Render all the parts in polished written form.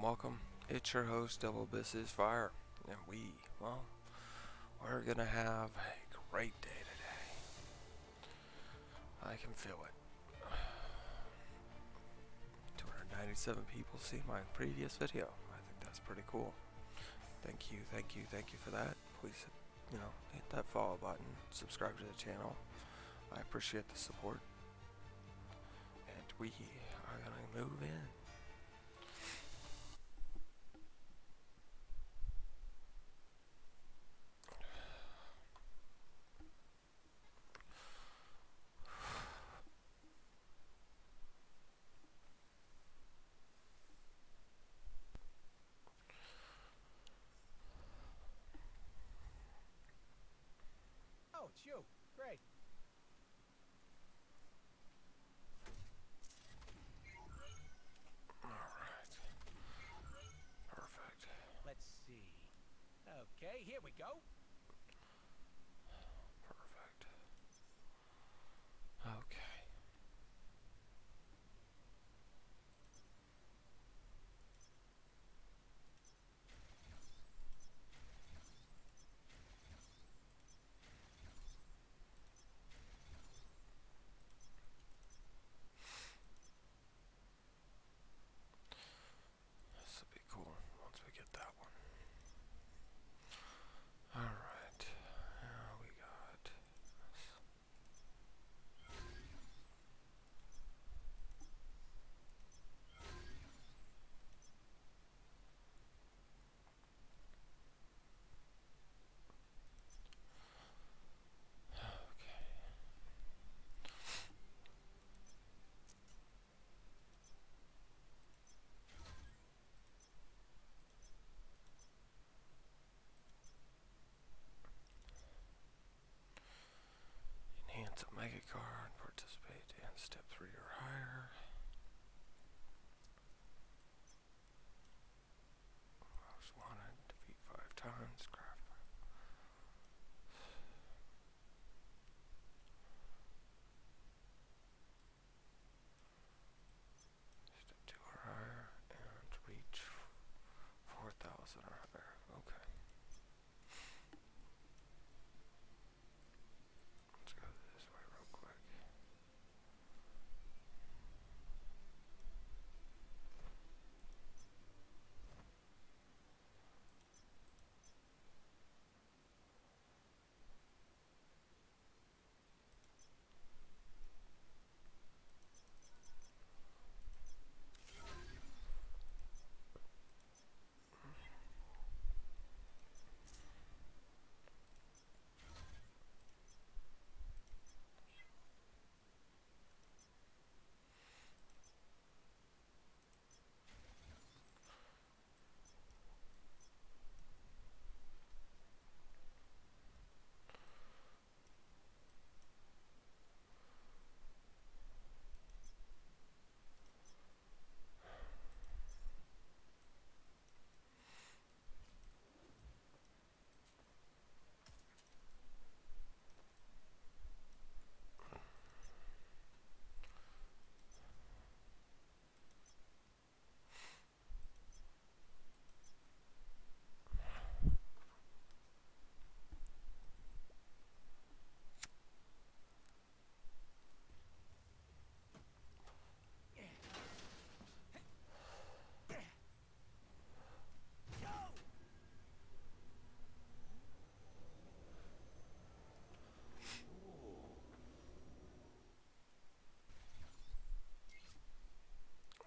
welcome. It's your host, Double Business Fire, and we're gonna have a great day today. I can feel it. 297 people see my previous video. I think that's pretty cool. Thank you for that. Please, hit that follow button, subscribe to the channel. I appreciate the support. And we are gonna move in. Oh, it's you. Great. Alright. Perfect. Let's see. Okay, here we go. Perfect. Okay. This will be cool once we get that one. Alright. Now we got this. Okay. Enhance a mega card, participate in step 3 or higher. Most wanted, defeat 5 times, craft. Step 2 or higher, and reach 4,000 or higher. Okay. Let's go this way real quick.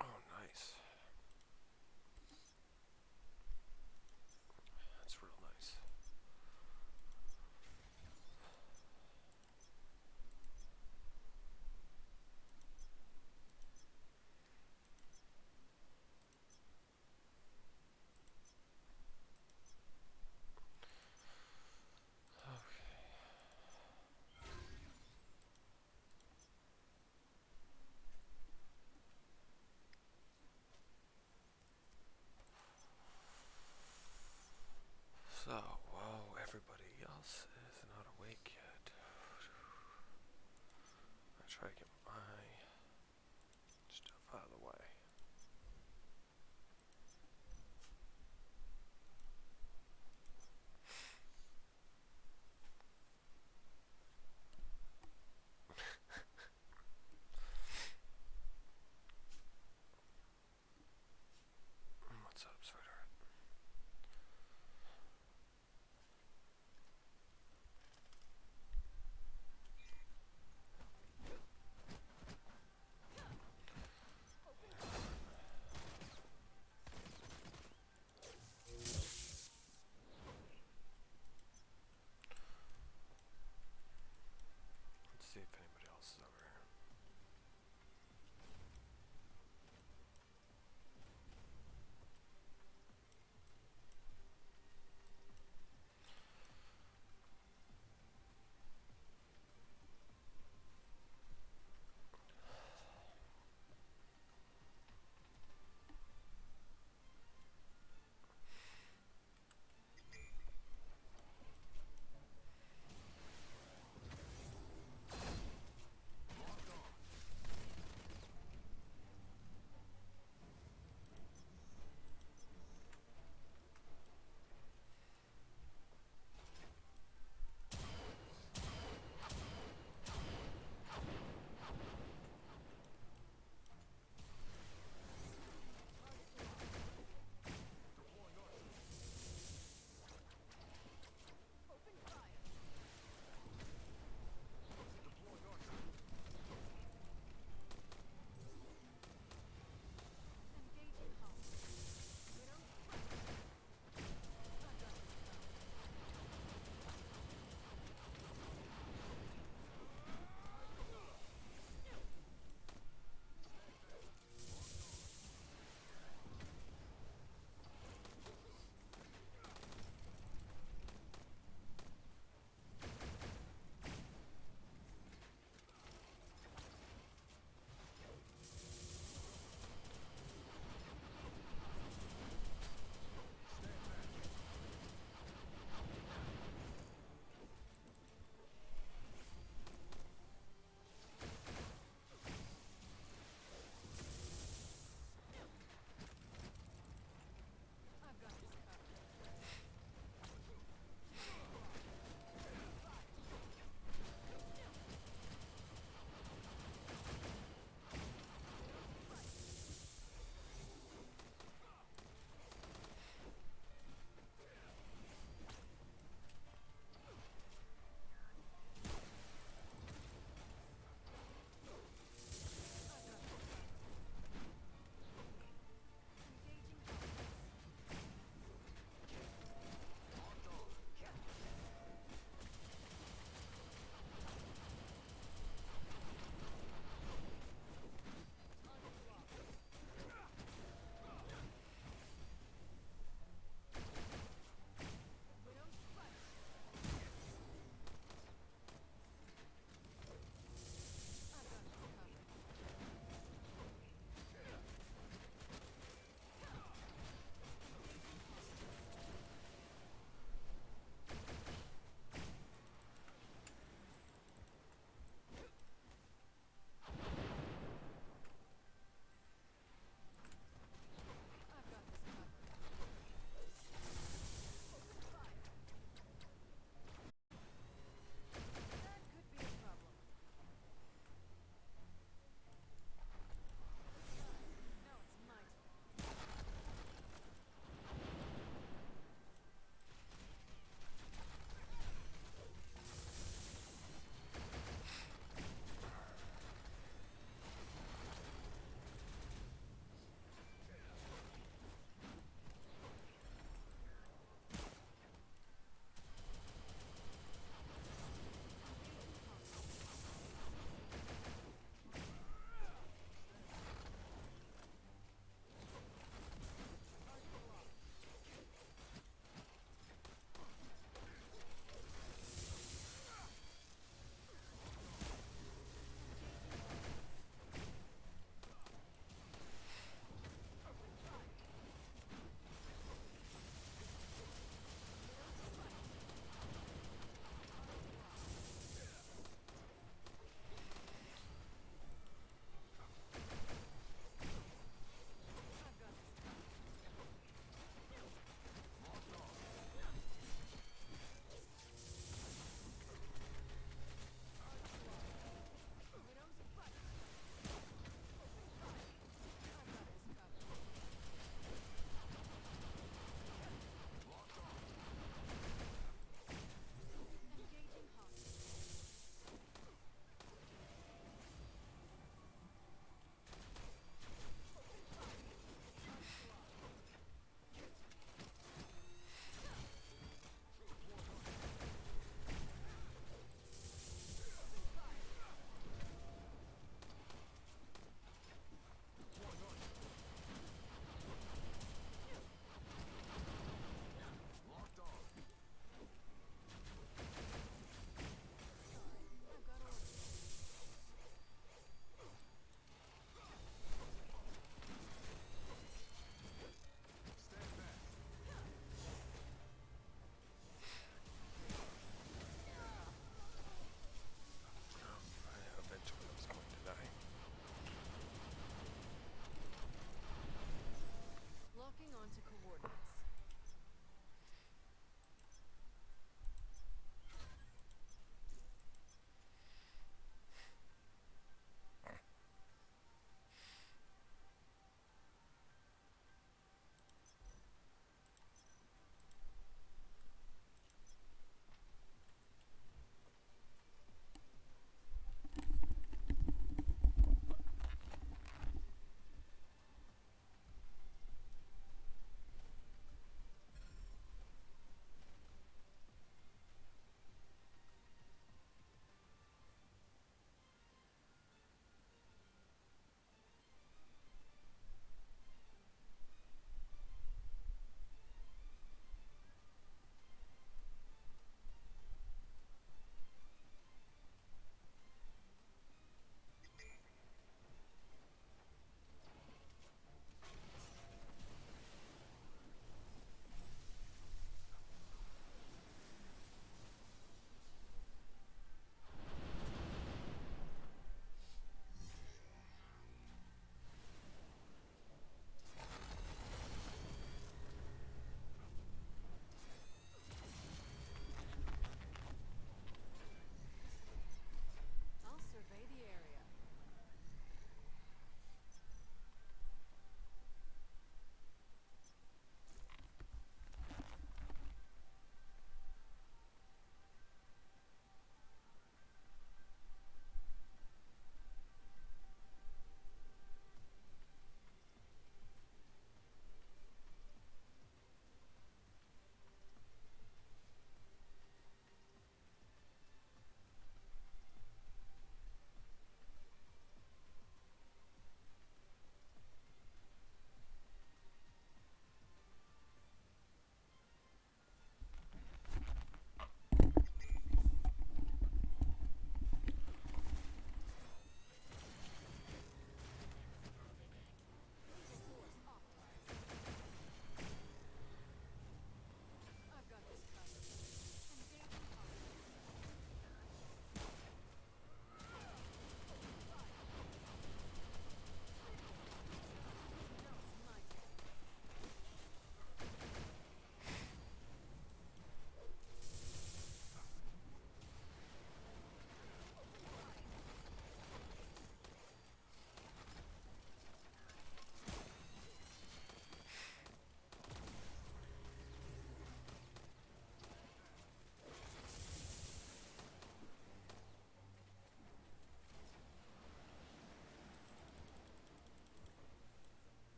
Oh, nice. That's real nice. So, while everybody else is not awake yet, I try to get my stuff out of the way.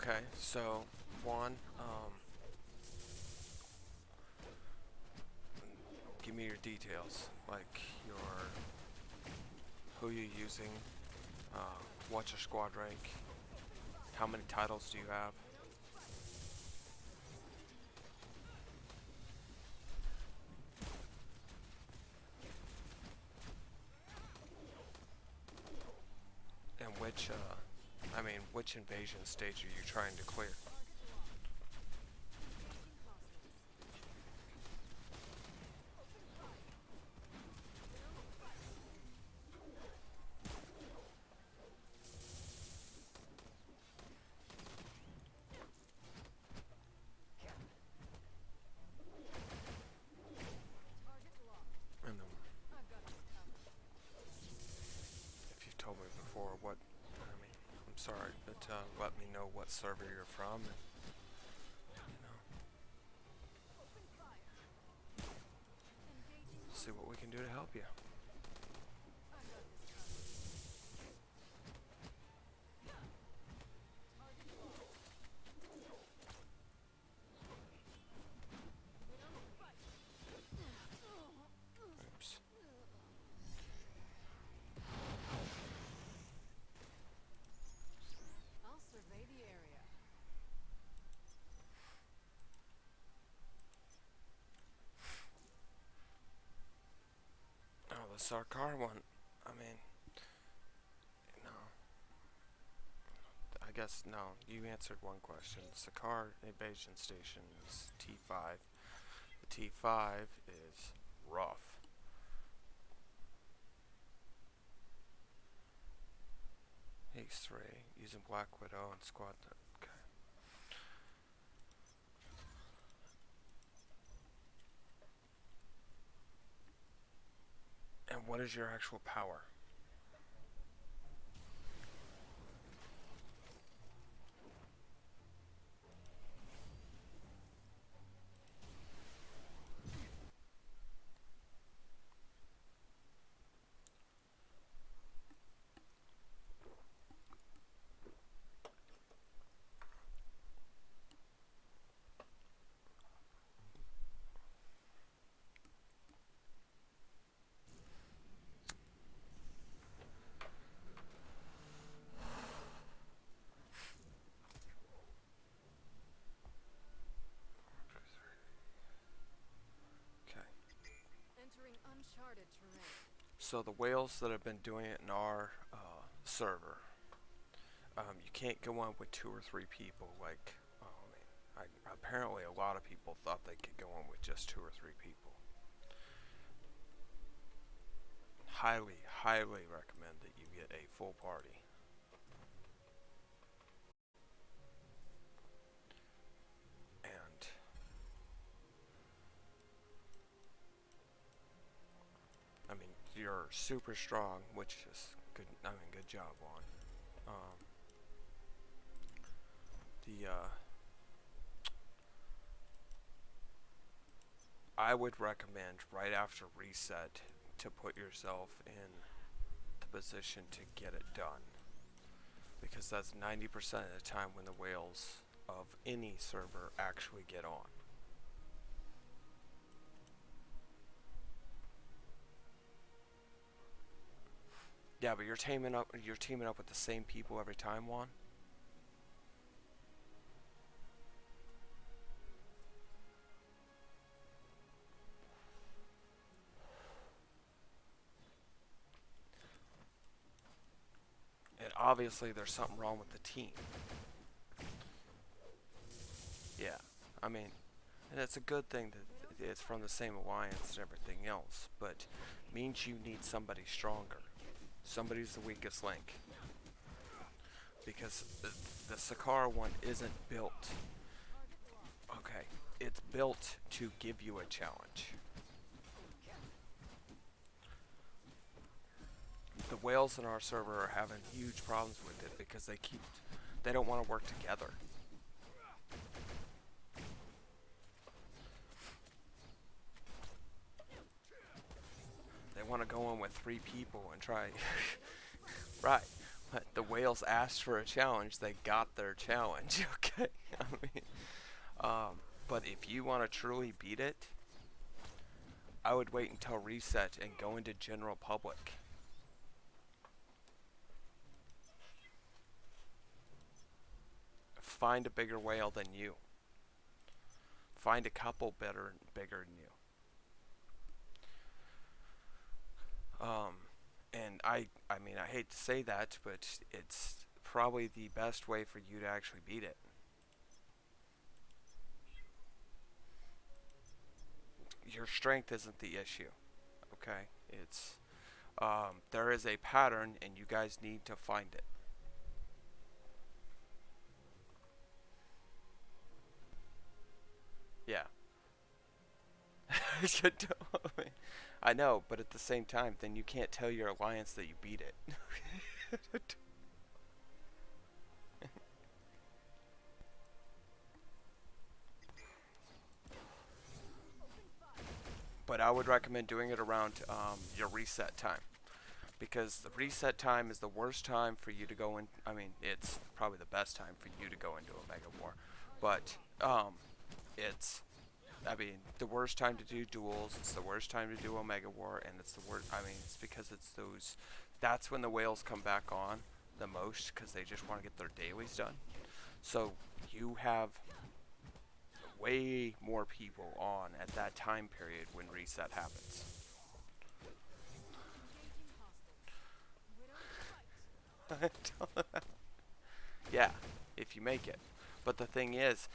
Okay, so one, give me your details, like who you're using, what's your squad rank, how many titles do you have? And which invasion stage are you trying to clear? And then, if you've told me before, I'm sorry, but let me know what server you're from, and, see what we can do to help you. Oops. I'll survey the area. Oh, the Sarkar one. I mean, no. I guess no. You answered one question. The Sarkar invasion station is T5. The T5 is rough. He's 3 using Black Widow and Squad. Okay. And what is your actual power? Okay. Entering uncharted terrain. So the whales that have been doing it in our server, you can't go on with 2 or 3 people. Like, apparently a lot of people thought they could go on with just 2 or 3 people. Highly, highly recommend that you get a full party. And I mean, you're super strong, which is good. I mean, good job on. I would recommend right after reset to put yourself in the position to get it done, because that's 90% of the time when the whales of any server actually get on. Yeah, but you're teaming up with the same people every time, Juan. And obviously there's something wrong with the team. Yeah, I mean, and it's a good thing that it's from the same alliance and everything else, but means you need somebody stronger. Somebody's the weakest link. Because the Sakara one isn't built. Okay, it's built to give you a challenge. The whales in our server are having huge problems with it because they don't want to work together. They want to go in with 3 people and try. Right. But the whales asked for a challenge, they got their challenge, okay? I mean, but if you want to truly beat it, I would wait until reset and go into general public. Find a bigger whale than you. Find a couple bigger than you. And I mean, I hate to say that, but it's probably the best way for you to actually beat it. Your strength isn't the issue, okay? It's there is a pattern, and you guys need to find it. Yeah. I know, but at the same time, then you can't tell your alliance that you beat it. But I would recommend doing it around your reset time, because the reset time is the worst time for you to go in. I mean, it's probably the best time for you to go into a mega war, but it's, I mean, the worst time to do duels. It's the worst time to do Omega War, and it's the worst. I mean, it's because it's those. That's when the whales come back on the most, because they just want to get their dailies done. So you have way more people on at that time period when reset happens. Yeah, if you make it. But the thing is,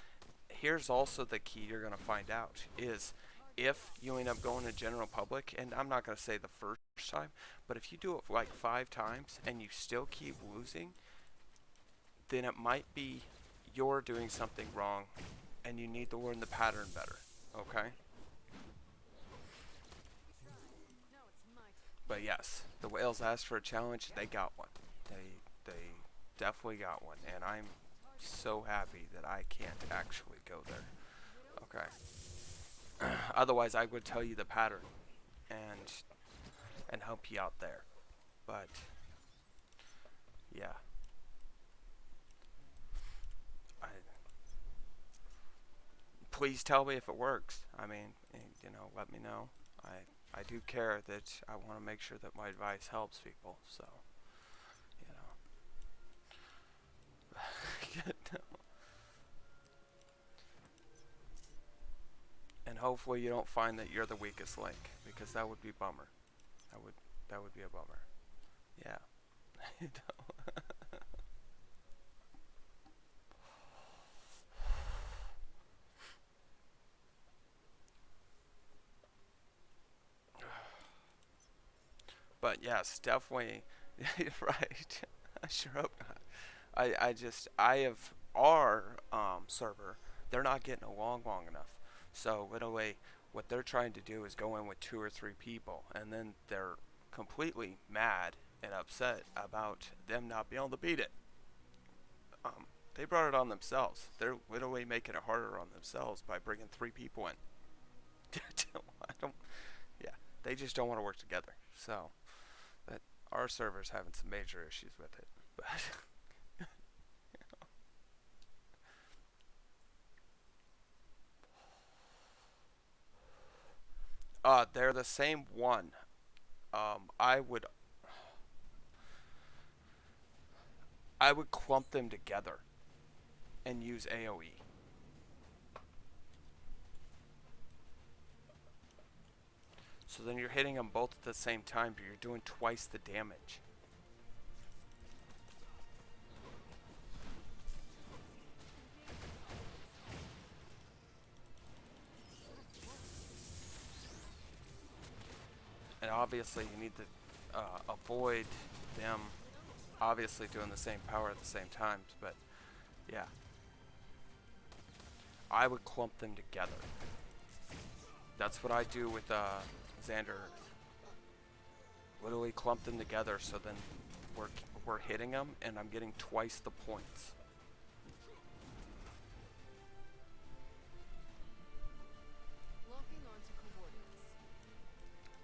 here's also the key you're going to find out is if you end up going to general public, and I'm not going to say the first time, but if you do it like 5 times and you still keep losing, then it might be you're doing something wrong and you need to learn the pattern better, okay? But yes, the whales asked for a challenge, they got one. They definitely got one, and I'm so happy that I can't actually go there. Okay. Otherwise, I would tell you the pattern and help you out there. But yeah, I, please tell me if it works. I mean, you know, let me know. I do care that I want to make sure that my advice helps people. So, you know. And hopefully you don't find that you're the weakest link, because that would be a bummer. That would be a bummer. Yeah. You know. But yes, definitely. Right. I sure hope not. I have our server. They're not getting along long enough. So in a way, what they're trying to do is go in with 2 or 3 people, and then they're completely mad and upset about them not being able to beat it. They brought it on themselves. They're literally making it harder on themselves by bringing 3 people in. I don't. Yeah, they just don't want to work together. So that our server's having some major issues with it, but. They're the same one. I would clump them together and use AoE. So then you're hitting them both at the same time, but you're doing twice the damage. And obviously you need to avoid them obviously doing the same power at the same time, but yeah. I would clump them together. That's what I do with Xander Earth. Literally clump them together, so then we're hitting them and I'm getting twice the points.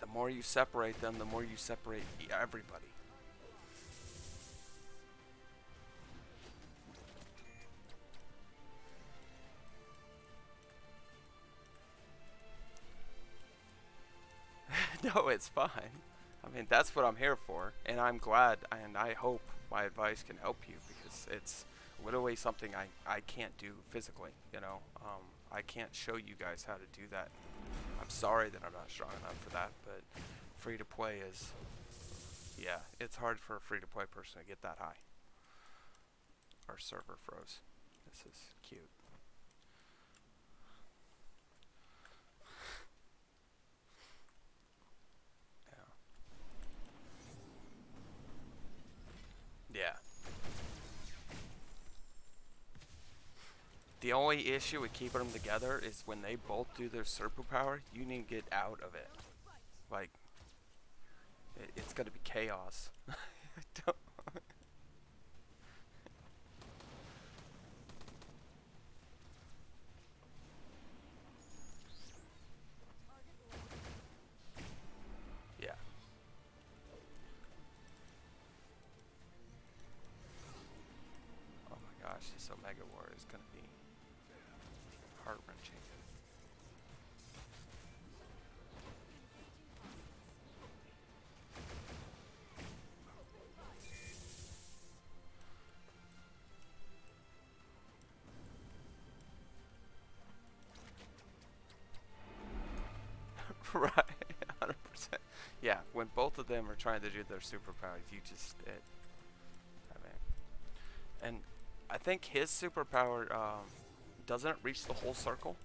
The more you separate them, the more you separate everybody. No, it's fine. I mean, that's what I'm here for, and I'm glad, and I hope my advice can help you, because it's literally something I can't do physically, you know. I can't show you guys how to do that. I'm sorry that I'm not strong enough for that, but free to play is, yeah, it's hard for a free to play person to get that high. Our server froze. This is cute. Yeah. Yeah. The only issue with keeping them together is when they both do their superpower, you need to get out of it. Like, it's gonna be chaos. Don't- yeah. Oh my gosh, this Omega War is gonna be heart-wrenching. Right, 100%. Yeah, when both of them are trying to do their superpowers, you just I mean, and I think his superpower doesn't reach the whole circle,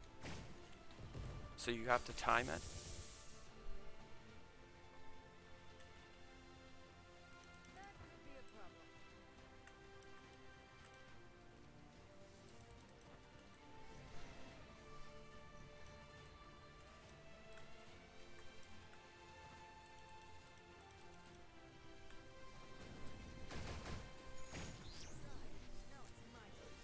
so you have to time it. That could be a problem. Now it's my turn.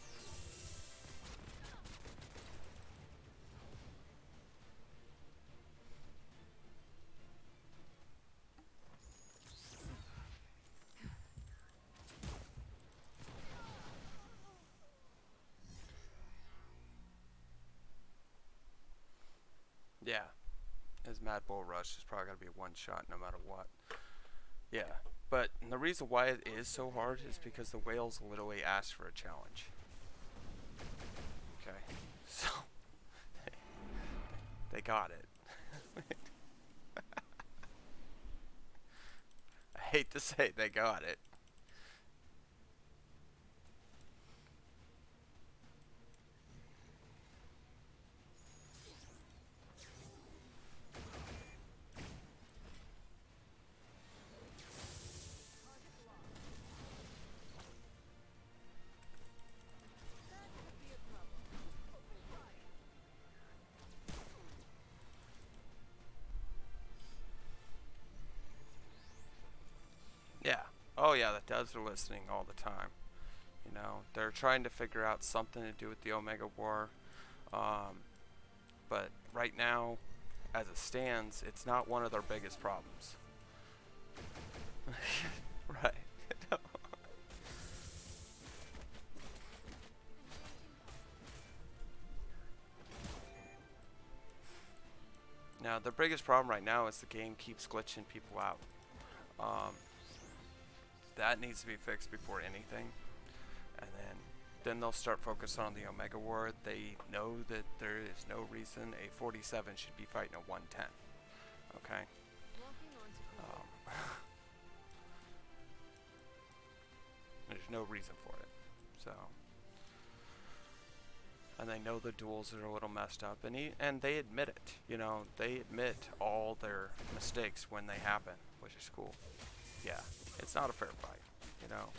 Yeah, his Mad Bull Rush is probably gonna be a one shot no matter what. Yeah, but the reason why it is so hard is because the whales literally asked for a challenge. Okay, so they got it. I hate to say they got it. Target locked. That could be a problem. Open fire. Yeah. Oh yeah, the devs are listening all the time. You know, they're trying to figure out something to do with the Omega War. Um, but right now, as it stands, it's not one of their biggest problems. Right. Now, the biggest problem right now is the game keeps glitching people out. Um, that needs to be fixed before anything. And then they'll start focusing on the Omega War. They know that there is no reason a 47 should be fighting a 110. Okay? Locking onto cooldown. There's no reason for it. So, and they know the duels are a little messed up, and they admit it. You know, they admit all their mistakes when they happen, which is cool. Yeah, it's not a fair fight. You know.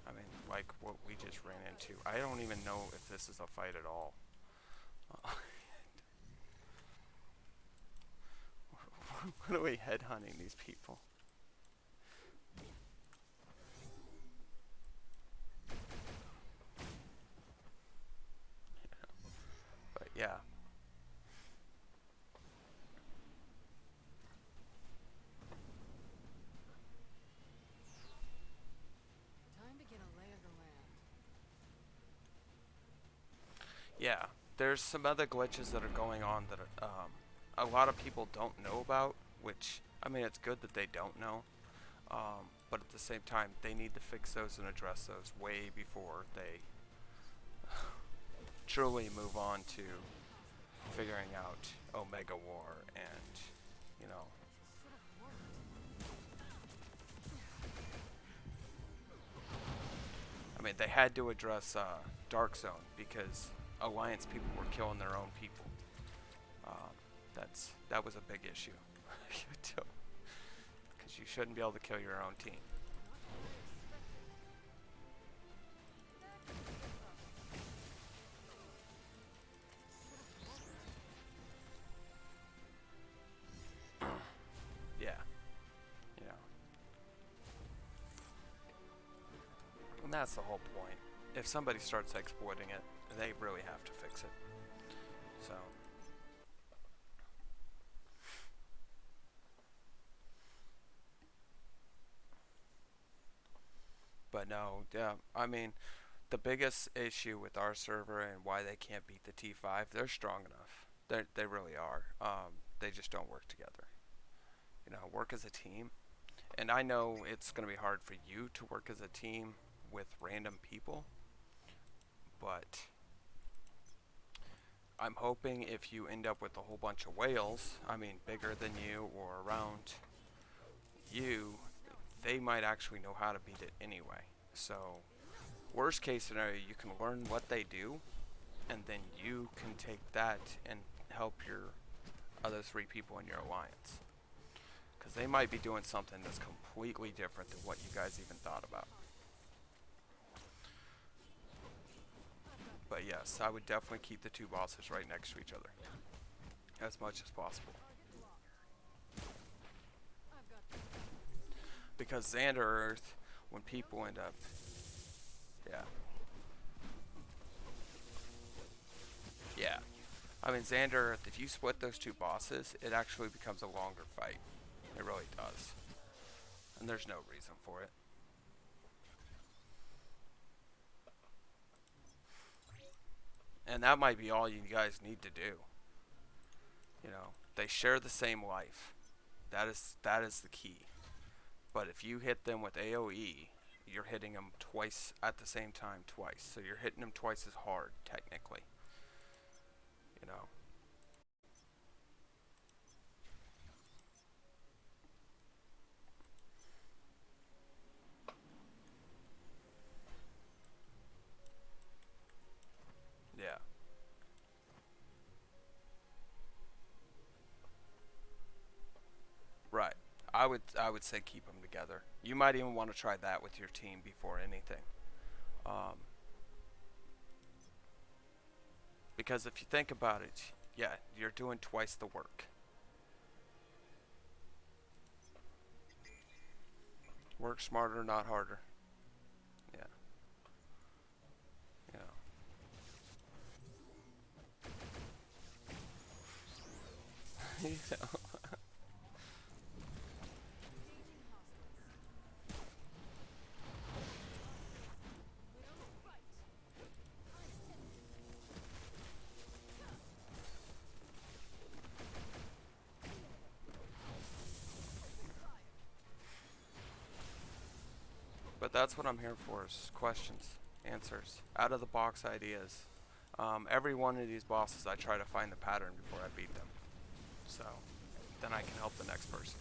I mean, like what we just ran into. I don't even know if this is a fight at all. What are we headhunting these people? But yeah. Time to get a lay of the land. Yeah, there's some other glitches that are going on that a lot of people don't know about, which, I mean, it's good that they don't know, but at the same time, they need to fix those and address those way before they truly move on to figuring out Omega War and, you know, I mean, they had to address Dark Zone because Alliance people were killing their own people. That was a big issue, because you shouldn't be able to kill your own team. Yeah, you know, and that's the whole point. If somebody starts exploiting it, they really have to fix it. So. But no, yeah, I mean, the biggest issue with our server and why they can't beat the T5, they're strong enough. They really are. They just don't work together. You know, work as a team. And I know it's going to be hard for you to work as a team with random people, but I'm hoping if you end up with a whole bunch of whales, I mean, bigger than you or around you, they might actually know how to beat it anyway. So, worst case scenario, you can learn what they do, and then you can take that and help your other 3 people in your alliance. Because they might be doing something that's completely different than what you guys even thought about. But yes, I would definitely keep the 2 bosses right next to each other as much as possible. Because Xander Earth, when people end up, yeah, I mean, Xander Earth, if you split those 2 bosses, it actually becomes a longer fight. It really does. And there's no reason for it. And that might be all you guys need to do. You know, they share the same life. That is the key. But if you hit them with AoE, you're hitting them twice at the same time twice. So you're hitting them twice as hard, technically. You know. Yeah. Right. I would say keep them together. You might even want to try that with your team before anything. Um, because if you think about it, yeah, you're doing twice the work. Work smarter, not harder. Yeah. You know. You know. But that's what I'm here for, is questions, answers, out of the box ideas. Every one of these bosses I try to find the pattern before I beat them. So then I can help the next person.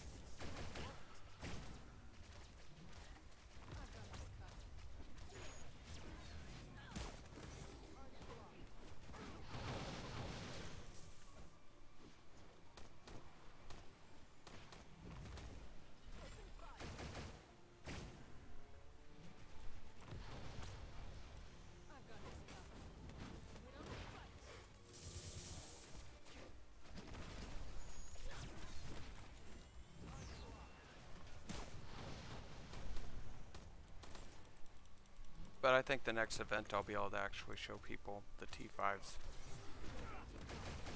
But I think the next event I'll be able to actually show people the T5s.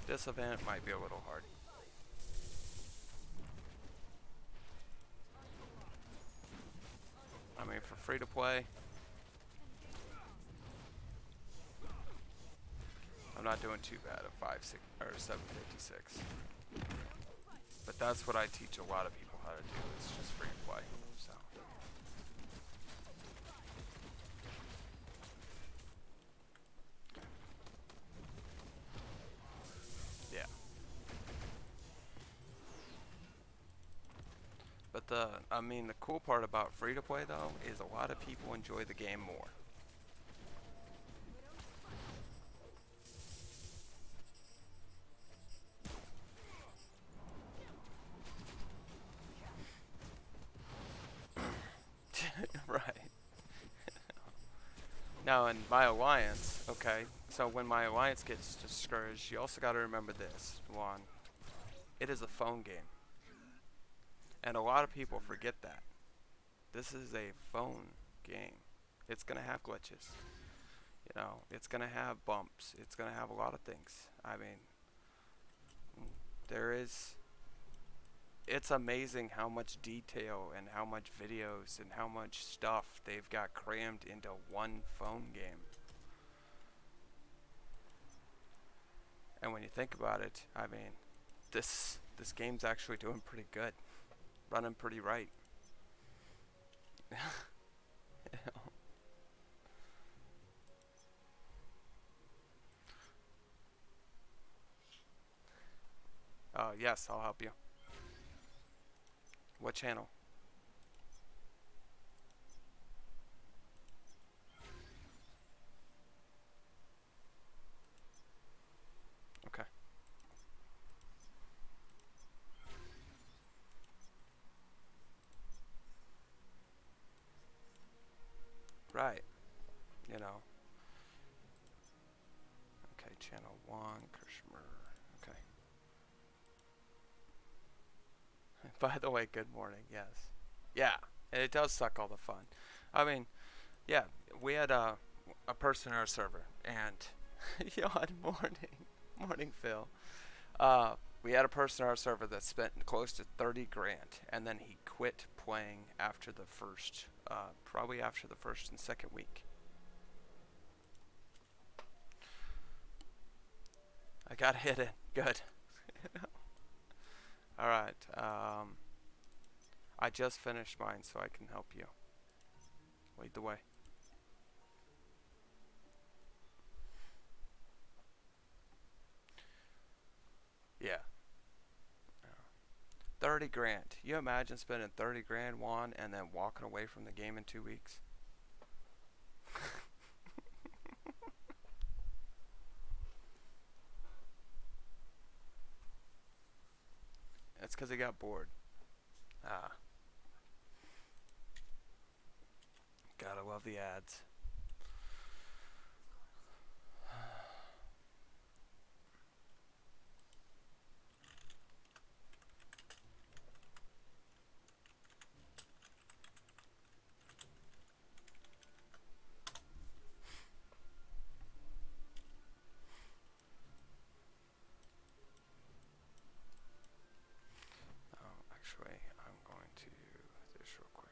This event might be a little hard. I mean, for free to play, I'm not doing too bad at 5.6 or 7.56. But that's what I teach a lot of people how to do. It's just free to play. So. Yeah. But I mean, the cool part about free to play though is a lot of people enjoy the game more. Right. Now in my alliance, okay, so when my alliance gets discouraged, you also got to remember this, Juan. It is a phone game. And a lot of people forget that. This is a phone game. It's going to have glitches. You know, it's going to have bumps. It's going to have a lot of things. I mean, it's amazing how much detail and how much videos and how much stuff they've got crammed into one phone game. And when you think about it, I mean, this game's actually doing pretty good. Running pretty right. You know? Yes, I'll help you. What channel? Okay. Right. You know. Okay, channel 1, Krishmer. Okay. By the way, good morning, yes. Yeah, and it does suck all the fun. I mean, yeah, we had a person in our server, and yawn morning Phil. We had a person in our server that spent close to 30 grand, and then he quit playing after the first, probably after the first and second week. I got hit in. Good. Alright, I just finished mine, so I can help you. Lead the way. Yeah. 30 grand. You imagine spending 30 grand, Juan, and then walking away from the game in 2 weeks? That's because he got bored. Ah. Gotta love the ads. Actually, I'm going to do this real quick.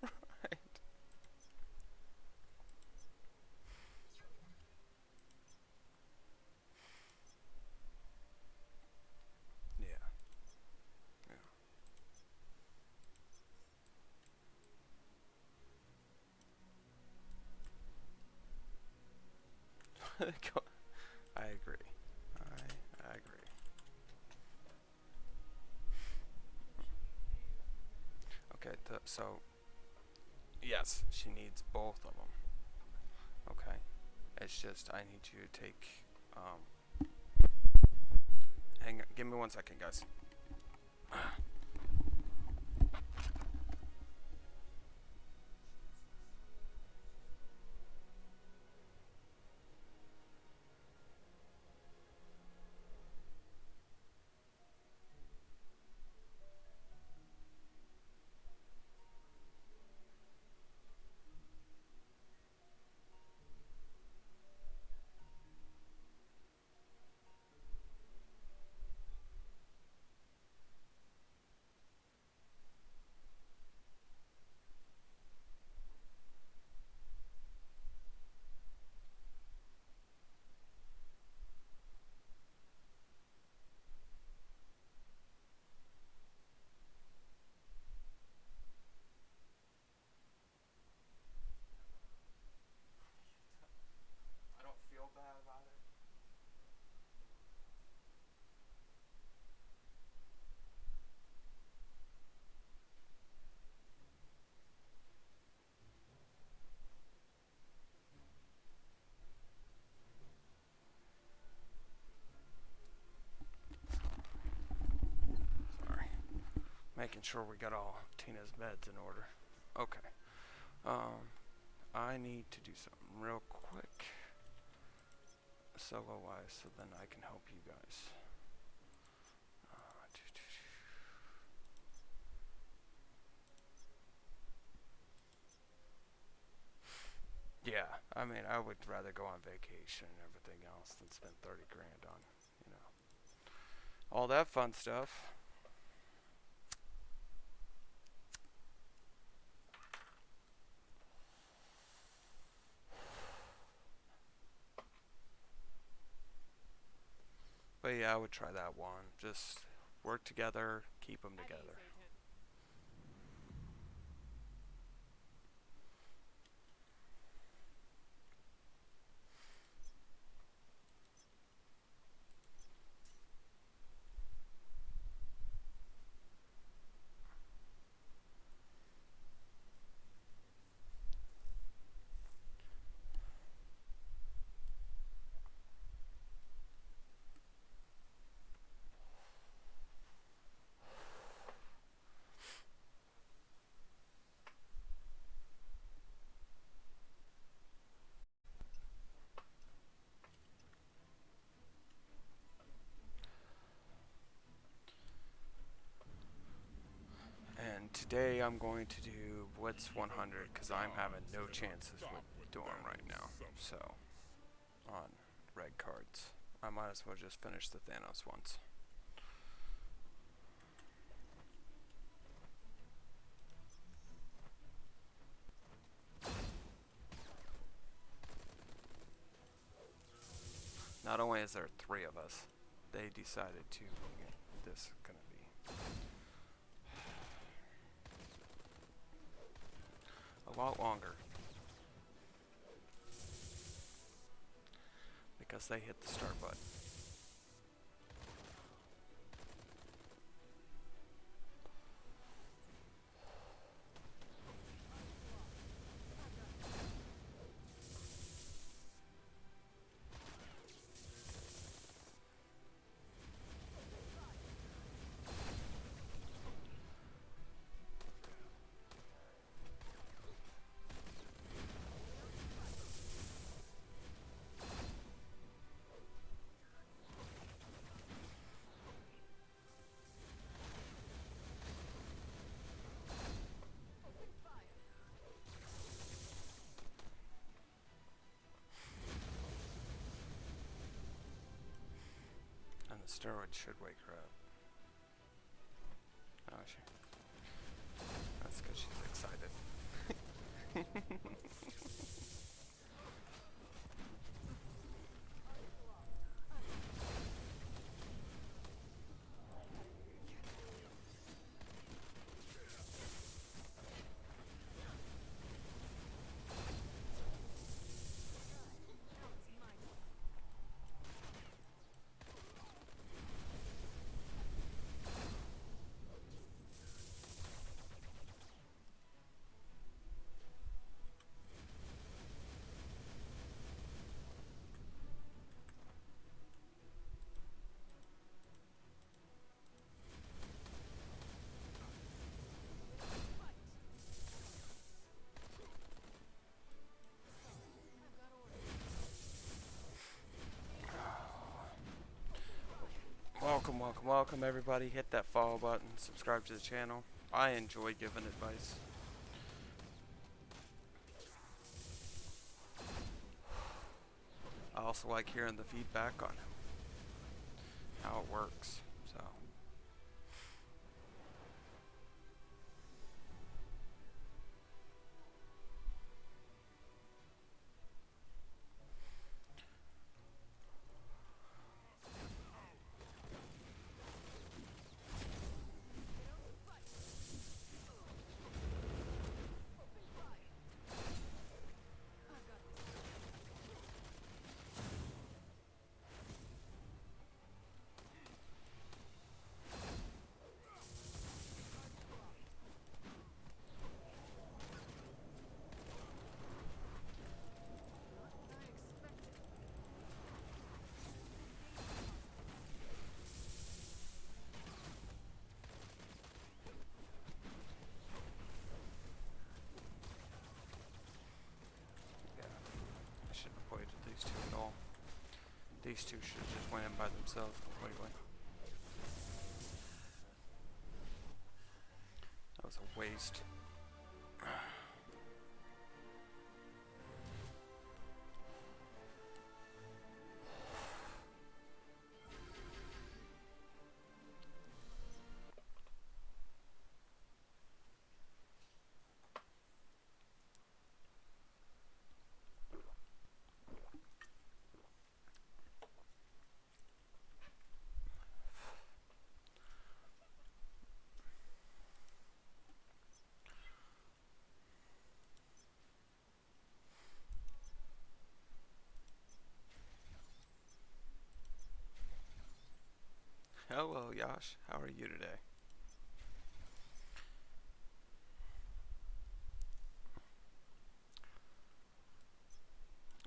Right. Yeah. Yeah. I agree. I agree. Okay, so yes, she needs both of them. Okay, it's just I need you to take. Hang on, give me 1 second, guys. making sure we got all Tina's meds in order. Okay. I need to do something real quick, solo wise, so then I can help you guys. Yeah, I mean, I would rather go on vacation and everything else than spend 30 grand on, you know, all that fun stuff. But yeah, I would try that one. Just work together, keep them At ease, together. Agent. And today I'm going to do Blitz 100 because I'm having no chances with Dorm right now. So, on red cards, I might as well just finish the Thanos ones. Not only is there 3 of us, they decided to, this is gonna be a lot longer because they hit the start button. And the steroids should wake her up. Oh, that's because she's excited. Now it's my turn. I've got orders. Welcome, welcome, welcome everybody. Hit that follow button, subscribe to the channel. I enjoy giving advice. I also like hearing the feedback on how it works. So I've got this. These two should have just went in by themselves completely. That was a waste. Hello, Yash. How are you today?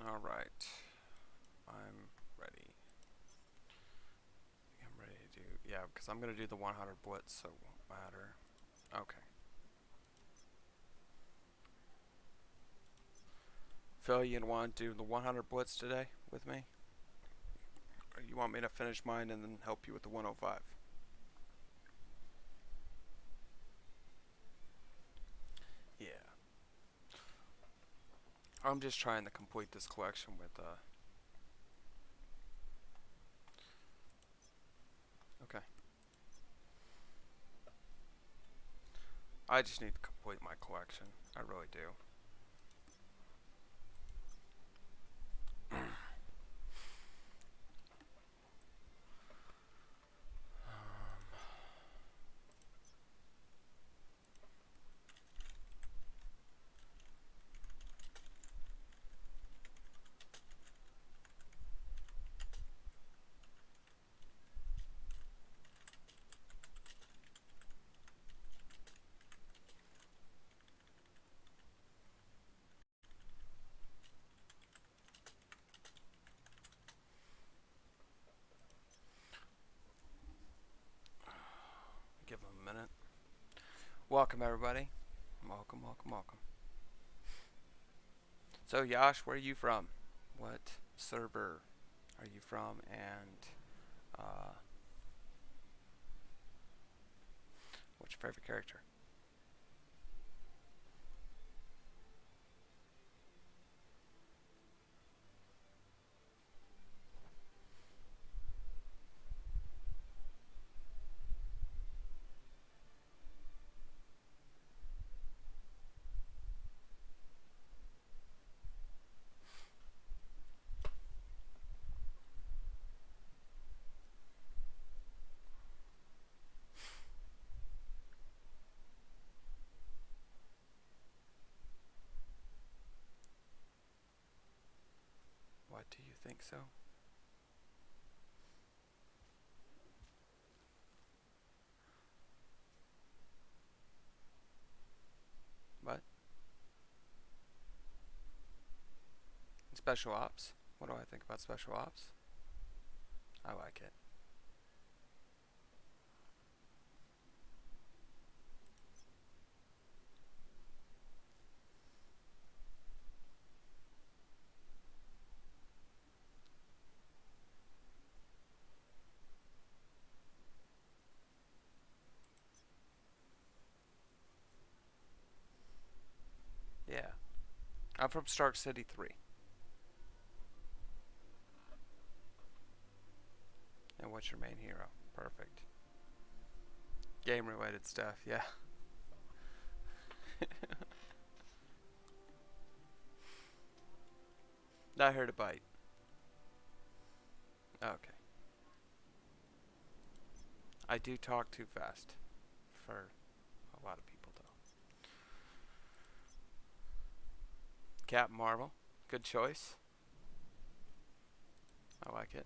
Alright. I'm ready. I'm ready to do... Yeah, because I'm going to do the 100 blitz, so it won't matter. Okay. Phil, you want to do the 100 blitz today with me? Or you want me to finish mine and then help you with the 105? Yeah. I'm just trying to complete this collection with, Okay. I just need to complete my collection. I really do. Give them a minute. Welcome, everybody. Welcome, welcome, welcome. So, Yash, where are you from? What server are you from? And, what's your favorite character? What do you think so? What? Special Ops? What do I think about Special Ops? I like it. Yeah. I'm from Stark City 3. And what's your main hero? Perfect. Game related stuff, yeah. Not here to bite. Okay. I do talk too fast for a lot of people, though. Captain Marvel. Good choice. I like it.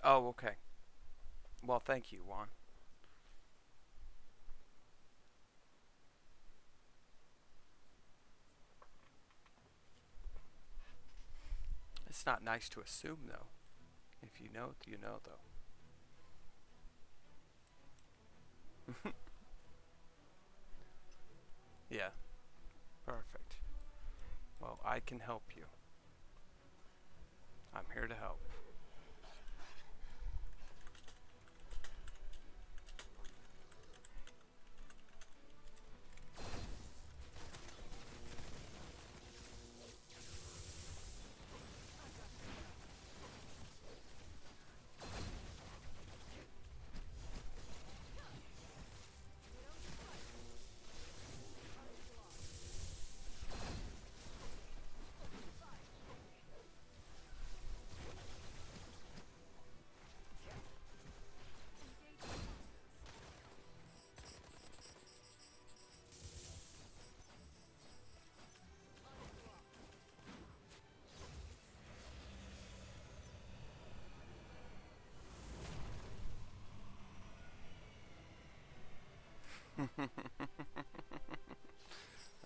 Oh, okay. Well, thank you, Juan. It's not nice to assume, though. If you know, you know, though. Yeah, perfect. Well, I can help you. I'm here to help.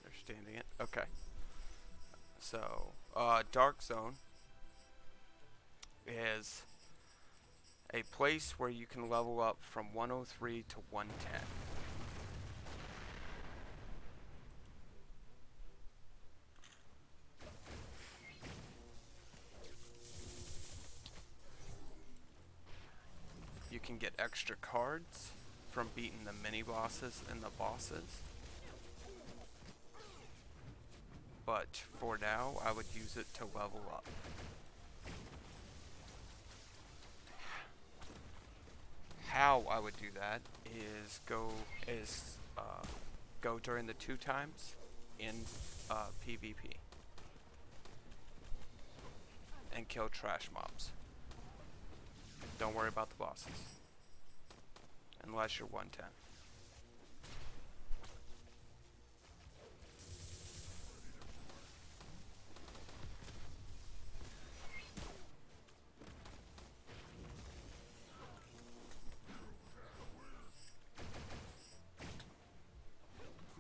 Understanding it. Okay. So, Dark Zone is a place where you can level up from 103 to 110. You can get extra cards from beating the mini bosses and the bosses. But for now, I would use it to level up. How I would do that is go during the 2 times in PvP and kill trash mobs. Don't worry about the bosses unless you're 110.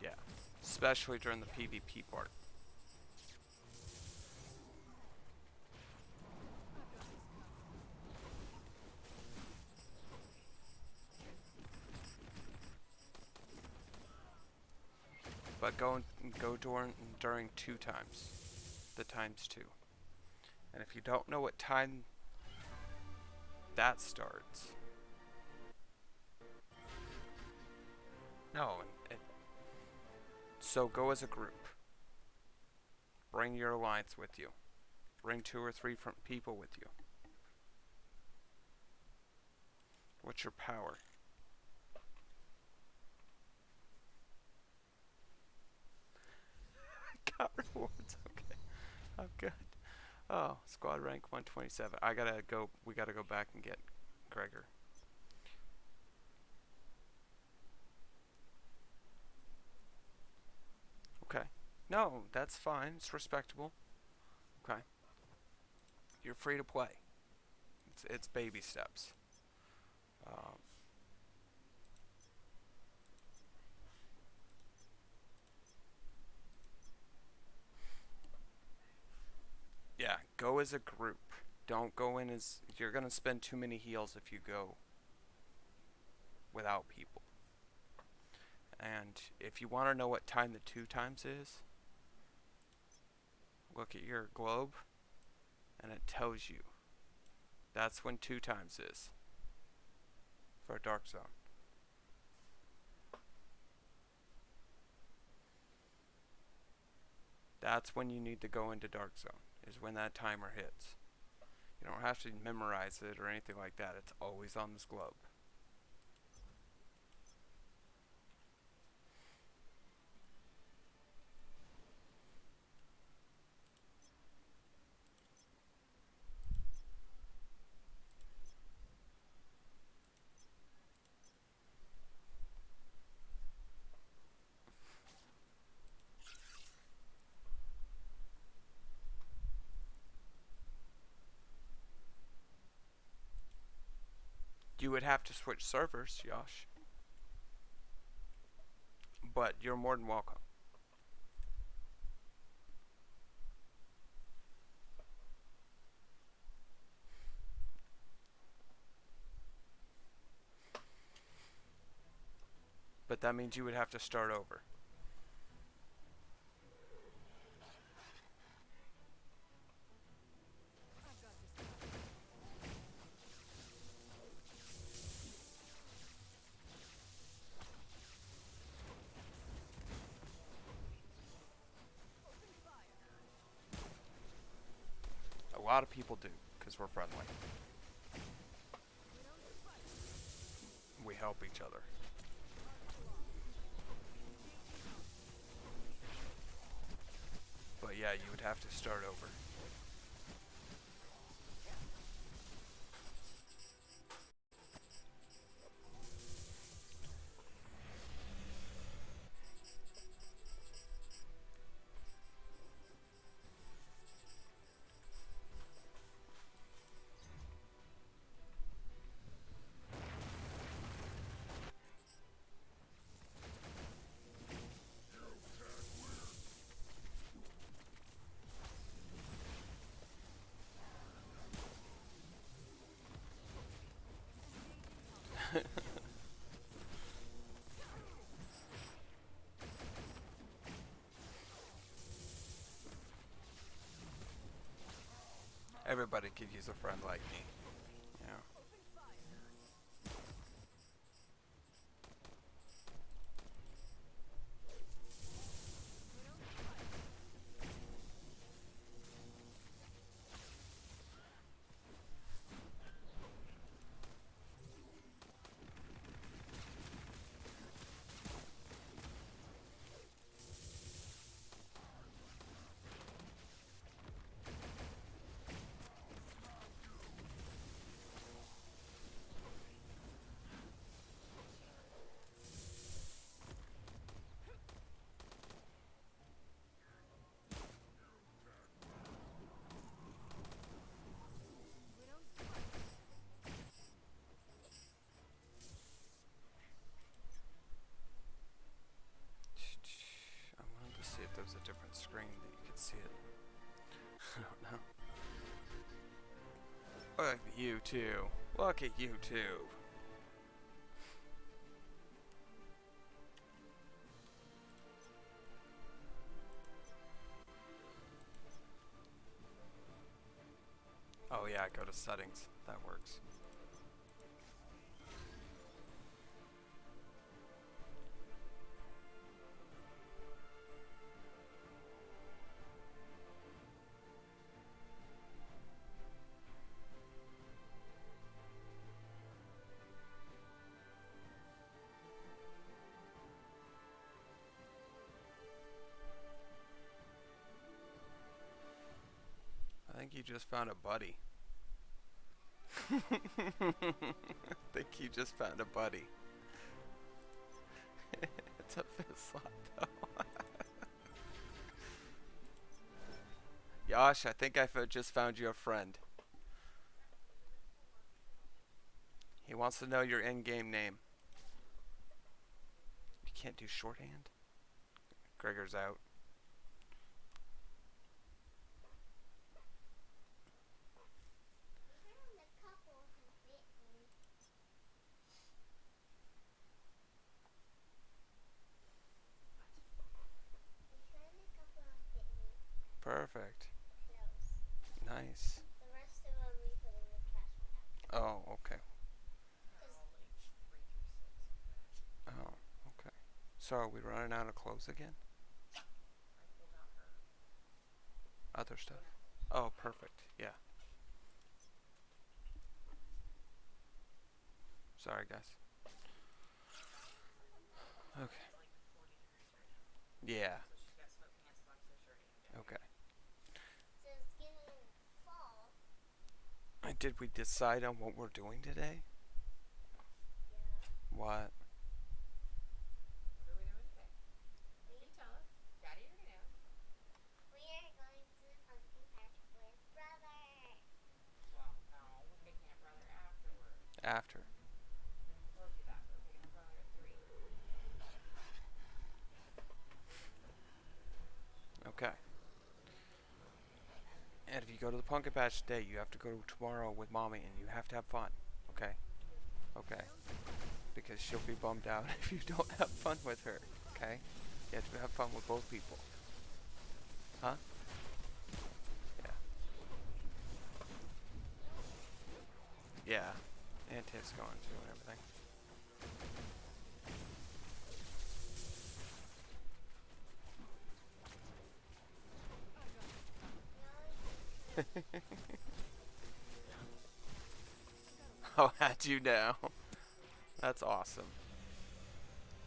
Yeah, especially during the PvP part. But go during 2 times, the times 2. And if you don't know what time that starts, no, so go as a group. Bring your alliance with you. Bring 2 or 3 people with you. What's your power? Got rewards. Okay, I'm good. Oh, squad rank 127. I gotta go. We gotta go back and get Gregor. Okay. No, that's fine. It's respectable. Okay. You're free to play. It's baby steps. Um, yeah, go as a group. Don't go in as you're gonna spend too many heals if you go without people. And if you want to know what time the 2 times is, look at your globe and it tells you that's when 2 times is for a Dark Zone. That's when you need to go into Dark Zone, is when that timer hits. You don't have to memorize it or anything like that. It's always on this globe. You would have to switch servers, Josh. But you're more than welcome. But that means you would have to start over. I've got this covered. Open fire. A lot of people do, because we're friendly. Widow's fight. We help each other. March along. But yeah, you would have to start over. Everybody could use a friend like me. Yeah. Open fire. Widow's fight. Widow's fight. I wanted to see if there was a different screen that you could see it. I don't know. Look at you two. Look at you two. Oh yeah, go to settings. That works. I think you just found a buddy. I think you just found a buddy. It's a fist slap though. Yosh, I think I just found you a friend. He wants to know your in-game name. You can't do shorthand? Gregor's out. Perfect. Nice. The rest of them we put in the trash bag. Oh, okay. Oh, okay. So are we running out of clothes again? Other stuff? Oh, perfect. Yeah. Sorry, guys. Okay. Yeah. Okay. So it's getting fall. Did we decide on what we're doing today? Yeah. What? What are we doing today? You tell us. Daddy already knows. We are going to the pumpkin patch with brother. Well, no, we're taking it brother afterwards. After. go to the pumpkin patch today, you have to go tomorrow with mommy, and you have to have fun. Okay? Okay. Because she'll be bummed out if you don't have fun with her. Okay? You have to have fun with both people. Huh? Yeah. Yeah. And Tiff's going too and everything. I'll add you now. That's awesome.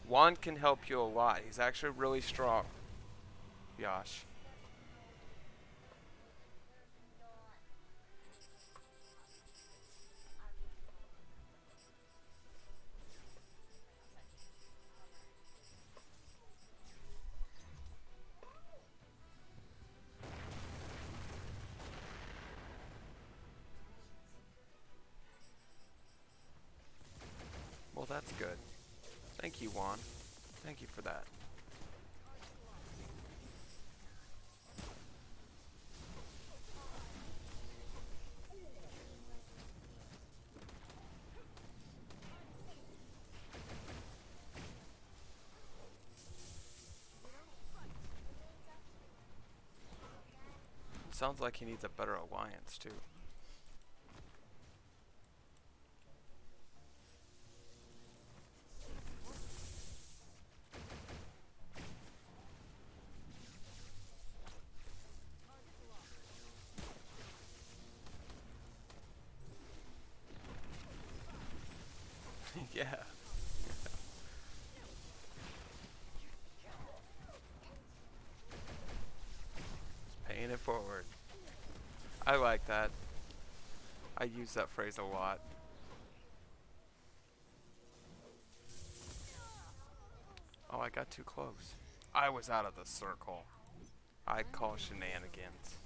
Juan can help you a lot. He's actually really strong. Yash. Well, that's good. Thank you, Juan. Thank you for that. Sounds like he needs a better alliance, too. Yeah. Just paying it forward. I like that. I use that phrase a lot. Oh, I got too close. I was out of the circle. I call shenanigans.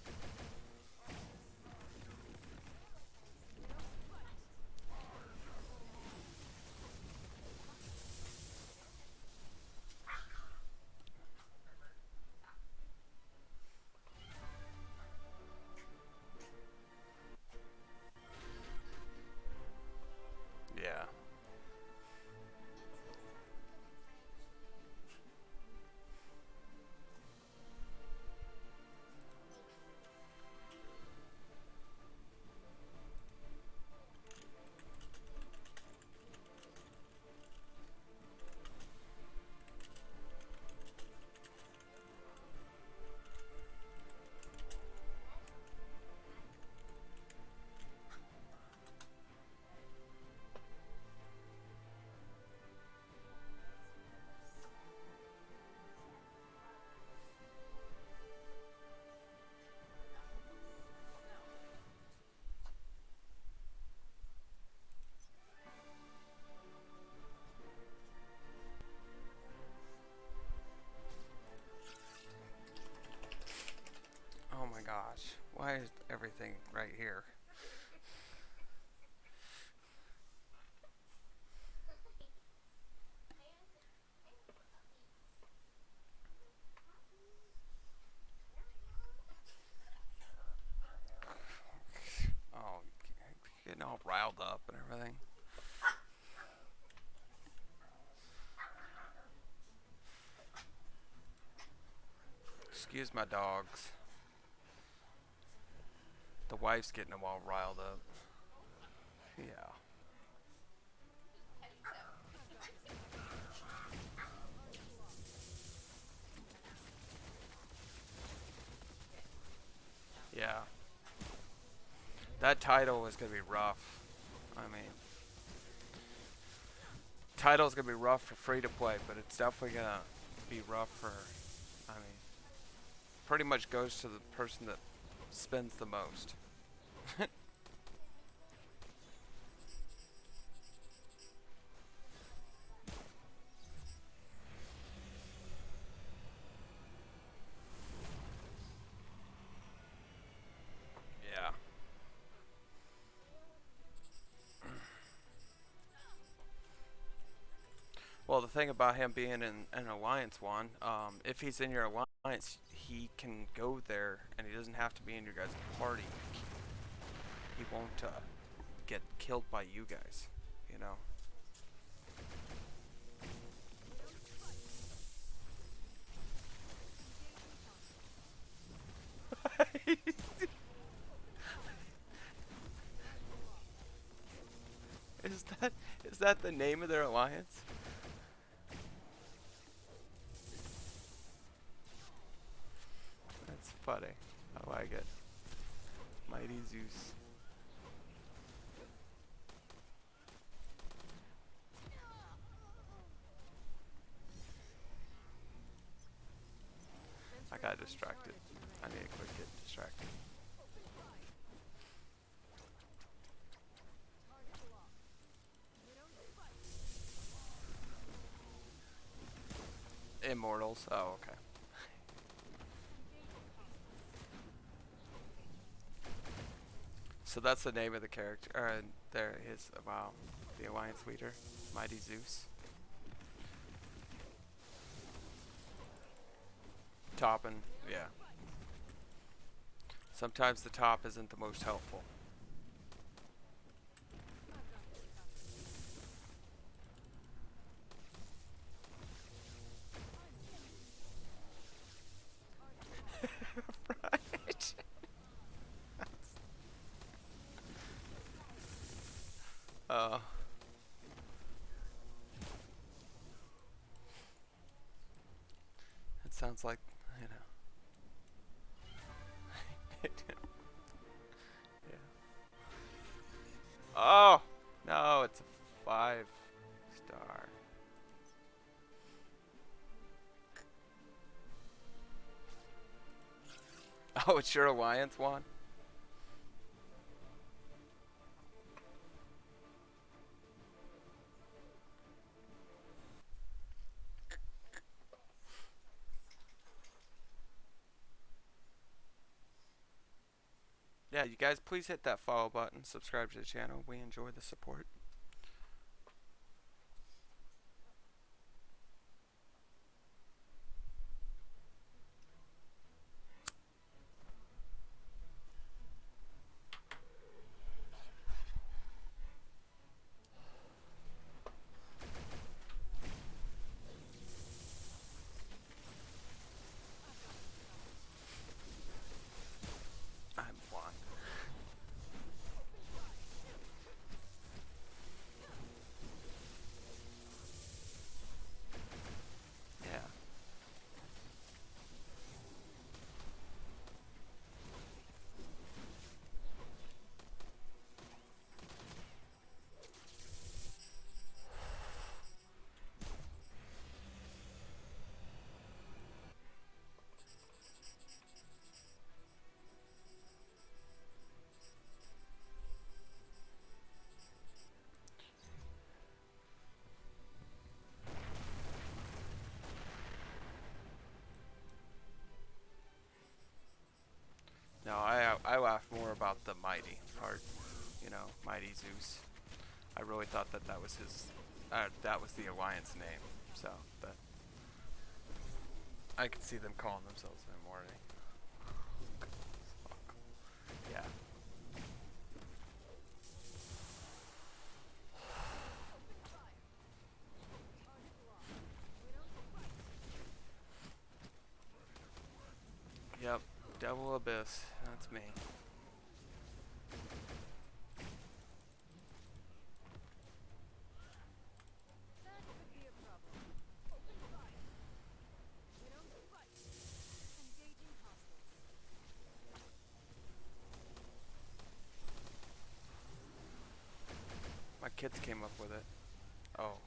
Yeah. Oh my gosh. Why is everything right here? Oh, getting all riled up and everything. Excuse my dogs. The wife's getting them all riled up. Yeah. Yeah. That title is going to be rough. I mean, title's going to be rough for free to play, but it's definitely going to be rough for, I mean, pretty much goes to the person that spends the most. Yeah. Well, the thing about him being in an alliance one, if he's in your alliance, alliance, he can go there and he doesn't have to be in your guys' party. He won't get killed by you guys, you know. Is that the name of their alliance? That's funny. I like it. Mighty Zeus. I got distracted. I need to quick get distracted. Immortals. Oh, okay. So that's the name of the character. There is. Wow. The alliance leader, Mighty Zeus. Topping. Yeah. Sometimes the top isn't the most helpful. Right. Uh. It sounds like, you know. Yeah. Oh no, it's a 5-star. Oh, it's your alliance one. Yeah, you guys please hit that follow button, subscribe to the channel. We enjoy the support. I'm one. Yeah. No, I laugh more about the mighty part. You know, Mighty Zeus. I really thought that was his. That was the alliance name. So, but I could see them calling themselves Immortal. Yeah. Yep. Devil Abyss. That's me. That could be a problem. Open fire. We don't fight. Engaging hostiles. My kids came up with it. Oh.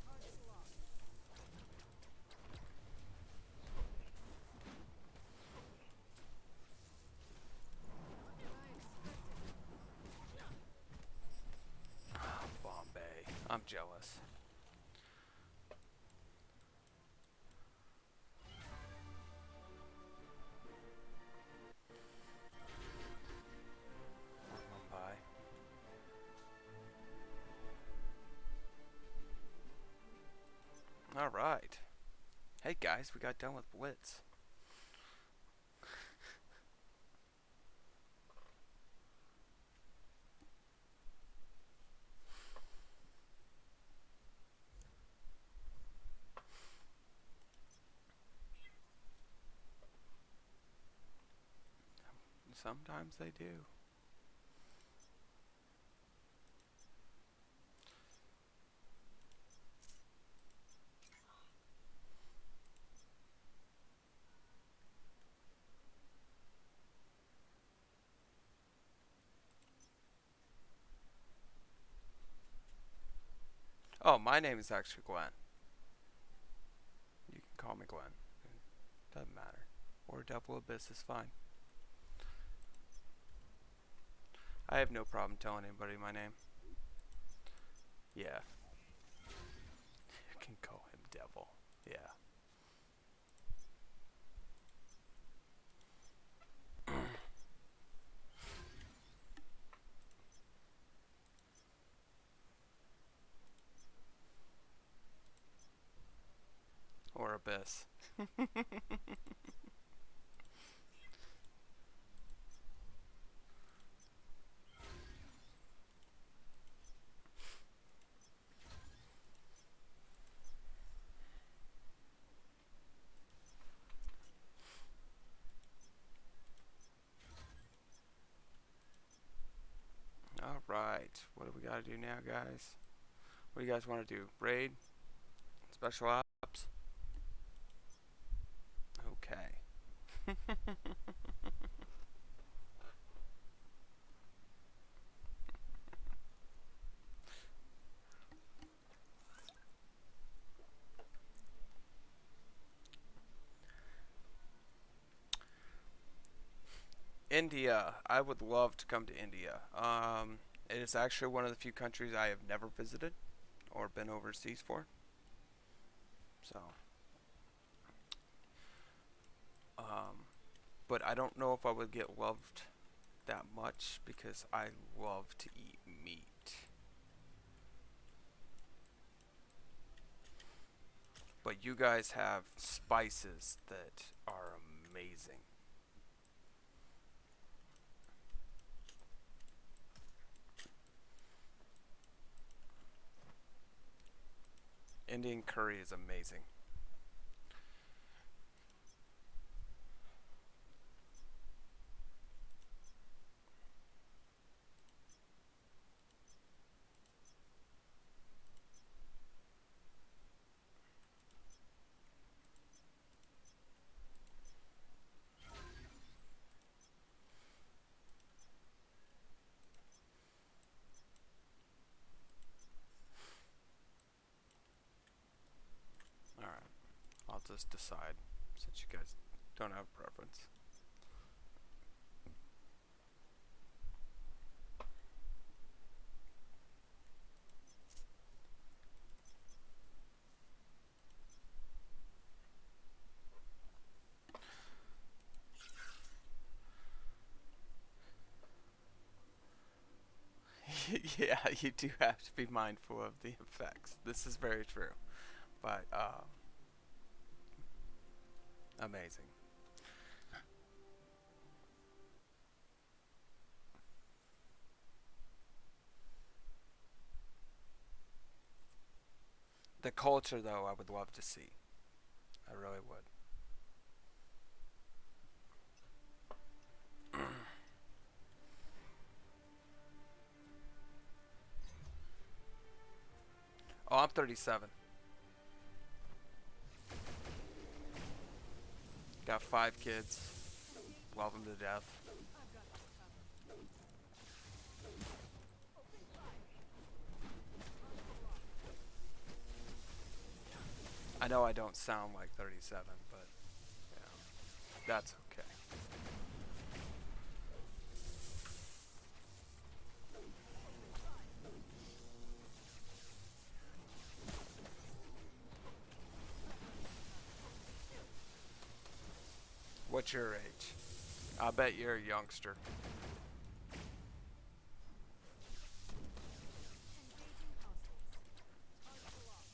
Target locked. Bombay. I'm jealous. Mumbai. guys. We got done with Blitz. Sometimes they do. Oh, my name is actually Glenn. You can call me Glenn. Doesn't matter. Or Double Abyss is fine. I have no problem telling anybody my name. Yeah. You can call him Devil. Yeah. Or Abyss. Alright, what do we gotta do now, guys? What do you guys want to do? Raid? Special ops? Okay. India. I would love to come to India. It is actually one of the few countries I have never visited or been overseas for. So, but I don't know if I would get loved that much because I love to eat meat. But you guys have spices that are amazing. Indian curry is amazing. Alright, I'll just decide since you guys don't have a preference. Yeah, you do have to be mindful of the effects. This is very true. But, amazing. The culture, though, I would love to see. I really would. Oh, I'm 37. Got 5 kids. Love them to death. I've got this covered. Open fire. I know I don't sound like 37, but you know, that's okay. What's your age? I bet you're a youngster. Engaging hostiles. Hostile off.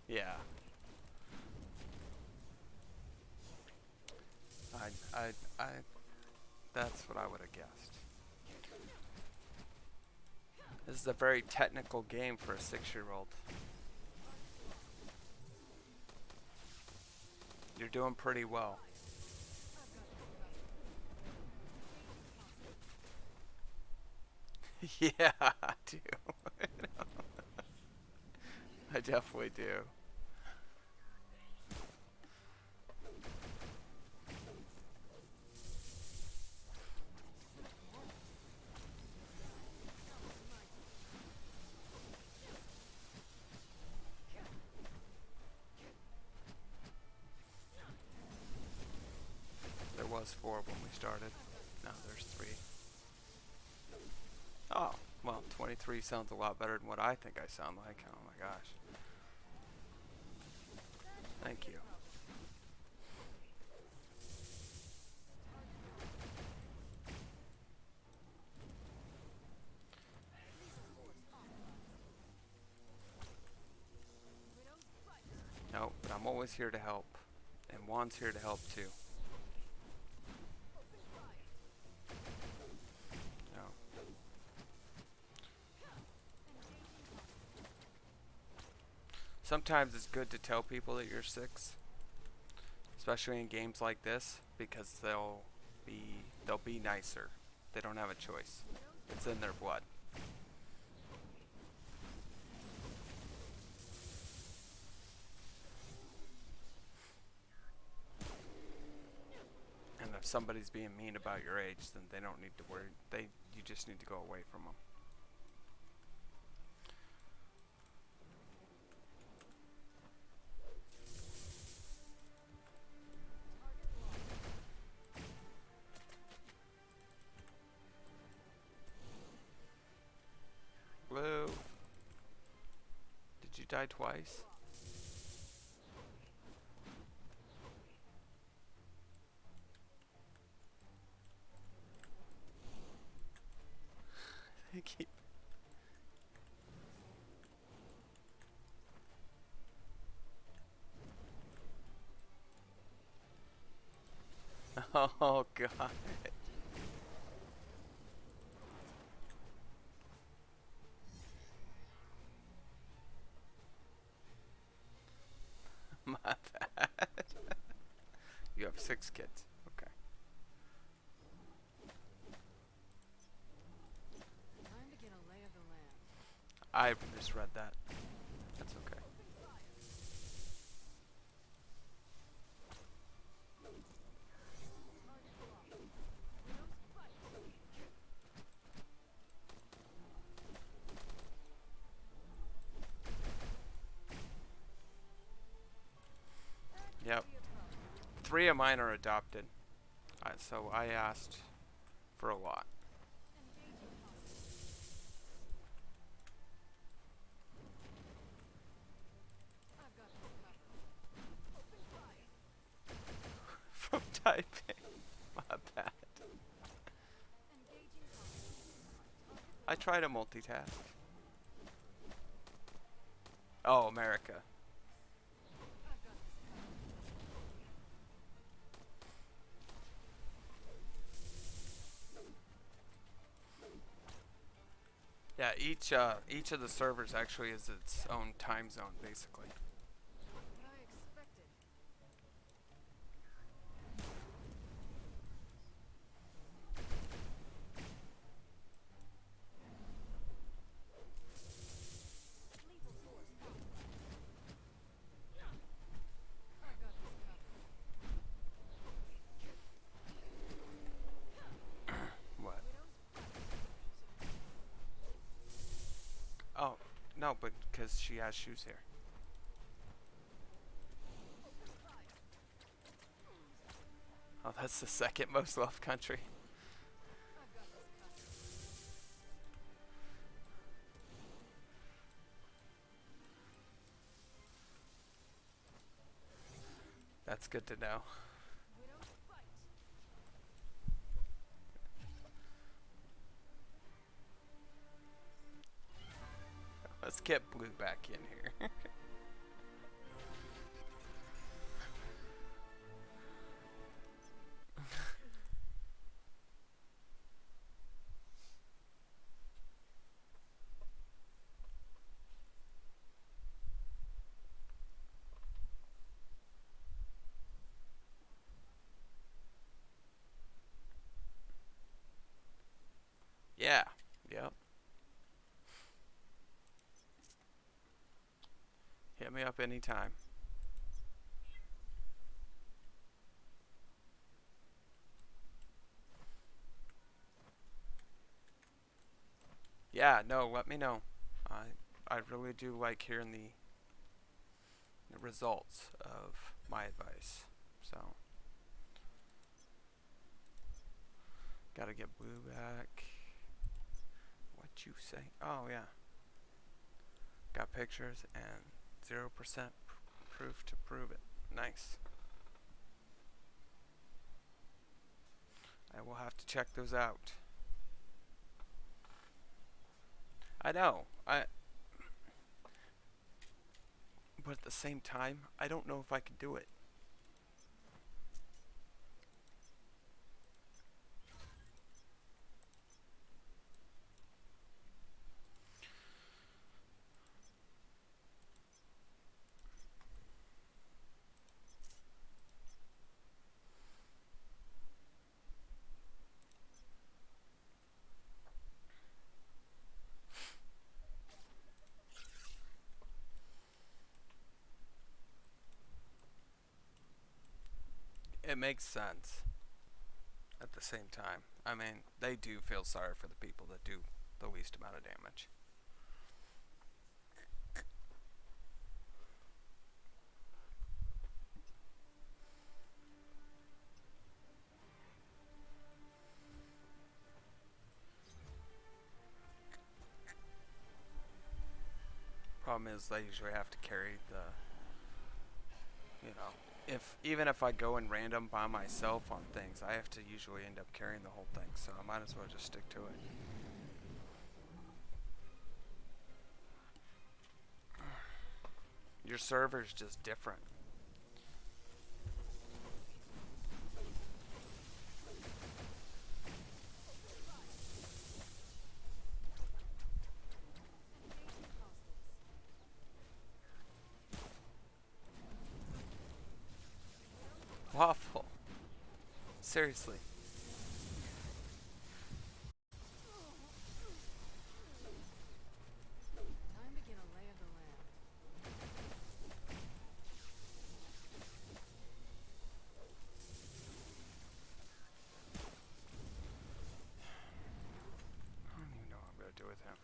Yeah. That's what I would have guessed. This is a very technical game for a 6-year-old. You're doing pretty well. Yeah, I do. I definitely do. There was 4 when we started. Now there's 3. Oh, well, 23 sounds a lot better than what I think I sound like. Oh my gosh. Thank you. No, but I'm always here to help. And Juan's here to help too. No. Sometimes it's good to tell people that you're 6, especially in games like this, because they'll be nicer. They don't have a choice. It's in their blood. And if somebody's being mean about your age, then they don't need to worry. You just need to go away from them. Blue. Did you die twice? They keep. Oh god. My bad. You have 6 kids. Okay. Time to get a lay of the land. I misread that. That's okay. Yep. 3 of mine are adopted. So I asked for a lot. I've got this covered. Open fire. From typing. My bad. Engaging hostile. I try to multitask. Oh, America. I've got this covered. Yeah, each of the servers actually is its own time zone, basically. What I expected. Lethal force authorized. I've got this covered. What? Widow's Oh, no, but because she has shoes here. open fire. Oh, that's the second most loved country. I've got this covered. That's good to know. Widow's fight. Let's get Blue back in here. me up anytime. Yeah, no, let me know. I really do like hearing the results of my advice. So, gotta get Blue back. What you say? Oh yeah, got pictures and 0% proof to prove it. Nice. I will have to check those out. I know. But at the same time, I don't know if I can do it. It makes sense at the same time. I mean, they do feel sorry for the people that do the least amount of damage. Problem is, they usually have to carry if even if I go in random by myself on things, I have to usually end up carrying the whole thing. So I might as well just stick to it. Your server's just different. Engaging hostiles. Waffle. Seriously. Time to get a lay of the land. I don't even know what I'm gonna do with him.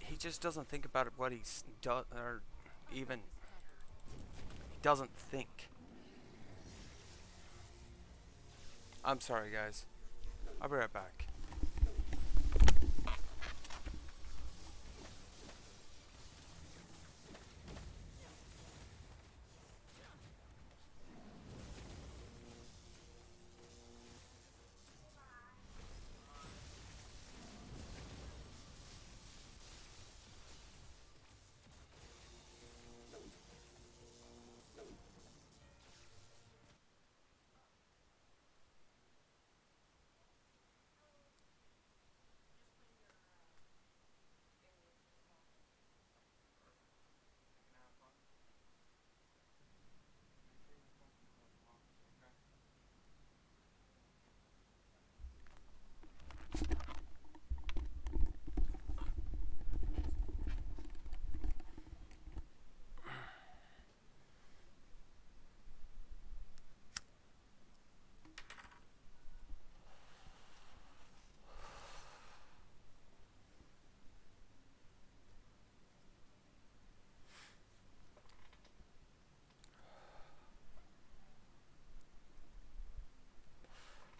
He just doesn't think about what he's done, or even he doesn't think. I'm sorry, guys. I'll be right back.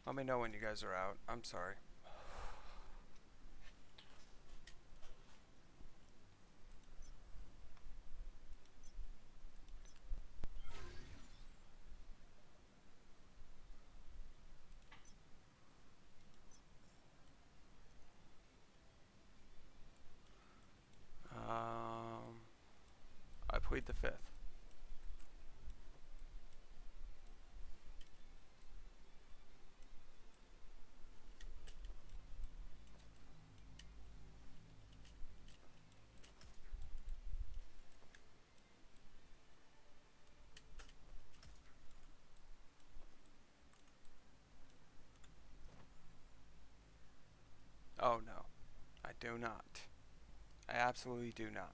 Let me know when you guys are out. I'm sorry. I plead the fifth. do not. I absolutely do not.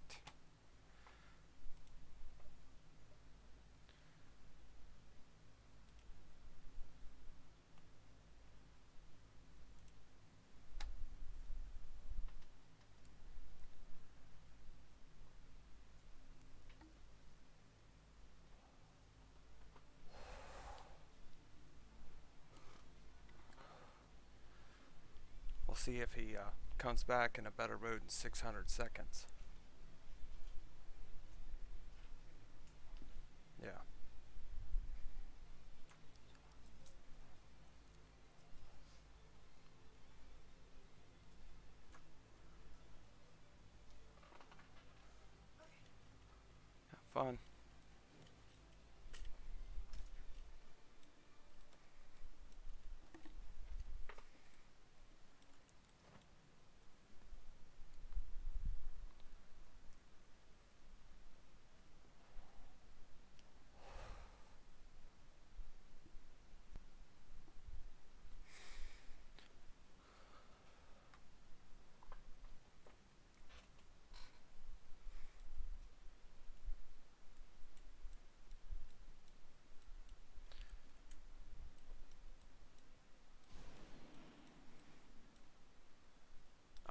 We'll see if he comes back in a better mood in 600 seconds. Yeah. Have fun.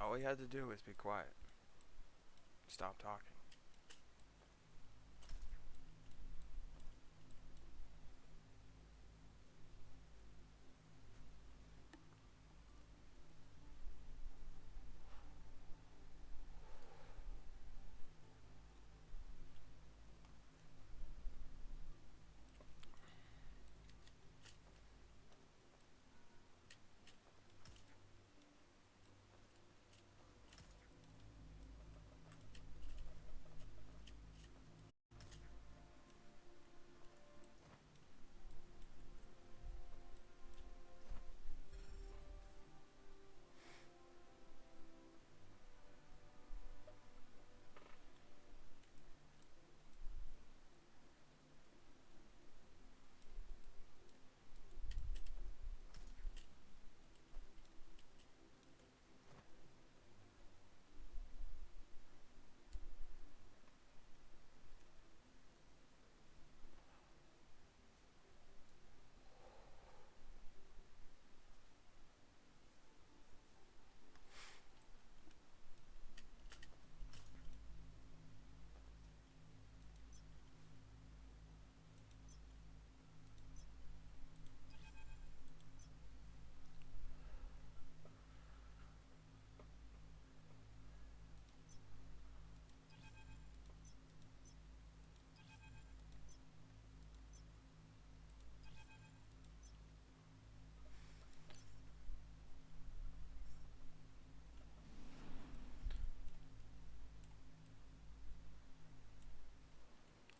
All he had to do was be quiet. Stop talking.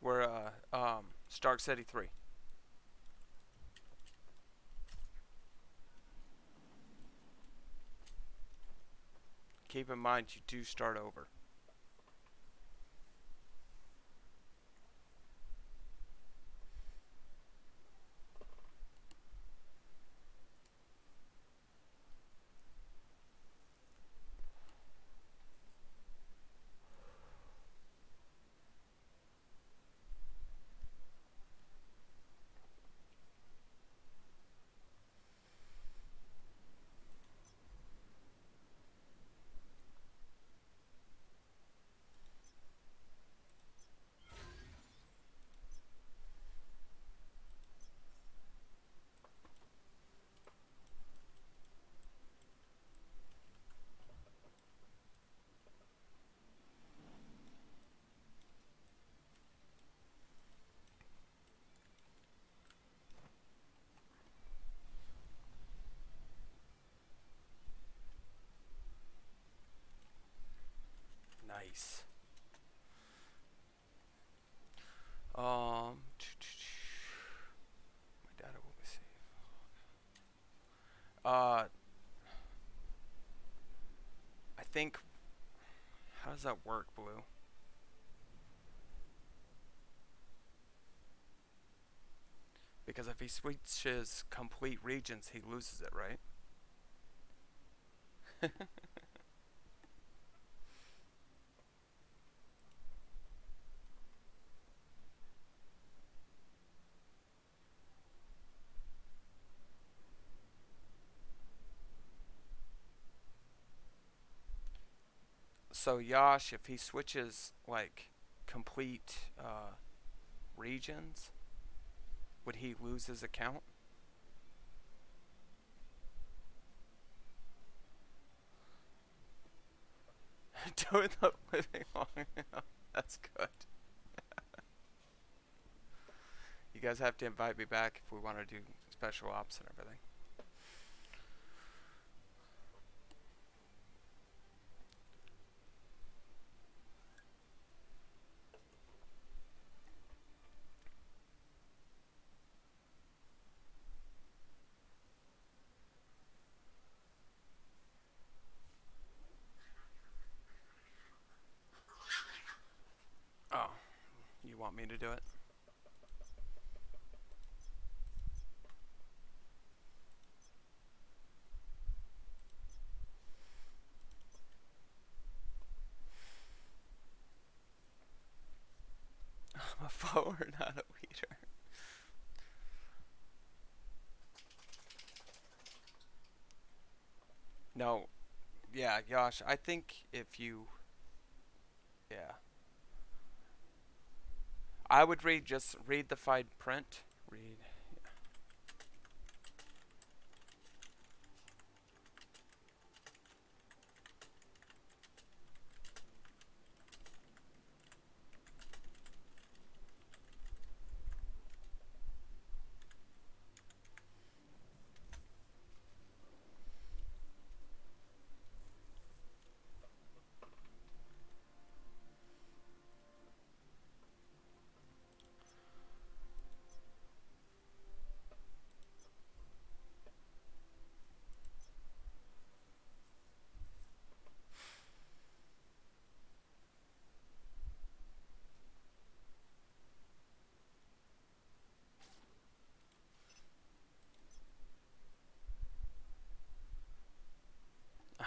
We're Stark City 3. Keep in mind you do start over. Nice. My data will be safe. I think. How does that work, Blue? Because if he switches complete regions, he loses it, right? So Yash, if he switches like complete regions, would he lose his account? Doing the living long enough. That's good. You guys have to invite me back if we want to do special ops and everything. Oh, you want me to do it? I'm a follower, not a leader. No. Yeah, Yash, I think if you... Yeah. I would just read the fine print. Read.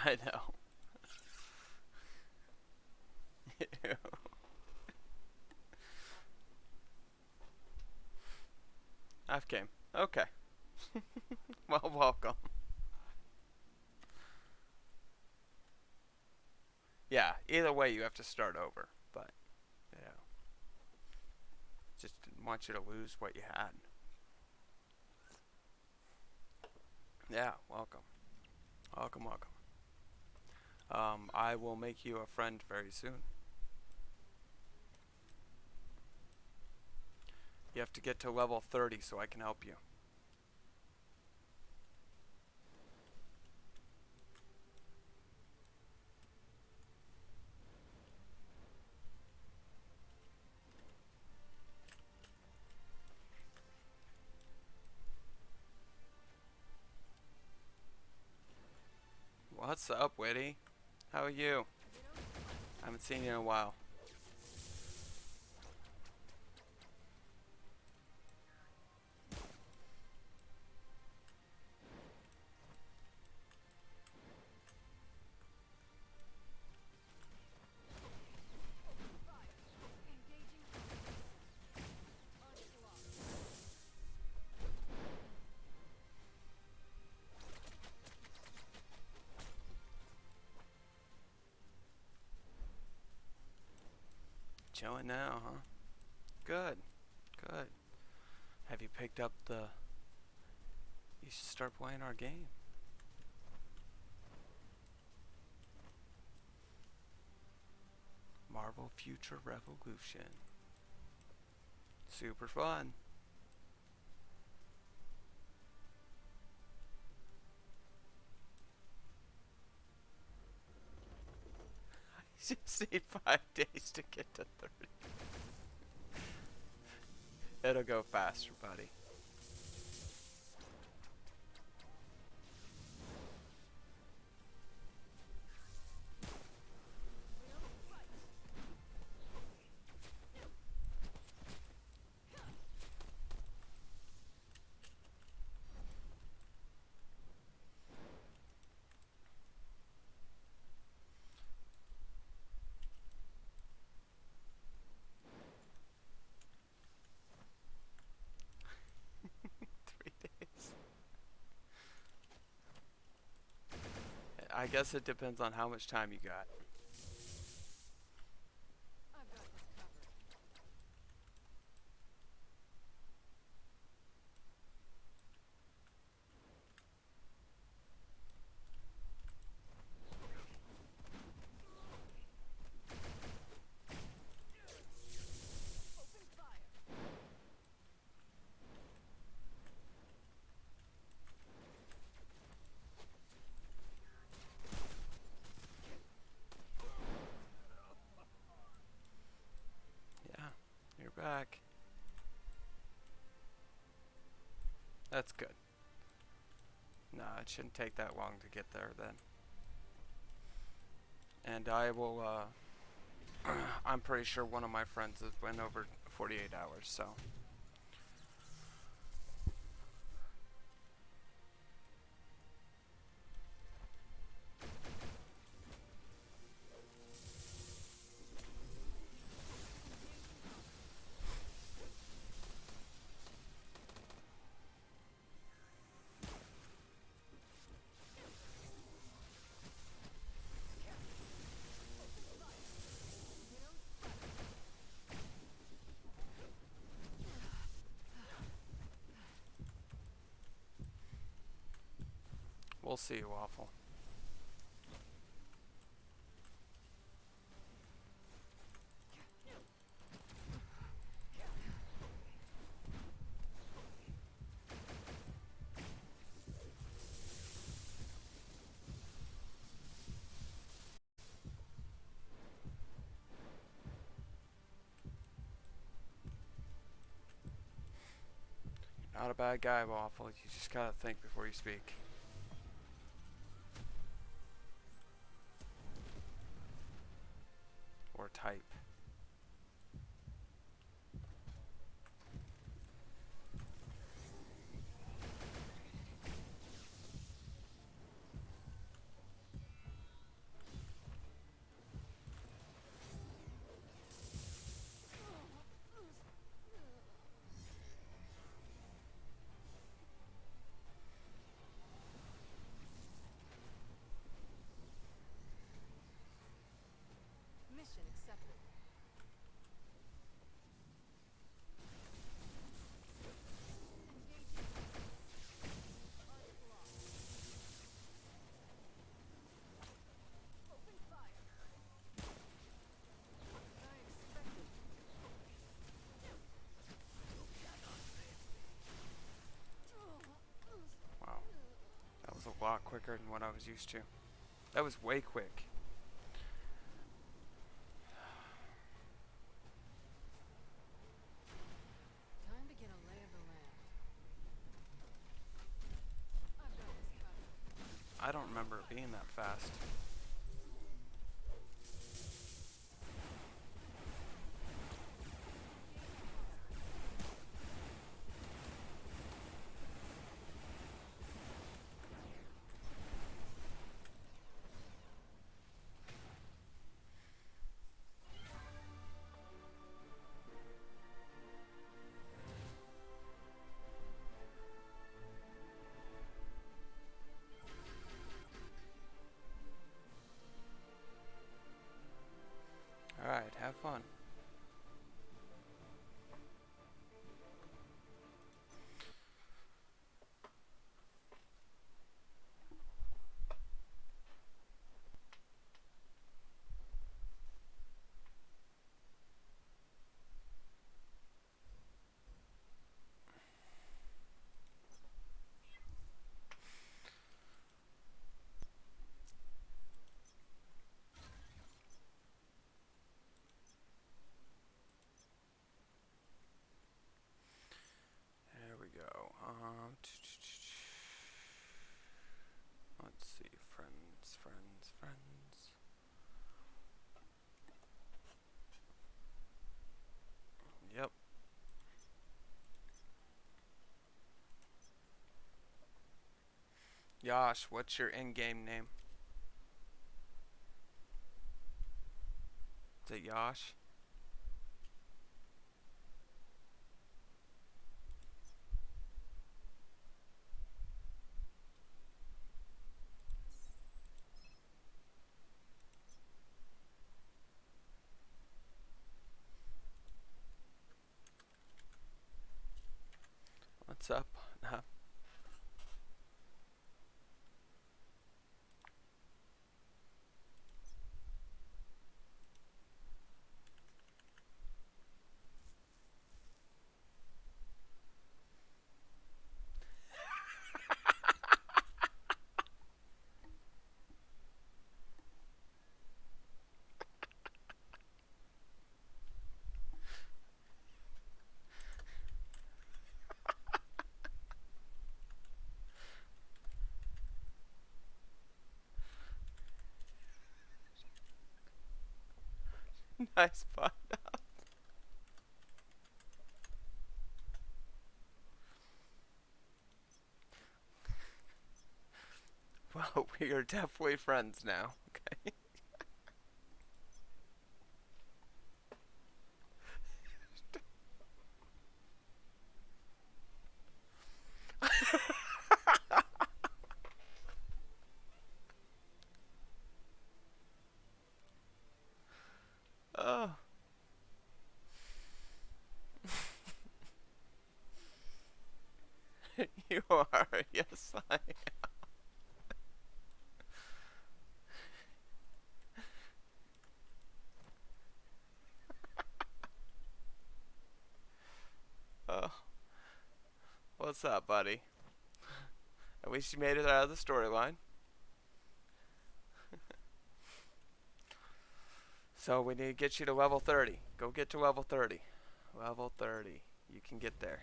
I know. Ew. I've came. Okay. Well, welcome. Yeah, either way you have to start over, but yeah. Just didn't want you to lose what you had. Yeah, welcome. Welcome, welcome. I will make you a friend very soon. You have to get to level 30 so I can help you. What's up, Witty? How are you? I haven't seen you in a while. Engaging onslaught. Chilling now, huh? Good. Good. Have you picked up the... You should start playing our game. Marvel Future Revolution. Super fun. You just need 5 days to get to 30. It'll go faster, buddy. We don't fight. 3 days. I guess it depends on how much time you got. You're back. That's good. Nah, it shouldn't take that long to get there then. And I will, I'm pretty sure one of my friends has went over 48 hours, so. We'll see, Waffle. Not a bad guy, Waffle. You just gotta think before you speak. Or type. Mission accepted. Engaging. Onslaught. Open fire. As I expected. Wow. That was a lot quicker than what I was used to. That was way quick. Time to get a lay of the land. I've got this covered. I don't remember it being that fast. Alright, have fun. There we go. Let's see. Friends, friends, friends. Yep. Yosh, what's your in-game name? Is it Yosh? What's up? Nah. Nice fun. Well, we are definitely friends now. Okay. Oh, you are. Yes, I am. Oh, what's up, buddy? At least you made it out of the storyline. So we need to get you to level 30. Go get to level 30. Level 30. You can get there.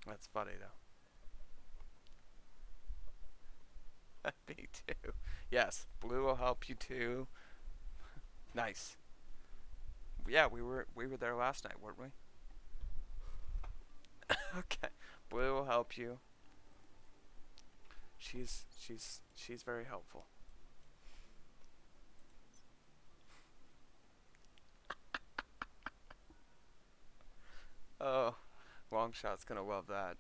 That's funny though. Me too. Yes, blue will help you too. Nice. Yeah, we were there last night, weren't we? Okay. Blue will help you. She's very helpful. Oh, Longshot's gonna love that.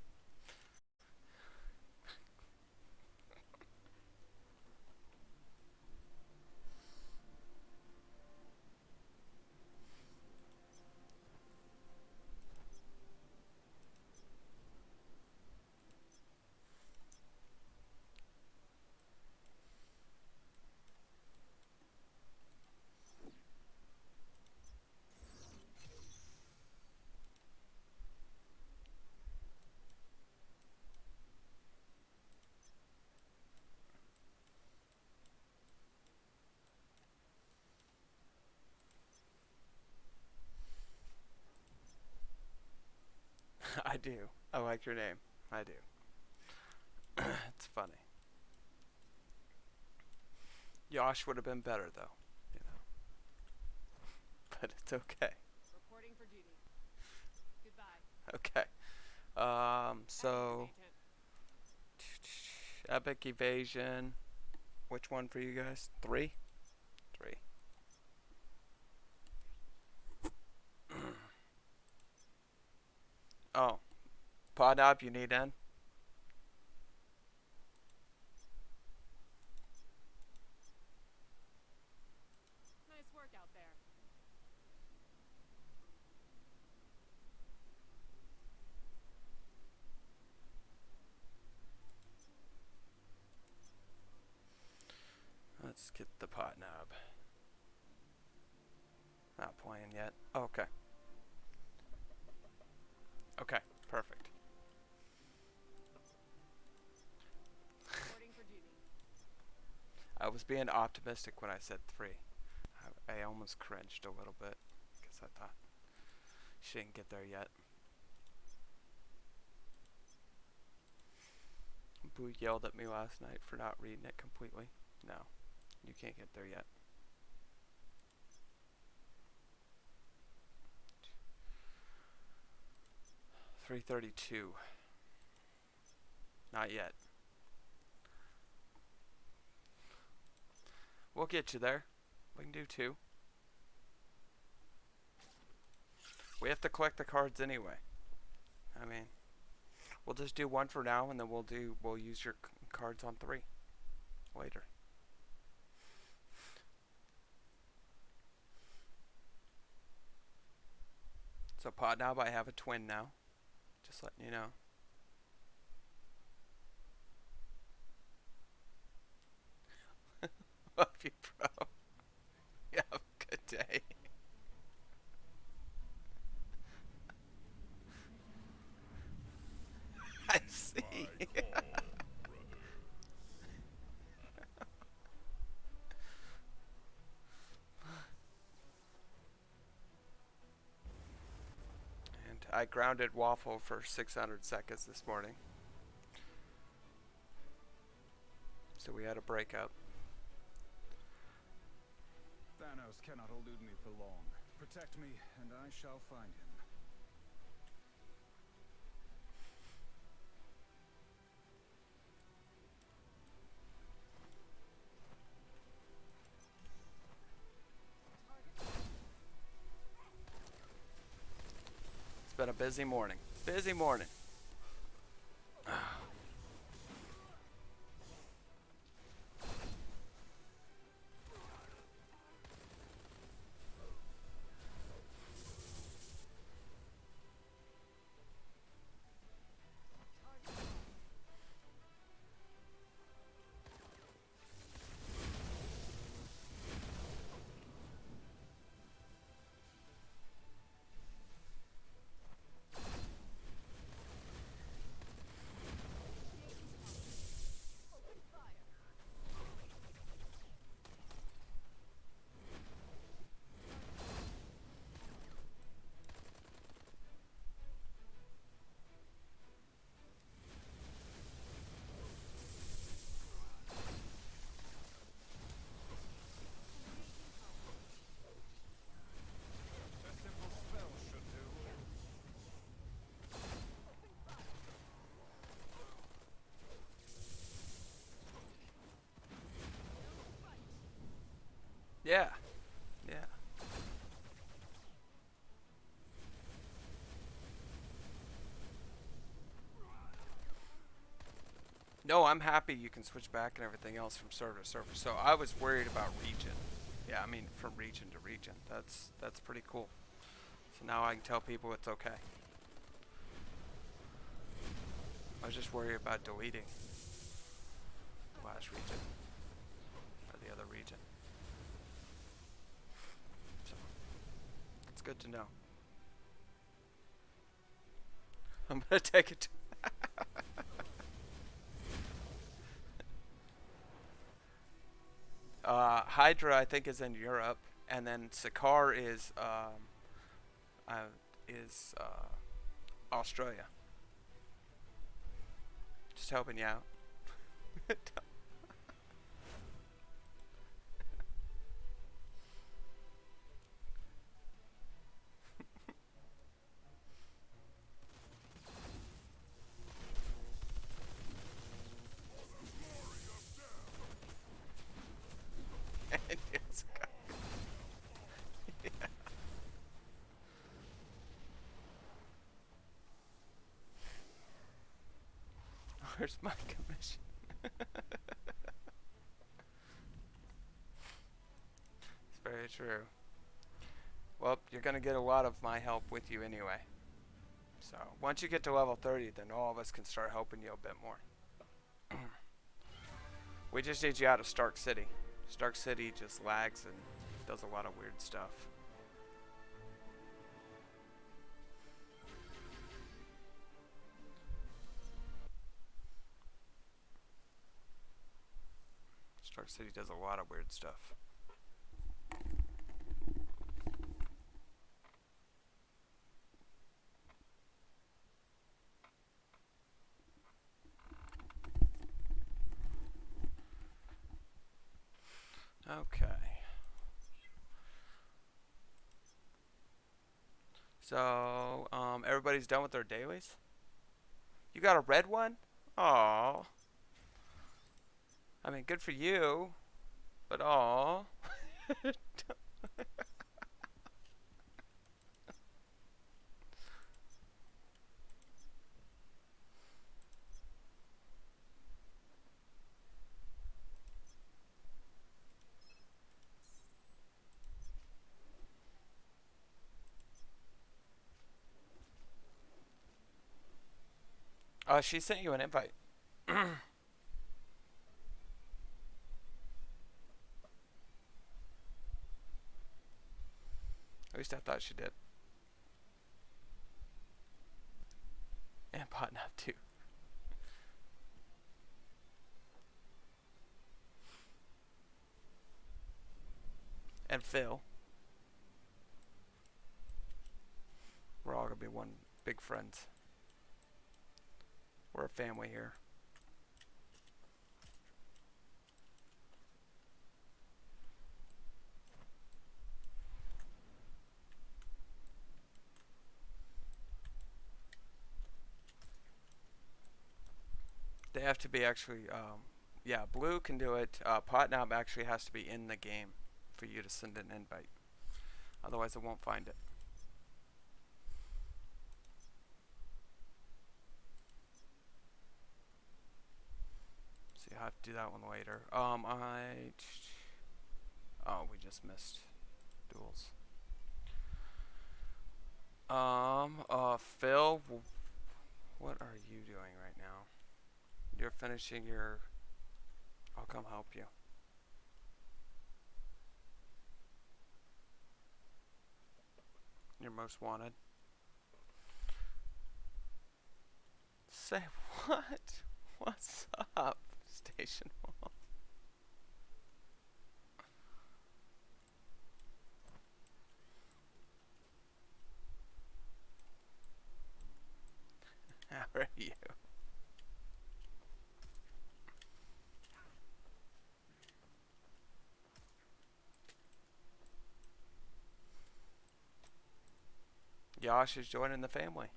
I do. I like your name. I do. It's funny. Yosh would have been better though, you know. But it's okay. Reporting for duty. Goodbye. Okay. So epic evasion. Which one for you guys? 3? 3. Oh, pod up. You need in. Nice work out there. Let's get the pot knob. Not playing yet. Oh, okay. Okay, perfect. Reporting for duty. I was being optimistic when I said 3. I almost cringed a little bit because I thought she didn't get there yet. Boo yelled at me last night for not reading it completely. No, you can't get there yet. $332. Not yet. We'll get you there. We can do 2. We have to collect the cards anyway. I mean, we'll just do 1 for now, and then we'll use your cards on 3 later. So Podnob, I have a twin now. Just letting you know. Love you, bro. You have a good day. I see. And I grounded Waffle for 600 seconds this morning. So we had a breakup. Thanos cannot elude me for long. Protect me, and I shall find him. It's been a busy morning. Busy morning. Open fire. A simple spell should do. Open fire. Fight. Yeah. Yeah. No, I'm happy you can switch back and everything else from server to server. So I was worried about region. Yeah, I mean from region to region. That's pretty cool. So now I can tell people it's okay. I was just worried about deleting the last region or the other region. So it's good to know. I'm gonna take it. Hydra, I think, is in Europe, and then Sakaar is Australia. Just helping you out. Yes. Yeah. Where's my commission? It's very true. Well, you're going to get a lot of my help with you anyway. So, once you get to level 30, then all of us can start helping you a bit more. We just need you out of Stark City. Stark City just lags and does a lot of weird stuff. Stark City does a lot of weird stuff. Okay. So, everybody's done with their dailies? You got a red one? Aw. I mean, good for you. But aw. She sent you an invite. At least I thought she did. And Potnap too. And Phil. We're all gonna be one big friends. We're a family here. They have to be actually, yeah, blue can do it. Potnob actually has to be in the game for you to send an invite. Otherwise, it won't find it. So you have to do that one later. Oh, we just missed duels. Phil, what are you doing right now? You're finishing your... I'll come help you. You're most wanted. Say what? What's up, Station Wall? How are you? Yash is joining the family.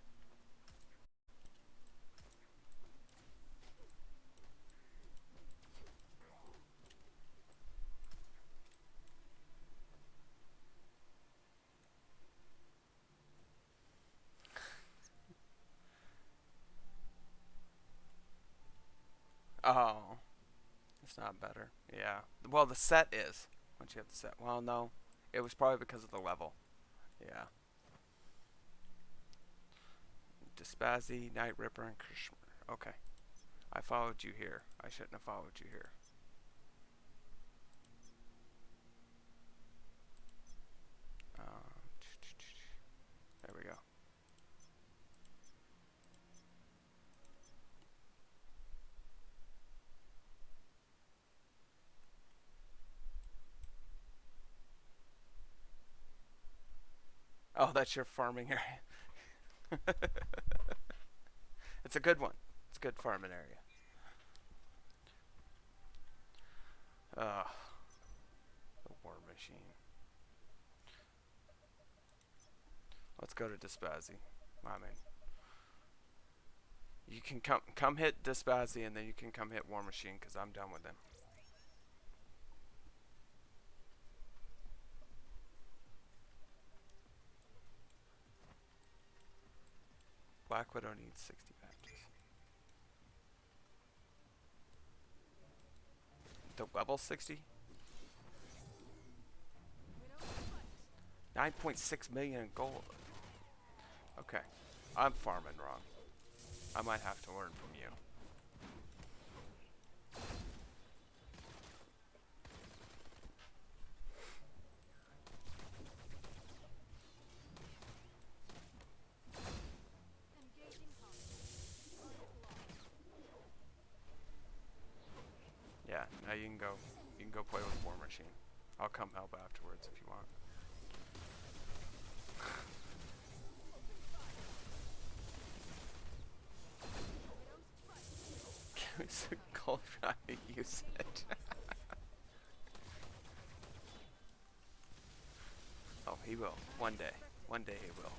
Oh, it's not better. Yeah. Well, the set is. Once you have the set. Well, no. It was probably because of the level. Yeah. Dispazzy, Night Ripper, and Krishmer. Okay. I followed you here. I shouldn't have followed you here. There we go. Oh, that's your farming area. It's a good one. It's a good farming area. The war machine. Let's go to Dispazzy. I mean, you can come hit Dispazzy, and then you can come hit War Machine, because I'm done with them. Black Widow needs 60 badges. The level 60? 9.6 million in gold. Okay. I'm farming wrong. I might have to learn from you. Yeah, now you can go play with War Machine. I'll come help afterwards if you want. Give me some gold for how to use it. Oh, he will. One day. One day he will.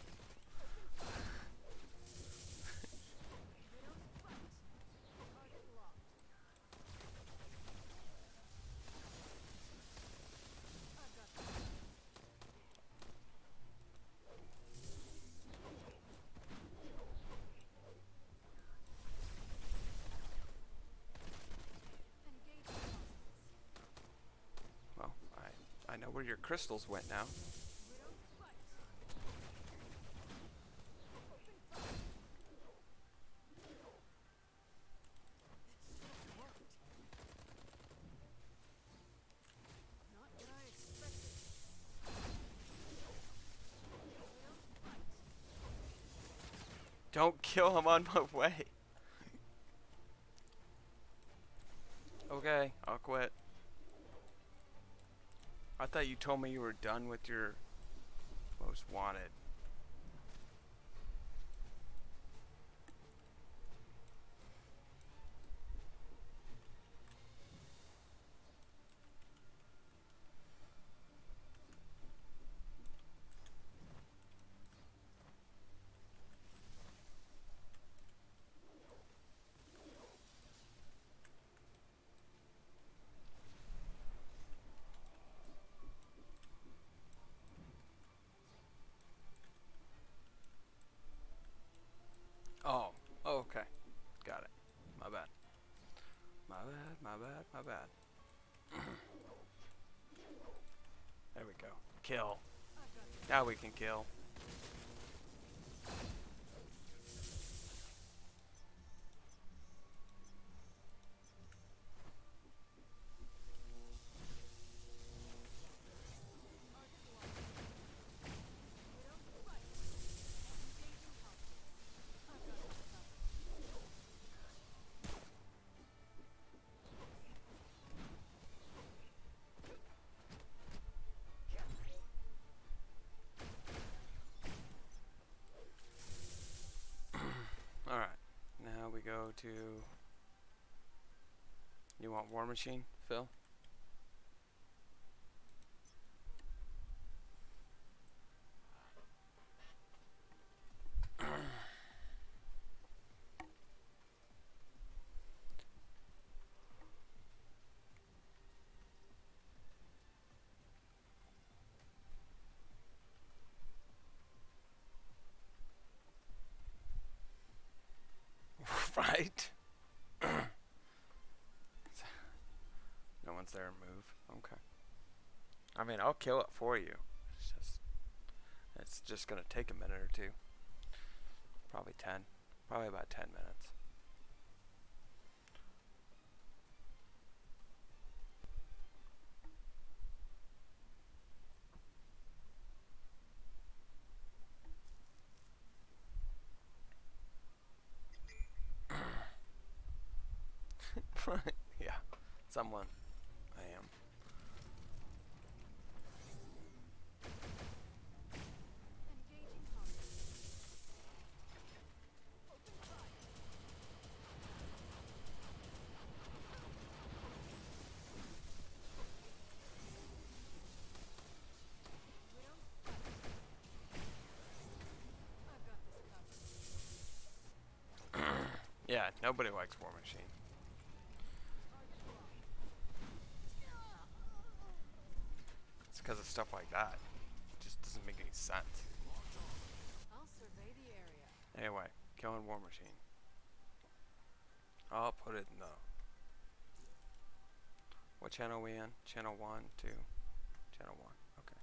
Well, I know where your crystals went now. Don't kill him on my way. Okay, I'll quit. I thought you told me you were done with your most wanted. bad, my bad, my bad. There we go. Kill. Now we can kill. Alright, now we go to... You want War Machine, Phil? Right? No one's there to move. Okay. I mean, I'll kill it for you. It's just gonna take a minute or two. Probably 10. Probably about 10 minutes. Right. Yeah. Someone. I am. Engaging hostiles. Open fire. We don't fight. I've got this covered. Yeah, nobody likes War Machine. Target locked. It's because of stuff like that. It just doesn't make any sense. I'll survey the area. Anyway, killing War Machine. I'll put it in the... What channel are we in? Channel 1, 2? Channel 1. Okay.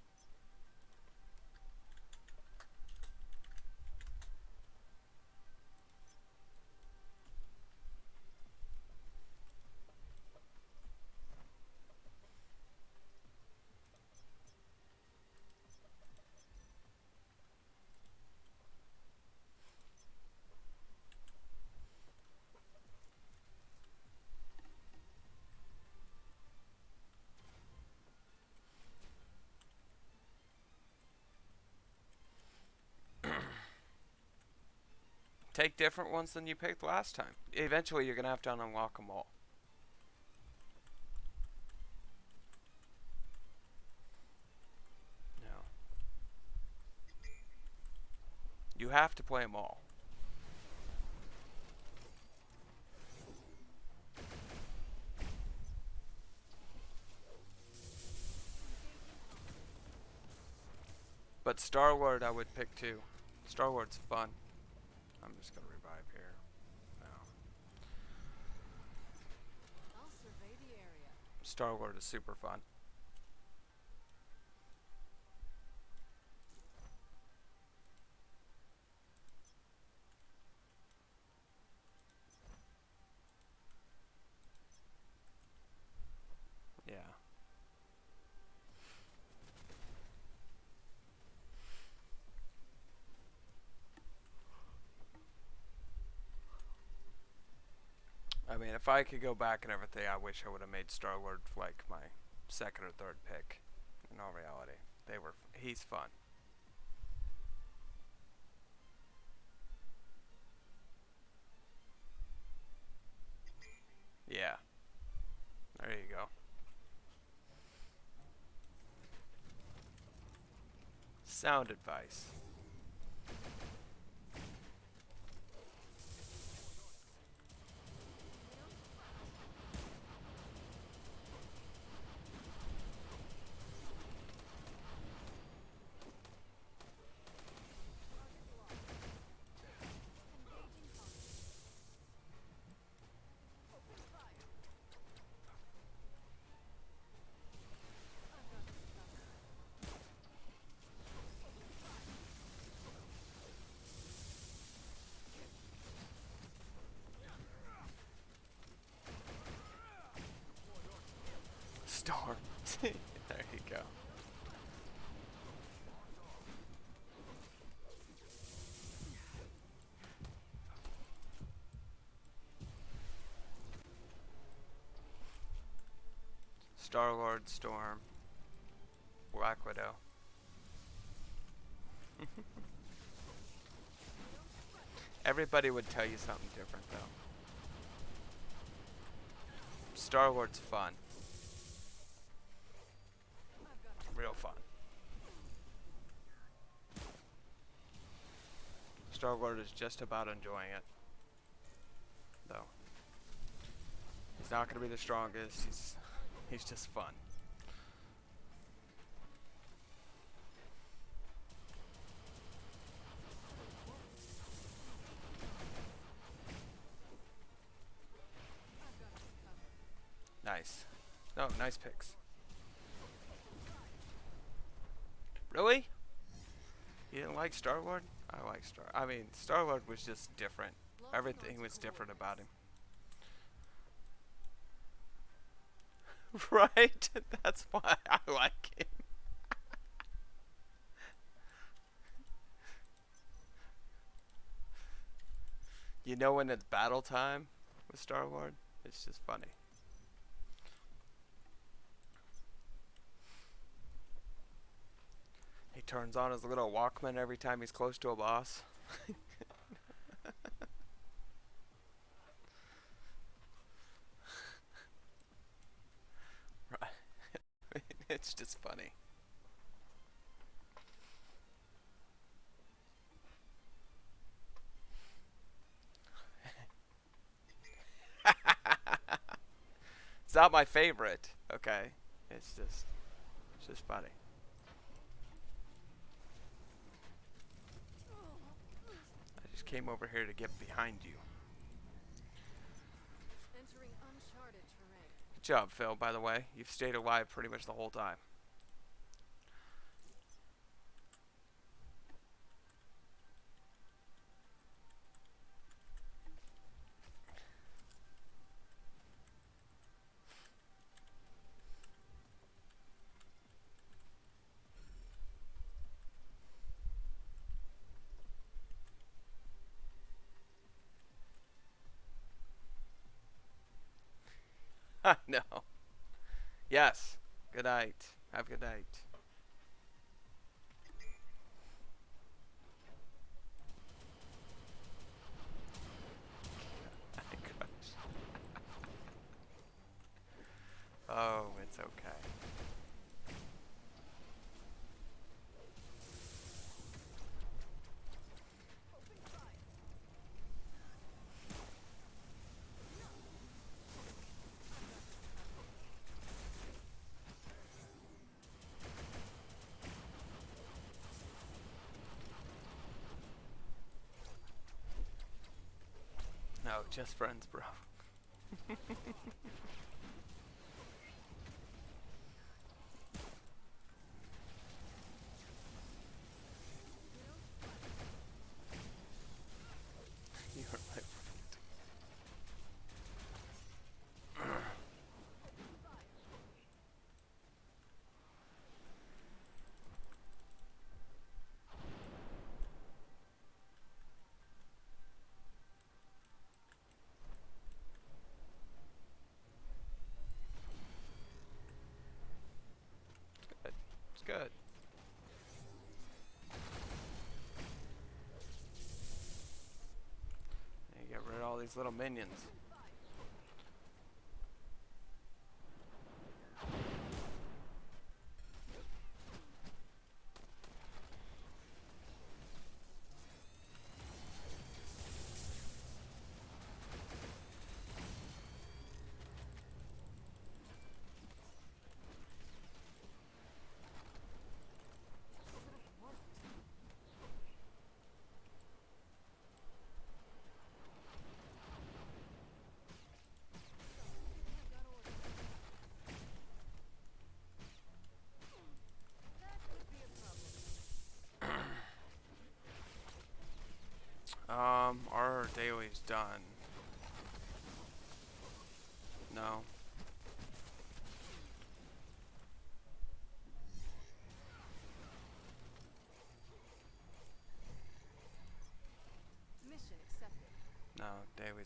Take different ones than you picked last time. Eventually, you're going to have to unlock them all. No. You have to play them all. But Star-Lord I would pick too. Star-Lord's fun. I'm just gonna revive here. No. I'll survey the area. Star-Lord is super fun. Yeah. I mean, if I could go back and everything, I wish I would have made Star-Lord like my second or third pick. In all reality, he's fun. Yeah. There you go. Sound advice. Target locked. Engaging hostiles. Open fire. storm. There you go. Star-Lord, Storm, Black Widow. Everybody would tell you something different, though. Star-Lord's fun. Real fun. Star-Lord is just about enjoying it, though. He's not going to be the strongest. He's just fun. Nice. No, nice picks. Really? You didn't like Star-Lord? I like I mean, Star-Lord was just different. Everything was different about him. Right? That's why I like him. You know when it's battle time with Star-Lord? It's just funny. He turns on his little Walkman every time he's close to a boss. Right. It's just funny. It's not my favorite, okay? It's just funny. I just came over here to get behind you. Entering uncharted terrain. Good job, Phil, by the way. You've stayed alive pretty much the whole time. No. Yes. Good night. Have a good night. Oh, it's okay. No, just friends, bro. You are my friend. Good. It's good. You get rid of all these little minions. Our daily's done. No.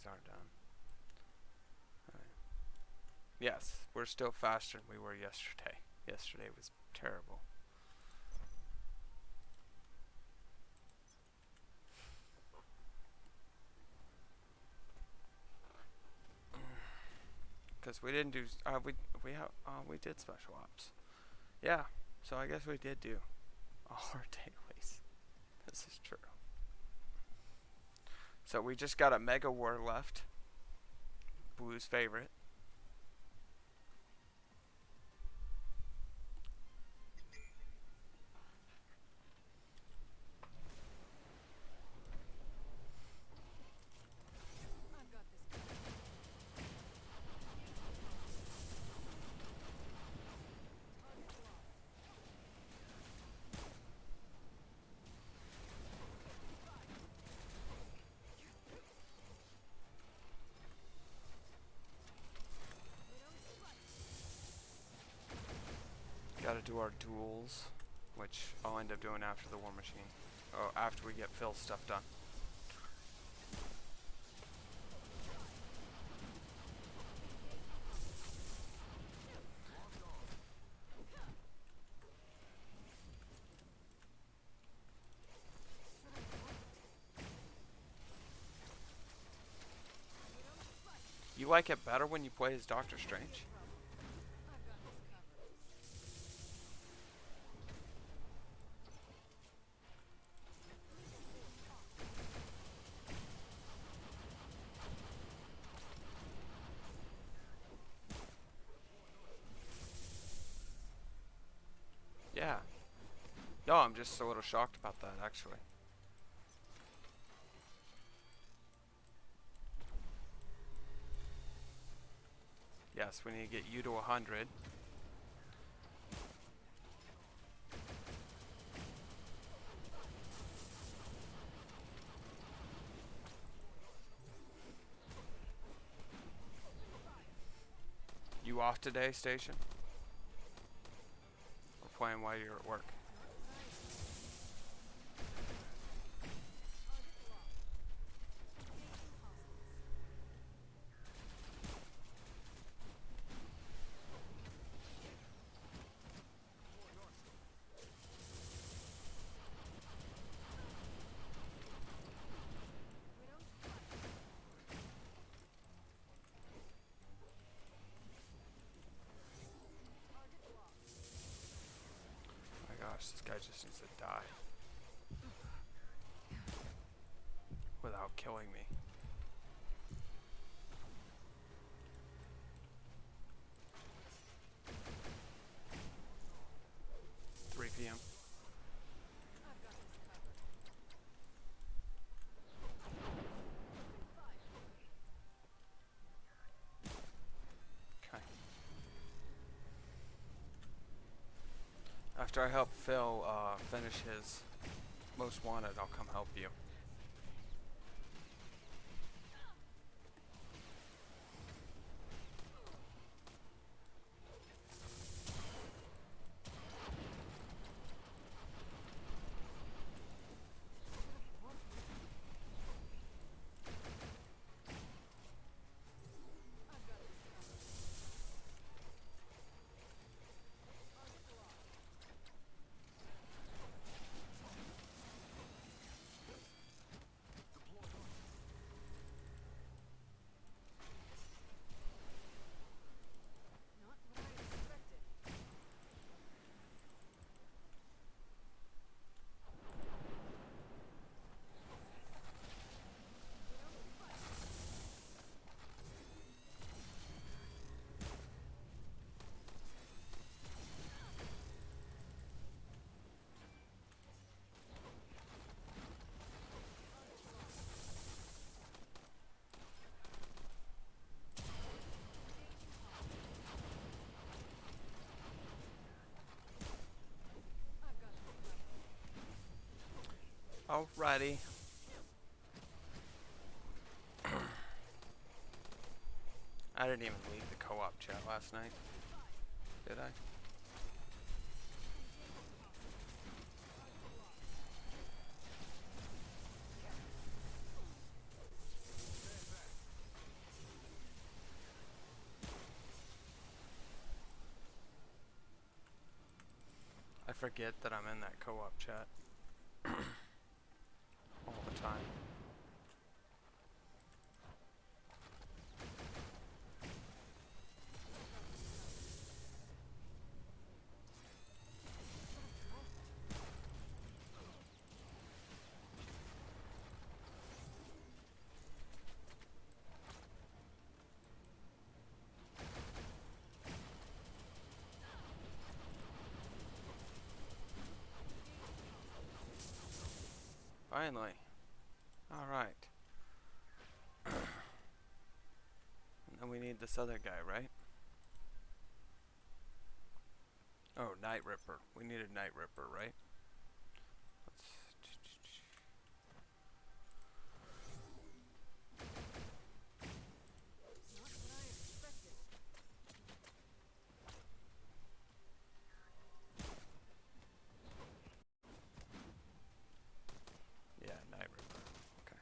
aren't done. Alright. Yes, we're still faster than we were yesterday. Yesterday was terrible. Because we didn't do, we did special ops. Yeah, so I guess we did do all our dailies. This is true. So we just got a mega war left. Blue's favorite. I've got this covered. Target locked. They don't fight. Gotta do our duels, which I'll end up doing after the war machine. Oh, after we get Phil's stuff done. You like it better when you play as Doctor Strange? I've got this covered. Yeah. No, I'm just a little shocked about that, actually. Yes, we need to get you to 100. You off today, Station? Or playing while you're at work? Target locked. Engaging hostiles. We don't fight. Target locked. Oh my gosh, this guy just needs to die. Without killing me. Three PM. I've got this covered. Okay. After I help Phil finish his most wanted, I'll come help you. I've got this covered. Target locked. Not what I expected. We don't fight. Target locked. Engaging hostiles. I've got this covered. Alrighty. I didn't even leave the co-op chat last night, did I? Engaging hostiles. Target locked. forget that I'm in that co-op chat all the time. Finally. Alright. And then we need this other guy, right? Oh, Night Ripper. We needed Night Ripper, right? Not what I expected. Yeah, Night Ripper. Okay.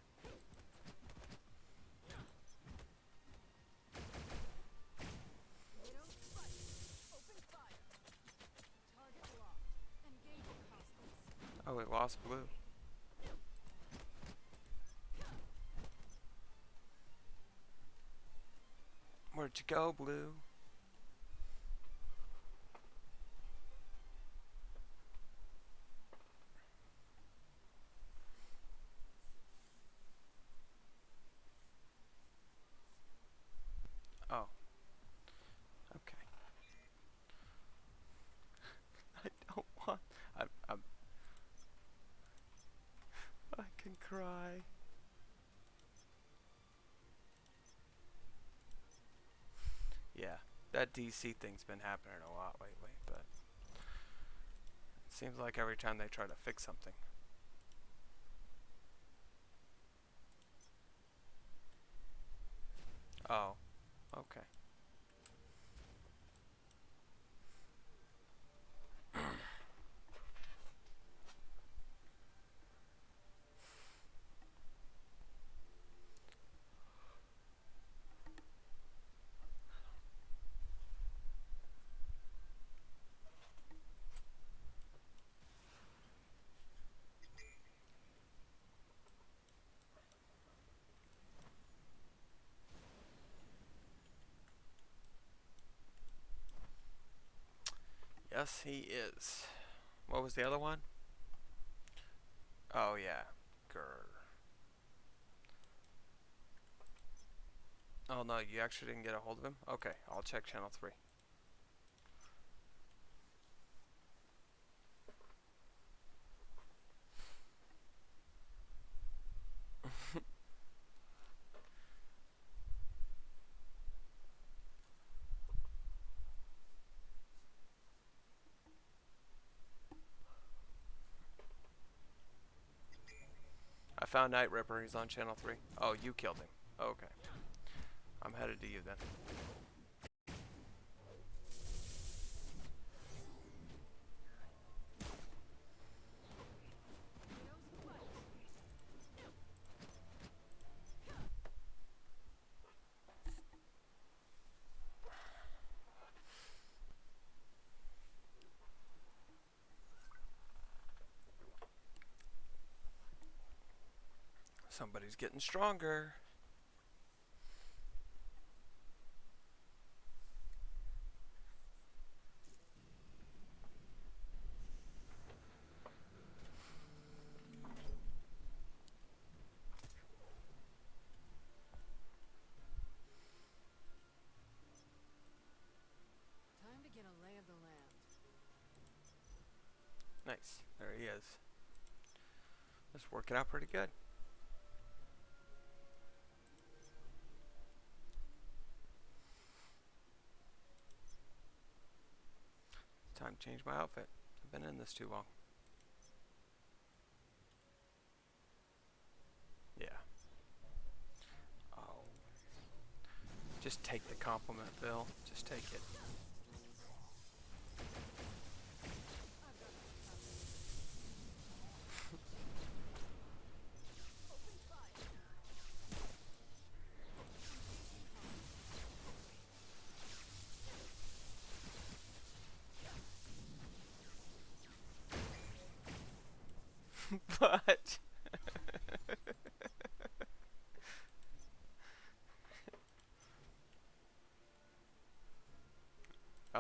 They don't fight. Open fire. Target locked. Engaging hostiles. Oh, we lost Blue. Where'd you go, Blue? Oh. Okay. I don't want. I can cry. Yeah, that DC thing's been happening a lot lately, but it seems like every time they try to fix something. Oh, okay. Yes, he is. What was the other one? Oh, yeah. Grr. Oh, no, you actually didn't get a hold of him? Okay, I'll check channel 3. I found Night Ripper. He's on channel 3. Oh, you killed him. Okay. I'm headed to you then. They don't fight. Somebody's getting stronger. Time to get a lay of the land. Nice. There he is. That's working out pretty good. It's time to change my outfit. I've been in this too long. Yeah. Oh. Just take the compliment, Phil. Just take it. I've got this covered. Open fire. Engaging hostiles.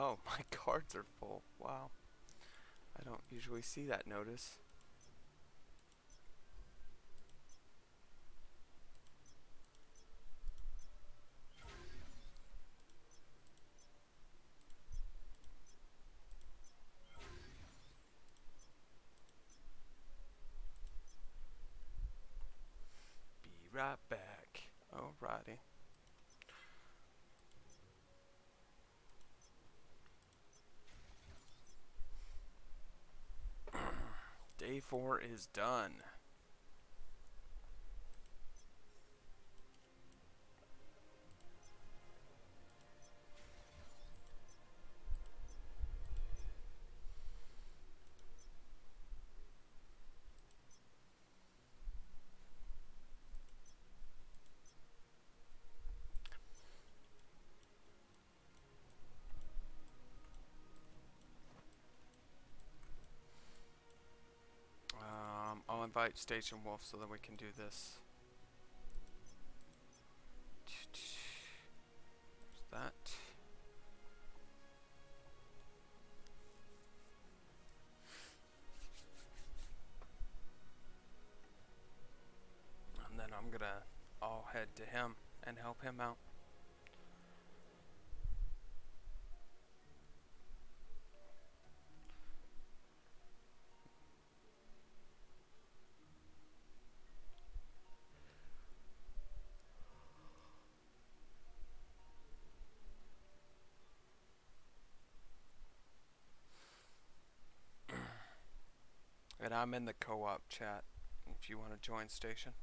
Oh, my cards are full. Wow. I don't usually see that notice. Be right back. Alrighty. Day 4 is done. I'll invite Station Wolf so that we can do this. There's that. And then I'm gonna all head to him and help him out. And I'm in the co-op chat if you want to join Station.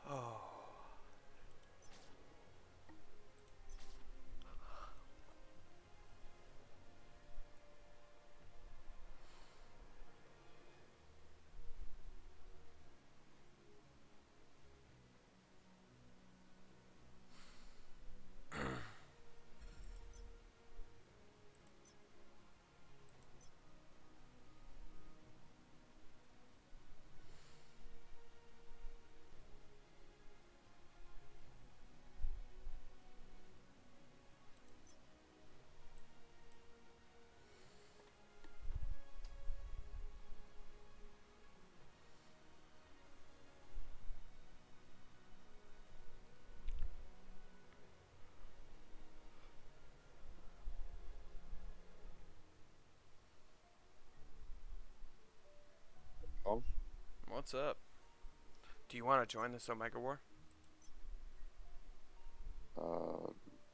Oh. Oh, What's up? Do you want to join this Omega War? uh,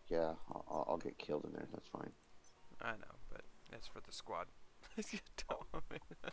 yeah, I'll get killed in there. That's fine. I know, but it's for the squad. You don't want me to-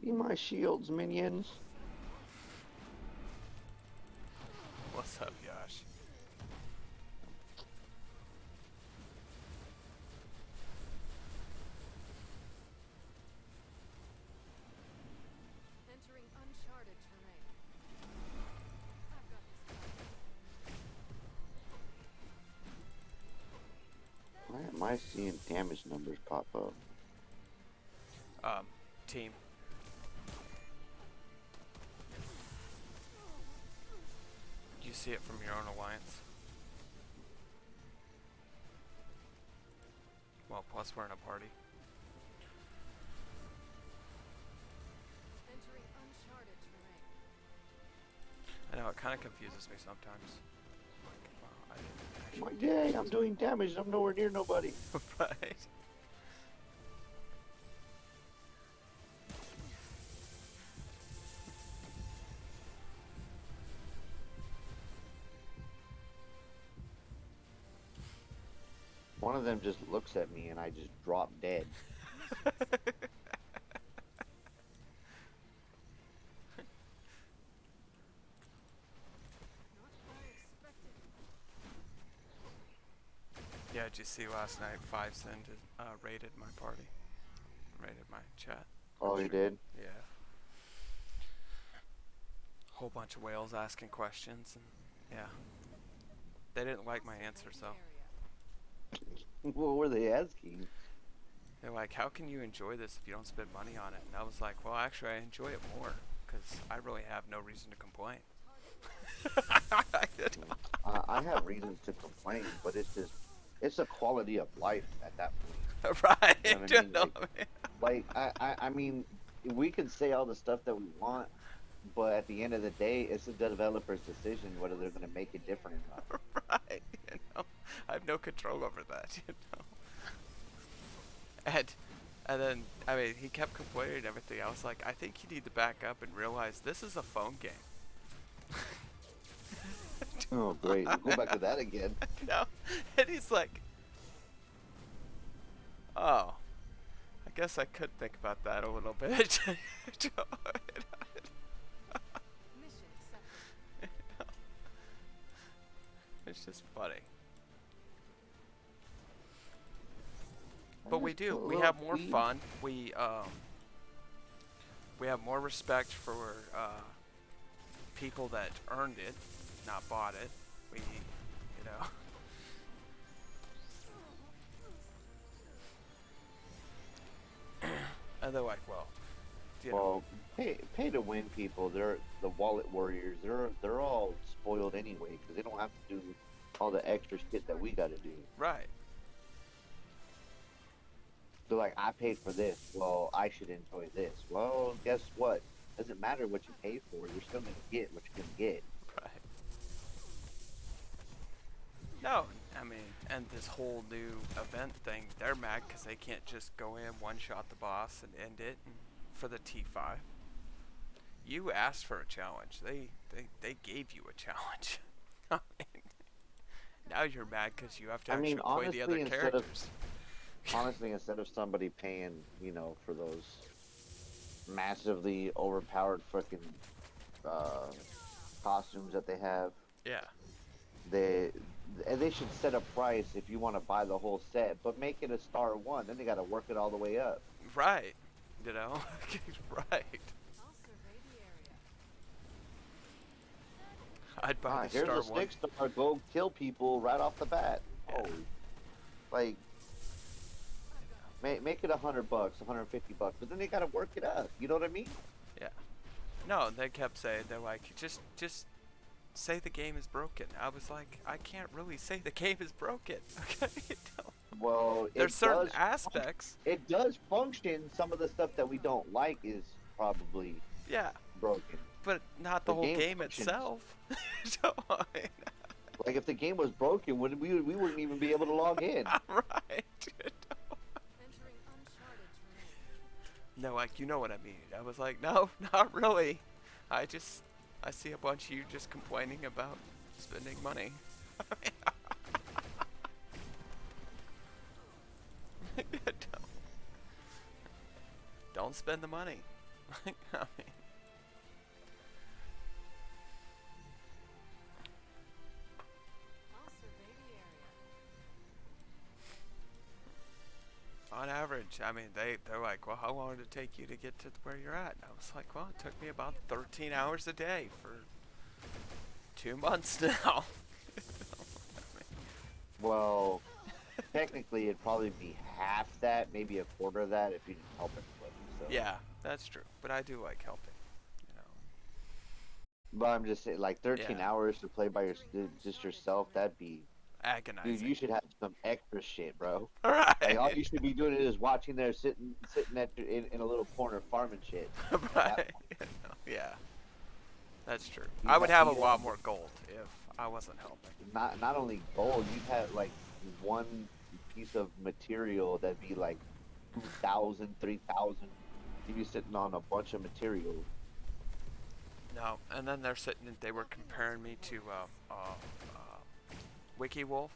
Be my shields, minions. What's up, Yash? I seeing damage numbers pop up? Team. You see it from your own alliance. Well, plus we're in a party. Entering uncharted terrain. I know, it kind of confuses me sometimes. Like, wow, I didn't Like, actually yay, I'm doing damage. I'm nowhere near nobody. right. One of them just looks at me and I just drop dead. Not what I expected. Yeah, did you see last night 5 raided my party? Raided my chat. Oh, he did? Yeah. Whole bunch of whales asking questions, and yeah. They didn't like my answer, so. What were they asking? They're like, how can you enjoy this if you don't spend money on it? And I was like, well, actually, I enjoy it more, because I really have no reason to complain. I have reasons to complain, but it's a quality of life at that point. Right. You know what I mean? I mean, we can say all the stuff that we want, but at the end of the day, it's the developer's decision whether they're going to make it different or not. Right. You know, I have no control over that, you know. And then, I mean, he kept complaining and everything. I was like, I think you need to back up and realize this is a phone game. Oh, great. We'll go back to that again. No. And he's like, oh, I guess I could think about that a little bit. Mission accepted. It's just funny. But we do. We have more fun. We have more respect for people that earned it, not bought it. We, you know. And they're like, well, you know. Well, pay to win people. They're the wallet warriors. They're all spoiled anyway because they don't have to do all the extra shit that we got to do. Right. They're like, I paid for this. Well, I should enjoy this. Well, guess what? Doesn't matter what you pay for. You're still gonna get what you're gonna get. Right. No, I mean, and this whole new event thing, they're mad because they can't just go in, one-shot the boss, and end it for the T5. You asked for a challenge. They gave you a challenge. I mean, now you're mad because you have to actually play the other characters. Honestly, instead of somebody paying, you know, for those massively overpowered freaking costumes that they have, yeah, they should set a price if you want to buy the whole set, but make it a star 1. Then they got to work it all the way up. Right. You know, right. I'll survey the area. I'd buy the Here's star a 1. 6-star. Go kill people right off the bat. Yeah. Oh, like. Make it $100, $150, but then they gotta work it up. You know what I mean? Yeah. No, they kept saying, they're like, just say the game is broken. I was like, I can't really say the game is broken. Okay. Well, there's certain aspects. It does function. Some of the stuff that we don't like is probably broken. But not the whole game itself. So, I mean, like if the game was broken, we wouldn't even be able to log in. Right. No, like, you know what I mean. I was like, no, not really. I see a bunch of you just complaining about spending money. Don't spend the money. I mean, on average, I mean, they're like, well, how long did it take you to get to where you're at? And I was like, well, it took me about 13 hours a day for 2 months now. Well, technically it'd probably be half that, maybe a quarter of that if you didn't help anybody. So Yeah, that's true. But I do like helping. You know. but I'm just saying, like 13 Yeah. hours to play by just yourself, that'd be, dude. Agonizing. You should have some extra shit, bro. Like all Right. you should be doing is watching there, sitting in a little corner farming shit. At that Right. point, Yeah. That's true. you'd I would have a you'd lot have more gold if I wasn't helping. not only gold, you'd have like one piece of material that'd be like 2,000, 3,000. You'd be sitting on a bunch of material. No, and then they're sitting. They were comparing me to WikiWolf,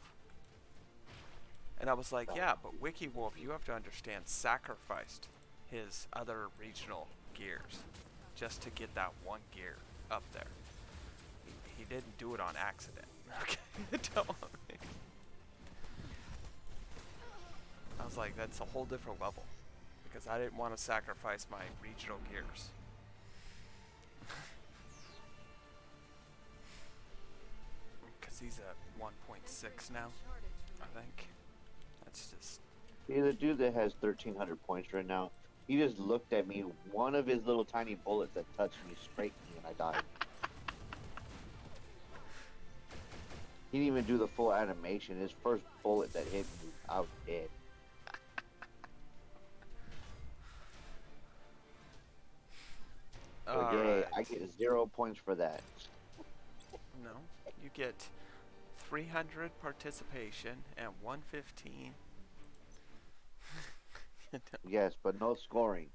and I was like, yeah, but WikiWolf, you have to understand, sacrificed his other regional gears just to get that one gear up there. He didn't do it on accident. Okay, don't. I was like, that's a whole different level because I didn't want to sacrifice my regional gears. Because he's at 1.6 now, I think. That's just. See the dude that has 1,300 points right now. He just looked at me. One of his little tiny bullets that touched me scraped me, and I died. He didn't even do the full animation. His first bullet that hit me, I was dead. So yay, I get 0 points for that. No, you get 300 participation and 115. Yes, but no scoring.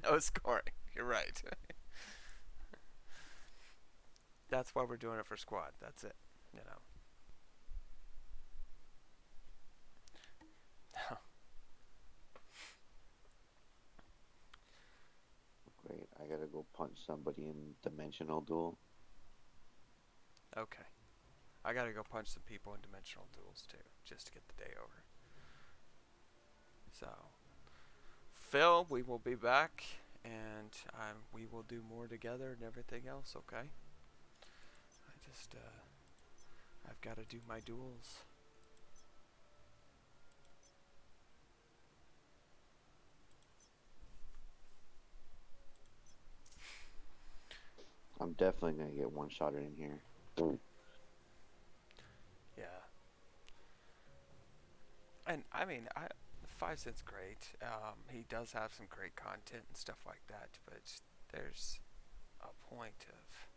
No scoring. You're right. That's why we're doing it for squad. That's it. You know. Great, I gotta go punch somebody in Dimensional Duel. Okay. I gotta go punch some people in dimensional duels too, just to get the day over. So, Phil, we will be back, and we will do more together and everything else. Okay. I've got to do my duels. I'm definitely gonna get one shot in here. Yeah. And I mean, 5 Cent's great. He does have some great content and stuff like that, but there's a point of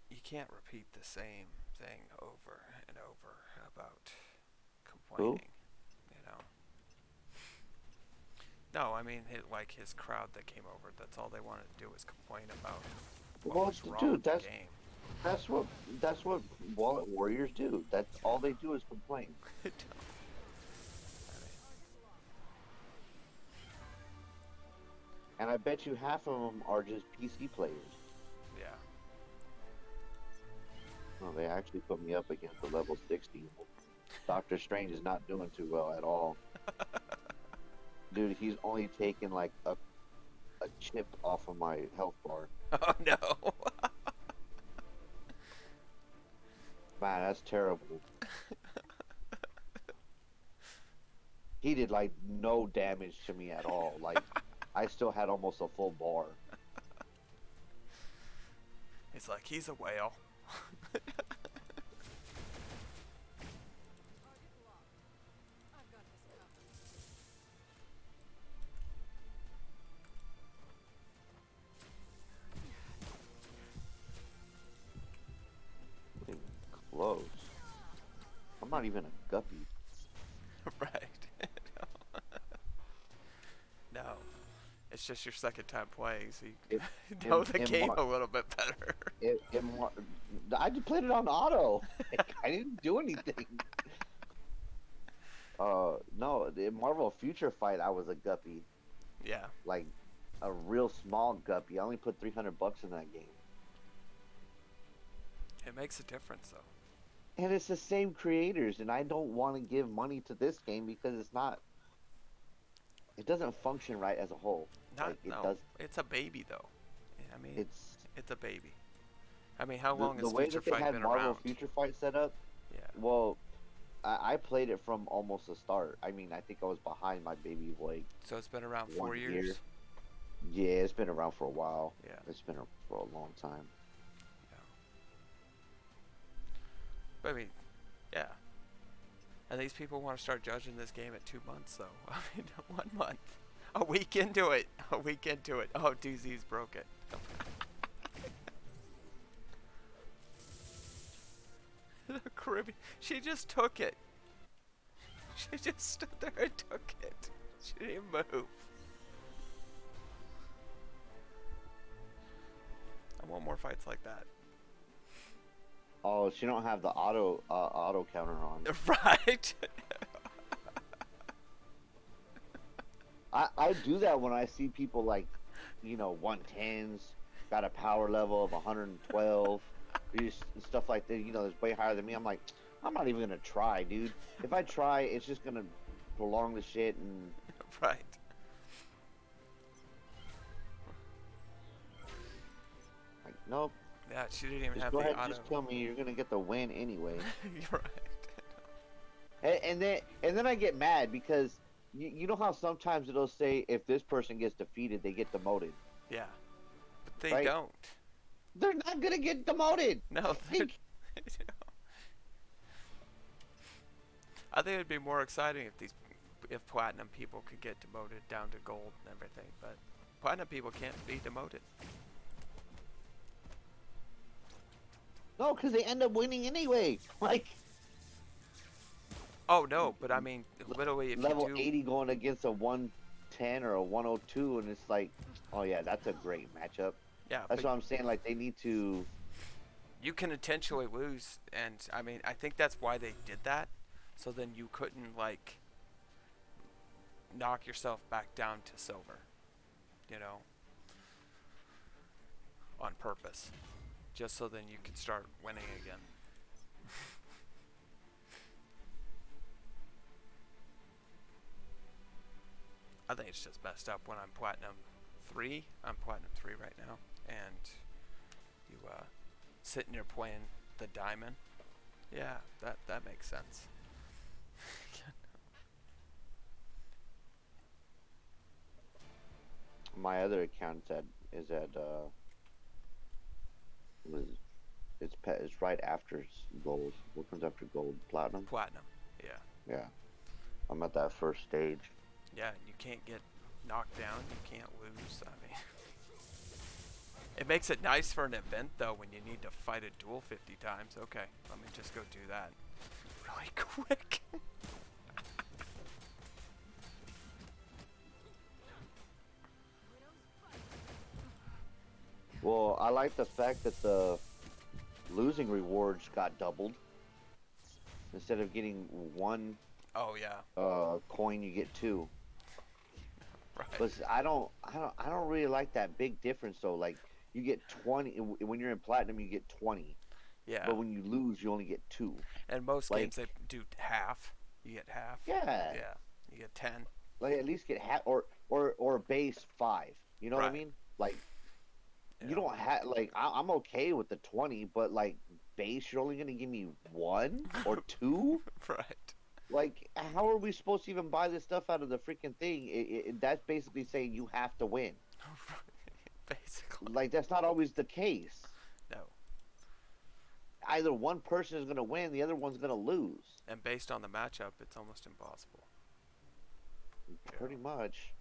you can't repeat the same thing over and over about complaining. You know. No, I mean, like his crowd that came over. That's all they wanted to do was complain about what Well, was wrong dude, with the game. that's what Wallet Warriors do. That's all they do is complain. And I bet you half of them are just PC players. Yeah. No, they actually put me up against the level 60. Doctor Strange is not doing too well at all. Dude, he's only taking like a chip off of my health bar. Oh no. Man, that's terrible. He did like no damage to me at all. Like, I still had almost a full bar. He's like, he's a whale. Even close. I'm not even a guppy. Right. No. It's just your second time playing, so you know the game a little bit better. I just played it on auto. Like, I didn't do anything. No, in Marvel Future Fight, I was a guppy. Yeah. Like, a real small guppy. I only put $300 in that game. It makes a difference, though. And it's the same creators, and I don't want to give money to this game because it's not. It doesn't function right as a whole. It's a baby, though. I mean, it's a baby. I mean, how long the has way Future that they Fight had been Marvel around? Future Fight set up? Yeah. Well, I played it from almost the start. I mean, I think I was behind my baby like So it's been around 4 1 years. year. Yeah, it's been around for a while. Yeah. It's been for a long time. Yeah. But I mean, yeah. And these people want to start judging this game at 2 months, though. I mean, 1 month. A week into it. A week into it. Oh, DZ's broke it. The Caribbean. She just took it. She just stood there and took it. She didn't even move. I want more fights like that. Oh, she don't have the auto counter on. Right? I do that when I see people like, 110s, got a power level of 112, stuff like that. That's way higher than me. I'm like, I'm not even gonna try, dude. If I try, it's just gonna prolong the shit and. Right. Like, nope. Yeah, she didn't even Just have go the ahead auto. and just tell me you're gonna get the win anyway. You're right. And then I get mad because you know how sometimes it'll say if this person gets defeated, they get demoted. Yeah. But they Right? don't. They're not gonna get demoted. No, I think it'd be more exciting if platinum people could get demoted down to gold and everything, but platinum people can't be demoted. No, because they end up winning anyway. Like Oh no, but I mean, literally, if level you do, 80 going against a 110 or a 102, and it's like, oh yeah, that's a great matchup. yeah, That's but what I'm saying. Like they need to. you can intentionally lose, and I mean, I think that's why they did that, so then you couldn't like knock yourself back down to silver, on purpose, just so then you could start winning again. I think it's just messed up when I'm platinum 3. I'm platinum 3 right now, and you sitting there playing the diamond. Yeah, that makes sense. My other account is at it's right after gold. What comes after gold? Platinum. Platinum. Yeah. Yeah, I'm at that first stage. Yeah, and you can't get knocked down. You can't lose. I mean, it makes it nice for an event though when you need to fight a duel 50 times. Okay, let me just go do that really quick. Well, I like the fact that the losing rewards got doubled. Instead of getting one Oh yeah. coin, you get two. Right. But I don't really like that big difference though. Like you get 20 when you're in platinum, you get 20. Yeah. But when you lose, you only get 2. And most like- games they do half. You get half. Yeah. Yeah. You get 10. Like at least get half or base 5. You know what I Right. mean? Like Yeah. you don't have like I'm okay with the 20, but like base you're only gonna give me 1 or 2. Right. Like how are we supposed to even buy this stuff out of the freaking thing? That's basically saying you have to win. Basically. Like that's not always the case. No. Either one person is gonna win, the other one's gonna lose. And based on the matchup, it's almost impossible. Pretty much.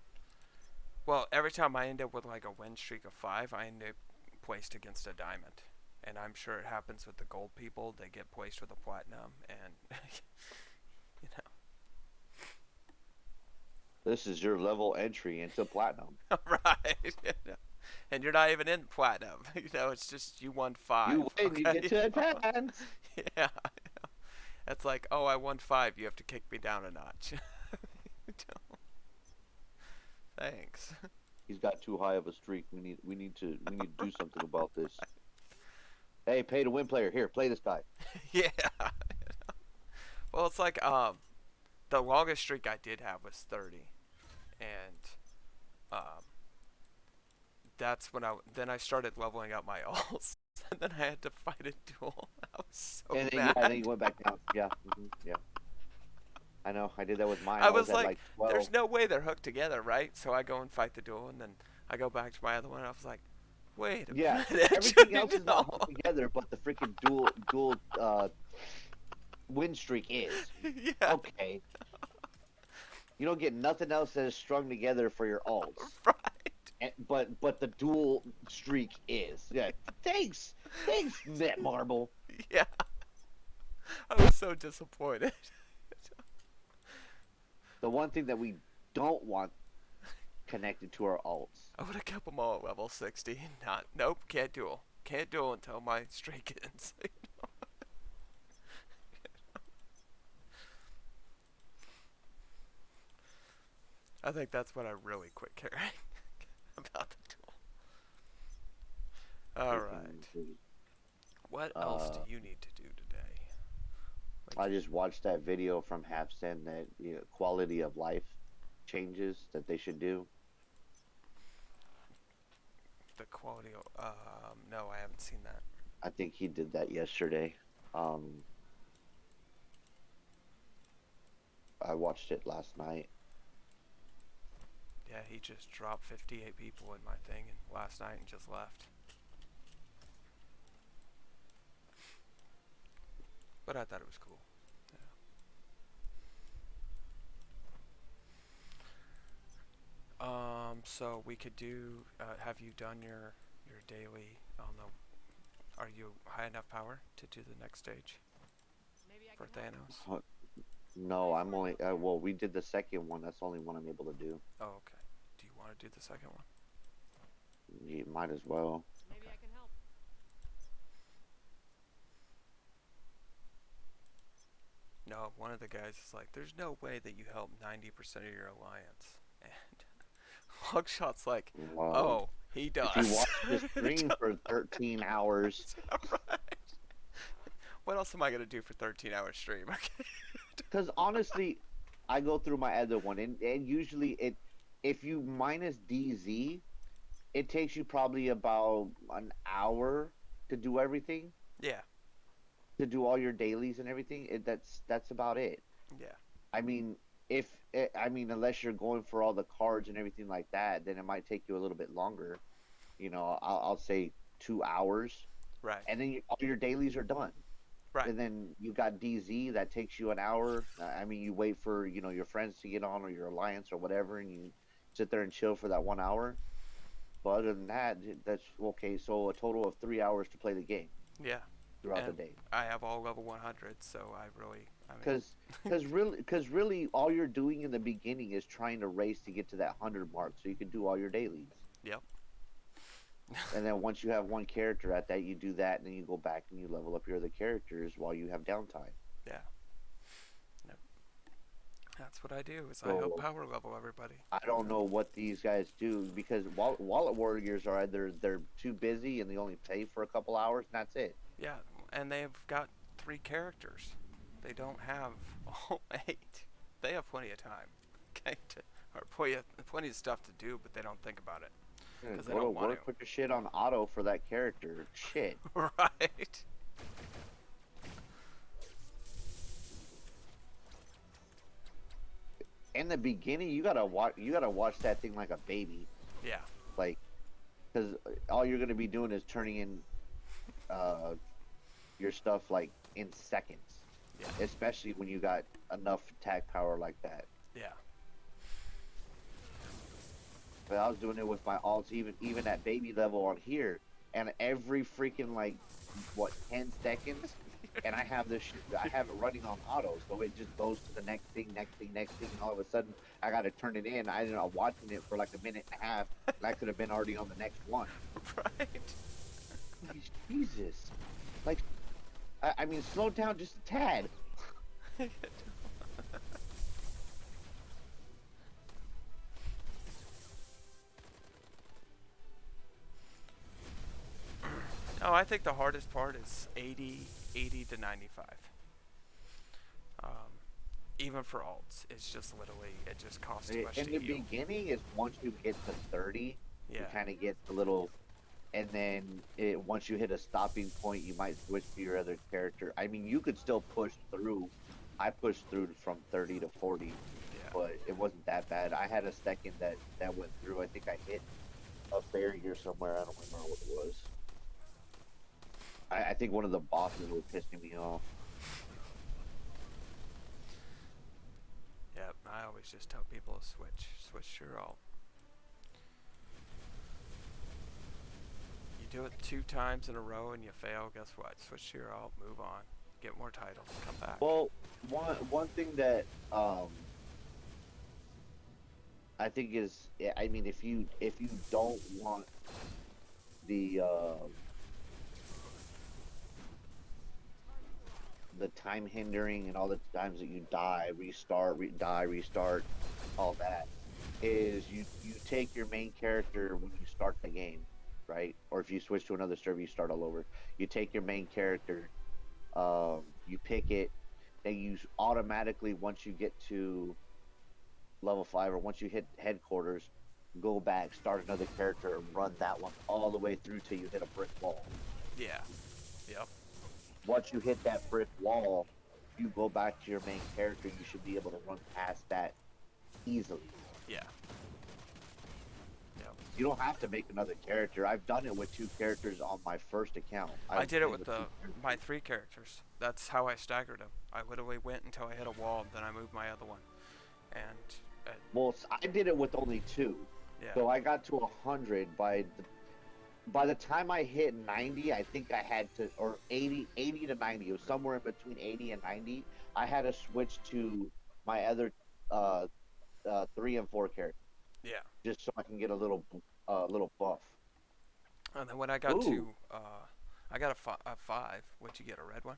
Well, every time I end up with like a win streak of 5, I end up placed against a diamond. And I'm sure it happens with the gold people. They get placed with a platinum, and you know. This is your level entry into platinum. Right. You know. And you're not even in platinum. It's just you won 5. You win, you okay? get to advance. Yeah. It's like, oh, I won 5. You have to kick me down a notch. Thanks. He's got too high of a streak. We need to do something about this. Hey, pay to win player. Here, play this guy. Yeah. Well, it's like the longest streak I did have was 30, and that's when I started leveling up my alts, and then I had to fight a duel. I was so And then, mad. yeah, then you went back down. Yeah. Yeah. I know. I did that with mine. I I was was at like, like 12. there's no way they're hooked together, right? So I go and fight the duel, and then I go back to my other one, and I was like, wait a Yeah, minute. everything else is no. not hooked together, but the freaking dual win streak is. yeah, Okay, you don't get nothing else that is strung together for your alts, right. but the dual streak is. Yeah, thanks, Netmarble. Yeah, I was so disappointed. The one thing that we don't want connected to our alts. I would have kept them all at level 60. Not, nope, can't duel. Can't duel until my streak ends. I think that's when I really quit caring about the duel. Alright. What else do you need to do today? I just watched that video from Halfsen that quality of life changes that they should do. The quality of, no, I haven't seen that. I think he did that yesterday. I watched it last night. Yeah, he just dropped 58 people in my thing last night and just left. But I thought it was cool. Yeah. So we could do, have you done your daily, I don't know, are you high enough power to do the next stage Maybe I for can help. Thanos? No, I'm only. Well, we did the second one. That's the only one I'm able to do. Oh, okay. Do you want to do the second one? You might as well. Maybe I can help. No, one of the guys is like, there's no way that you help 90% of your alliance. And Hogshot's like, Well, oh, he does. if you watch the stream for 13 hours. Right. What else am I going to do for 13-hour stream? Okay. Because honestly, I go through my other one, and usually if you minus DZ, it takes you probably about an hour to do everything. Yeah. To do all your dailies and everything. That's about it. Yeah. I mean, unless you're going for all the cards and everything like that, then it might take you a little bit longer. You know, I'll say 2 hours. Right. And then all your dailies are done. Right. And then you got DZ that takes you an hour. I mean, you wait for your friends to get on or your alliance or whatever, and you sit there and chill for that 1 hour. But other than that, that's okay. So a total of 3 hours to play the game. Yeah. Throughout and the day. I have all level 100, so I mean, Because really, all you're doing in the beginning is trying to race to get to that 100 mark, so you can do all your dailies. Yep. And then once you have one character at that, you do that, and then you go back and you level up your other characters while you have downtime. Yeah. Yep. That's what I do. Is So, I help power level everybody. I don't know what these guys do because Wallet Warriors are either they're too busy and they only play for a couple hours, and that's it. Yeah, and they've got 3 characters. They don't have all 8. They have plenty of time. Okay, or plenty of stuff to do, but they don't think about it. Yeah, They go to don't want work, put your shit on auto for that character. Shit. Right. In the beginning, you gotta watch that thing like a baby. Yeah. Like, because all you're gonna be doing is turning in your stuff like in seconds. Yeah. Especially when you got enough attack power like that. Yeah. But I was doing it with my alts even at baby level on here, and every freaking 10 seconds, and I have it running on auto, so it just goes to the next thing, and all of a sudden I got to turn it in. I ended up watching it for like a minute and a half, and I could have been already on the next one. Right. Jesus, I mean, slow down just a tad. No, I think the hardest part is 80 to 95. Even for alts, it's just literally, it just costs too much In to the heal. beginning, is once you get to 30, Yeah. you kind of get a little, and then once you hit a stopping point, you might switch to your other character. I mean, you could still push through I pushed through from 30 to 40, Yeah. but it wasn't that bad. I had a second that went through. I think I hit a barrier somewhere. I don't remember what it was. I think one of the bosses was pissing me off. Yep. I always just tell people to switch to your alt. You do it 2 times in a row and you fail. Guess what? Switch to your alt. Move on. Get more titles. Come back. Well, one thing that I think is, I mean, if you don't want the the time hindering and all the times that you die, restart, die, restart, all that, is you take your main character when you start the game, right? Or if you switch to another server, you start all over. You take your main character, you pick it, then you automatically, once you get to level 5 or once you hit headquarters, go back, start another character, and run that one all the way through till you hit a brick wall. Yeah. Yep. Once you hit that brick wall, you go back to your main character, you should be able to run past that easily. Yeah. Yep. You don't have to make another character. I've done it with 2 characters on my first account. I did it with 2 my 3 characters. That's how I staggered them. I literally went until I hit a wall, then I moved my other one. And well, I did it with only 2. yeah. So I got to 100 by the time I hit 90, I think I had to, or 80 to 90. It was somewhere in between 80 and 90. I had to switch to my other 3 and 4 characters. Yeah. Just so I can get a little buff. And then when I got to I got a 5. What'd you get? A red one?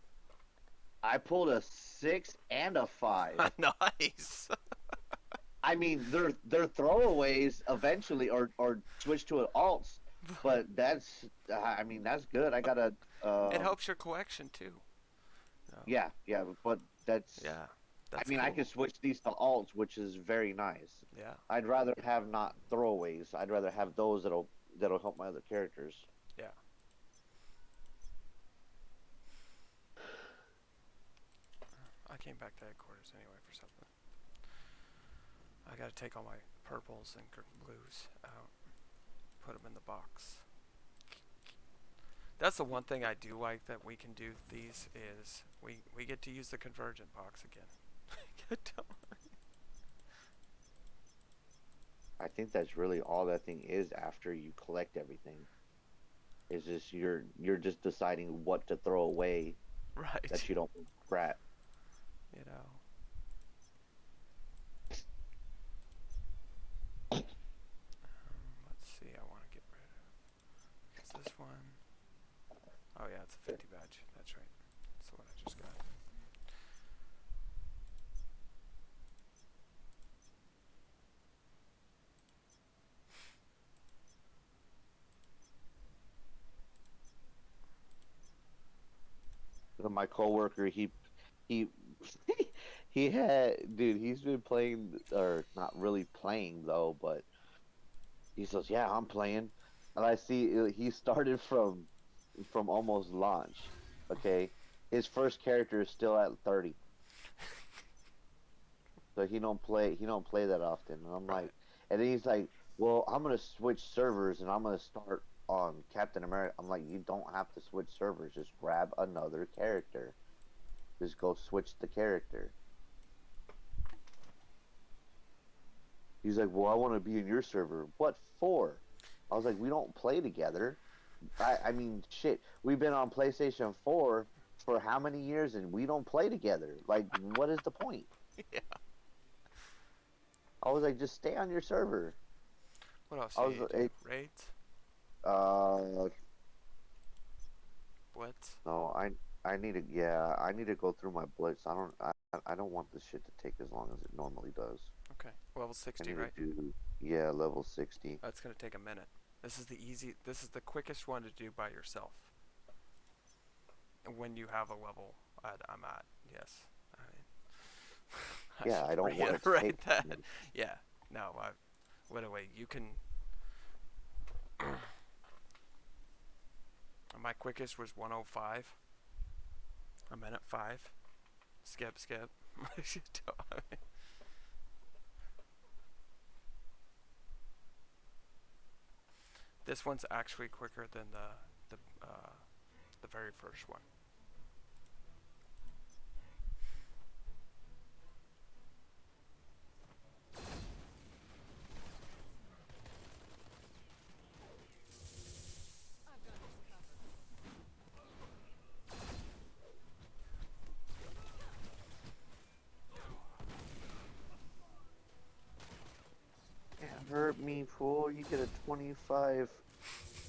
I pulled a 6 and a 5. Nice. I mean, they're throwaways eventually, or switch to an alts, but that's, I mean, that's good. I got a. It helps your collection too. No. Yeah, but that's. Yeah. That's I mean, I cool. can switch these to alts, which is very nice. Yeah. I'd rather have not throwaways. I'd rather have those that'll help my other characters. Yeah. I came back to headquarters anyway for something. I gotta take all my purples and blues out, put them in the box. That's the one thing I do like that we can do these is we get to use the convergent box again. I think that's really all that thing is after you collect everything. Is just you're just deciding what to throw away Right. that you don't scrap. You know. Let's see. I want to get rid of. Is this one? Oh yeah, it's a 50 badge. That's right. That's the one I just got. My coworker, he he had, dude, he's been playing, or not really playing though, but he says, yeah, I'm playing, and I see he started from almost launch. Okay, his first character is still at 30, so he don't play that often, and I'm Right. like, and then he's like, well, I'm gonna switch servers and I'm gonna start on Captain America. I'm like, you don't have to switch servers, just grab another character. Just go switch the character. He's like, well, I want to be in your server. What for? I was like, we don't play together. I mean, shit. We've been on PlayStation 4 for how many years and we don't play together? Like, what is the point? Yeah. I was like, just stay on your server. What else? I Do was you do? Raids? uh Blitz? no, I need to, yeah, I need to go through my blitz. I don't want this shit to take as long as it normally does. Okay. Level I 60, need right? to do, yeah, level 60. That's gonna take a minute. This is the quickest one to do by yourself. When you have a level I'm at, yes. I mean, Yeah, should I don't want it to reiterate take that. minutes. Yeah. No, literally, you can. My quickest was 105. I'm in at 5. Skip, skip. This one's actually quicker than the very first one. I've got this covered. Can't hurt me, fool. You get a 25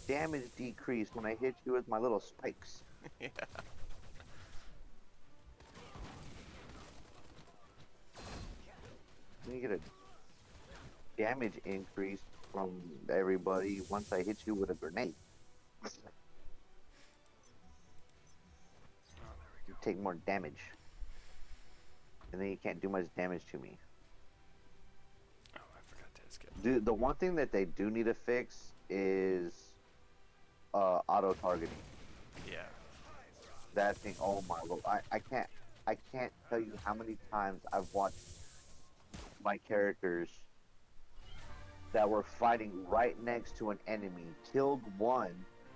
damage decrease when I hit you with my little spikes. Yeah. You get a damage increase from everybody once I hit you with a grenade. Oh, there we You go. take more damage. And then you can't do much damage to me. Oh, I forgot to skip. Dude, the one thing that they do need to fix is auto targeting. Yeah. That thing, oh my lord, I can't tell you how many times I've watched my characters that were fighting right next to an enemy, killed one,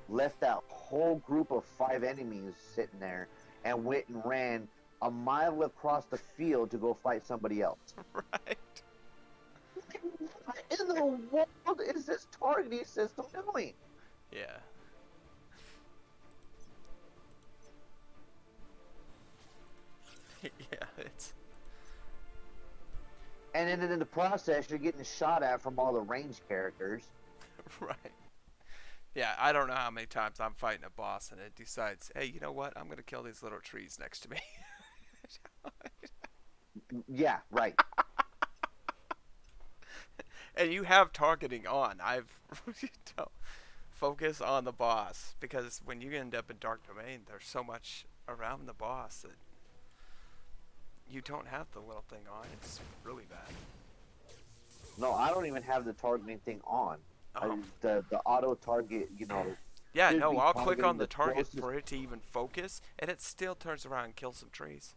left that whole group of 5 enemies sitting there, and went and ran a mile across the field to go fight somebody else. Right. What in the world is this targeting system doing? Yeah. Yeah, it's And then in the process, you're getting shot at from all the ranged characters. right. Yeah, I don't know how many times I'm fighting a boss and it decides, hey, you know what? I'm gonna kill these little trees next to me. Yeah, right. And you have targeting on. I've don't focus on the boss because when you end up in Dark Domain, there's so much around the boss that you don't have the little thing on. It's really bad. No, I don't even have the targeting thing on. Oh. The auto target, you know. Yeah, should no, be I'll click on targeting the target closest- for it to even focus, and it still turns around and kills some trees.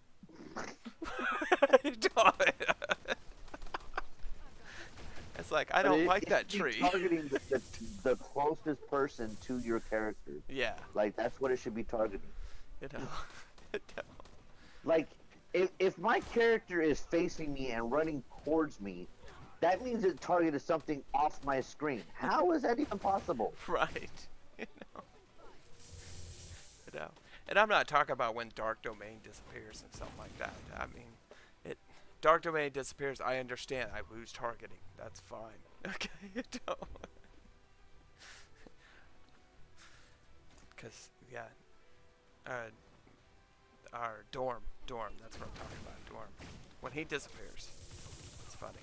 It's like, I But don't it- like it that should be tree. Targeting the closest person to your character. Yeah, Like, that's what it should be targeting. you know. You know. Like, if my character is facing me and running towards me, that means it targeted something off my screen. How is that even possible? Right. You know. You know. And I'm not talking about when Dark Domain disappears and something like that. I mean, Dark Domain disappears, I understand. I lose targeting. That's fine. Okay, you know. Because, yeah. Our Dorm. That's what I'm talking about. Dorm. When he disappears, it's funny.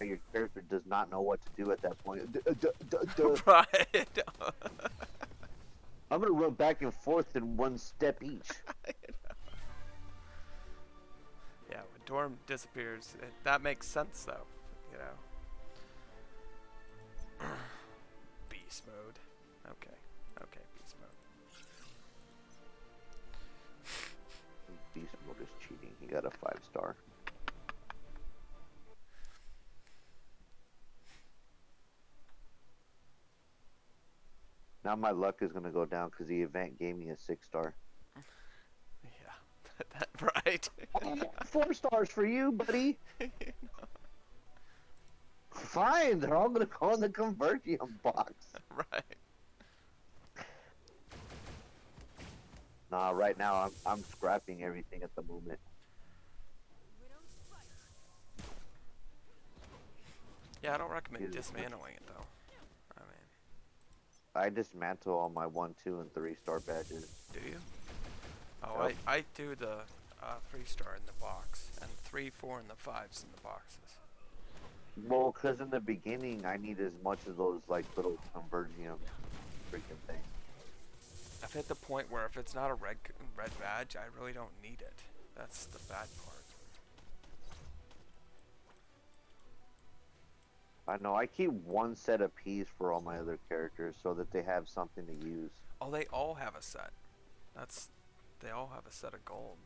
Your character does not know what to do at that point. Right. I'm gonna run back and forth in one step each. Yeah, when Dorm disappears, that makes sense though, you know. Beast mode. Okay, beast mode. Beast mode is cheating. He got a 5-star. Now my luck is gonna go down because the event gave me a 6-star. Yeah, that right. 4 stars for you, buddy. Fine, they're all gonna go in the Convertium box. Right. Nah, right now I'm scrapping everything at the moment. We don't fight. Yeah, I don't recommend Jesus. dismantling it though. I mean, I dismantle all my 1, 2, and 3-star badges. do you? Oh, Yep. I do the 3-star in the box, and 3, 4, and the 5s in the boxes. Well, because in the beginning I need as much of those like little Convertium freaking things. I've hit the point where if it's not a red badge, I really don't need it. That's the bad part. I know, I keep one set of P's for all my other characters so that they have something to use. Oh, they all have a set. That's they all have a set of gold.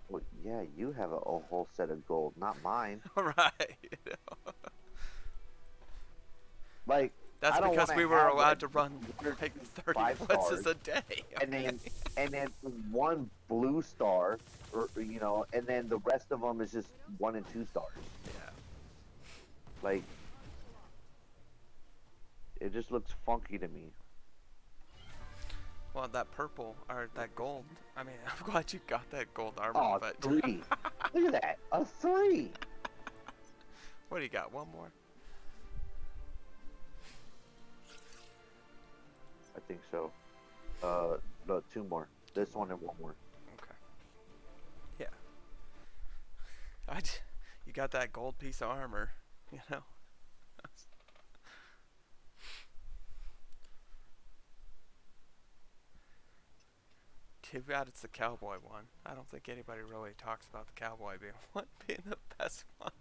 Well, yeah, you have a whole set of gold, not mine. Right. You know? Like, That's I don't because wanna we were have, allowed to run like, like 30 5 blitzes stars, a day. and Okay? then one blue star, or and then the rest of them is just 1 and 2 stars. Yeah. Like, it just looks funky to me. Well, that purple or that gold. I mean, I'm glad you got that gold armor, Oh, but 3. Look at that, a 3. what do you got? One more? I think so. No, 2 more. This one and 1 more. Okay. Yeah. You got that gold piece of armor, you know. Too bad it's the cowboy one. I don't think anybody really talks about the cowboy being the best one.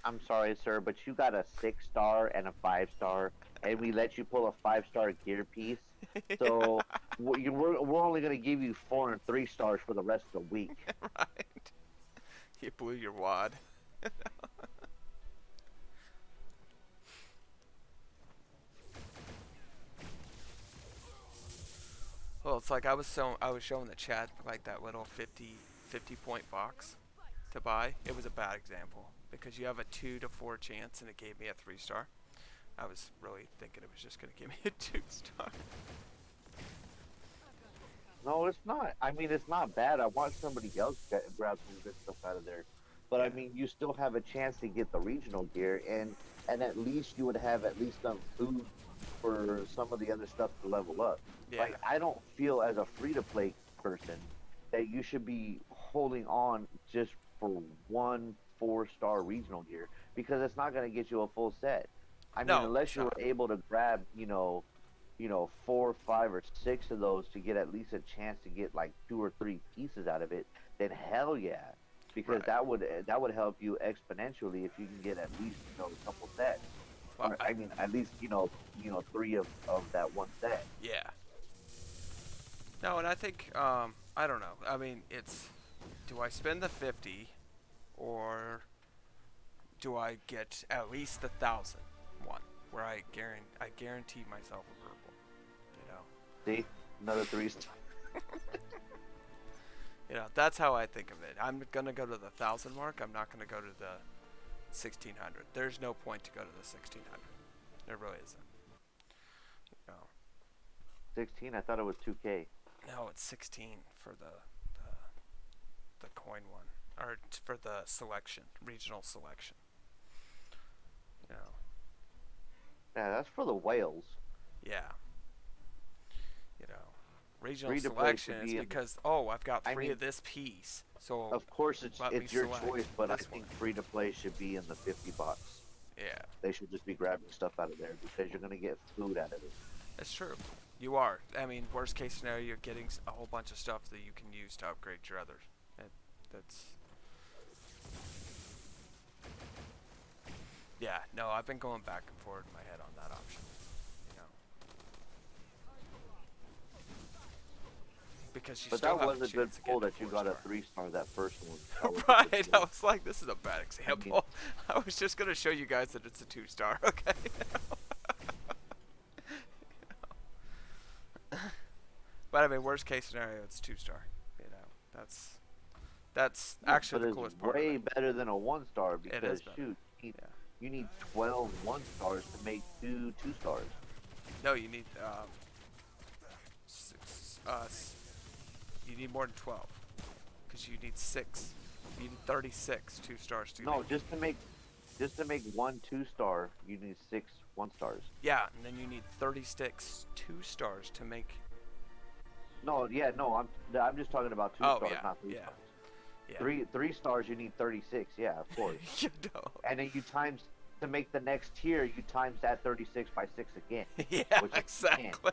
I'm sorry, sir, but you got a 6-star and a 5-star, and we let you pull a 5-star gear piece. So we're only gonna give you 4 and 3 stars for the rest of the week. Right. You blew your wad. Well, it's like I was showing the chat like that little 50 point box to buy. It was a bad example because you have a 2 to 4 chance and it gave me a 3-star. I was really thinking it was just gonna give me a 2-star. No, it's not. I mean, it's not bad. I want somebody else to grab some good stuff out of there. But I mean, you still have a chance to get the regional gear, and at least you would have at least some food for some of the other stuff to level up. Yeah. Like, I don't feel as a free-to-play person that you should be holding on just for one 4-star regional gear, because it's not going to get you a full set. I mean, No, unless it's you were not. able to grab, 4, 5, or 6 of those to get at least a chance to get like 2 or 3 pieces out of it, then hell yeah, because Right. that would help you exponentially if you can get at least a couple sets. Well, Or, I mean, at least 3 of that one set. yeah. No, and I think I don't know. I mean, it's do I spend the 50 or do I get at least the 1,000 one where I guarantee myself a purple, you know? See, another 3-star. You know, that's how I think of it. I'm gonna go to the 1,000 mark. I'm not gonna go to the 1,600. There's no point to go to the 1,600. There really isn't. You know, 16. I thought it was 2K. no, it's 16 for the coin one, or for the selection, regional selection. You know, Yeah, that's for the whales. yeah. You know, regional Free to play selection should is be because I've got I 3 mean, of this piece, so of course, let me it's your select choice, but I this think one. free to play should be in the 50 box. Yeah, They should just be grabbing stuff out of there because you're gonna get food out of it. that's true. You are. I mean, worst case scenario, you're getting a whole bunch of stuff that you can use to upgrade your others. That's. Yeah, no, I've been going back and forth in my head on that option. You know, because you But still that have was a a good chance to pull get that you got a 4-star. 3-star that first one. That was a Right, good I pull. was like, this is a bad example. I was just gonna show you guys that it's a 2-star, okay? But I mean, worst case scenario, it's 2-star. You know, that's Yeah, actually but the it's coolest part of way it. better than a 1-star It is because better. shoot, Yeah. you need 12 1-stars to make 2 2-stars. No, you need you need more than 12, because you need 6. You need 36 2-stars to No, make. just to make 1 2-star, you need 6 1-stars. Yeah, and then you need 36 2-stars to make. No, yeah, no, I'm just talking about 2 Oh, stars, yeah, not 3 yeah. stars. Yeah. 3 stars, you need 36. Yeah, of course. You know. And then you times to make the next tier, you times that 36 by 6 again. Yeah, which is exactly.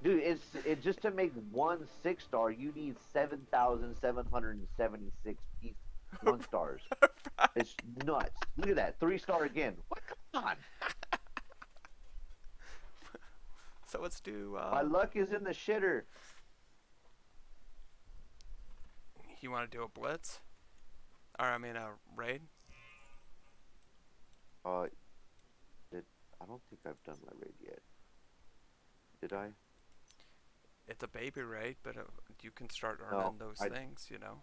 Dude, it's just to make 1 6-star, you need 7,776 pieces 1-stars. Right. It's nuts. Look at that, 3-star again. What? Come on. So let's do. My luck is in the shitter. You want to do a blitz? Or I mean a raid? I don't think I've done my raid yet. Did I? It's a baby raid, but you can start No, earning those things, you know.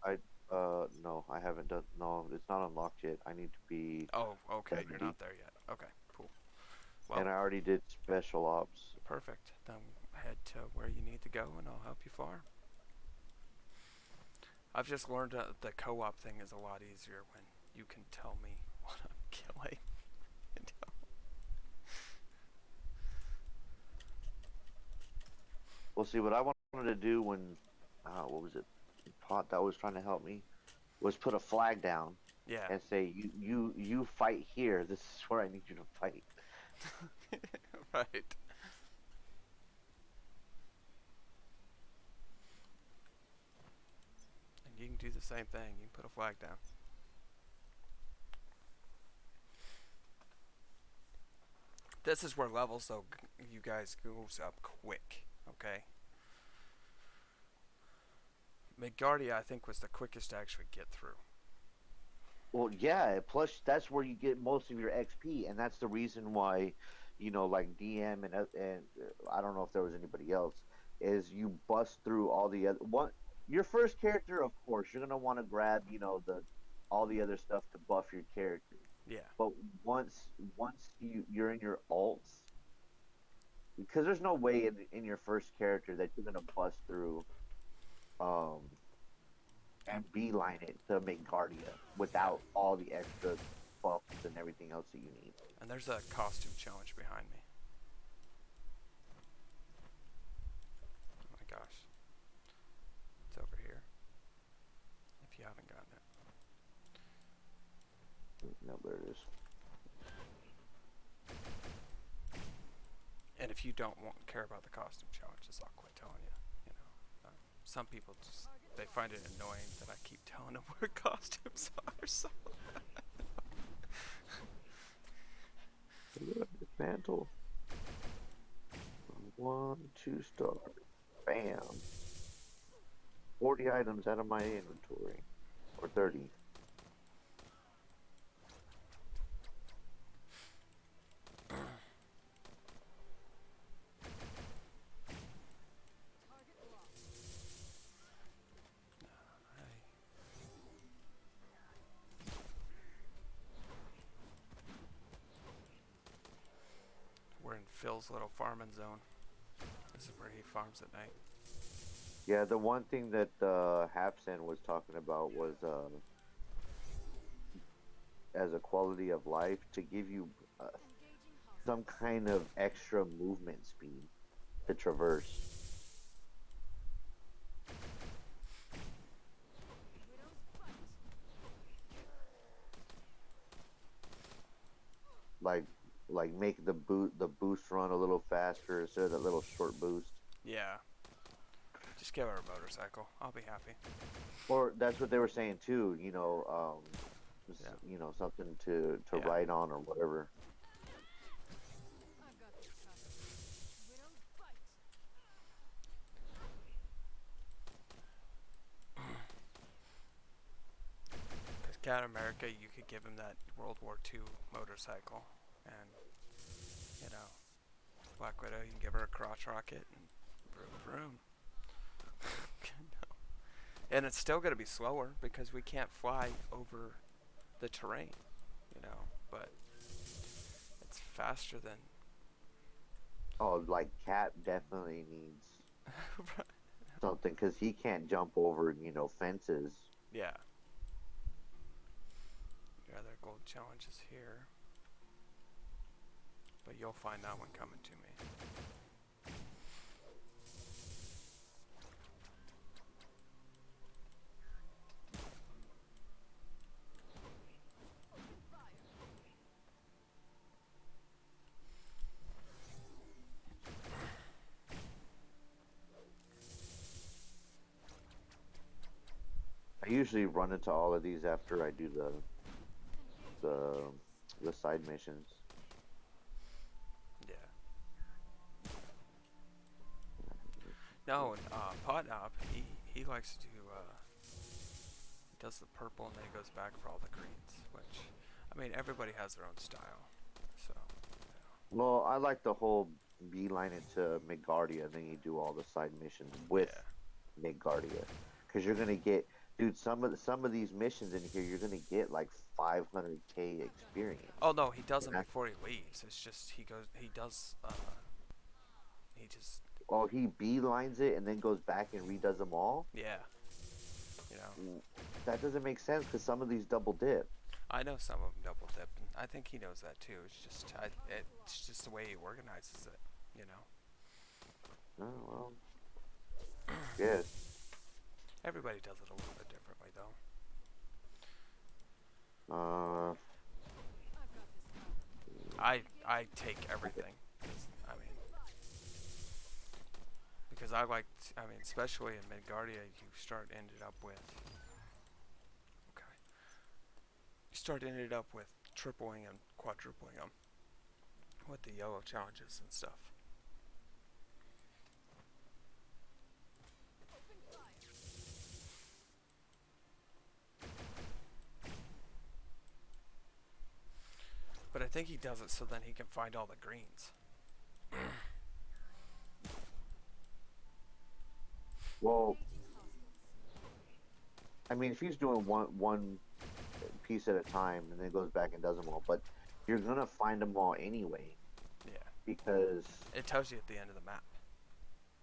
No, I haven't done. No, it's not unlocked yet. I need to be. Oh, okay, 70. you're not there yet. Okay, cool. And I Well, already did special ops. perfect. Then head to where you need to go, and I'll help you farm. I've just learned the co-op thing is a lot easier when you can tell me what I'm killing. You know? Well, see, what I wanted to do when, what was it? Pot that was trying to help me, was put a flag down Yeah. and say, you fight here. This is where I need you to fight. Right. And you can do the same thing. You can put a flag down. This is where levels, though, you guys goes up quick. Okay. Midgardia, I think, was the quickest to actually get through. Well, yeah. Plus, that's where you get most of your XP, and that's the reason why, like DM and I don't know if there was anybody else, is you bust through all the other one. Your first character, of course, you're gonna want to grab, the all the other stuff to buff your character. Yeah. But once you're in your alts, because there's no way in your first character that you're gonna bust through, and beeline it to make Guardia without all the extra buffs and everything else that you need. And there's a costume challenge behind me. Oh my gosh. It's over here. If you haven't gotten it. No, there it is. And if you don't care about the costume challenges, I'll quit telling you. You know, some people just they find it annoying that I keep telling them where costumes are. So Dismantle. 1, 2 star. Bam. 40 items out of my inventory, or 30. Target locked. we're in Phil's little farming zone. This is where he farms at night. Yeah, the one thing that Hapsen was talking about was as a quality of life to give you Engaging hostile. some kind of extra movement speed to traverse. Widows fight. Like make the boost run a little faster instead of that little short boost. Yeah. Just give her a motorcycle. I'll be happy. Or that's what they were saying too. Just, Yeah. Something to Yeah. ride on or whatever. I've got this covered. Widows fight. Because Cat America, you could give him that World War II motorcycle, and Black Widow, you can give her a crotch rocket, and vroom vroom. And it's still going to be slower because we can't fly over the terrain, but it's faster than. Oh, like Cat definitely needs something because he can't jump over, fences. Yeah. Your other gold challenge is here. But you'll find that one coming to me. I usually run into all of these after I do the side missions. Yeah. Potnop, he likes to do, he does the purple and then he goes back for all the greens, which, I mean, everybody has their own style, so, Well, I like the whole beeline it to Midgardia, and then you do all the side missions with Midgardia, because you're gonna get, dude. Some of these missions in here, you're gonna get like 500k experience. Oh no, he does them And before he leaves, it's just, he does, he just, oh, he beelines it and then goes back and redoes them all. yeah, you know. That doesn't make sense because some of these double dip. I know some of them double dip, and I think he knows that too. It's just the way he organizes it, you know. Oh well. Yes. Everybody does it a little bit differently, though. I take everything. I mean, because I like, I mean, especially in Midgardia, you ended up with. Okay. Ended up with tripling and quadrupling them with the yellow challenges and stuff. But I think he does it so then he can find all the greens. Well, I mean, if he's doing one piece at a time and then goes back and does them all, but you're gonna find them all anyway. Yeah. Because it tells you at the end of the map.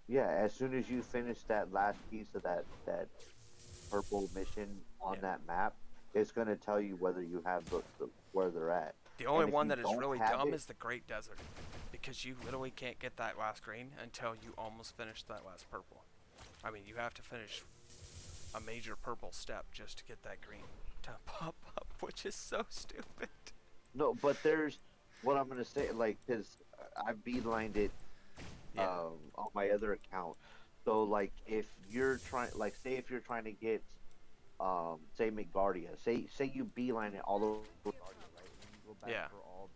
Yeah, as soon as you finish that last piece of that purple mission on that map, it's gonna tell you whether you have the where they're at. The only one that is really dumb is the Great Desert, because you literally can't get that last green until you almost finish that last purple. I mean, you have to finish a major purple step just to get that green to pop up, which is so stupid. No, but there's what I'm gonna say, like, because I've beelined it on my other account. So, like, if you're trying, like, say if you're trying to get, say Midgardia, say you beeline it all over Midgardia, right? And you go back for all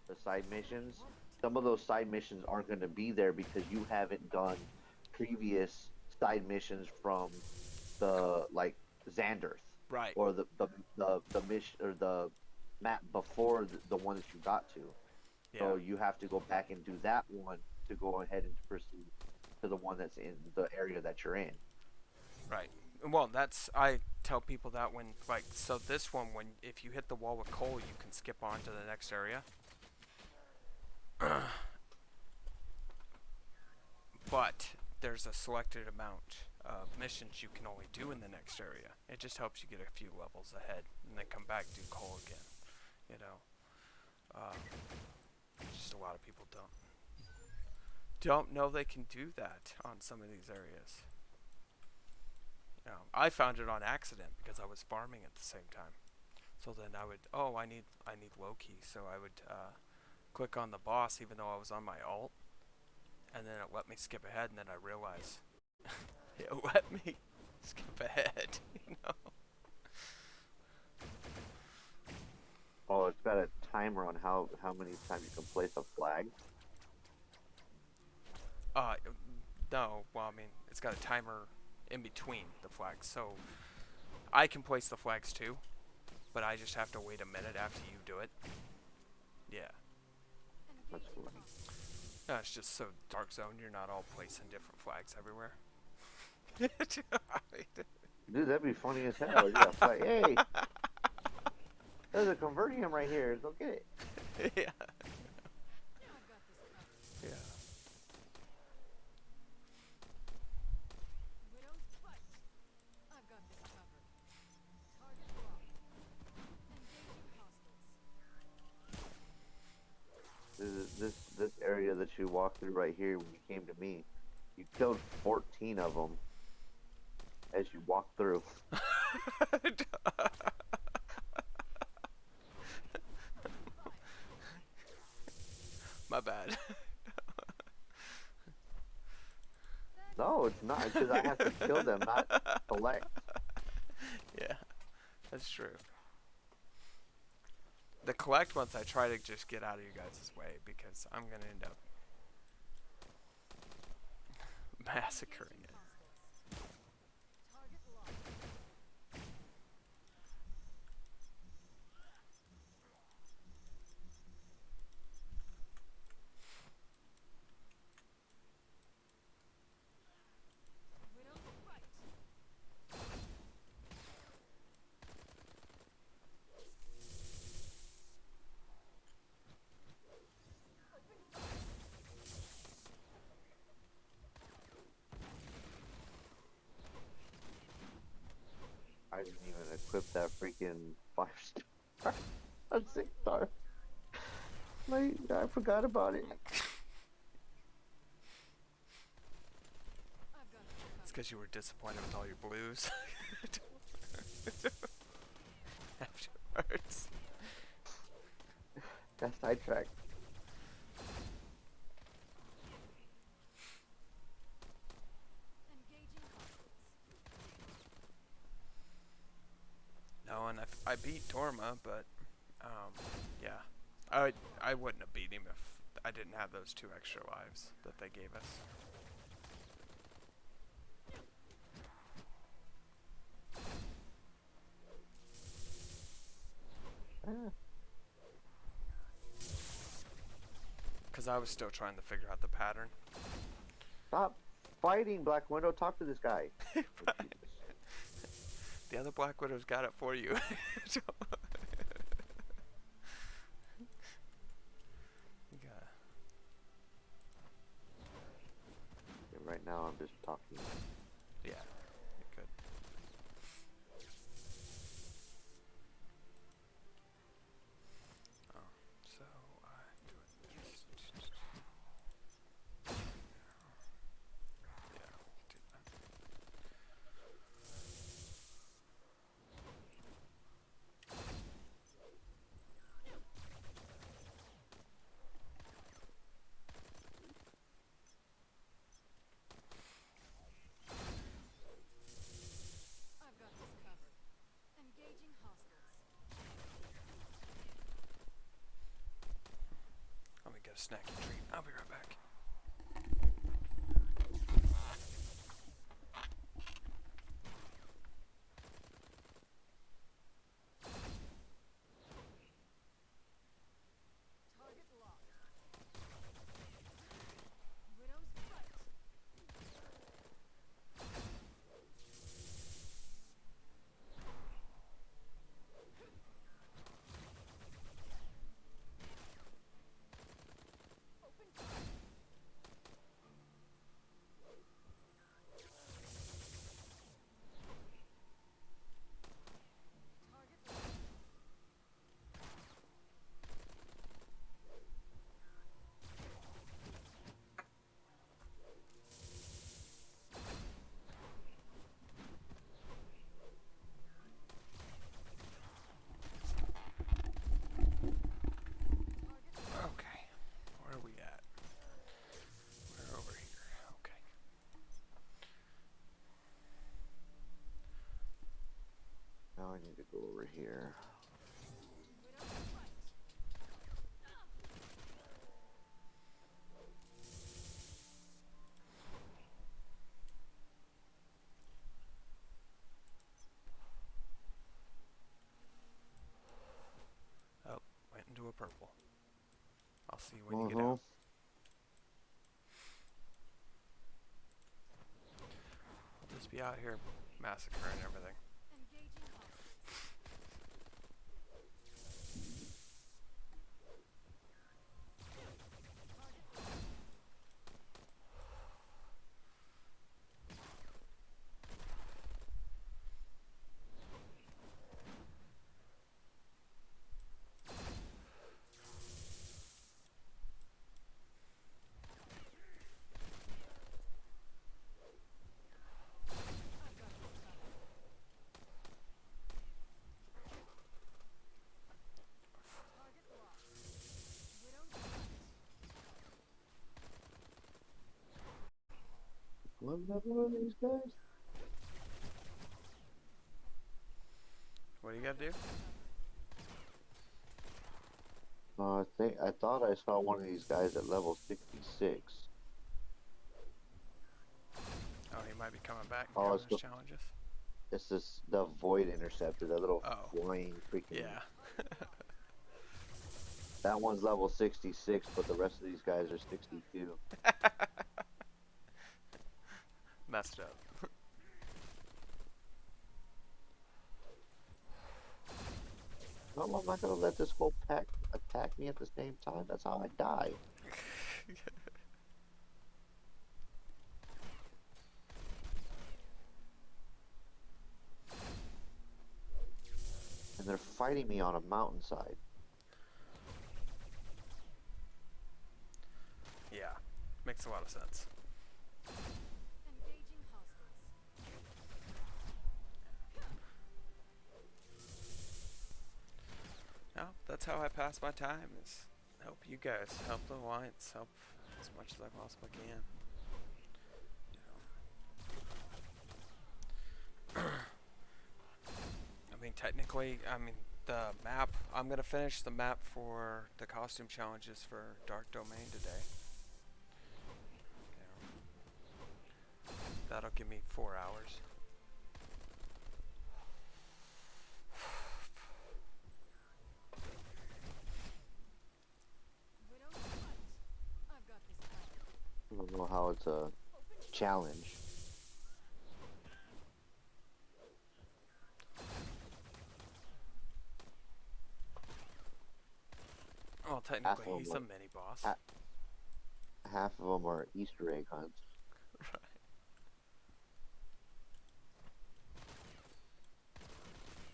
the side missions. Some of those side missions aren't going to be there because you haven't done previous side missions from the Xanderth, right? Or the mission or the map before the one that you got to. So you have to go back and do that one to go ahead and proceed to the one that's in the area that you're in. Right. Well, I tell people that when, like, so this one, if you hit the wall with coal, you can skip on to the next area. But there's a selected amount of missions you can only do in the next area. It just helps you get a few levels ahead, and then come back and do coal again. You know, just a lot of people don't know they can do that on some of these areas. You know, I found it on accident because I was farming at the same time. So then I would, I need low key, so I would click on the boss even though I was on my alt, and then it let me skip ahead, and then I realized it let me skip ahead. You know. Oh, it's got a timer on how many times you can place a flag. No. Well, I mean, it's got a timer in between the flags, so I can place the flags too, but I just have to wait a minute after you do it. Yeah. That's cool. No, it's just so Dark Zone, you're not all placing different flags everywhere. Dude, that'd be funny as hell. Yeah, like, hey, there's a convertium right here. Go get it. Yeah. Yeah. This area that you walked through right here when you came to me, you killed 14 of them as you walked through. My bad. No, it's not, because I have to kill them, not collect. Yeah, that's true. The collect ones I try to just get out of you guys' way because I'm gonna end up massacring it. Target locked. Widow's right. I didn't even equip that freaking 5-star. A 6-star. Like, I forgot about it. I've got It's because you were disappointed with all your blues. Afterwards. Got sidetracked. engaging hostiles. No, and I beat Torma, but yeah, I wouldn't have beat him if I didn't have those 2 extra lives that they gave us. Ah, Because I was still trying to figure out the pattern. stop fighting, Black Widow. Talk to this guy. The other Black Widow's got it for you. You gotta- Right now, I'm just talking. yeah, you're good. Oh, so I do it. Yeah, we can do that. I've got this covered. Engaging hostiles. Let me get a snacky treat. I'll be right back. Target locked. Widow's right. Open fire. Target locked. Okay, where are we at? We're over here. Okay. Now I need to go over here. Widow's right. Oh, went into a purple. I'll see you when you get Mhm. out. I'll just be out here massacring everything. Engaging hostiles. Target locked. I've got this covered. Target locked. Widow's right. What level are these guys? What do you gotta do? I thought I saw one of these guys at level 66. Oh, he might be coming back Oh, doing it's his challenges. the Void Interceptor, that little Oh. flying freaking. Yeah. That one's level 66, but the rest of these guys are 62. Messed up. No, I'm not gonna let this whole pack attack me at the same time. That's how I die. And they're fighting me on a mountainside. Yeah. Makes a lot of sense. Engaging hostiles. No, that's how I pass my time, is help you guys, help the Alliance, help as much as I possibly can. You know. I mean, technically, the map, I'm going to finish the map for the costume challenges for Dark Domain today. You know. That'll give me 4 hours. We don't fight. I've got this covered. I don't know how it's a challenge. Well, technically, he's a mini boss. Half of them are Easter egg hunts. Right.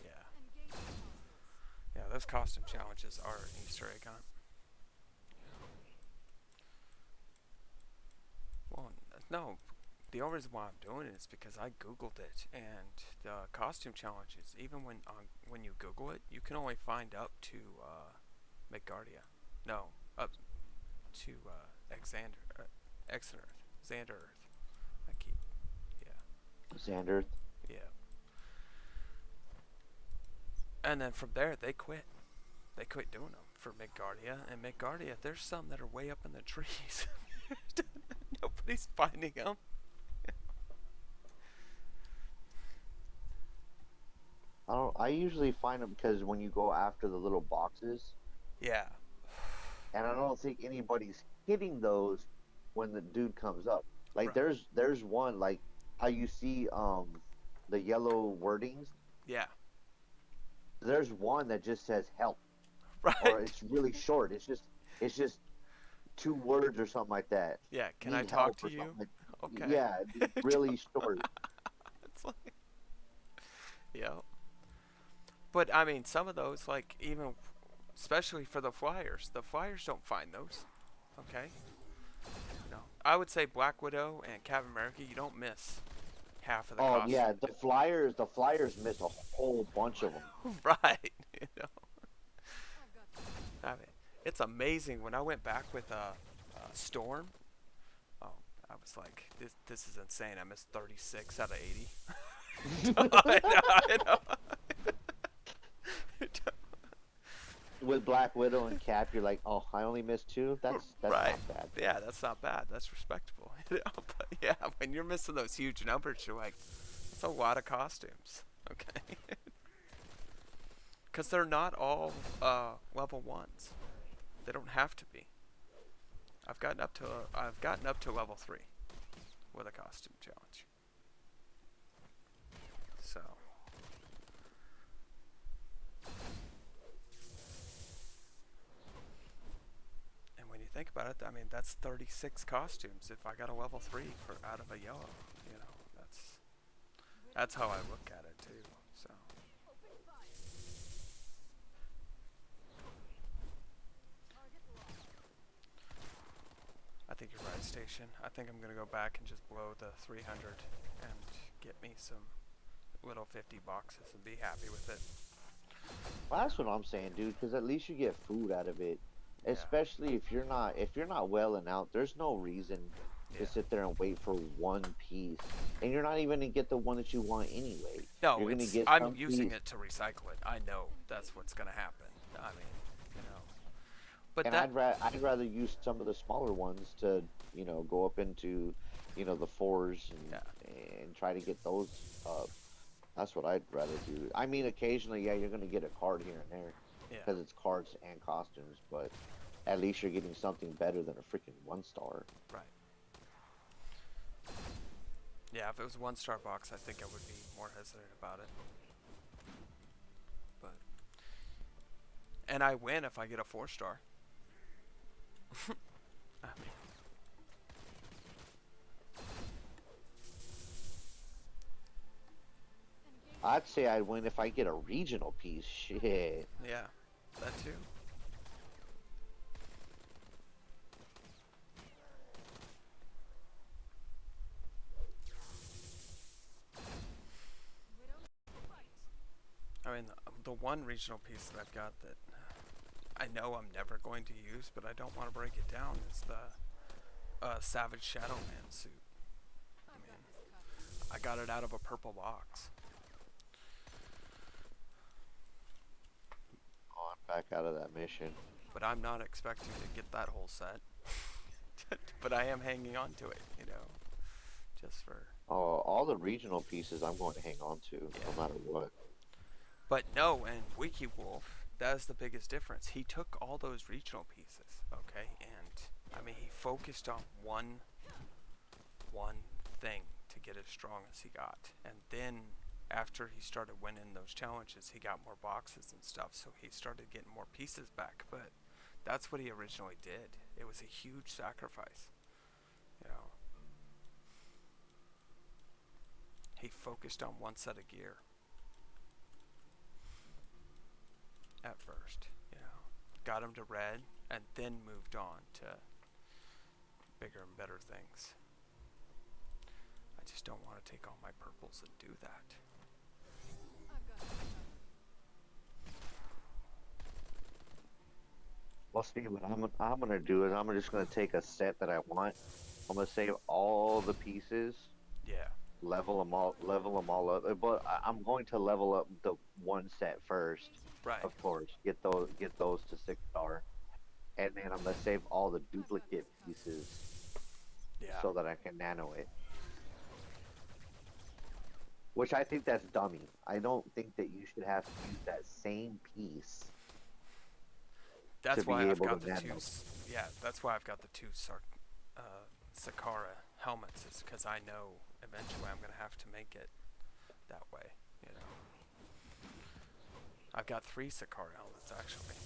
Yeah. Engaging hostiles. Yeah, those costume challenges are an Easter egg hunt. Well, no, the only reason why I'm doing it is because I googled it, and the costume challenges, even when you Google it, you can only find up to Midgardia. No, up to Xanderth. I keep, yeah. Xander. Yeah. And then from there, they quit. They quit doing them for Midgardia. And Midgardia, there's some that are way up in the trees. Nobody's finding them. I usually find them because when you go after the little boxes, Yeah. and I don't think anybody's hitting those when the dude comes up. Like Right. there's one like how you see the yellow wordings. Yeah. There's one that just says help, Right. or it's really short. It's just 2 words or something like that. Yeah. Can Need I talk help to or you? something like- Okay. Yeah, it's really short. It's like, yeah. But I mean, some of those, like even, especially for the flyers don't find those. Okay. No, I would say Black Widow and Captain America, you don't miss half of the Oh costume. yeah, the flyers miss a whole bunch of them. Right. You know. I've got this. I mean, it's amazing when I went back with Storm. Oh, I was like, this is insane. I missed 36 out of 80. I know. With Black Widow and Cap, you're like, oh, I only missed 2. That's Right. not bad. Yeah, that's not bad. That's respectable. You know? But yeah, when you're missing those huge numbers, you're like, that's a lot of costumes. Okay. Because they're not all level 1s. They don't have to be. I've gotten up to level 3 with a costume challenge. So. And when you think about it, I mean, that's 36 costumes if I got a level 3 for out of a yellow. You know, that's how I look at it too. So. Open fire. Target locked. I think you're right, Station. I think I'm gonna go back and just blow the 300 and get me some little 50 boxes and be happy with it. Well, that's what I'm saying, dude. Because at least you get food out of it. Yeah. Especially if you're not welling out, there's no reason Yeah. to sit there and wait for one piece, and you're not even gonna get the one that you want anyway. No, You're gonna get I'm some using piece, it to recycle it. I know that's what's gonna happen. I mean, you know. But and that I'd rather use some of the smaller ones to go up into the fours Yeah. and try to get those up. That's what I'd rather do. I mean, occasionally, yeah, you're gonna get a card here and there Yeah. because it's cards and costumes, but at least you're getting something better than a freaking 1-star. Right. Yeah, if it was a 1-star box, I think I would be more hesitant about it. But and I win if I get a 4-star. I mean, I'd say I'd win if I get a regional piece. Shit. yeah, that too. I mean, the one regional piece that I've got that I know I'm never going to use, but I don't want to break it down, is the Savage Shadow Man suit. I mean, I got it out of a purple box. Oh, I'm back out of that mission. But I'm not expecting to get that whole set. But I am hanging on to it, just for... Oh, all the regional pieces I'm going to hang on to, no matter what. But no, and Wiki Wolf, that is the biggest difference. He took all those regional pieces, okay, and I mean, he focused on one thing to get as strong as he got, and then after he started winning those challenges, he got more boxes and stuff, so he started getting more pieces back. But that's what he originally did. It was a huge sacrifice, He focused on one set of gear at first, got him to red, and then moved on to bigger and better things. I just don't want to take all my purples and do that. Well, see, what I'm gonna do is I'm just gonna take a set that I want. I'm gonna save all the pieces, Yeah. level them all up. But I'm going to level up the one set first, Right. of course. Get those to 6-star, and then I'm gonna save all the duplicate pieces Yeah. so that I can nano it. Which I think that's dummy. I don't think that you should have to use that same piece. That's to be why I've able got to the nano. that's why I've got the two Sakara helmets, is because I know eventually I'm gonna have to make it that way. I've got 3 Sakara helmets actually.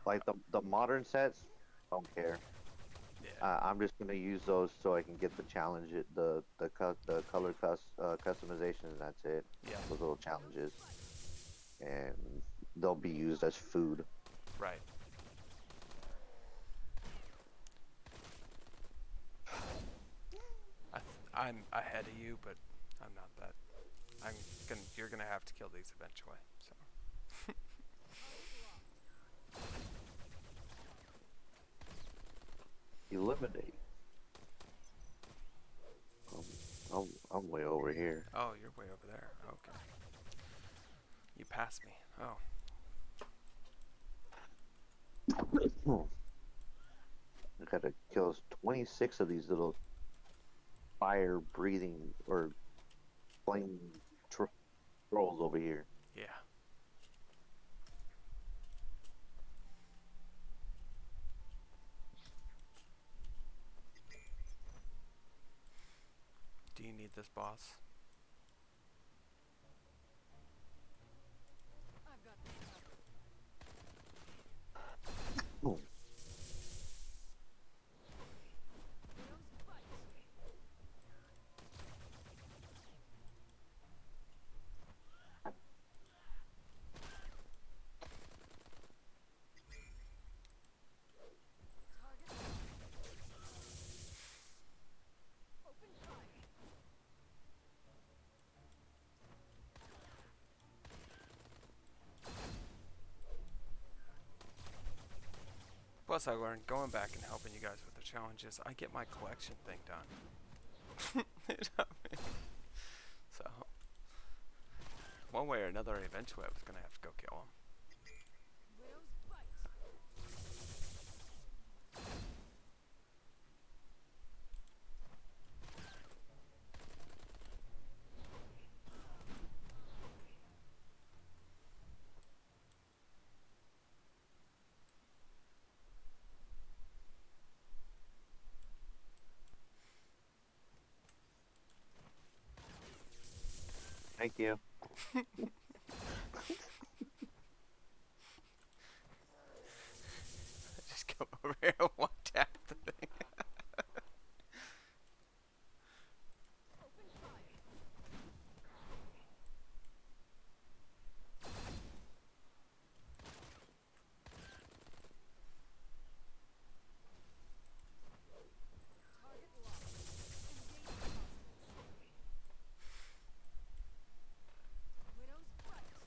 Like the modern sets, don't care. Yeah. I'm just gonna use those so I can get the challenge, the color customization, and that's it. Yeah. Those little challenges, and they'll be used as food. Right. I'm ahead of you, but I'm not that. You're gonna have to kill these eventually. So. Eliminate. I'm way over here. Oh, you're way over there. Okay. You passed me. Oh. I gotta kill 26 of these little fire-breathing or flame trolls over here. Yeah. Do you need this boss? I've got this covered. Oh. Widow's bite. Target open fire. Plus, I learned going back and helping you guys with the challenges, I get my collection thing done. You know what I mean? So, one way or another, eventually I was gonna have to go kill him. Widow's bite. Thank you. Just come over here and one tap the thing. Open fire. Target locked. Engaging hostiles. Widow's bite.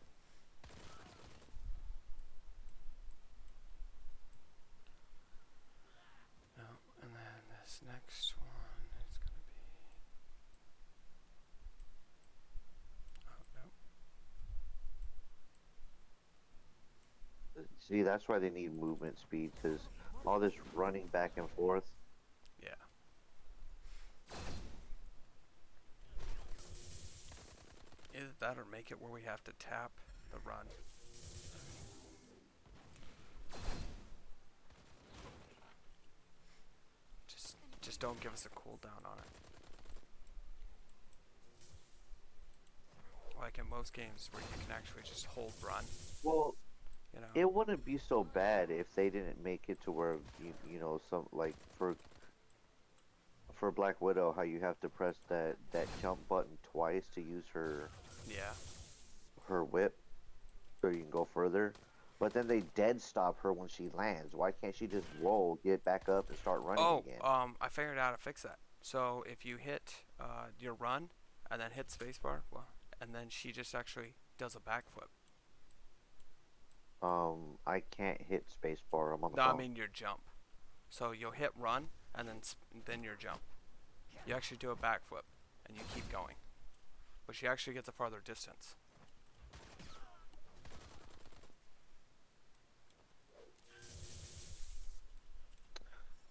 No, and then this next one is gonna be. Oh no. See, that's why they need movement speed, because all this running back and forth. Yeah. Either that or make it where we have to tap the run. Just don't give us a cooldown on it. Like in most games where you can actually just hold run, Well, you know. it wouldn't be so bad if they didn't make it to where you know some like for Black Widow, how you have to press that jump button twice to use Yeah. her whip, so you can go further. But then they dead stop her when she lands. Why can't she just roll, get back up, and start running Oh, again? I figured out how to fix that. So if you hit your run and then hit spacebar, well, and then she just actually does a backflip. I can't hit spacebar. I'm on the No, I phone. mean your jump. So you'll hit run and then your jump. You actually do a backflip and you keep going, but she actually gets a farther distance.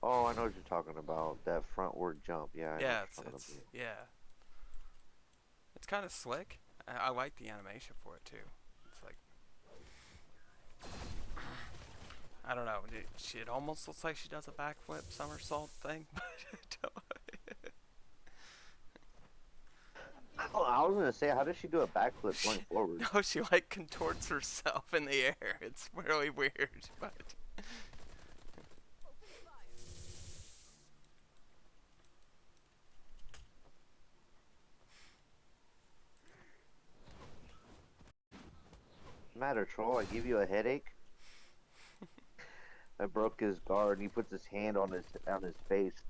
Oh, I know what you're talking about. That frontward jump. Yeah, I know what Yeah, you're it's talking it's about. yeah, it's kind of slick. I like the animation for it too. It's like I don't know. It almost looks like she does a backflip somersault thing, but Oh, I was gonna say, how does she do a backflip going forward? no, she like contorts herself in the air. It's really weird, but Open fire. Matter, troll. I give you a headache. I broke his guard, and he puts his hand on his face.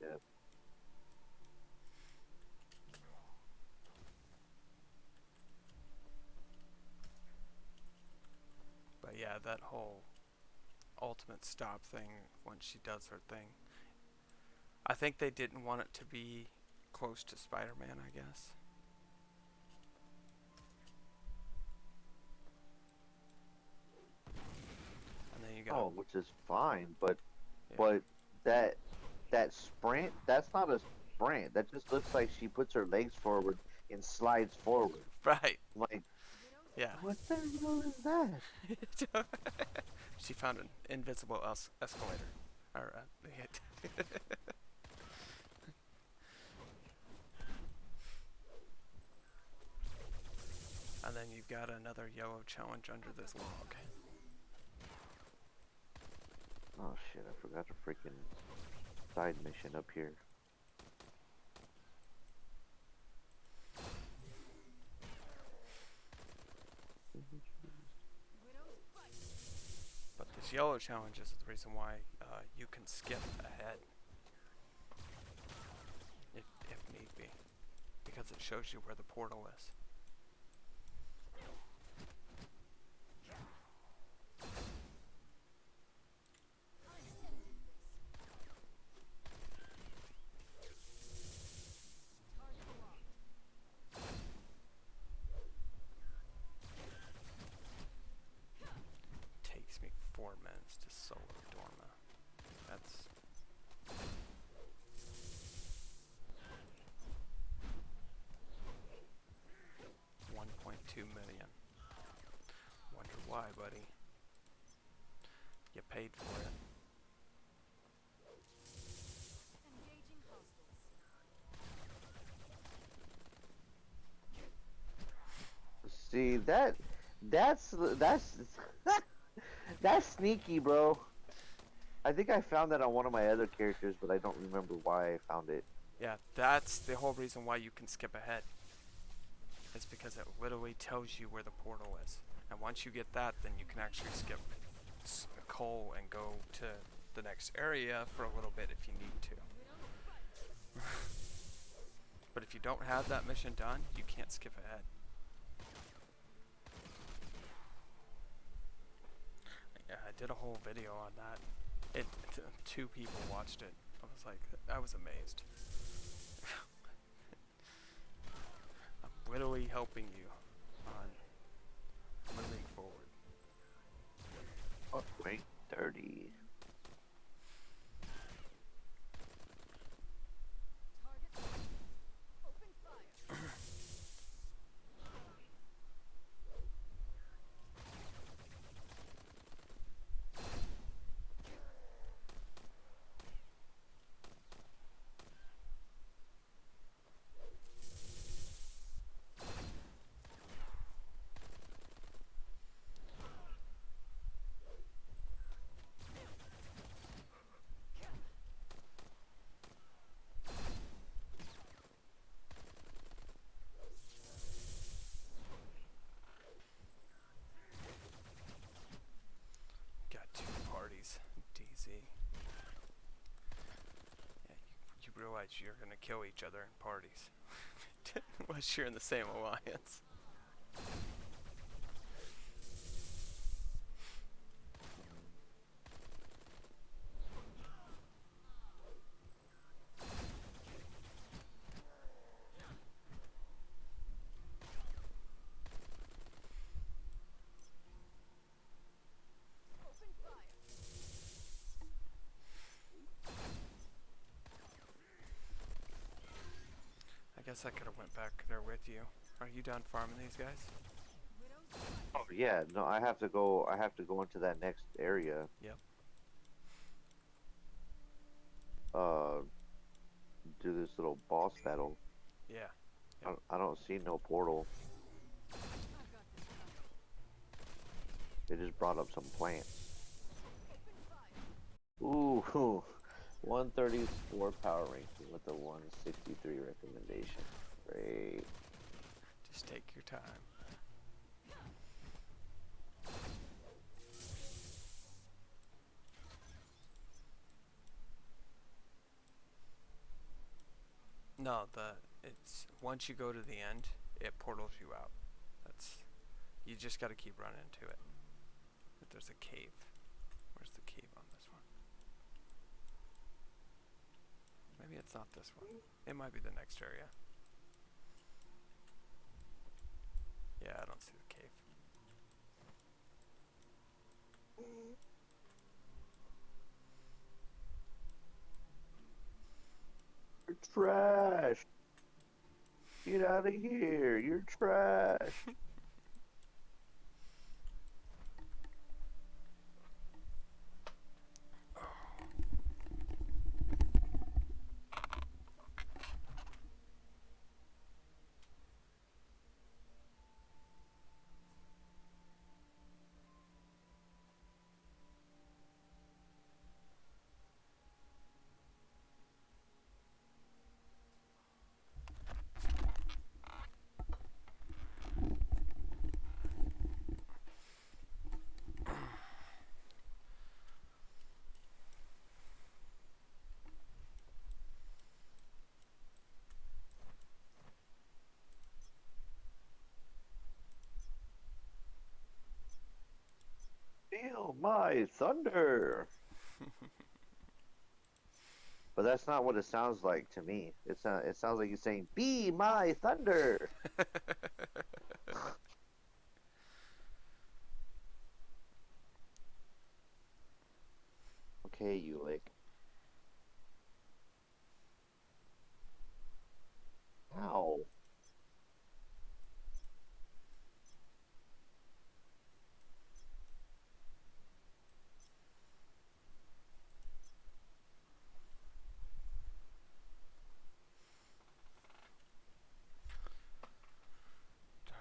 Yeah. but yeah, that whole ultimate stop thing when she does her thing. I think they didn't want it to be close to Spider-Man, I guess. And then you got Oh, which is fine, but yeah. but that sprint, that's not a sprint. That just looks like she puts her legs forward and slides forward. Right. Like, Widow's Yeah. what the hell is that? She found an invisible escalator. Or hit. And then you've got another yellow challenge under this log. Oh shit! I forgot the freaking side mission up here. Widow's bite. But this yellow challenge is the reason why you can skip ahead. If need be. Because it shows you where the portal is. Target locked. Takes me 4 minutes to solo Dorma. That's 1.2 million. Wonder why, buddy. You paid for it. Engaging hostiles. See that's that's sneaky, bro. I think I found that on one of my other characters, but I don't remember why I found it. Yeah, that's the whole reason why you can skip ahead. It's because it literally tells you where the portal is. And once you get that, then you can actually skip coal and go to the next area for a little bit if you need to. But if you don't have that mission done, you can't skip ahead. Yeah, I did a whole video on that. Two people watched it. I was amazed. I'm literally helping you on moving forward. Oh, wait, 30. Target locked. Open fire. Got two parties, DZ. Yeah, you realize you're gonna kill each other in parties. Unless you're in the same alliance. Open fire. I guess I could have went back there with you. Are you done farming these guys? Widow's bite. Oh yeah, no, I have to go. I have to go into that next area. Yep. Uh, do this little boss battle. Yeah. I don't see no portal. I've got this covered. They just brought up some plants. Open fire. Ooh, 134 power ranking with a 163 recommendation. Great. Just take your time. No, it's once you go to the end, it portals you out. You just got to keep running into it. But there's a cave. Where's the cave on this one? Maybe it's not this one. It might be the next area. Yeah, I don't see the cave. You're trash. Get out of here. You're trash. Feel my thunder. But that's not what it sounds like to me. It sounds like you're saying, "Be my thunder." Okay, you lick. Ow.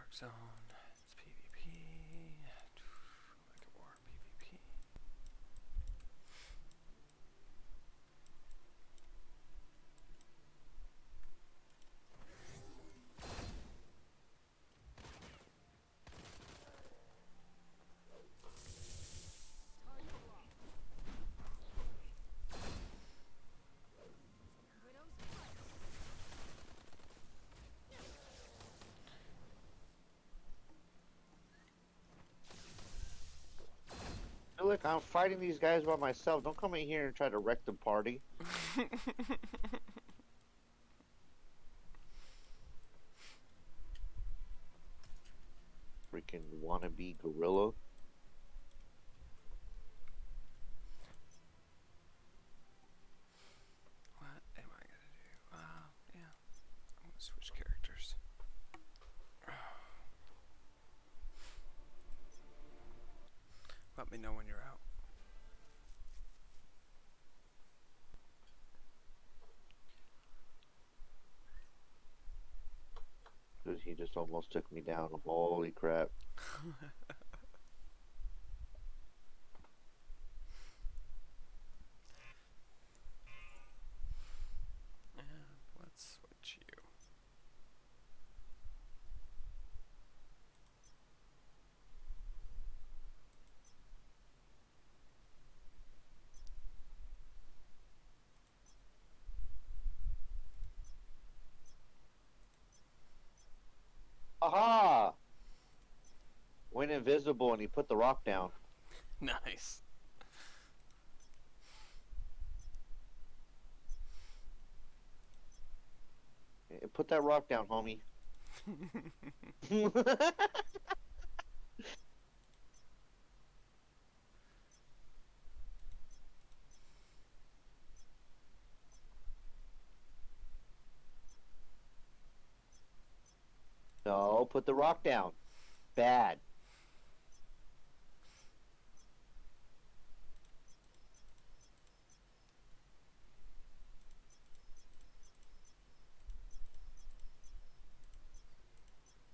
Dark Zone. It's PvP. Make it more PvP. Target locked. Widow's cut. I feel like I'm fighting these guys by myself. Don't come in here and try to wreck the party. Freaking wannabe gorilla. What am I gonna do? Yeah. I'm gonna switch characters. Let me know when you're out. Dude, he just almost took me down. Holy crap. And let's switch you. Aha! Went invisible and he put the rock down. Nice. Put that rock down, homie. No, put the rock down. Bad.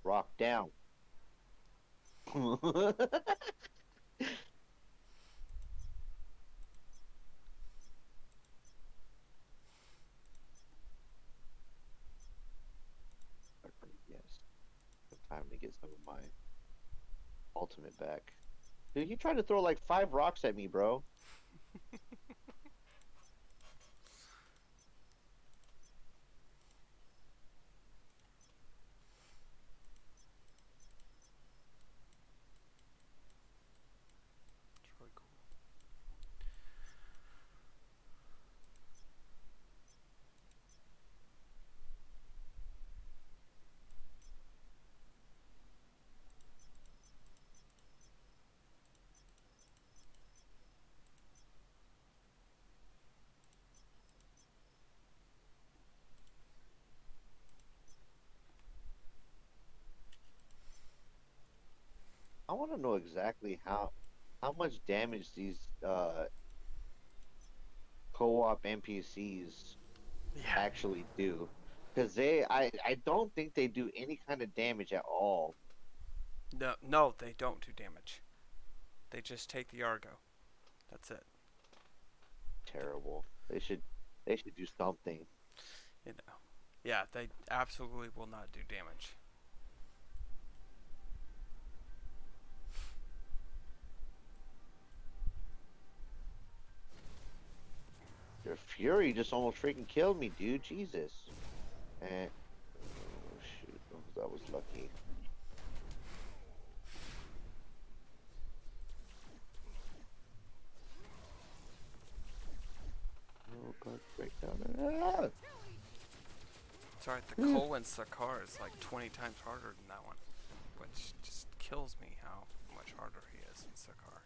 Rock down. Yes. Time to get some of my ultimate back. Dude, he tried to throw like 5 rocks at me, bro. It's really cool. I want to know exactly how much damage these co-op NPCs Yeah. actually do. Because I don't think they do any kind of damage at all. No, they don't do damage. They just take the Argo. That's it. Terrible. They should do something. You know. Yeah, they absolutely will not do damage. Their Fury just almost freaking killed me, dude. Jesus. And oh shoot, that was lucky. Oh god, break down. Ah! It's alright, the Cole and Sakar is like 20 times harder than that one. Which just kills me how much harder he is than Sakar.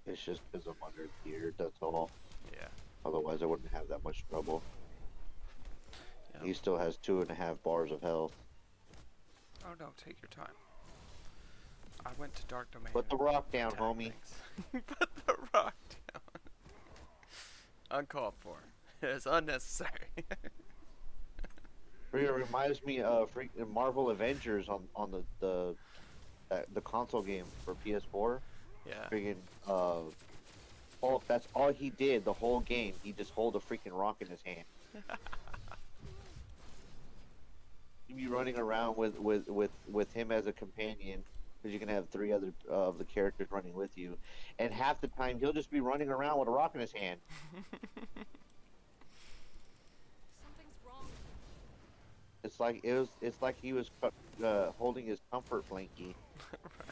It's just because I'm under geared, that's all. Yeah. Otherwise I wouldn't have that much trouble. Yep. He still has 2.5 bars of health. Oh no, take your time. I went to Dark Domain. Put the and rock down, attacked homie. things. Put the rock down. Uncalled for. It is unnecessary. It reminds me of freaking Marvel Avengers on the console game for PS4. Yeah. Freaking Hulk. That's all he did the whole game. He just hold a freaking rock in his hand. You'd be running around with him as a companion, because you can have three other of the characters running with you, and half the time he'll just be running around with a rock in his hand. Something's wrong. It's like he was holding his comfort blankie. Right.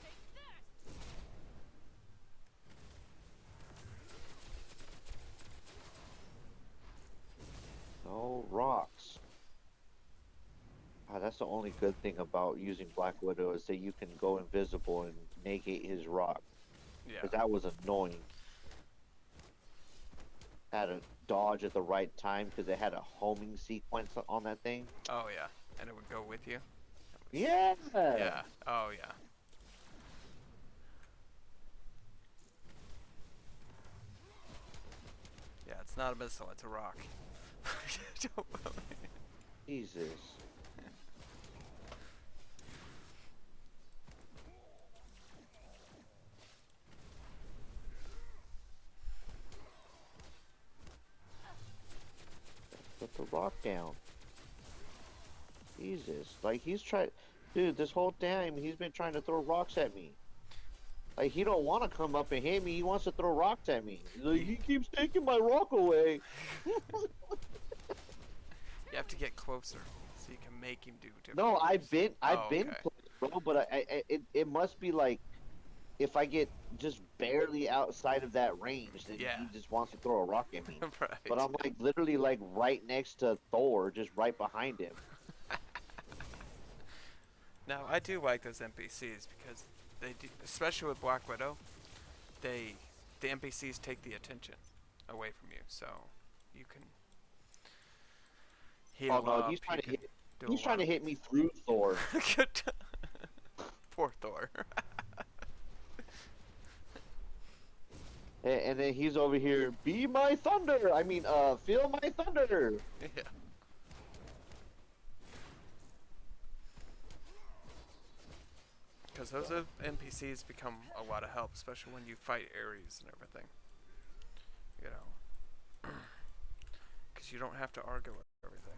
Take that! No rocks. That's the only good thing about using Black Widow, is that you can go invisible and negate his rock. Yeah. Because that was annoying. Had to dodge at the right time because it had a homing sequence on that thing. Oh yeah, and it would go with you. Yeah. Yeah. Oh yeah. Yeah, it's not a missile, it's a rock. Don't bother me. Jesus. Put the rock down. Jesus. Like, he's tried... Dude, this whole time, he's been trying to throw rocks at me. Like, he don't want to come up and hit me. He wants to throw rocks at me. He's like, he keeps taking my rock away. You have to get closer so you can make him do different No, moves. I've been okay. close, bro, but it must be like, if I get just barely outside of that range, then Yeah. he just wants to throw a rock at me. Right. But I'm like literally like right next to Thor, just right behind him. Now, I do like those NPCs because they do, especially with Black Widow, the NPCs take the attention away from you, so you can heal Oh no, up. he's trying you to can hit. do a He's trying lot to of- hit me through Thor. Good. Poor Thor. And then he's over here, be my thunder. I mean, feel my thunder. Yeah. Because those NPCs become a lot of help, especially when you fight Ares and everything. You know. Because you don't have to argue with everything.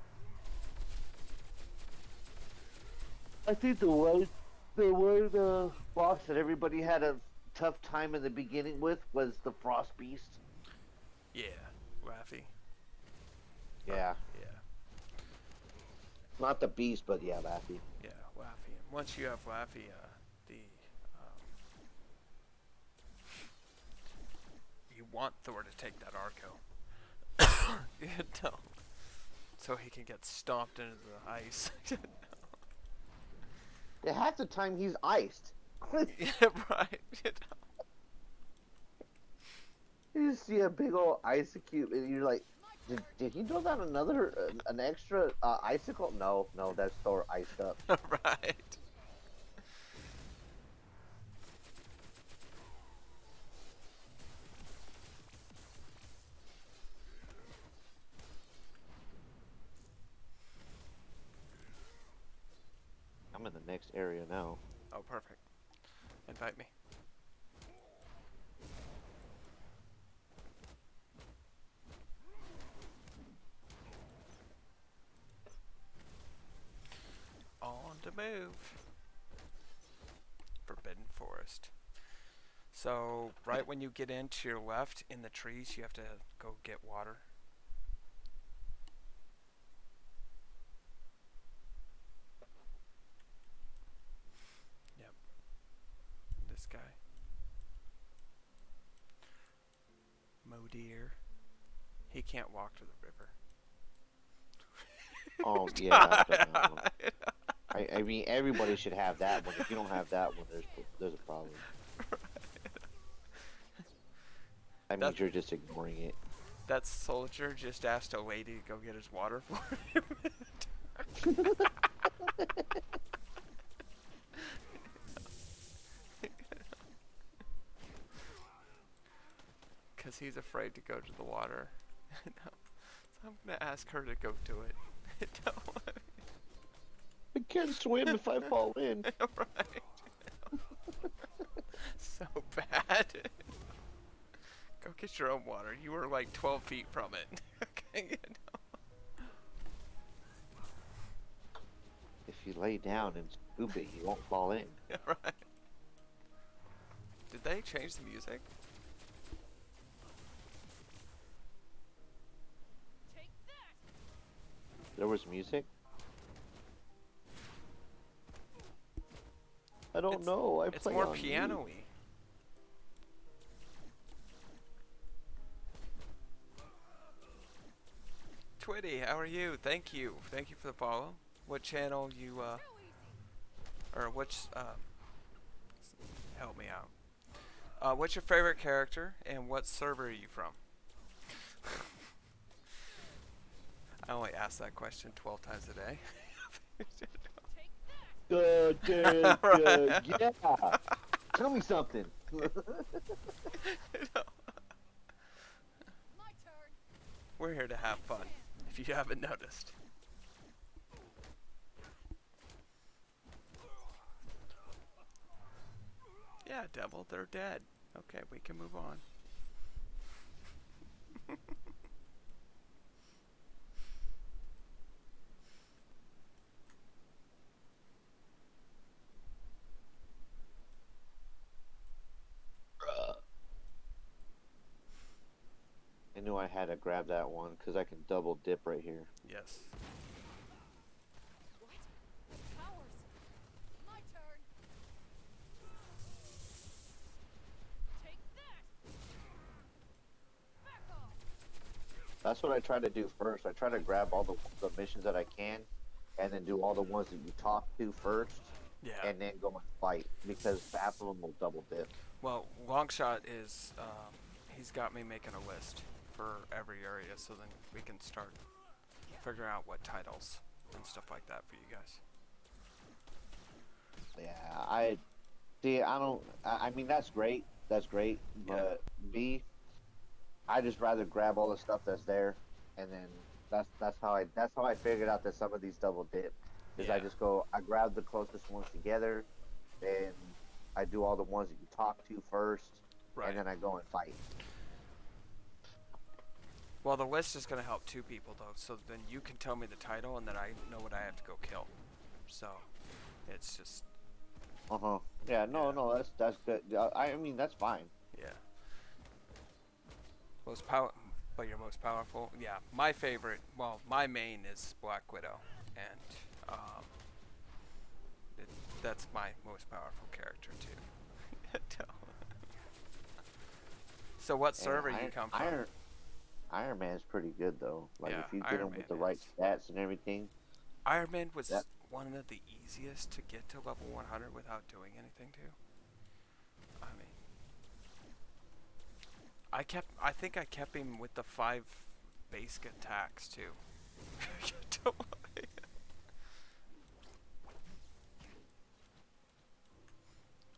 I think the one boss that everybody had a tough time in the beginning with was the Frost Beast. Yeah. Laffy. Yeah, Yeah. not the Beast, but yeah, Laffy. Yeah, Laffy. And once you have Laffy, you want Thor to take that Arco. You know, so he can get stomped into the ice. Yeah, half the time he's iced. Yeah, right. You know. You just see a big old ice cube, and you're like, did he build out an extra icicle? No, that's Thor iced up. Right. I'm in the next area now. Oh, perfect. Invite me. On the move. Forbidden Forest. So, right when you get into your left in the trees, you have to go get water. Yep. This guy. Modir. He can't walk to the river. Oh yeah. I mean, everybody should have that one. If you don't have that one, there's a problem. That means you're just ignoring it. That soldier just asked a lady to go get his water for him. because he's afraid to go to the water. No. So I'm gonna ask her to go do it. No. I can't swim if I fall in. Right. So bad. Go get your own water. You were like 12 feet from it. Okay. If you lay down and scuba, you won't fall in. Right. Did they change the music? Take that! There was music? I don't know. I It's play more on mute. piano-y. Twitty, how are you? Thank you. Thank you for the follow. What channel you, Too easy. or which, help me out. What's your favorite character, and what server are you from? I only ask that question 12 times a day. Take that! Good, good, good. Yeah. Tell me something. My turn. We're here to have fun, if you haven't noticed. Yeah, devil, they're dead. Okay, we can move on. I knew I had to grab that one because I can double dip right here. Yes. What? Powers. My turn. Take that! Back off! That's what I try to do first. I try to grab all the missions that I can, and then do all the ones that you talk to first, Yeah. and then go and fight, because half of them will double dip. Well, Longshot is, he's got me making a list for every area, so then we can start figuring out what titles and stuff like that for you guys. Yeah, I see. I mean, that's great. That's great. But I just rather grab all the stuff that's there, and then that's how I figured out that some of these double dip. Is I just I grab the closest ones together, and I do all the ones that you talk to first, Right. and then I go and fight. Well, the list is going to help two people, though, so then you can tell me the title, and then I know what I have to go kill. So, it's just, Yeah. No. Yeah. No. That's good. I mean, that's fine. yeah. But your most powerful? Yeah, my favorite, well, my main is Black Widow, and, that's my most powerful character, too. So what server you come from? Iron Man's pretty good though. Like Yeah, if you get Iron him with Man the right is. stats and everything. Iron Man was That- one of the easiest to get to level 100 without doing anything to. I mean, I think I kept him with the 5 basic attacks too. Don't worry.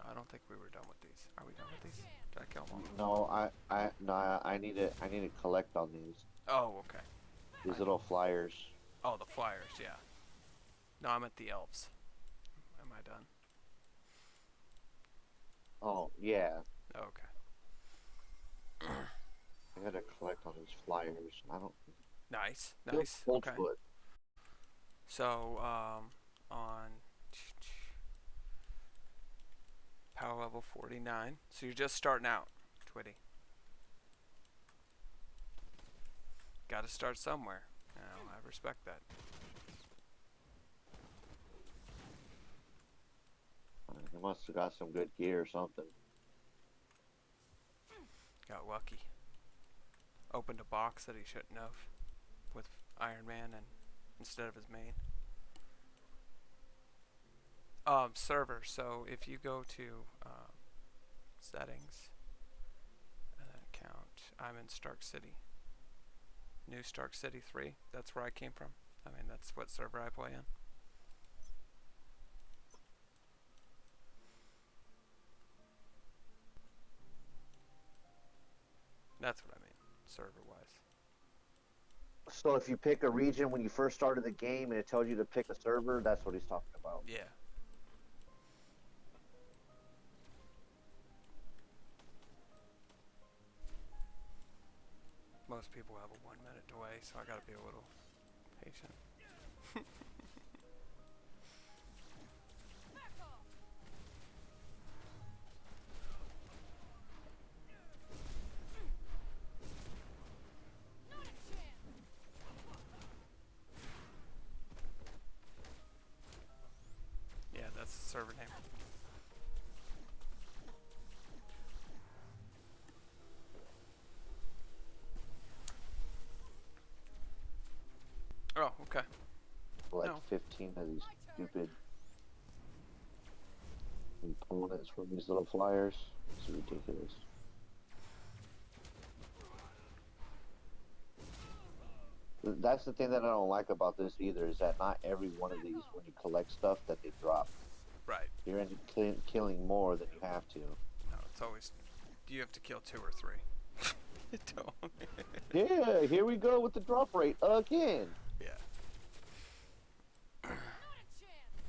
I don't think we were done with these. Are we done with these? Did I kill them all? No, I need to collect on these. Oh, okay. These little flyers. Oh, the flyers, yeah. No, I'm at the elves. Am I done? Oh yeah. Oh, okay. I gotta collect on these flyers. I don't. Nice, Feel nice. cold Okay. foot. So, on power level 49. So you're just starting out, Twitty. Gotta start somewhere. You know, I respect that. He must have got some good gear or something. Got lucky. Opened a box that he shouldn't have with Iron Man and instead of his main. Server. So if you go to settings and then account, I'm in Stark City. New Stark City 3. That's where I came from. I mean, that's what server I play in. That's what I mean, server-wise. So if you pick a region when you first started the game and it tells you to pick a server, that's what he's talking about. Yeah. Most people have a 1 minute delay, so I gotta be a little patient. Back off. Not a chance. Yeah, that's the server name. Oh, okay. Like No. 15 of these stupid components from these little flyers. It's ridiculous. That's the thing that I don't like about this either, is that not every one of these, when you collect stuff, that they drop. Right. You're end up killing more than you have to. No, it's always, you have to kill 2 or 3. Don't. Yeah, here we go with the drop rate again. Yeah. Not a chance.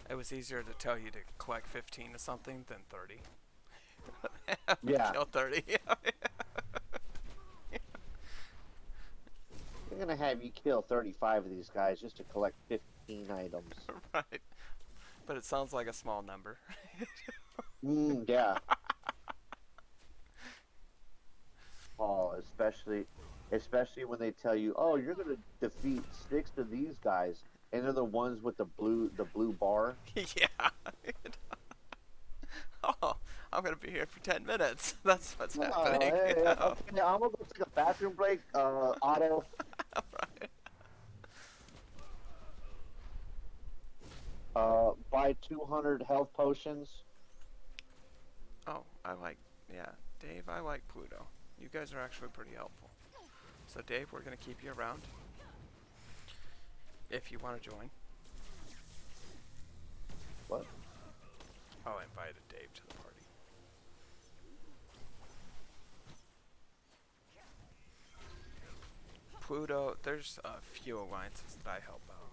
It was easier to tell you to collect 15 of something than 30. Yeah. Kill 30. They're gonna have you kill 35 of these guys just to collect 15 items. Right. But it sounds like a small number. Yeah. Oh, especially when they tell you, oh, you're gonna defeat 6 of these guys, and they're the ones with the blue bar. Yeah. Oh, I'm gonna be here for 10 minutes. That's what's happening. Hey, You know? okay, I'm gonna go take a bathroom break. Otto. Right. Buy 200 health potions. Oh, yeah, Dave, I like Pluto. You guys are actually pretty helpful. So Dave, we're gonna keep you around. If you want to join. What? Oh, I invited Dave to the party. Pluto, there's a few alliances that I help out.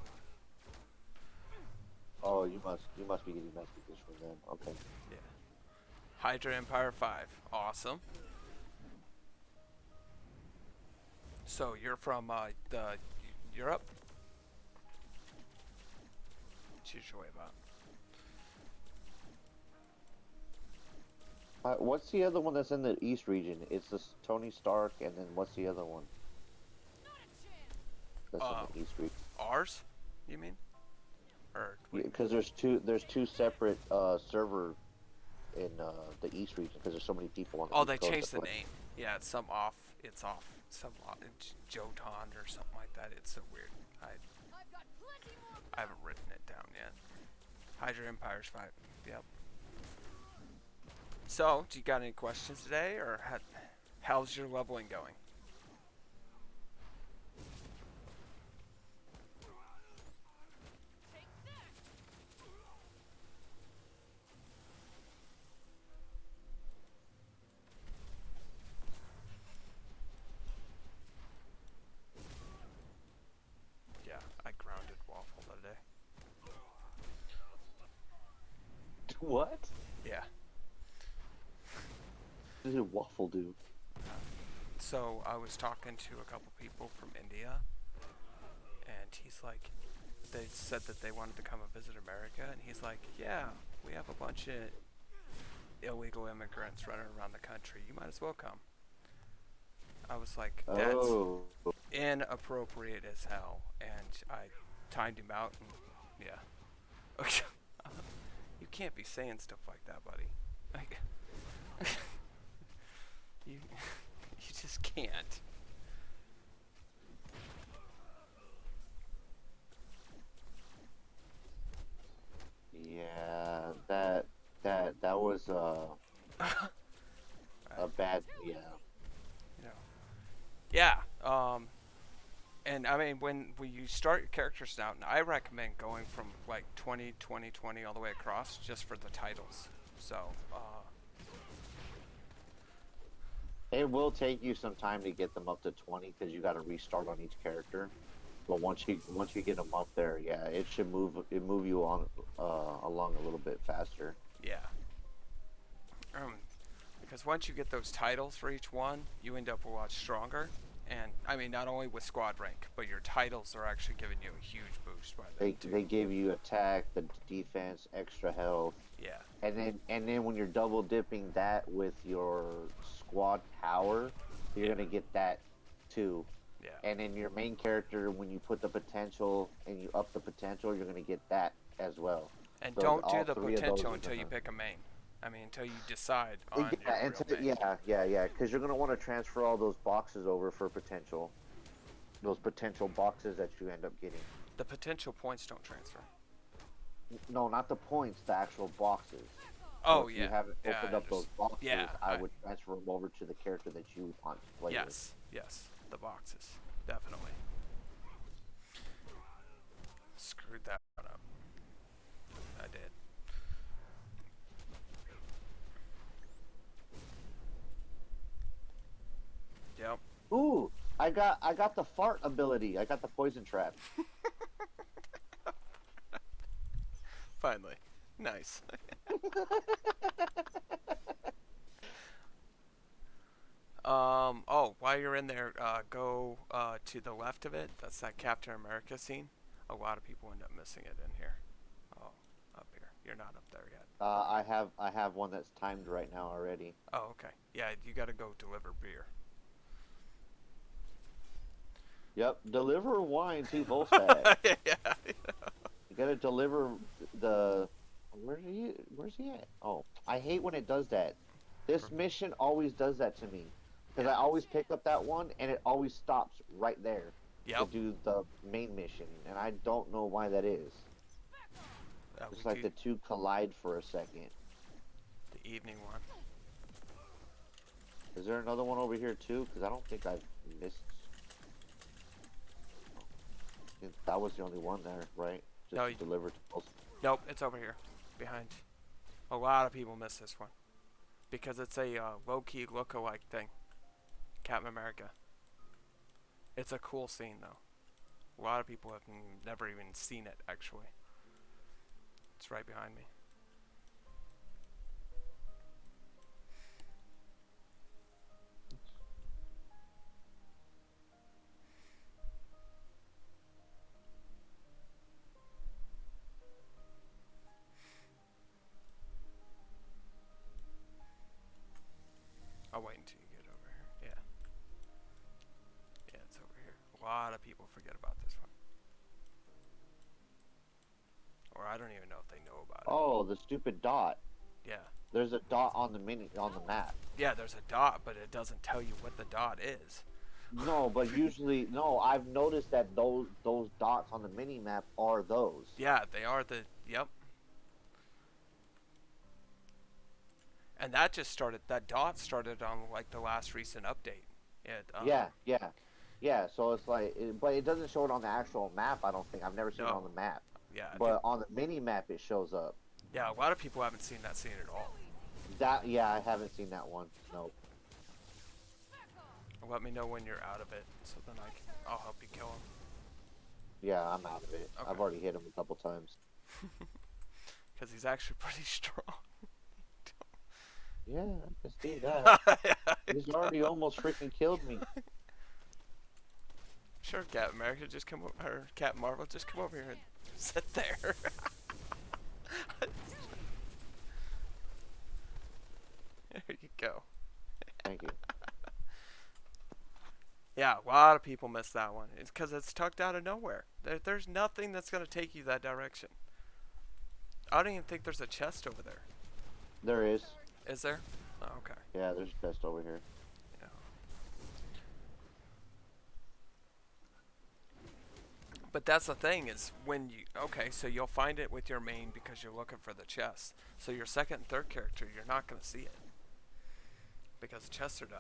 Oh, you must be getting messages from them. Okay. Yeah. Hydra Empire 5. Awesome. So you're from Europe? Choose your way about. What's the other one that's in the East region? It's this Tony Stark, and then what's the other one? That's in the East region. Ours? You mean? Or Because there's two separate server in the East region because there's so many people on. oh, they changed the name. Yeah, it's some off. It's off. It's Jotun or something like that. It's so weird. I've got plenty more. I haven't written it down yet. Hydra Empire's 5. Yep. So, do you got any questions today, or how's your leveling going? Take that. Yeah, I grounded Waffle today. What? Yeah. What did Waffle do? So I was talking to a couple people from India, and he's like, they said that they wanted to come and visit America, and he's like, yeah, we have a bunch of illegal immigrants running around the country. You might as well come. I was like, that's Oh. inappropriate as hell, and I timed him out, and yeah. You can't be saying stuff like that, buddy. Like, you just can't. Yeah, that was a bad, yeah. You know. Yeah. And I mean, when you start your characters out, I recommend going from like 20, 20, 20 all the way across just for the titles. So, It will take you some time to get them up to 20 because you got to restart on each character. But once you get them up there, yeah, it should move you on along a little bit faster. Yeah. Because once you get those titles for each one, you end up a lot stronger. And I mean, not only with squad rank, but your titles are actually giving you a huge boost by them too. They give you attack, the defense, extra health, Yeah. and then when you're double dipping that with your squad power, you're Yeah. gonna get that too. Yeah. And then your main character, when you put the potential and you up the potential, you're gonna get that as well. And So don't do all the three of those potential are until you gonna- pick a main. I mean, until you decide on Yeah, your real main. yeah, because you're gonna want to transfer all those boxes over for potential. Those potential boxes that you end up getting. The potential points don't transfer. No, not the points, the actual boxes. Oh, if yeah. you haven't Yeah, opened I up those boxes, Yeah, I would transfer them over to the character that you want to play with. Yes, yes, the boxes, definitely. Screwed that one up. I did. Yep. Ooh, I got the fart ability. I got the poison trap. Finally. Nice. Oh, while you're in there, go to the left of it. That's that Captain America scene. A lot of people end up missing it in here. Oh, up here. You're not up there yet. I have one that's timed right now already. Oh, okay. Yeah, you gotta go deliver beer. Yep, deliver wine to Volstagg. Yeah. You gotta deliver the. Where's he at? Oh, I hate when it does that. This mission always does that to me. Because I always pick up that one and it always stops right there to Yep. do the main mission. And I don't know why that is. It's like the two collide for a second. The evening one. Is there another one over here too? Because I don't think I've missed. That was the only one there, right? Just No, you- delivered to both. Nope, it's over here, behind. A lot of people miss this one because it's a low-key look-alike thing. Captain America. It's a cool scene though. A lot of people have never even seen it actually. It's right behind me. I'll wait until you get over here. Yeah. Yeah, it's over here. A lot of people forget about this one. Or I don't even know if they know about it. Oh, the stupid dot. Yeah. There's a dot on the map. Yeah, there's a dot, but it doesn't tell you what the dot is. No, but usually no. I've noticed that those dots on the mini map are those. Yeah, they are the. Yep. And that just started. That dot started on like the last recent update. Yeah. So it's like, but it doesn't show it on the actual map. I don't think I've never seen it on the map. Yeah. But on the mini map, it shows up. Yeah, a lot of people haven't seen that scene at all. I haven't seen that one. No. Let me know when you're out of it, so then I'll help you kill him. Yeah, I'm out of it. Okay. I've already hit him a couple times. Because he's actually pretty strong. Yeah, I can see that. He's already almost freaking killed me. Sure, Captain America, just come over, or Captain Marvel, just come over here and sit there. There you go. Thank you. Yeah, a lot of people miss that one. It's because it's tucked out of nowhere. There's nothing that's going to take you that direction. I don't even think there's a chest over there. There is. Is there? Oh, okay. Yeah, there's a chest over here. Yeah. But that's the thing is when you... Okay, so you'll find it with your main because you're looking for the chest. So your second and third character, you're not going to see it. Because the chests are done.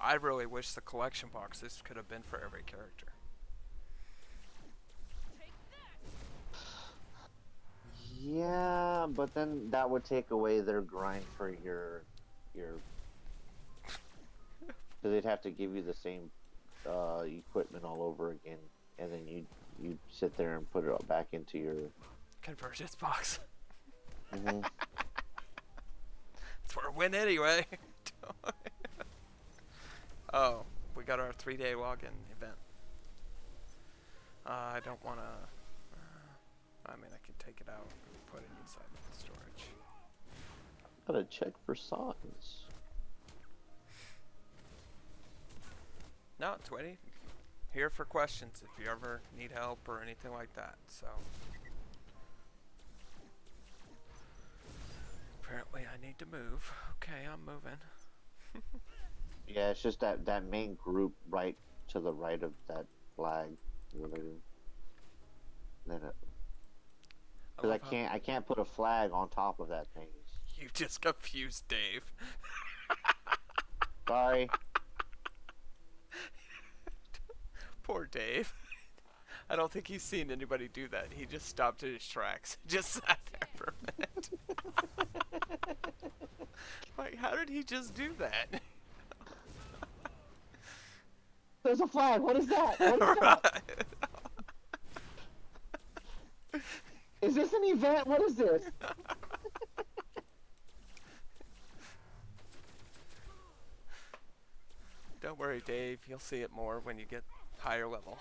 I really wish the collection boxes could have been for every character. Yeah, but then that would take away their grind for your. So they'd have to give you the same equipment all over again, and then you sit there and put it all back into your. Convergence box. Mhm. That's where I win anyway. Oh, we got our 3-day login event. I don't want to. I mean, I can take it out and put it inside the storage. Gotta check for signs. No, Twitty, here for questions if you ever need help or anything like that. So apparently I need to move. Okay, I'm moving. Yeah, it's just that main group right to the right of that flag. Whatever. Then because love how I can't put a flag on top of that thing. you just confused Dave. Sorry. Poor Dave. I don't think he's seen anybody do that. He just stopped in his tracks. Just sat there for a minute. Like, how did he just do that? There's a flag. What is that? What is that? Is this an event? What is this? Don't worry, Dave. You'll see it more when you get higher level.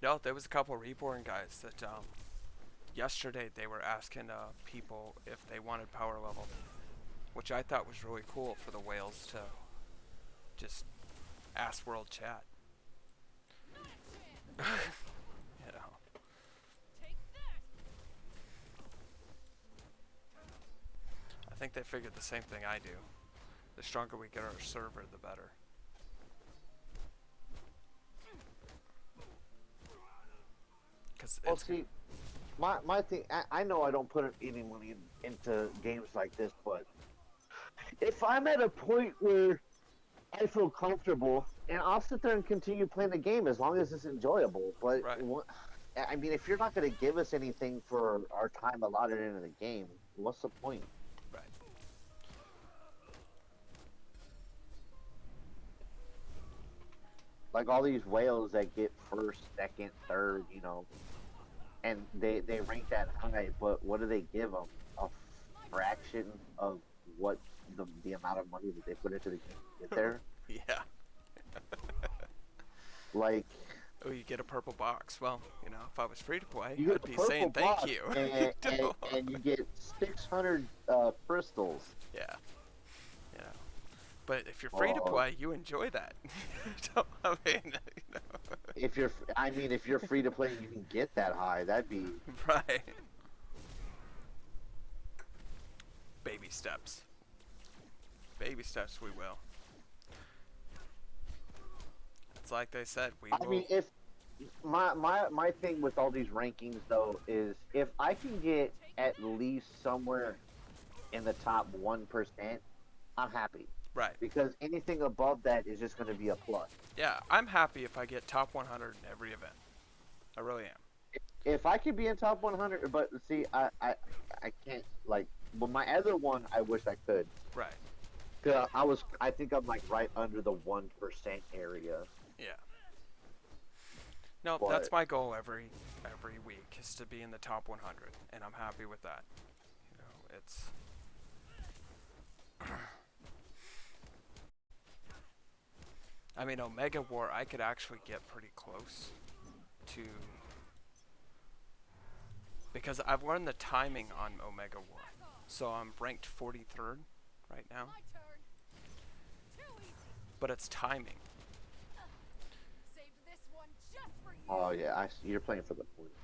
No, there was a couple Reborn guys that yesterday they were asking people if they wanted power level, which I thought was really cool for the whales to just ask world chat. You know. I think they figured the same thing I do. The stronger we get our server, the better. Well, see, my thing, I know I don't put any money into games like this, but if I'm at a point where I feel comfortable, and I'll sit there and continue playing the game as long as it's enjoyable. But Right. I mean, if you're not going to give us anything for our time allotted into the game, what's the point? Right. Like all these whales that get first, second, third, you know, and they rank that high, but what do they give them? A fraction of what the amount of money that they put into the game to get there? Yeah. Like, oh, you get a purple box. Well, you know, if I was free to play, you I'd get be the saying purple thank box, you. and you get 600 crystals. Yeah. You know. But if you're free to play, you enjoy that. I mean, you know. If you're free to play and you can get that high, that'd be Right. Baby steps. Baby steps we will. It's like they said, we will. I mean, if my thing with all these rankings though is if I can get at least somewhere in the top 1%, I'm happy. Right. Because anything above that is just going to be a plus. Yeah, I'm happy if I get top 100 in every event. I really am. If I could be in top 100, but see, I can't, like, well, my other one, I wish I could. Right. I think I'm like right under the 1% area. Yeah. No, that's my goal every week is to be in the top 100, and I'm happy with that. You know, it's I mean, Omega War, I could actually get pretty close to, because I've learned the timing on Omega War. So I'm ranked 43rd right now. But it's timing. Oh yeah, you're playing for the points.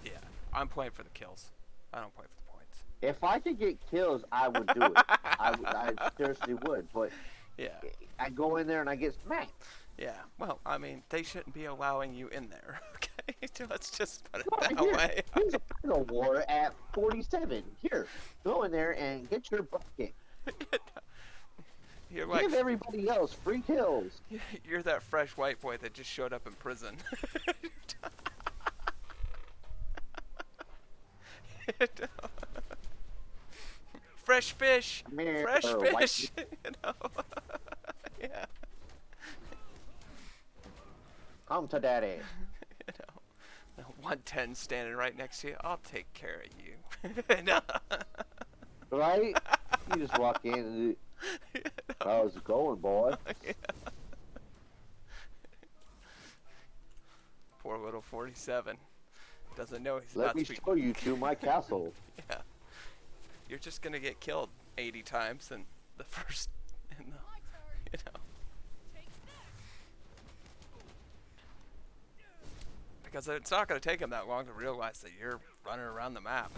Yeah, I'm playing for the kills. I don't play for the points. If I could get kills, I would do it. I seriously would. But yeah, I go in there and I get smacked. Yeah, well, I mean, they shouldn't be allowing you in there, okay? Let's just put it Well, that here, way. here's a bag of war at 47. Here, go in there and get your butt kicked. You're like, Give everybody else free kills. you're that fresh white boy that just showed up in prison. Fresh fish! Come here, Fresh white fish! You know? Yeah. come to daddy. You know, 110 standing right next to you. I'll take care of you. No. Right? You just walk in and how's it going, boy? Yeah. Poor little 47 doesn't know he's Let about me to be. show you to my castle. Yeah. You're just gonna get killed 80 times in the first, in the, My turn. you know, Take that. because it's not gonna take him that long to realize that you're running around the map.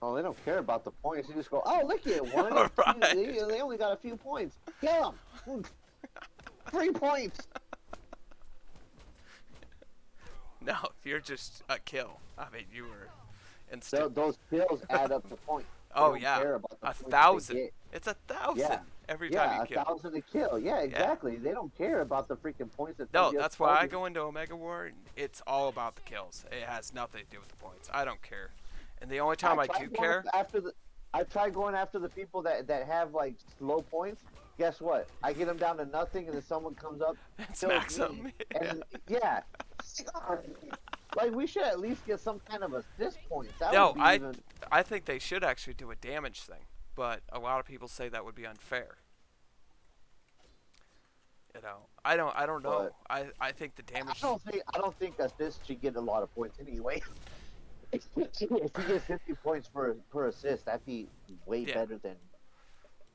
Oh, they don't care about the points. They just go, oh, look at it. One. Right. They only got a few points. Kill them. 3 points. No, you're just a kill. I mean, you were instant. Those kills add up to points. They Oh don't yeah, care about the points that they 1,000. get. It's 1,000 Yeah. every time Yeah, you kill. 1,000 to kill. Yeah, exactly. They don't care about the freaking points that. No, they just that's why I target. go into Omega War. And it's all about the kills. It has nothing to do with the points. I don't care. And the only time I tried do going care, after the. I tried going after the people that have like slow points. Guess what? I get them down to nothing, and then someone comes up, kills smacks me, them. and yeah, like we should at least get some kind of assist points. That No, would be I even. I think they should actually do a damage thing, but a lot of people say that would be unfair. You know, I don't know. I think the damage. I don't think assist should get a lot of points anyway. If you get 50 points per assist, that'd be way Yeah. better than.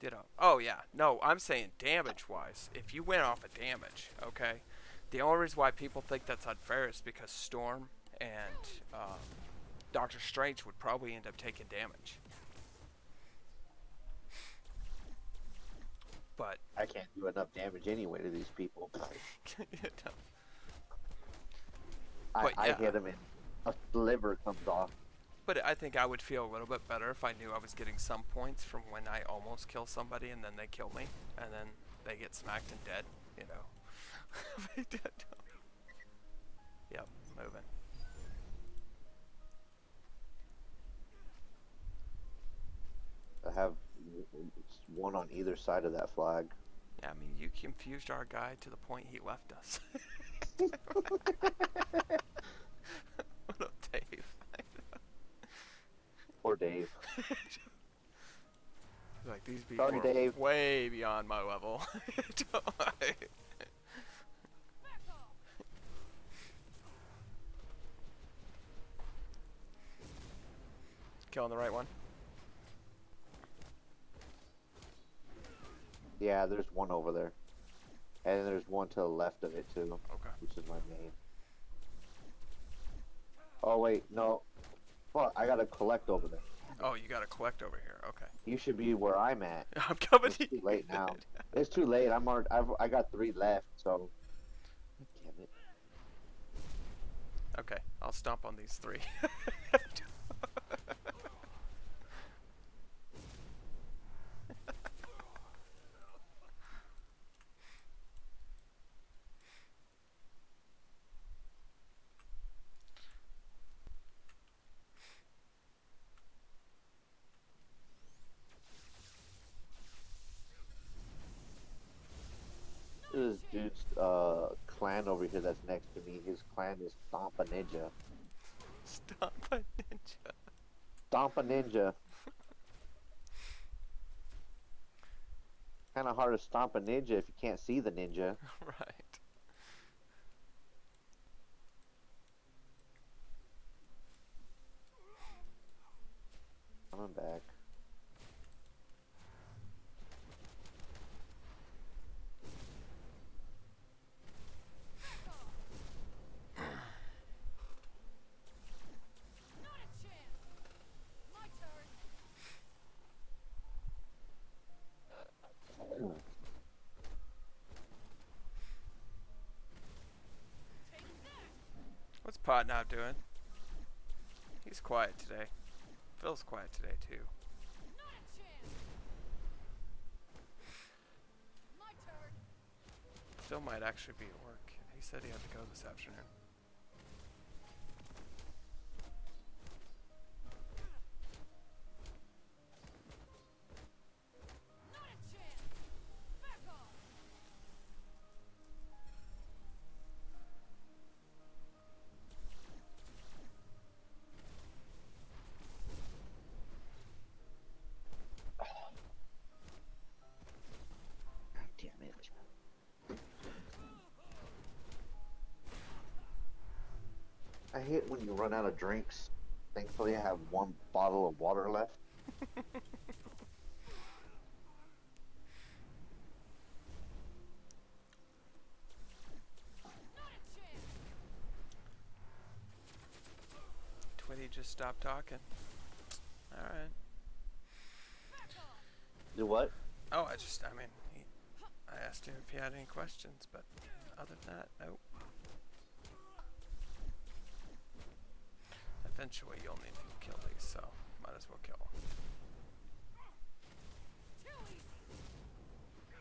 You know. Oh yeah. No, I'm saying damage-wise. If you went off of damage, okay. The only reason why people think that's unfair is because Storm and Doctor Strange would probably end up taking damage. But I can't do enough damage anyway to these people. you know, I But yeah. hit them and a sliver comes off. but I think I would feel a little bit better if I knew I was getting some points from when I almost kill somebody and then they kill me and then they get smacked and dead. You know. Yep, moving. I have one on either side of that flag. Yeah, I mean, you confused our guy to the point he left us. What up, Dave? Poor Dave. Like, these people Sorry, are Dave. way beyond my level. Back off. Killing the right one. Yeah, there's one over there. And there's one to the left of it too, Okay. which is my main. Oh wait, no. Fuck, I gotta collect over there. Oh, you gotta collect over here. Okay. You should be where I'm at. I'm coming It's to too you. late now. It's too late. I got 3 left, so. Damn it. Okay, I'll stomp on these 3. This dude's clan over here that's next to me. His clan is Stomp a Ninja. Stomp a ninja. Stomp a Ninja. Kind of hard to stomp a ninja if you can't see the ninja. Right. Coming back. Not a chance. My turn. Pot now doing? He's quiet today. Phil's quiet today too. Not a chance. My turn. Phil might actually be at work. He said he had to go this afternoon. Not a chance. Back off. God damn it. I hate when you run out of drinks. Thankfully, I have one bottle of water left. Not a chance. Twitty just stopped talking. Alright. Back off. Do what? Oh, I asked him if he had any questions, but other than that, nope. Eventually you'll need to kill these, so might as well kill them. Too easy.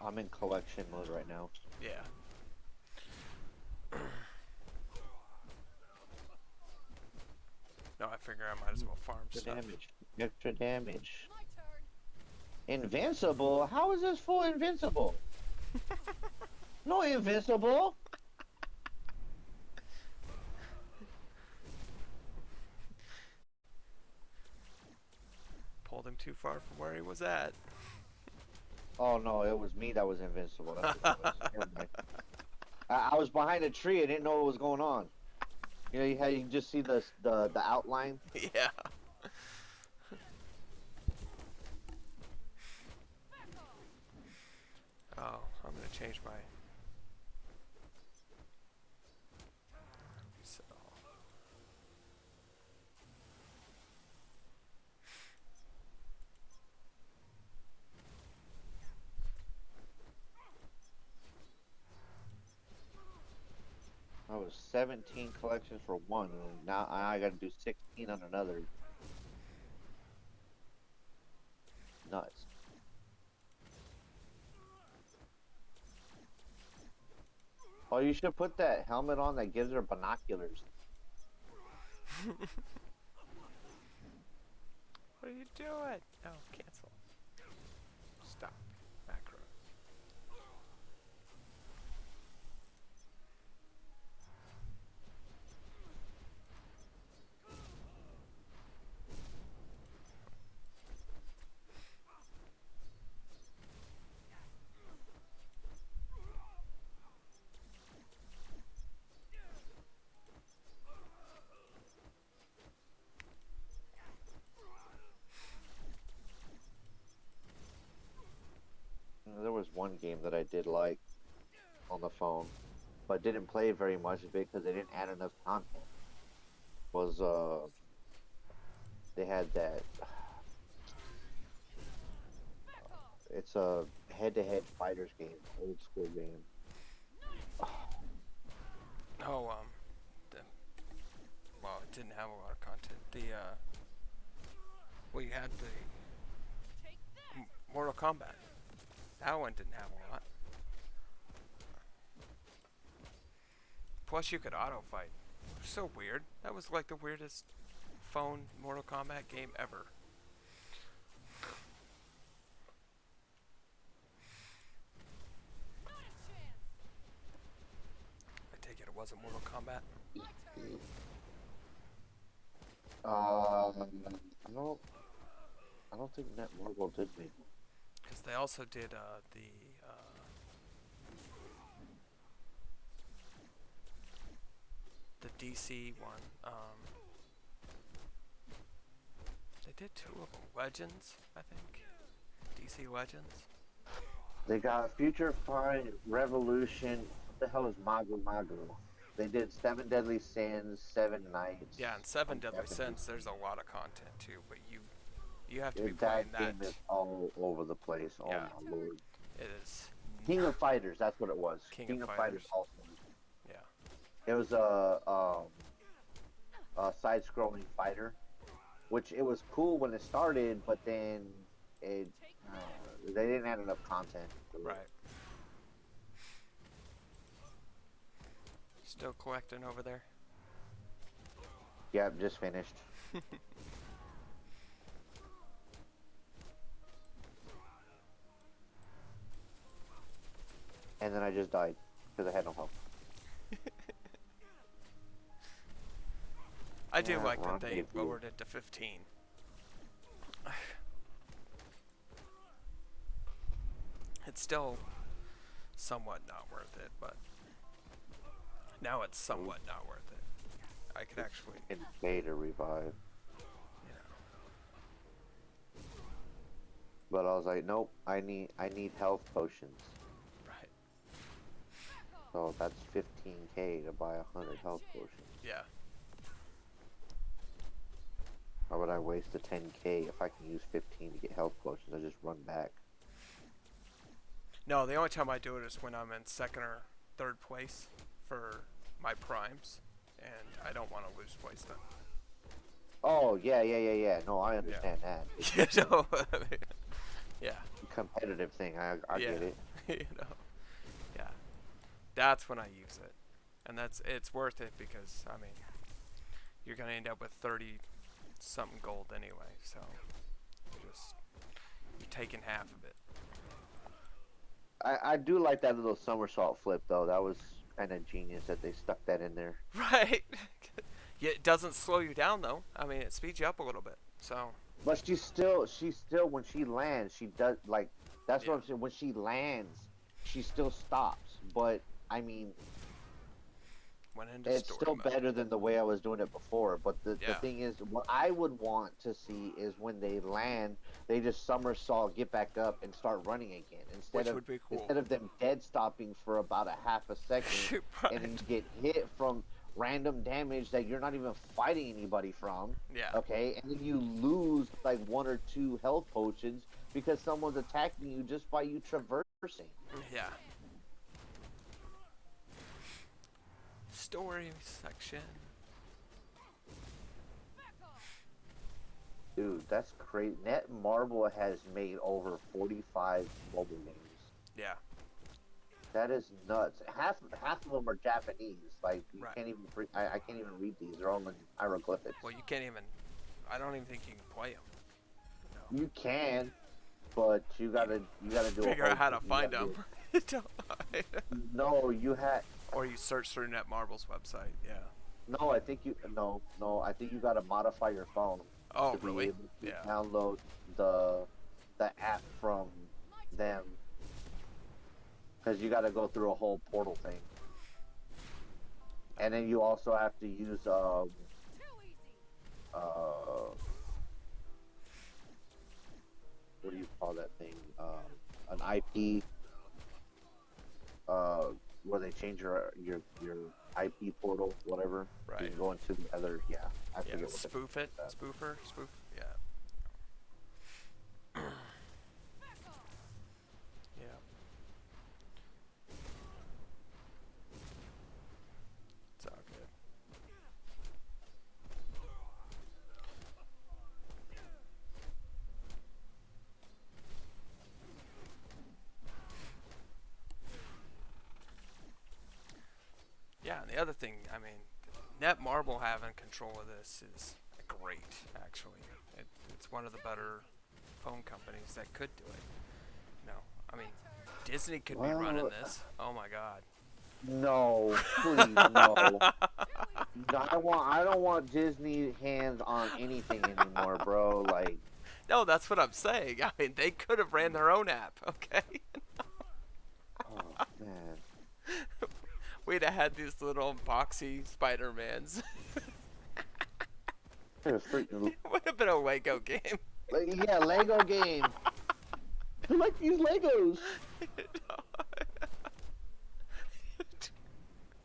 I'm in collection mode right now. Yeah. No, I figure I might as well farm Extra stuff. damage. Extra damage. My turn. Invincible? How is this full invincible? No invincible. Pulled him too far from where he was at. Oh no, it was me that was invincible. That's what it was. Never mind. I was behind a tree. I didn't know what was going on. You know, you can just see the outline. Yeah. Back off. Oh, I'm gonna change my. So. I was 17 collections for one, and now I got to do 16 on another. Nuts. Oh, you should put that helmet on that gives her binoculars. What are you doing? Oh, cancel. Stop. Macro. There was one game that I did like on the phone, but didn't play very much of it because they didn't add enough content. Was they had that? It's a head-to-head fighters game, old school game. Oh, well, it didn't have a lot of content. Well, you had the Take that. Mortal Kombat. That one didn't have a lot. Plus, you could auto fight. So weird. That was like the weirdest phone Mortal Kombat game ever. Not a chance. I take it wasn't Mortal Kombat. My turn. I don't think Netmarble did me. Because they also did the DC one. They did two of them. Legends, I think. DC Legends. They got Future Fight, Revolution. What the hell is Magu Magu? They did Seven Deadly Sins, Seven Nights. Yeah, and Seven Deadly Definitely. Sins, there's a lot of content too, but you have to be That playing game that. is all over the place. Oh Yeah. my lord. It is. King of Fighters, that's what it was. King of of Fighters. also. Yeah. It was side-scrolling fighter, which it was cool when it started, but then it they didn't add enough content. Right. Still collecting over there? Yep, just finished. And then I just died because I had no health. I do Yeah, like that they rendezvous. lowered it to 15. It's still somewhat not worth it, but now it's somewhat not worth it. I could actually, And pay to revive. you know, But I was like, nope, I need health potions. right? So that's 15k to buy 100 health potions. Yeah. Why would I waste the 10k if I can use 15 to get health potions? I just run back. No, the only time I do it is when I'm in second or third place for my primes, and I don't want to lose place then. Oh yeah. No, I understand that. You know, I mean, yeah. Competitive thing. I Yeah. get it. You know, yeah. That's when I use it, and it's worth it because I mean, you're gonna end up with 30 something gold anyway, so you're taking half of it. I do like that little somersault flip though. That was kind of genius that they stuck that in there. Right. Yeah, it doesn't slow you down though. I mean, it speeds you up a little bit. So. But she's still when she lands, she does like that's Yeah. what I'm saying. When she lands, she still stops. But I mean, Went into it's story still mode. better than the way I was doing it before. But the Yeah. thing is, what I would want to see is when they land, they just somersault, get back up, and start running again Which would be cool. instead of them dead stopping for about a half a second, and then you get hit from random damage that you're not even fighting anybody from. Yeah. Okay, and then you lose like 1 or 2 health potions because someone's attacking you just by you traversing. Yeah. Story section. Dude, that's crazy. Netmarble has made over 45 mobile games. Yeah. That is nuts. Half of them are Japanese. Like you Right. can't even I can't even read these. They're all in hieroglyphics. Well, you can't even. I don't even think you can play them. You can, but you gotta do Figure a out how to you find gotta them. No, you had. Or you search through Netmarble's website. Yeah. No, I think you no. I think you gotta modify your phone Oh, to be really? able to Yeah. download the app from them. Because you gotta go through a whole portal thing, and then you also have to use Too easy. what do you call that thing? An IP. Where they change your IP portal, whatever. You Right. can go into the other. Yeah, I Yeah. forget what Spoof it. that. Spoofer. Spoof. Yeah. Yeah. It's all good. Yeah, and the other thing, I mean, Netmarble having control of this is great, actually. It's one of the better phone companies that could do it. You know, I mean, Disney could be running Well, this. Oh my God. No, please, no. I don't want Disney hands on anything anymore, bro. Like, No, that's what I'm saying. I mean, they could have ran their own app, okay? oh man. We'd have had these little boxy Spider-Mans. They're freaking, It would have been a Lego game. like, yeah, Lego game. They're like these Legos.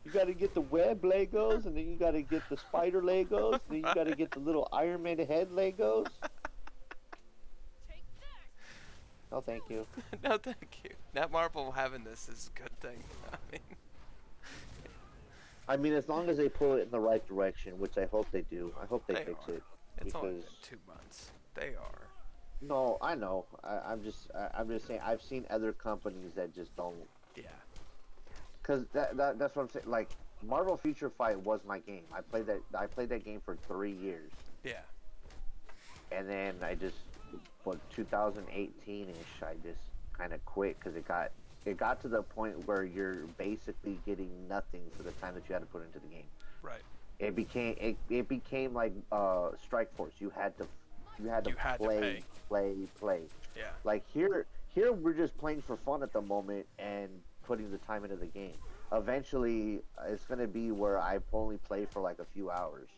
You gotta get the web Legos, and then you gotta get the spider Legos, then you gotta get the little Iron Man head Legos. Take that. Oh, thank you. No, thank you. Netmarble having this is a good thing. I mean, I mean, as long as they pull it in the right direction, which I hope they do. I hope they They fix are. it. It's only been Because 2 months. They are. no, I know. I'm just saying. I've seen other companies that just don't. Yeah. Cause that's what I'm saying. Like Marvel Future Fight was my game. I played that. I played that game for 3 years, Yeah. and then I just, what 2018ish, I just kind of quit because it got to the point where you're basically getting nothing for the time that you had to put into the game. Right. It became like Strike Force. You had to You had to pay. play. Yeah. Like here we're just playing for fun at the moment and putting the time into the game. Eventually, it's gonna be where I only play for like a few hours.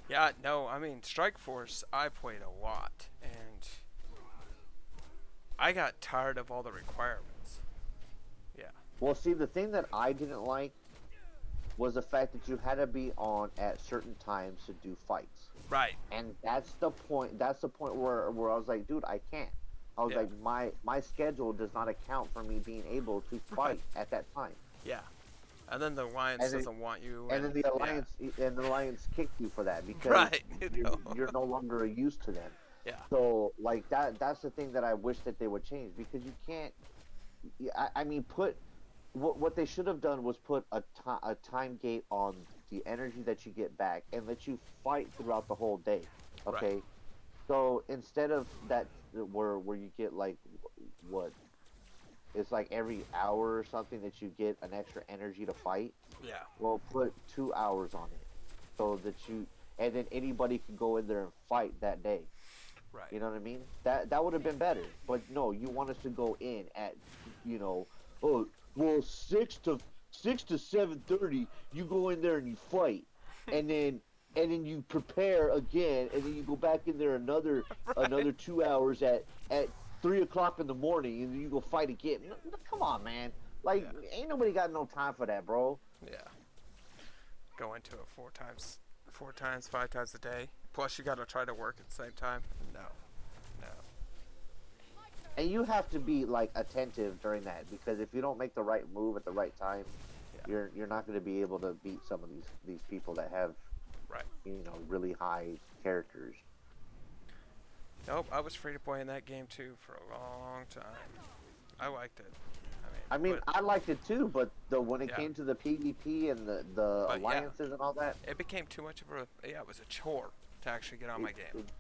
Yeah, no, I mean, Strike Force, I played a lot, and I got tired of all the requirements. Yeah. Well, see, the thing that I didn't like was the fact that you had to be on at certain times to do fights. Right. And that's the point. That's the point where I was like, dude, I can't. I was Yeah. like, my schedule does not account for me being able to fight at that time. Yeah. And then the Alliance And then- doesn't want you. And then the alliance kicked you for that because Right, you know. you're no longer used to them. Yeah. So like that's the thing that I wish that they would change, because you can't. I mean, what they should have done was put a time gate on the energy that you get back and let you fight throughout the whole day. Okay. Right. So instead of that, where you get like what? It's like every hour or something that you get an extra energy to fight. Yeah. Well, put 2 hours on it, so that and then anybody can go in there and fight that day. Right. You know what I mean? That would have been better. But no, you want us to go in at, oh, well, 6 to 7:30, you go in there and you fight, and then you prepare again, and then you go back in there another 2 hours at 3 o'clock in the morning, and then you go fight again. Come on, man. Like, Yeah. ain't nobody got no time for that, bro. Yeah. Go into it 4 times, 5 times a day. Plus, you got to try to work at the same time. No. And you have to be like attentive during that, because if you don't make the right move at the right time, you're not going to be able to beat some of these people that have Right. really high characters. Nope, I was free to play in that game too for a long time. I liked it. I mean, but I liked it too, but when it Yeah. came to the PvP and the But, yeah. alliances and all that, it became too much of it was a chore to actually get on my game. it-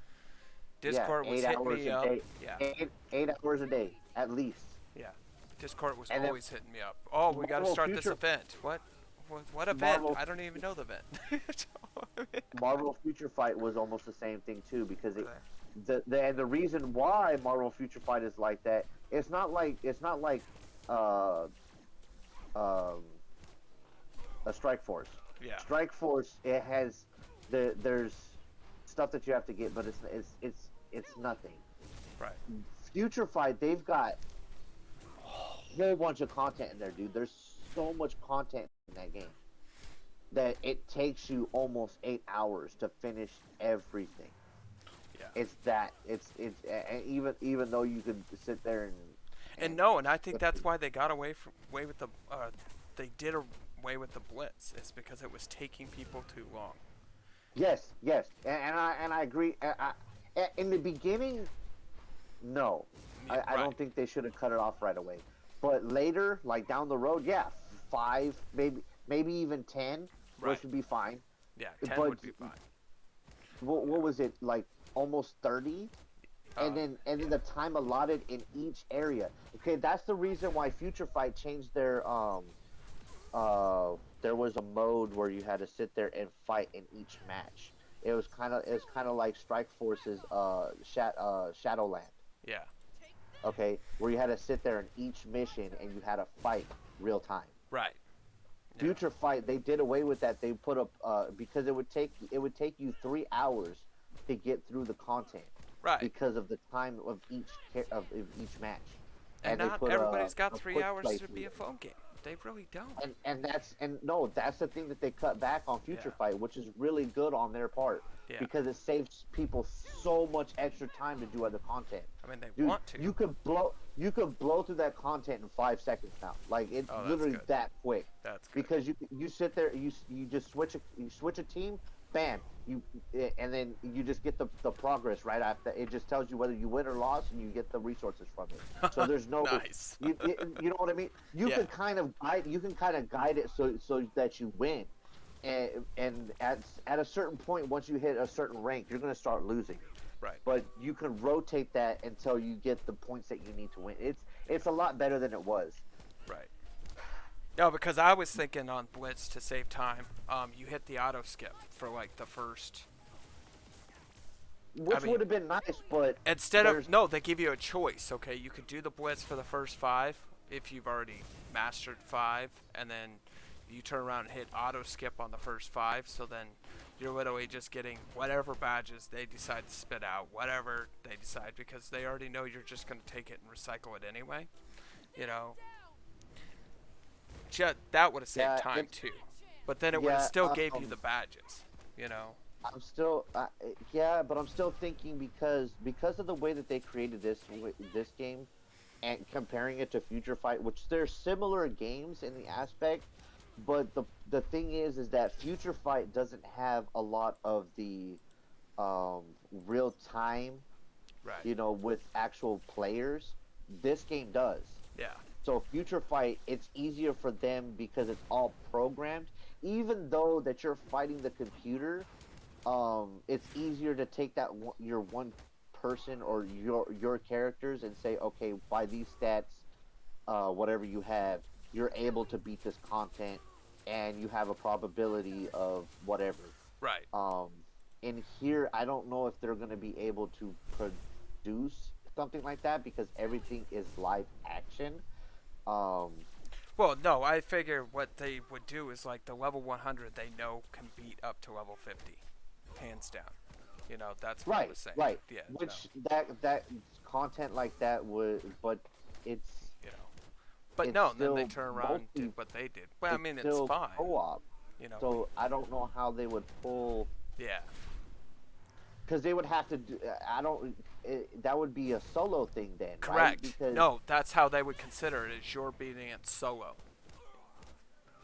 Discord was 8 hitting hours me a up. day. Yeah. 8 hours a day at least. Yeah. Discord was And then- always hitting me up. Oh, we got to Marvel start this Future- event. What event? Marvel- I don't even know the event. Marvel Future Fight was almost the same thing too, because Okay. the reason why Marvel Future Fight is like that, it's not like a Strike Force. Yeah. Strike Force, it has there's stuff that you have to get, but it's nothing. Right. Future Fight, they've got a whole bunch of content in there, dude. There's so much content in that game that it takes you almost 8 hours to finish everything. Yeah. It's even though you could sit there And I think that's why they got away with the they did away with the blitz. It's because it was taking people too long. Yes, and I agree. In the beginning, no, Yeah, I don't think they should have cut it off right away. But later, like down the road, yeah, 5, maybe even 10, Right. which would be fine. Yeah, 10 But would be fine. what was it, like almost 30? Uh, And then the time allotted in each area. Okay, that's the reason why Future Fight changed their there was a mode where you had to sit there and fight in each match. It was kind of like Strike Force's Shadowland. Yeah. Okay, where you had to sit there in each mission and you had to fight real time. Right. Yeah. Future Fight, they did away with that. They put up because it would take you 3 hours to get through the content. Right. Because of the time of each match. And they not put everybody's got a 3 quick hours to playthrough. be a phone game. They really don't. And that's the thing that they cut back on Future Yeah. Fight, which is really good on their part. Yeah. because it saves people so much extra time to do other content. I mean, they Dude, want to. you could blow through that content in 5 seconds now. Like it's Oh, that's literally good. that quick. That's good. Because you sit there, you just switch a team, bam, and then you just get the progress right after. It just tells you whether you win or lost, and you get the resources from it. So there's no Nice. you know what I mean. You Yeah. can kind of guide it so that you win, and at a certain point, once you hit a certain rank, you're gonna start losing. Right. But you can rotate that until you get the points that you need to win. It's a lot better than it was. Right. No, because I was thinking on Blitz to save time. You hit the auto skip for like the first. Which mean, would have been nice, but Instead of no, they give you a choice. Okay, you could do the Blitz for the first 5 if you've already mastered 5, and then you turn around and hit auto skip on the first 5. So then you're literally just getting whatever badges they decide to spit out, whatever they decide, because they already know you're just going to take it and recycle it anyway. You know, that would have saved time too. But then it would have still gave you the badges. You know. I'm still, but I'm still thinking because of the way that they created this game, and comparing it to Future Fight, which they're similar games in the aspect, but the thing is that Future Fight doesn't have a lot of the real time, Right. you know, with actual players. This game does. Yeah. So Future Fight, it's easier for them because it's all programmed. Even though that you're fighting the computer, it's easier to take that your one person or your characters and say, okay, by these stats, whatever you have, you're able to beat this content, and you have a probability of whatever. Right. In here, I don't know if they're going to be able to produce something like that because everything is live action. Well, no, I figure what they would do is like the level 100 they know can beat up to level 50, hands down. You know, that's what I was saying. Right. Yeah. Which that content like that would, but it's You know. But it's no, then they still turn around and mostly- did what they did. Well, I mean, it's still fine. co-op. You know. So I don't know how they would pull, Yeah. because they would have to do. I don't. That would be a solo thing then, Correct. right? Because, No, that's how they would consider it. Is you're beating it solo.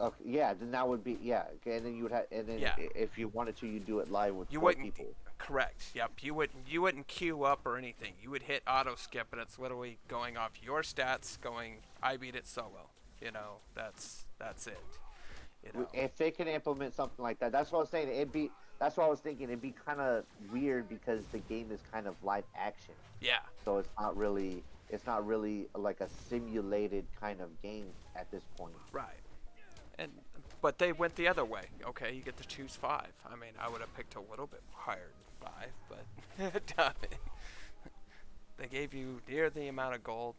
Okay, yeah, then that would be and then you would have, and then Yeah. if you wanted to, you do it live with You 4 wouldn't. people. Correct. Yep. You wouldn't queue up or anything. You would hit auto skip, and it's literally going off your stats. Going, I beat it solo. You know, that's it. You know. If they can implement something like that, that's what I was saying. That's what I was thinking. It'd be kind of weird because the game is kind of live action, Yeah. so it's not really like a simulated kind of game at this point. Right. But they went the other way. Okay, you get to choose 5. I mean, I would have picked a little bit higher than 5, but they gave you near the amount of gold.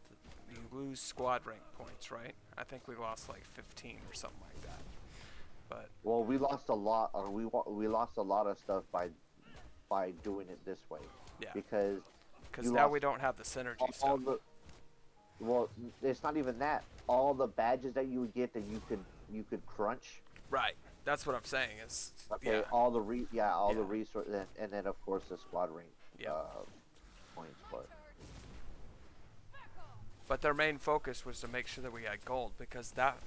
You lose squad rank points, right? I think we lost like 15 or something like that. But Well, we lost a lot. We lost a lot of stuff by doing it this way. yeah, Because you now lost we don't have the synergy all stuff. well, it's not even that. All the badges that you would get that you could crunch. Right. That's what I'm saying. Is Okay, yeah. all the resources, and then of course the squad rank Yeah. points. But their main focus was to make sure that we had gold, because that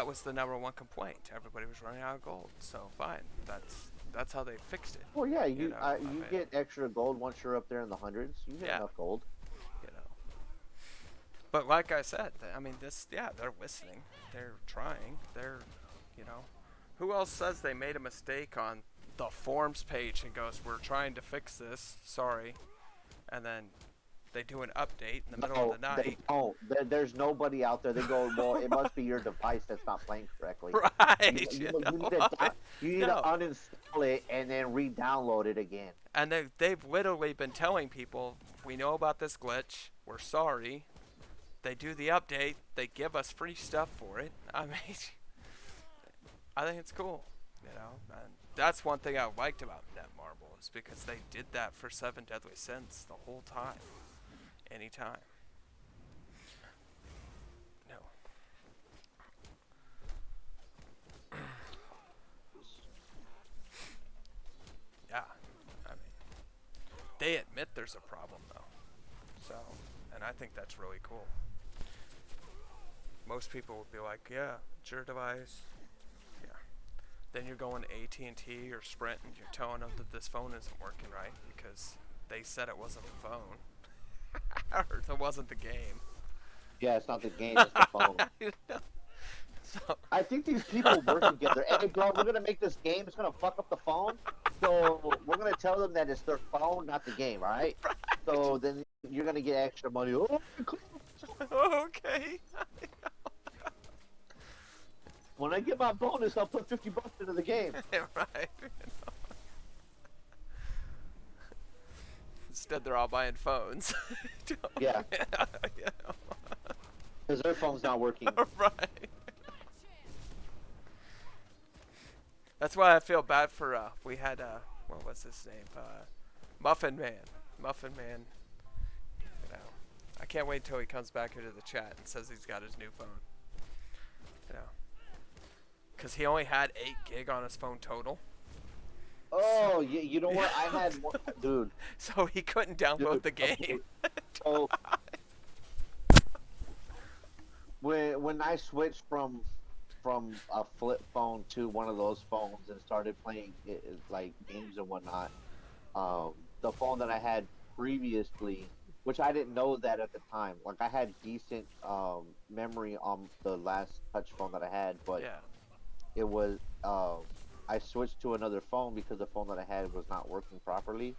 was the #1 complaint. Everybody was running out of gold. So fine, that's how they fixed it. Well, yeah, You you know, I mean- get extra gold once you're up there in the hundreds. You get Yeah. enough gold. You know. But like I said, I mean, they're listening. They're trying. They're, you know, who else says they made a mistake on the forums page and goes, "We're trying to fix this. Sorry," and then they do an update in the middle of the They night. don't. There's nobody out there. They go, well, it must be your device that's not playing correctly. Right. You know need what? you need No. to uninstall it and then re-download it again. And they've literally been telling people, we know about this glitch. We're sorry. They do the update. They give us free stuff for it. I mean, I think it's cool. You know, and that's one thing I liked about Netmarble is because they did that for 7 Deadly Sins the whole time, anytime. No. Yeah. They admit there's a problem though. So, and I think that's really cool. Most people would be like, yeah, it's your device. Yeah. Then you're going to AT&T or Sprint and you're telling them that this phone isn't working right because they said it wasn't the phone. Or it wasn't the game. Yeah, it's not the game, it's the phone. So, I think these people work together. Hey, bro, we're gonna make this game. It's gonna fuck up the phone. So we're gonna tell them that it's their phone, not the game. All right. So then you're gonna get extra money. Oh, okay. when I get my bonus, I'll put $50 into the game. Right. Instead, they're all buying phones. Yeah. You know. Because their phone's not working. Right. That's why I feel bad for, we had, what was his name? Muffin Man. Muffin Man. You know, I can't wait until he comes back into the chat and says he's got his new phone. You know. Because he only had 8 gig on his phone total. Oh, you know what? I had one, dude. So he couldn't download Dude, the game. So when I switched from a flip phone to one of those phones and started playing like games and whatnot, the phone that I had previously, which I didn't know that at the time, like I had decent memory on the last touch phone that I had, but Yeah. it was I switched to another phone because the phone that I had was not working properly.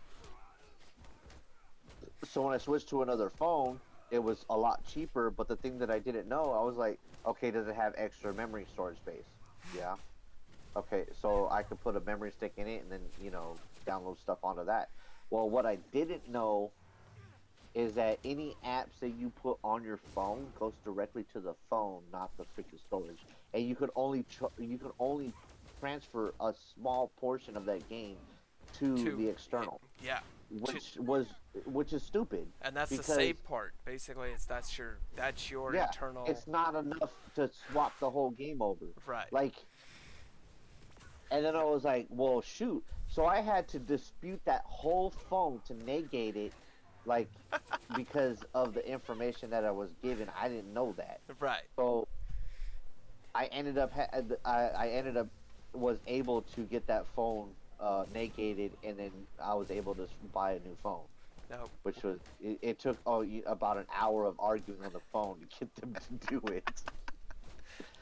So when I switched to another phone, it was a lot cheaper, but the thing that I didn't know, I was like, okay, does it have extra memory storage space? Yeah. Okay, so I could put a memory stick in it and then, you know, download stuff onto that. Well, what I didn't know is that any apps that you put on your phone goes directly to the phone, not the freaking storage. And you could only transfer a small portion of that game to the external, Yeah. which is stupid. And that's the because, save part. Basically, that's your yeah, internal. it's not enough to swap the whole game over. Right. Like, and then I was like, well, shoot. So I had to dispute that whole phone to negate it, like, because of the information that I was given. I didn't know that. Right. So I ended up was able to get that phone negated, and then I was able to buy a new phone. No. Which was it took about an hour of arguing on the phone to get them to do it.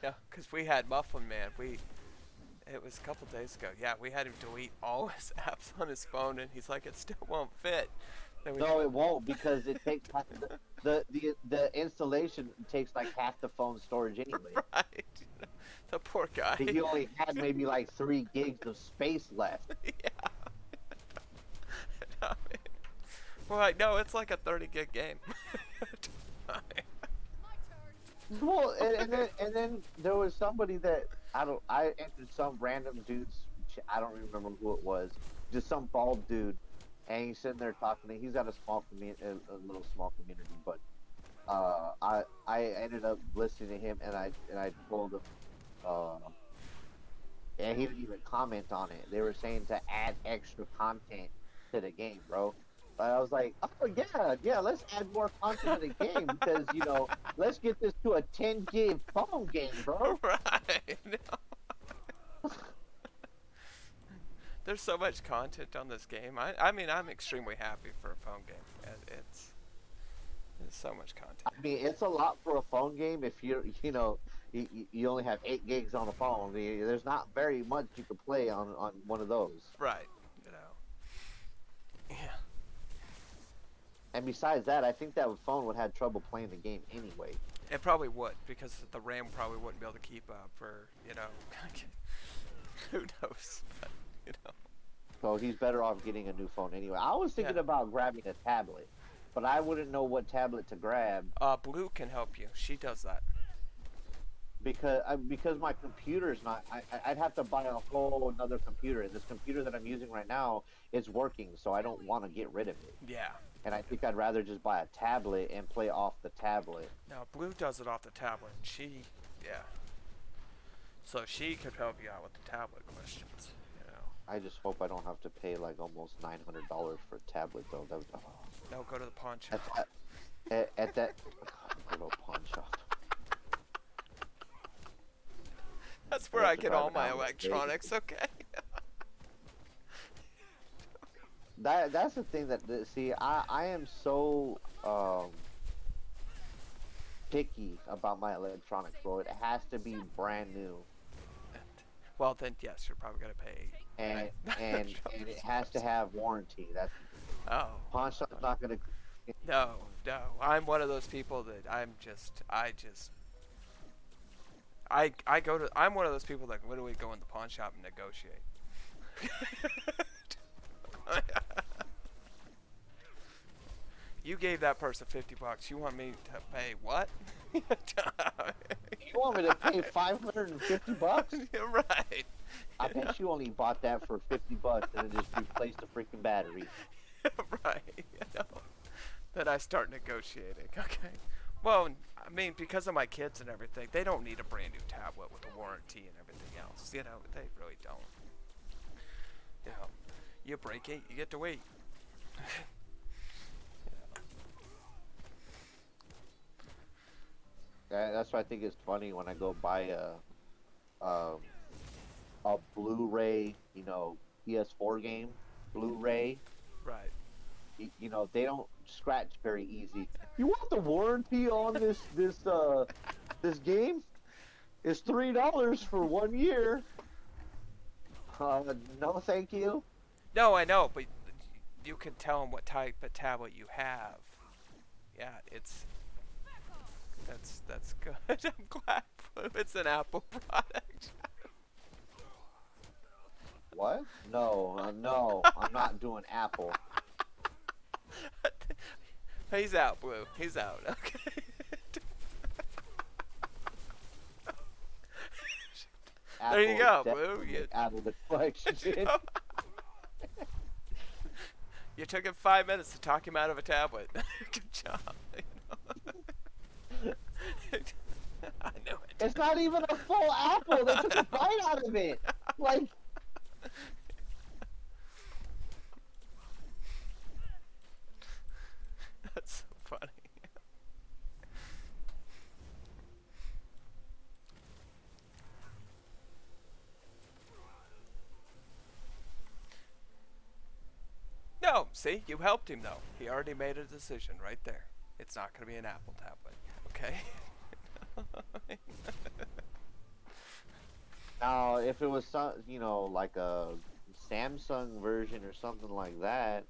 Yeah, because we had Muffin Man. It was a couple days ago. Yeah, we had him delete all his apps on his phone, and he's like, it still won't fit. No, it won't, because it takes the installation takes like half the phone's storage anyway. Right. The poor guy. He only had maybe like 3 gigs of space left. Yeah. I mean, we're like, no, it's like a 30 gig game. Well, and then there was somebody that I entered some random dude's. I don't remember who it was. Just some bald dude, and he's sitting there talking. He's got a little small community, but I ended up listening to him, and I told him, and he didn't even comment on it. They were saying to add extra content to the game, bro. But I was like, oh yeah, let's add more content to the game, because, you know, let's get this to a 10 gig phone game, bro. Right. There's so much content on this game. I mean, I'm extremely happy for a phone game. There's so much content. I mean, it's a lot for a phone game if you only have 8 gigs on a phone. There's not very much you can play on one of those. Right. You know. Yeah. And besides that, I think that phone would have trouble playing the game anyway. It probably would, because the RAM probably wouldn't be able to keep up, or, you know, who knows, but, you know. So he's better off getting a new phone anyway. I was thinking about grabbing a tablet, but I wouldn't know what tablet to grab. Blue can help you. She does that. Because my computer's not. I'd have to buy a whole another computer. And this computer that I'm using right now is working, so I don't want to get rid of it. Yeah. And I think I'd rather just buy a tablet and play off the tablet. Now, Blue does it off the tablet. Yeah. So she could help you out with the tablet questions, you know. I just hope I don't have to pay like almost $900 for a tablet though. That was, No, go to the pawn shop. at that little pawn shop. That's where have I to get drive all an my hour to electronics, okay? That's the thing see, I am so picky about my electronics, bro. It has to be brand new, Well, then, yes, you're probably going to pay. and it has to have warranty. That's Oh. pawn shop's not gonna. No. I'm one of those people that I'm one of those people that literally go in the pawn shop and negotiate. You gave that person $50. You want me to pay what? You want me to pay $550? Right. I bet you only bought that for $50 and then just replaced the freaking battery. Right. Then I start negotiating. Okay. Well, I mean, because of my kids and everything, they don't need a brand new tablet with a warranty and everything else. You know, they really don't. You know, you break it, you get to wait. That's why I think it's funny when I go buy a Blu-ray, PS4 game, Blu-ray. Right. They don't scratch very easy. You want the warranty on this game? It's $3 for 1 year. No, thank you. No, I know, but you can tell them what type of tablet you have. Yeah, that's good. I'm glad it's an Apple product. What? No, I'm not doing Apple. He's out, Blue. He's out. Okay. There you go, Blue. Out of the question. You took him 5 minutes to talk him out of a tablet. Good job. I know it. It's not even a full apple. They took a bite out of it. Like. That's so funny. No, see, you helped him though. He already made a decision right there. It's not going to be an Apple tablet, okay? Now, if it was some, like a Samsung version or something like that,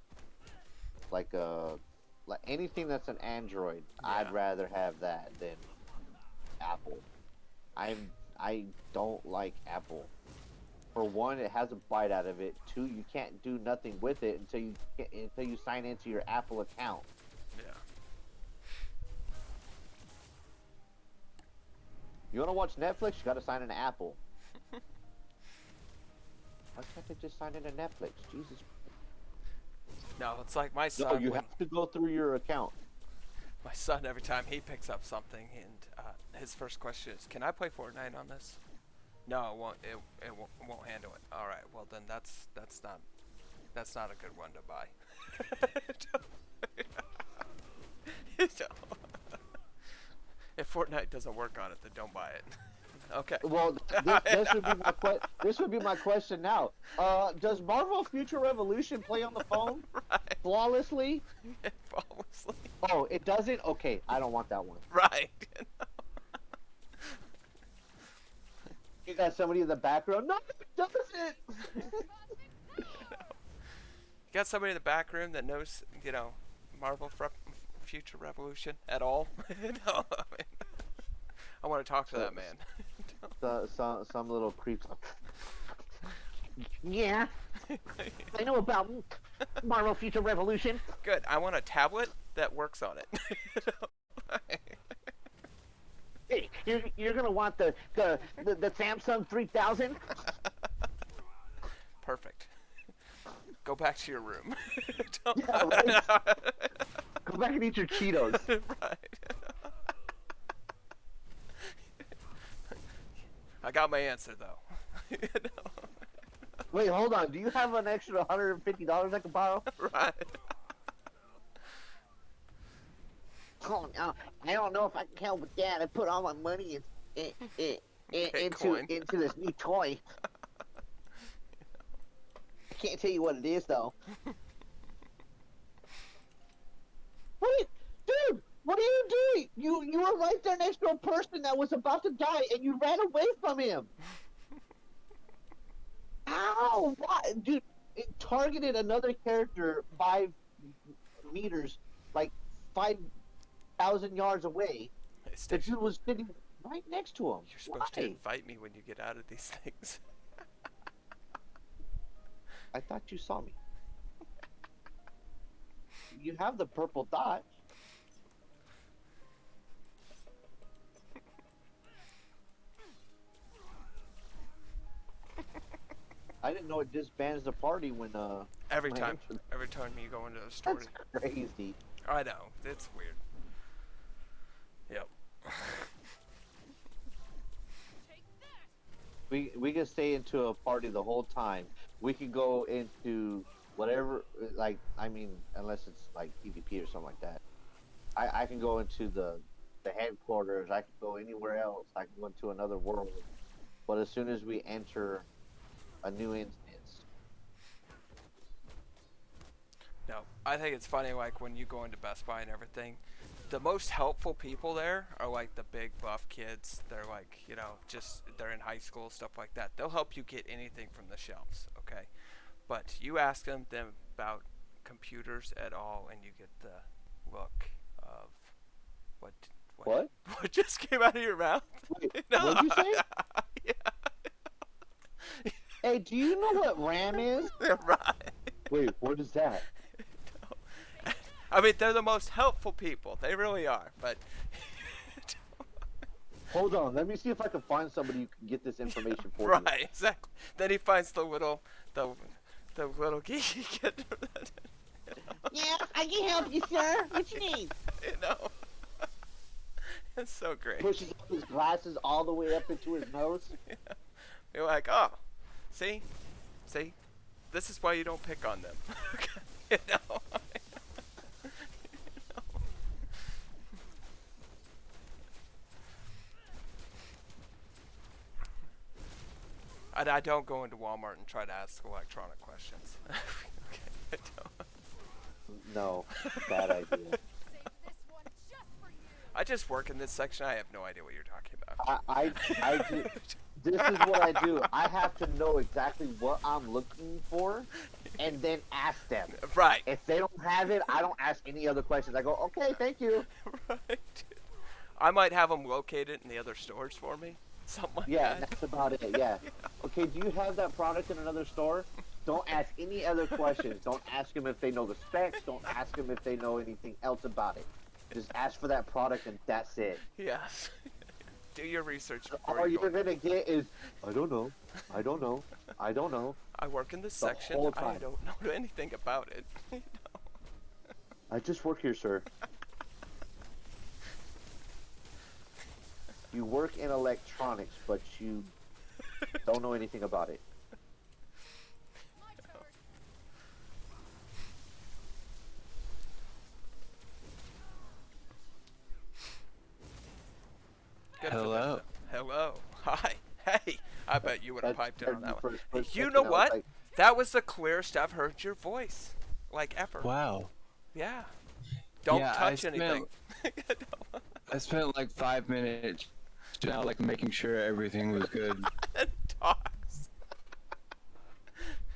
like anything that's an Android, Yeah. I'd rather have that than Apple. I don't like Apple. For one, it has a bite out of it. Two, you can't do nothing with it until you sign into your Apple account. Yeah. You want to watch Netflix? You got to sign into Apple. Why can't they just sign into Netflix? Jesus. No, it's like my son. No, you have to go through your account. My son, every time he picks up something, and his first question is, "Can I play Fortnite on this?" No, it won't. It won't handle it. All right. Well, then that's not a good one to buy. If Fortnite doesn't work on it, then don't buy it. Okay. Well, this would be my question now. Does Marvel Future Revolution play on the phone Right. flawlessly? Flawlessly. Oh, it doesn't? Okay, I don't want that one. Right. You got somebody in the background? No, it doesn't! You got somebody in the back room that knows, Marvel Future Revolution at all? No, I want to talk to that man. Some little creeps. Yeah, I know about Marvel Future Revolution. Good. I want a tablet that works on it. Hey, you're gonna want the Samsung 3000. Perfect. Go back to your room. Yeah, right. Go back and eat your Cheetos. Right. I got my answer though. Wait, hold on. Do you have an extra $150 I can borrow? Right. Oh no, I don't know if I can help with that. I put all my money Bitcoin. into this new toy. I can't tell you what it is though. Dude? What are you doing? You were right there next to a person that was about to die, and you ran away from him. Ow! What, dude? It targeted another character 5 meters, like 5,000 yards away. Hey, The Station, dude was sitting right next to him. you're supposed to Why? invite me when you get out of these things. I thought you saw me. You have the purple dot. I didn't know it disbands the party when Every when time. it- Every time you go into a story. That's crazy. I know. It's weird. Yep. Take that! We can stay into a party the whole time. We can go into whatever, like, I mean, unless it's like PvP or something like that. I can go into the headquarters. I can go anywhere else. I can go into another world. But as soon as we enter a new instance, No, I think it's funny, like, when you go into Best Buy and everything, the most helpful people there are, like, the big buff kids. They're, like, you know, just, they're in high school, stuff like that. They'll help you get anything from the shelves, okay? But you ask them about computers at all, and you get the look of what What? what just came out of your mouth? Wait, No. what'd you say? Yeah. Hey, do you know what RAM is? Right. Wait, what is that? I mean, they're the most helpful people. They really are. But Hold on, let me see if I can find somebody who can get this information for you. right, exactly. Then he finds the little geeky kid. Yeah, I can help you, sir. What you need? You know. It's so great. Pushes up his glasses all the way up into his nose. You're like, oh, see, this is why you don't pick on them. You know. And I don't go into Walmart and try to ask electronic questions. Okay, I don't. No, bad idea. Save this one just for you! I just work in this section. I have no idea what you're talking about. I do. This is what I do. I have to know exactly what I'm looking for, and then ask them. Right. If they don't have it, I don't ask any other questions. I go, okay, thank you. Right. I might have them locate it in the other stores for me. Something like Yeah, that. that's about it. Yeah. Okay, do you have that product in another store? Don't ask any other questions. Don't ask them if they know the specs. Don't ask them if they know anything else about it. Just ask for that product, and that's it. Yes. Do your research before All you you're go. gonna get is, I don't know. I don't know. I don't know. I work in this the section. whole I time. don't know anything about it. You know? I just work here, sir. You work in electronics, but you don't know anything about it. My turn! Good for Hello. them. Hello. Hi. Hey. I bet you would have piped in on that one. First You second, know I was what? like, That was the clearest I've heard your voice, like ever. Wow. Yeah. Don't Yeah, touch anything. I spent like 5 minutes now, like making sure everything was good. Talks.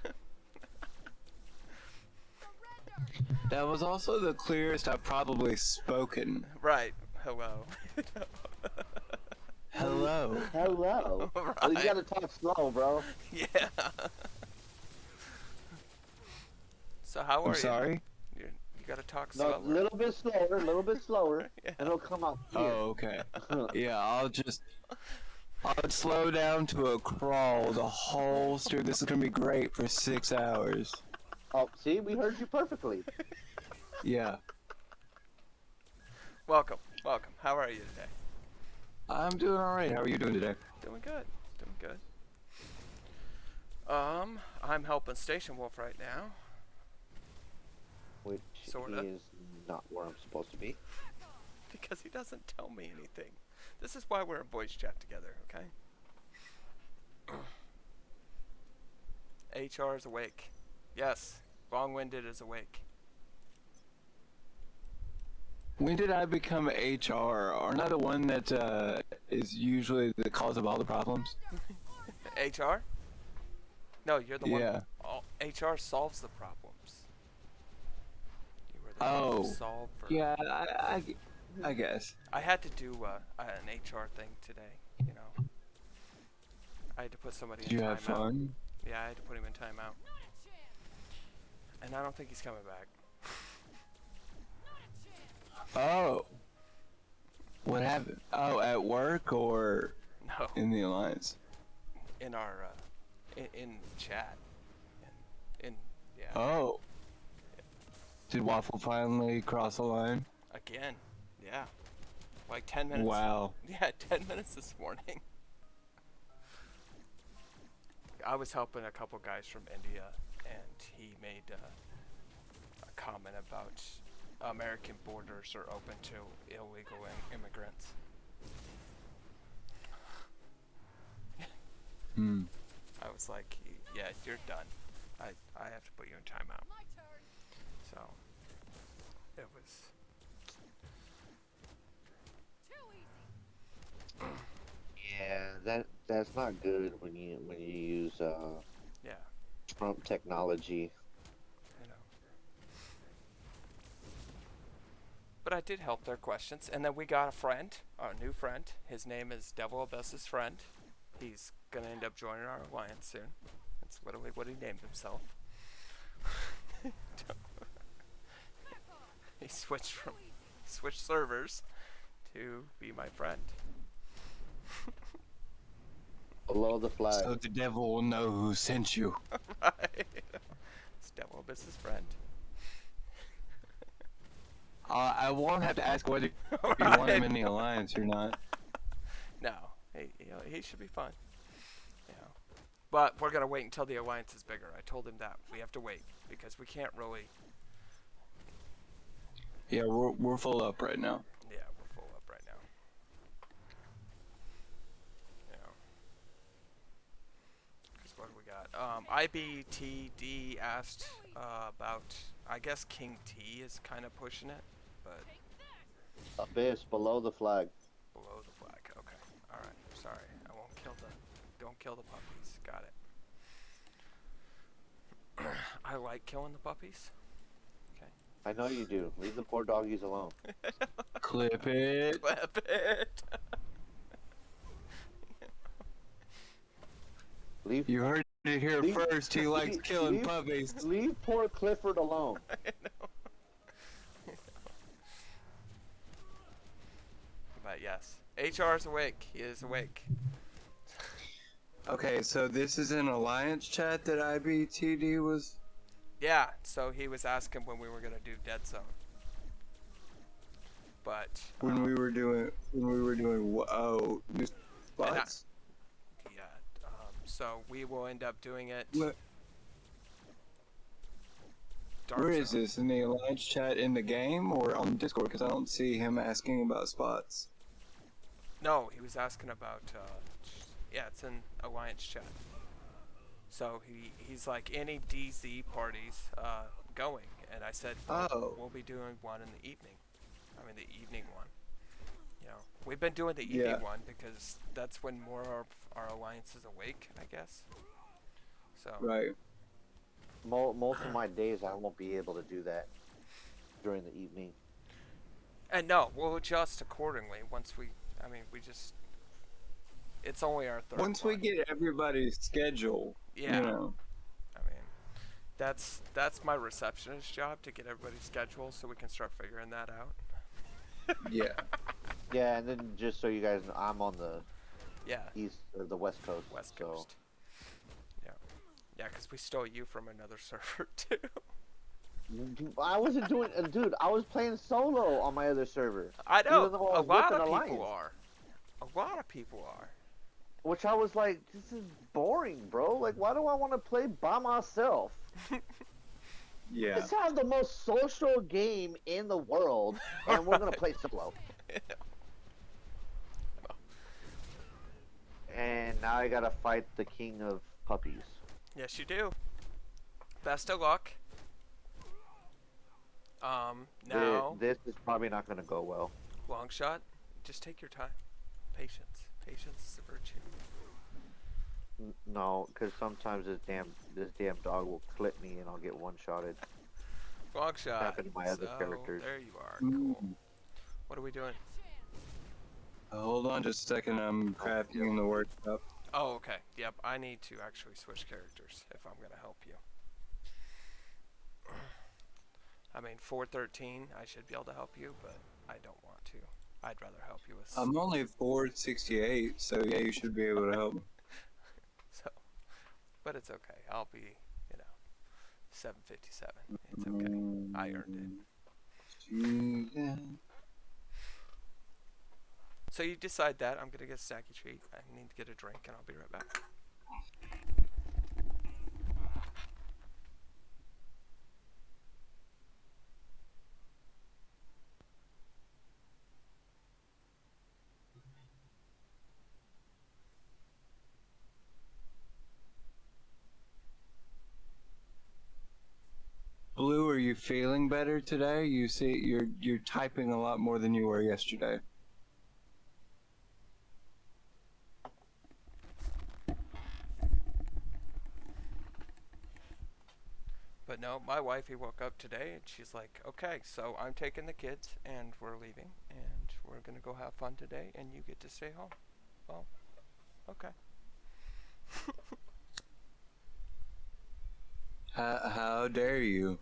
Surrender! That was also the clearest I've probably spoken. Right. Hello. Hello. hello. Well, you Right. gotta talk slow, bro. Yeah. So how are I'm you? sorry? You gotta talk No, slower. a little bit slower, Yeah. and it'll come out Oh, clear. okay. Yeah, I'll slow down to a crawl the whole stream. This is gonna be great for 6 hours. Oh, see, we heard you perfectly. Yeah. Welcome. Welcome. How are you today? I'm doing alright. How are you doing today? Doing good. Doing good. I'm helping Station Wolf right now. Which Sorta. is not where I'm supposed to be. Because he doesn't tell me anything. This is why we're in voice chat together, okay? HR is awake. Yes, Long-Winded is awake. When did I become HR? Aren't I the one that is usually the cause of all the problems? HR? No, you're the Yeah. one. HR solves the problems. You were the one Oh. who solved for. Yeah, I guess. I had to do an HR thing today. You know, I had to put somebody Did in you timeout. have fun? Yeah, I had to put him in timeout. And I don't think he's coming back. Oh. What happened? Oh, at work or No, in the Alliance? in our in chat. Yeah. Oh. Did Waffle finally cross the line? Again. Yeah. Like 10 minutes. Wow. Yeah, 10 minutes this morning. I was helping a couple guys from India, and he made a comment about American borders are open to illegal immigrants. Hmm. I was like, yeah, you're done. I have to put you in timeout. My turn. So, it was, Too easy. Yeah, that's not good when you use yeah, Trump technology. you know. But I did help their questions, and then we got a friend, a new friend. His name is Devil Abyss's friend. He's gonna end up joining our alliance soon. That's what he named himself. He switched servers to be my friend. Below the flag. So the devil will know who sent you. Right. It's Devil Abyss's friend. I won't have to ask whether you Right. want him in the Alliance or not. No, he should be fine. You know. But we're gonna wait until the alliance is bigger. I told him that we have to wait because we can't really. Yeah, we're full up right now. Yeah, we're full up right now. You know. 'Cause what do we got? IBTD asked about. I guess King T is kind of pushing it, but Abyss, below the flag. below the flag. Okay. All right. Sorry. I won't kill the. Don't kill the puppies. Got it. I like killing the puppies. I know you do. Leave the poor doggies alone. Clip it. Clip it. Leave You heard it here Leave- first. He likes killing leave- puppies. leave poor Clifford alone. I know. But yes, HR is awake. He is awake. Okay, so this is an Alliance chat that IBTD was. Yeah, so he was asking when we were gonna do Dead Zone. But When we were doing new spots. yeah, so we will end up doing it. What? Dark Where is Zone. this, in the Alliance chat in the game or on Discord? Because I don't see him asking about spots. No, he was asking about. Yeah, it's in Alliance chat. So he's like, any DZ parties going, and I said, Oh. we'll be doing one in the evening. I mean, the evening one. You know, we've been doing the Yeah. evening one because that's when more of our alliance is awake, I guess. So Right. Most of my days I won't be able to do that during the evening. and no, we'll adjust accordingly once we. I mean, we just. It's only our third. Once we one. get everybody's schedule, Yeah. you know. I mean, that's my receptionist job to get everybody's schedule so we can start figuring that out. Yeah. Yeah, and then just so you guys know, I'm on the Yeah, east or the west coast. West so- Coast. Yeah, yeah, because we stole you from another server too. I wasn't doing, dude. I was playing solo on my other server. I know Even though I a was lot with of an people alliance. are. A lot of people are. which I was like, this is boring, bro. Like, why do I want to play by myself? Yeah. Let's have the most social game in the world, and we're gonna play solo. And now I gotta fight the king of puppies. Yes, you do. Best of luck. Now, This is probably not gonna go well. long shot. Just take your time. Patience. Patience is a virtue. No, because sometimes this damn dog will clip me and I'll get one-shotted. Long shot. Happened to my other So, characters. there you are. Cool. What are we doing? Hold on just a second. I'm crafting the workshop. Oh, okay. Yep, I need to actually switch characters if I'm gonna help you. I mean, 413, I should be able to help you, but I don't want to. I'd rather help you with. I'm only 468, so yeah, you should be able to help me. So, but it's okay. I'll be, 757. It's okay. I earned it. So you decide that. I'm gonna get a snacky treat. I need to get a drink, and I'll be right back. Blue, are you feeling better today? You see, you're typing a lot more than you were yesterday. But no, my wifey woke up today and she's like, okay, so I'm taking the kids and we're leaving and we're gonna go have fun today and you get to stay home. Well, okay. How dare you?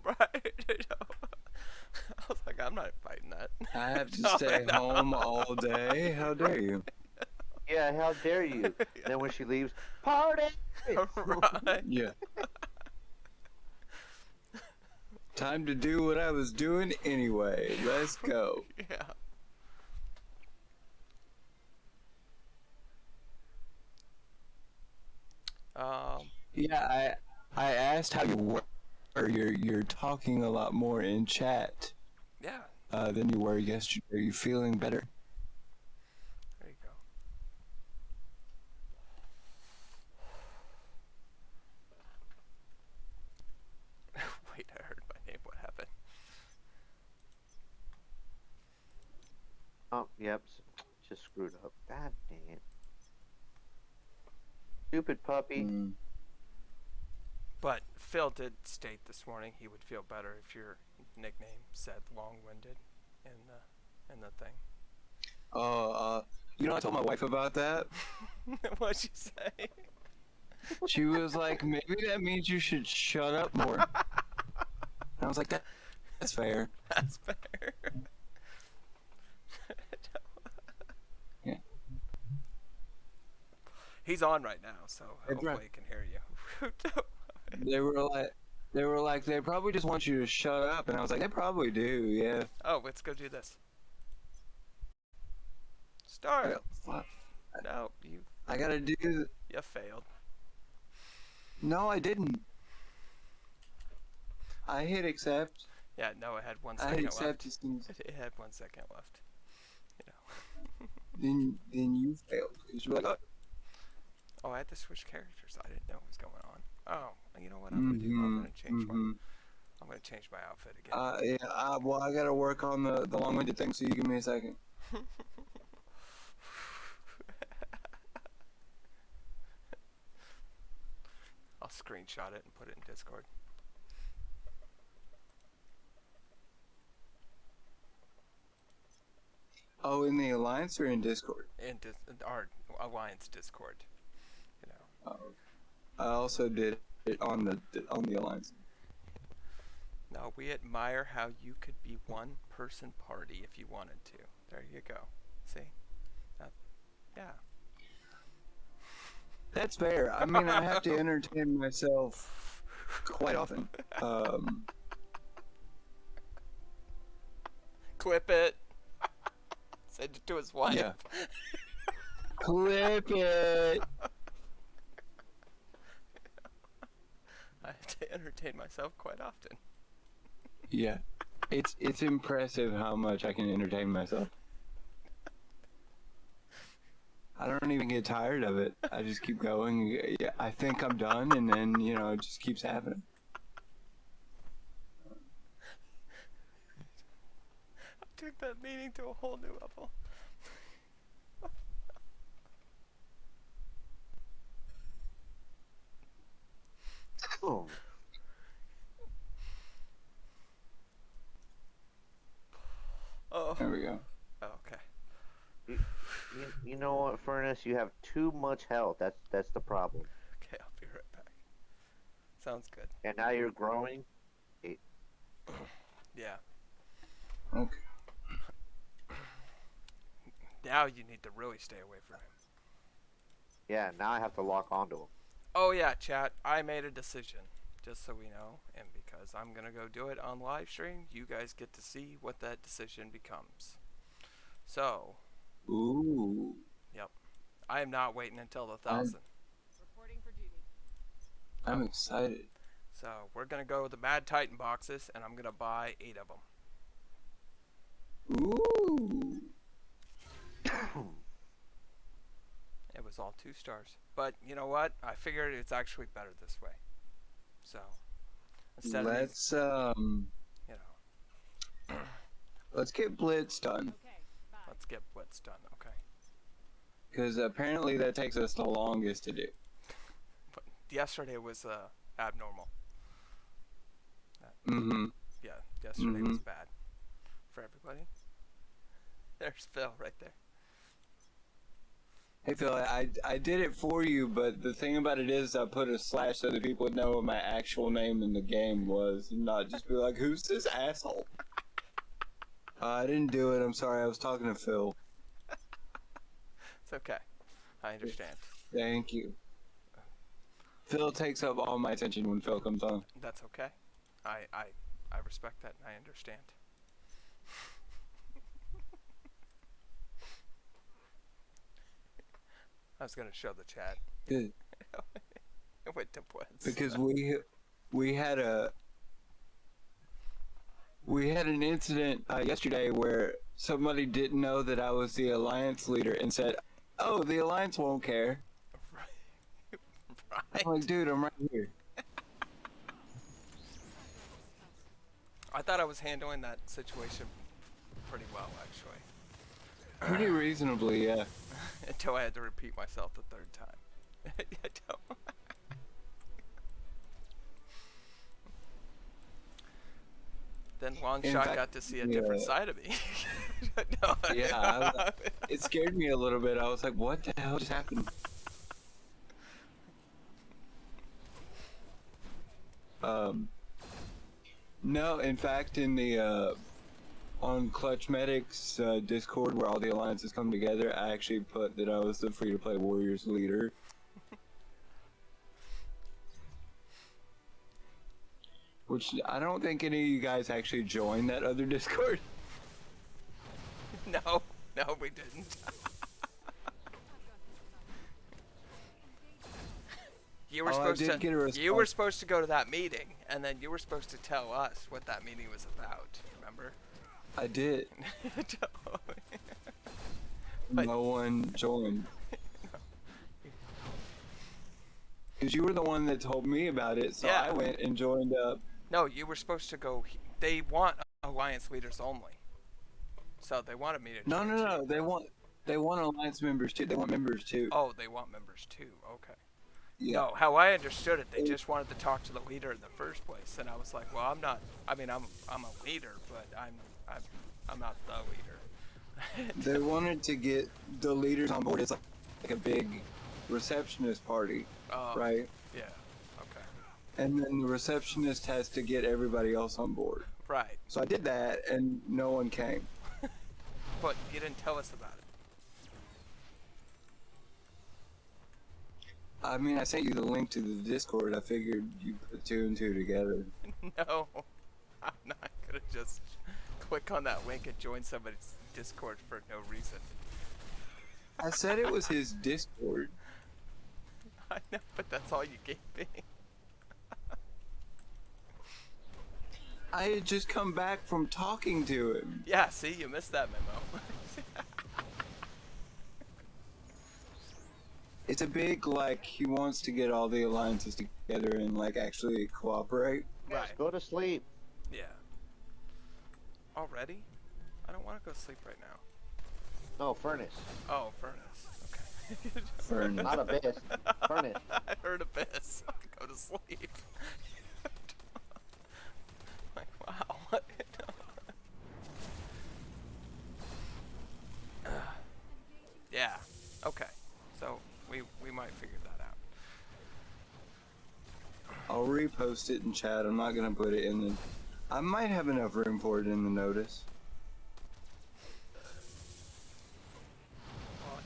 Right. I was like, I'm not fighting that. I have to No, stay no. home all day? How dare you? Yeah, how dare you? Yeah. Then when she leaves, party! Right. Yeah. Time to do what I was doing anyway. Let's go. Yeah. Yeah, I asked how you were. You're talking a lot more in chat Yeah. than you were yesterday. Are you feeling better? There you go. Wait, I heard my name. What happened? Oh, yep, just screwed up. God dang it. Stupid puppy. But Phil did state this morning he would feel better if your nickname said long-winded in the thing. You know, I told my wife about that. What'd you say? She was like, maybe that means you should shut up more. And I was like, that's fair. That's fair. Yeah. He's on right now, so Hey, hopefully Brett. he can hear you. They were like, they probably just want you to shut up. And I was like, they probably do, yeah. Oh, let's go do this. Start. What? No, you I gotta do. failed. No, I didn't. I hit accept. Yeah, no, it had 1 I hit second accept left. as soon as. It had 1 second left. Then you failed because you're like, oh. Oh, I had to switch characters. I didn't know what was going on. Oh, you know what I'm gonna do? I'm gonna change my. I'm gonna change my outfit again. Yeah. Well, I gotta work on the long-winded thing. So you give me a second. I'll screenshot it and put it in Discord. Oh, in the alliance or in Discord? In our alliance Discord. You know. Oh. I also did it on the alliance. No, we admire how you could be one person party if you wanted to. There you go. See? Yeah. That's fair. I mean, I have to entertain myself quite often. Clip it. Send it to his wife. Yeah. Clip it. I have to entertain myself quite often. Yeah. It's impressive how much I can entertain myself. I don't even get tired of it. I just keep going. Yeah, I think I'm done, and then, you know, it just keeps happening. I took that meeting to a whole new level. Oh, Oh, There we go. okay. you know what, Furnace? You have too much health. That's the problem. Okay, I'll be right back. Sounds good. And now you're growing. Yeah. Okay. Now you need to really stay away from him. Yeah, now I have to lock onto him. Oh yeah, chat. I made a decision, just so we know, and because I'm gonna go do it on live stream, you guys get to see what that decision becomes. So, Ooh. I am not waiting until the 1,000. Reporting for duty. I'm excited. So we're gonna go with the Mad Titan boxes, and I'm gonna buy 8 of them. Ooh. It was all 2 stars, but you know what? I figured it's actually better this way. So instead of Let's you know, let's get Blitz done, Okay, bye. let's get Blitz done. Okay. because apparently that takes us the longest to do. But yesterday was abnormal. Mm-hmm. Yeah, yesterday was Mhm. bad for everybody. There's Phil right there. Hey Phil, I did it for you, but the thing about it is I put a slash so that people would know what my actual name in the game was, and not just be like, "Who's this asshole?" I didn't do it. I'm sorry. I was talking to Phil. It's okay. I understand. Thank you. Phil takes up all my attention when Phil comes on. That's okay. I respect that and I understand. I was gonna show the chat. Good. It went to Blitz. Because we had an incident yesterday where somebody didn't know that I was the alliance leader and said, "Oh, the alliance won't care." Right. I'm like, dude, I'm right here. I thought I was handling that situation pretty well, actually. Pretty reasonably, yeah. Until I had to repeat myself the 3rd time. I don't. Then Long In Shot fact, got to see a different yeah. side of me. No. Yeah, it scared me a little bit. I was like, what the hell just happened? No, in fact, in the on Clutch Medic's Discord, where all the alliances come together, I actually put that I was the free-to-play Warriors leader. Which I don't think any of you guys actually joined that other Discord. No, we didn't. You were Oh, I supposed did to. get a You were response. supposed to go to that meeting, and then you were supposed to tell us what that meeting was about. Remember? I did. But- No one joined. Because you were the one that told me about it, so Yeah. I went and joined up. No, you were supposed to go. They want alliance leaders only. So they wanted me to. No, join no, no. too. They want alliance members too. They want members too. Oh, they want members too. Okay. Yeah. No, how I understood it, they just wanted to talk to the leader in the first place, and I was like, well, I'm not. I mean, I'm a leader, but I'm not the leader. They wanted to get the leaders on board. It's like a big receptionist party, Oh, right? Yeah. Okay. And then the receptionist has to get everybody else on board. Right. So I did that, and no one came. But you didn't tell us about it. I mean, I sent you the link to the Discord. I figured you put 2 and 2 together. No, I'm not gonna just click on that link and join somebody's Discord for no reason. I said it was his Discord. I know, but that's all you gave me. I had just come back from talking to him. Yeah, see, you missed that memo. It's a big, like, he wants to get all the alliances together and, like, actually cooperate. Right. Go to sleep. Yeah. Already? I don't want to go sleep right now. No, furnace. Oh, furnace. Okay. Furnace. Not abyss. Furnace. I heard abyss. Go to sleep. Like, wow. Yeah. Okay. So we might figure that out. I'll repost it in chat. I'm not gonna put it in the... I might have enough room for it in the notice. Well,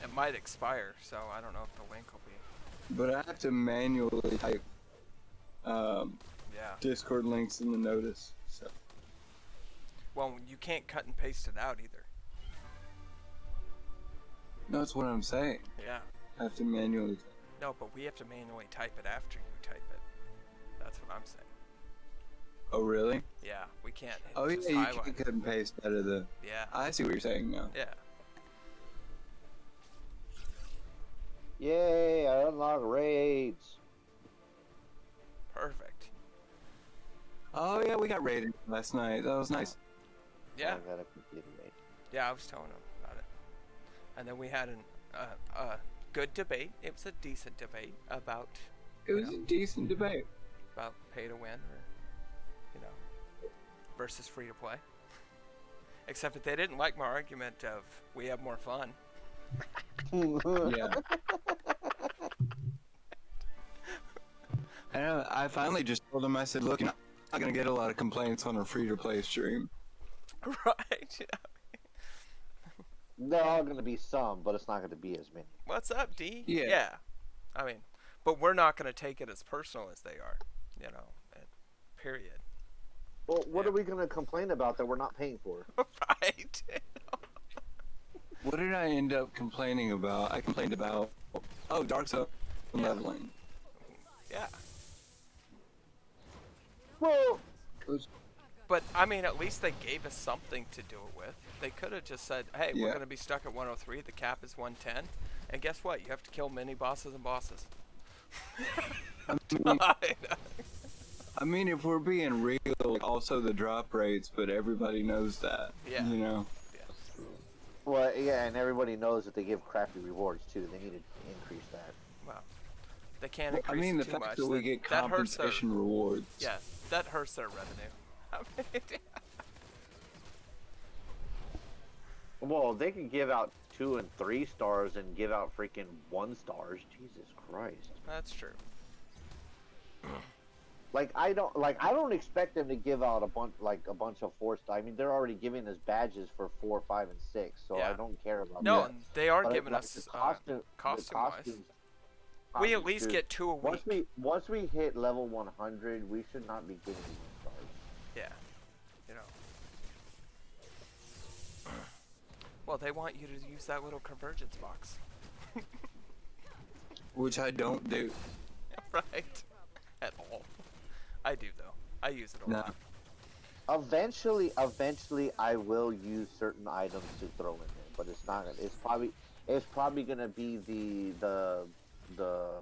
it might expire, so I don't know if the link will be. But I have to manually type Yeah. Discord links in the notice. So Well, you can't cut and paste it out either. no, that's what I'm saying. Yeah. I have to manually. No, but we have to manually type it after you type it. That's what I'm saying. Oh really? Yeah, we can't. Oh just yeah, you highlight can it. cut and paste out of the. Yeah. I see what you're saying now. Yeah. Yay, I unlock raids. Perfect. Oh yeah, we got raided last night. That was nice. Yeah. I gotta complete a raid. Yeah, I was telling him about it. And then we had a good debate. It was a decent debate about It was a decent debate. about pay to win or versus free to play. Except that they didn't like my argument of we have more fun. Yeah. And I finally just told him. I said, "Look, you're not gonna get a lot of complaints on a free-to-play stream." Right. There are gonna be some, but it's not gonna be as many. What's up, D? Yeah. I mean, but we're not going to take it as personal as they are, period. Well, what are we gonna complain about that we're not paying for? Right. What did I end up complaining about? I complained about, Dark Zone leveling. Yeah. Well, But, I mean, at least they gave us something to do it with. They could have just said, hey, we're Yeah. going to be stuck at 103, the cap is 110, and guess what? You have to kill mini bosses and bosses. I mean, if we're being real, like, also the drop rates, but everybody knows that. Yeah. You know? well, yeah, and everybody knows that they give crappy rewards too. They need to increase that. Well, they can't I increase mean, it the too fact much. that we get that hurts their, compensation rewards. yeah, that hurts their revenue. I mean, Well, they can give out 2 and 3 stars and give out freaking 1 stars. Jesus Christ. that's true. I don't expect them to give out a bunch of 4 stars. I mean, they're already giving us badges for 4, 5, and 6, so Yeah. I don't care about No, that. and they are But, giving like, us the costume-wise. costumes, We at least get 2 a week. once we hit level 100, we should not be getting 1 stars. Yeah. Well, they want you to use that little convergence box. Which I don't do. Right. At all. I do, though. I use it a No. lot. Eventually, I will use certain items to throw in there, but it's not. It's probably gonna be the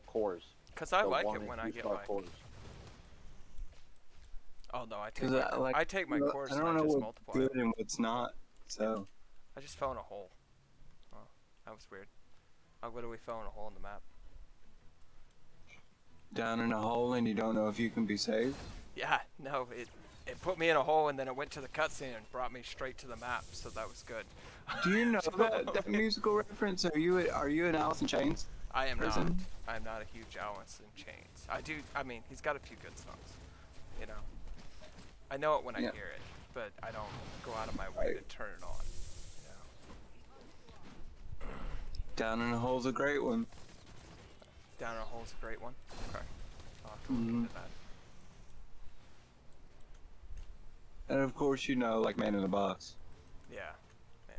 cores. Because I the like 1 it and when 2 I get, star like... cores. Oh, no, I take 'Cause my, I take my cores I and don't I know just what's multiply good it. and what's not. So I just fell in a hole. Oh, that was weird. I literally fell in a hole in the map. down in a hole and you don't know if you can be saved. Yeah, no, it put me in a hole and then it went to the cutscene and brought me straight to the map, so that was good. Do you know that musical reference? Are you an Alice in Chains? I am not. person? I am not a huge Alice in Chains. I mean, he's got a few good songs. I know it when I Yeah. hear it, but I don't go out of my way to turn it on. Down in a Hole's a great one. Down in a Hole's a great one. Okay. I'll have to look Mhm. into that. And of course, like Man in the Box. Yeah. Man.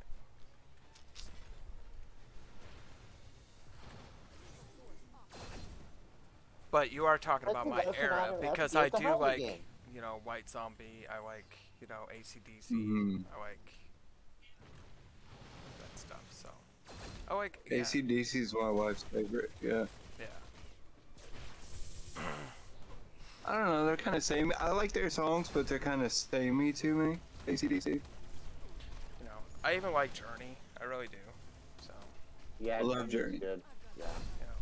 But you are talking That's about a- my that's era another- because that's I a do hell of a like, game. you know, White Zombie. I like, you know, AC/DC. Mhm. I like that stuff. So I like AC/DC is my wife's favorite. Yeah. Yeah. I don't know. They're kind of samey. I like their songs, but they're kind of samey to me. AC/DC. You know, I even like Journey. I really do. So Yeah, I love Journey's Journey. Good. Yeah. you know,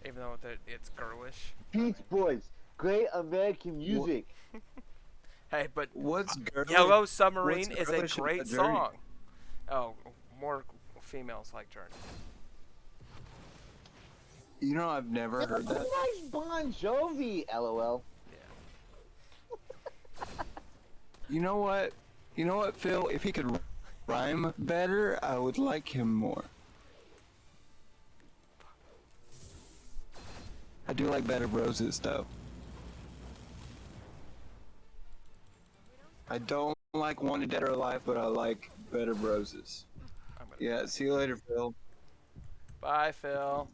even though it's girlish. Beach Boys, great American music. Hey, but What's girlish? Yellow Submarine what's is a girlish great about Journey? song. Oh, more females like Journey. You know, I've never heard that. Nice Bon Jovi, LOL. Yeah. You know what? You know what, Phil? If he could rhyme better, I would like him more. I do like Better Roses, though. I don't like Wanted Dead or Alive, but I like Better Roses. I'm gonna Yeah, see you later, Phil. Bye, Phil.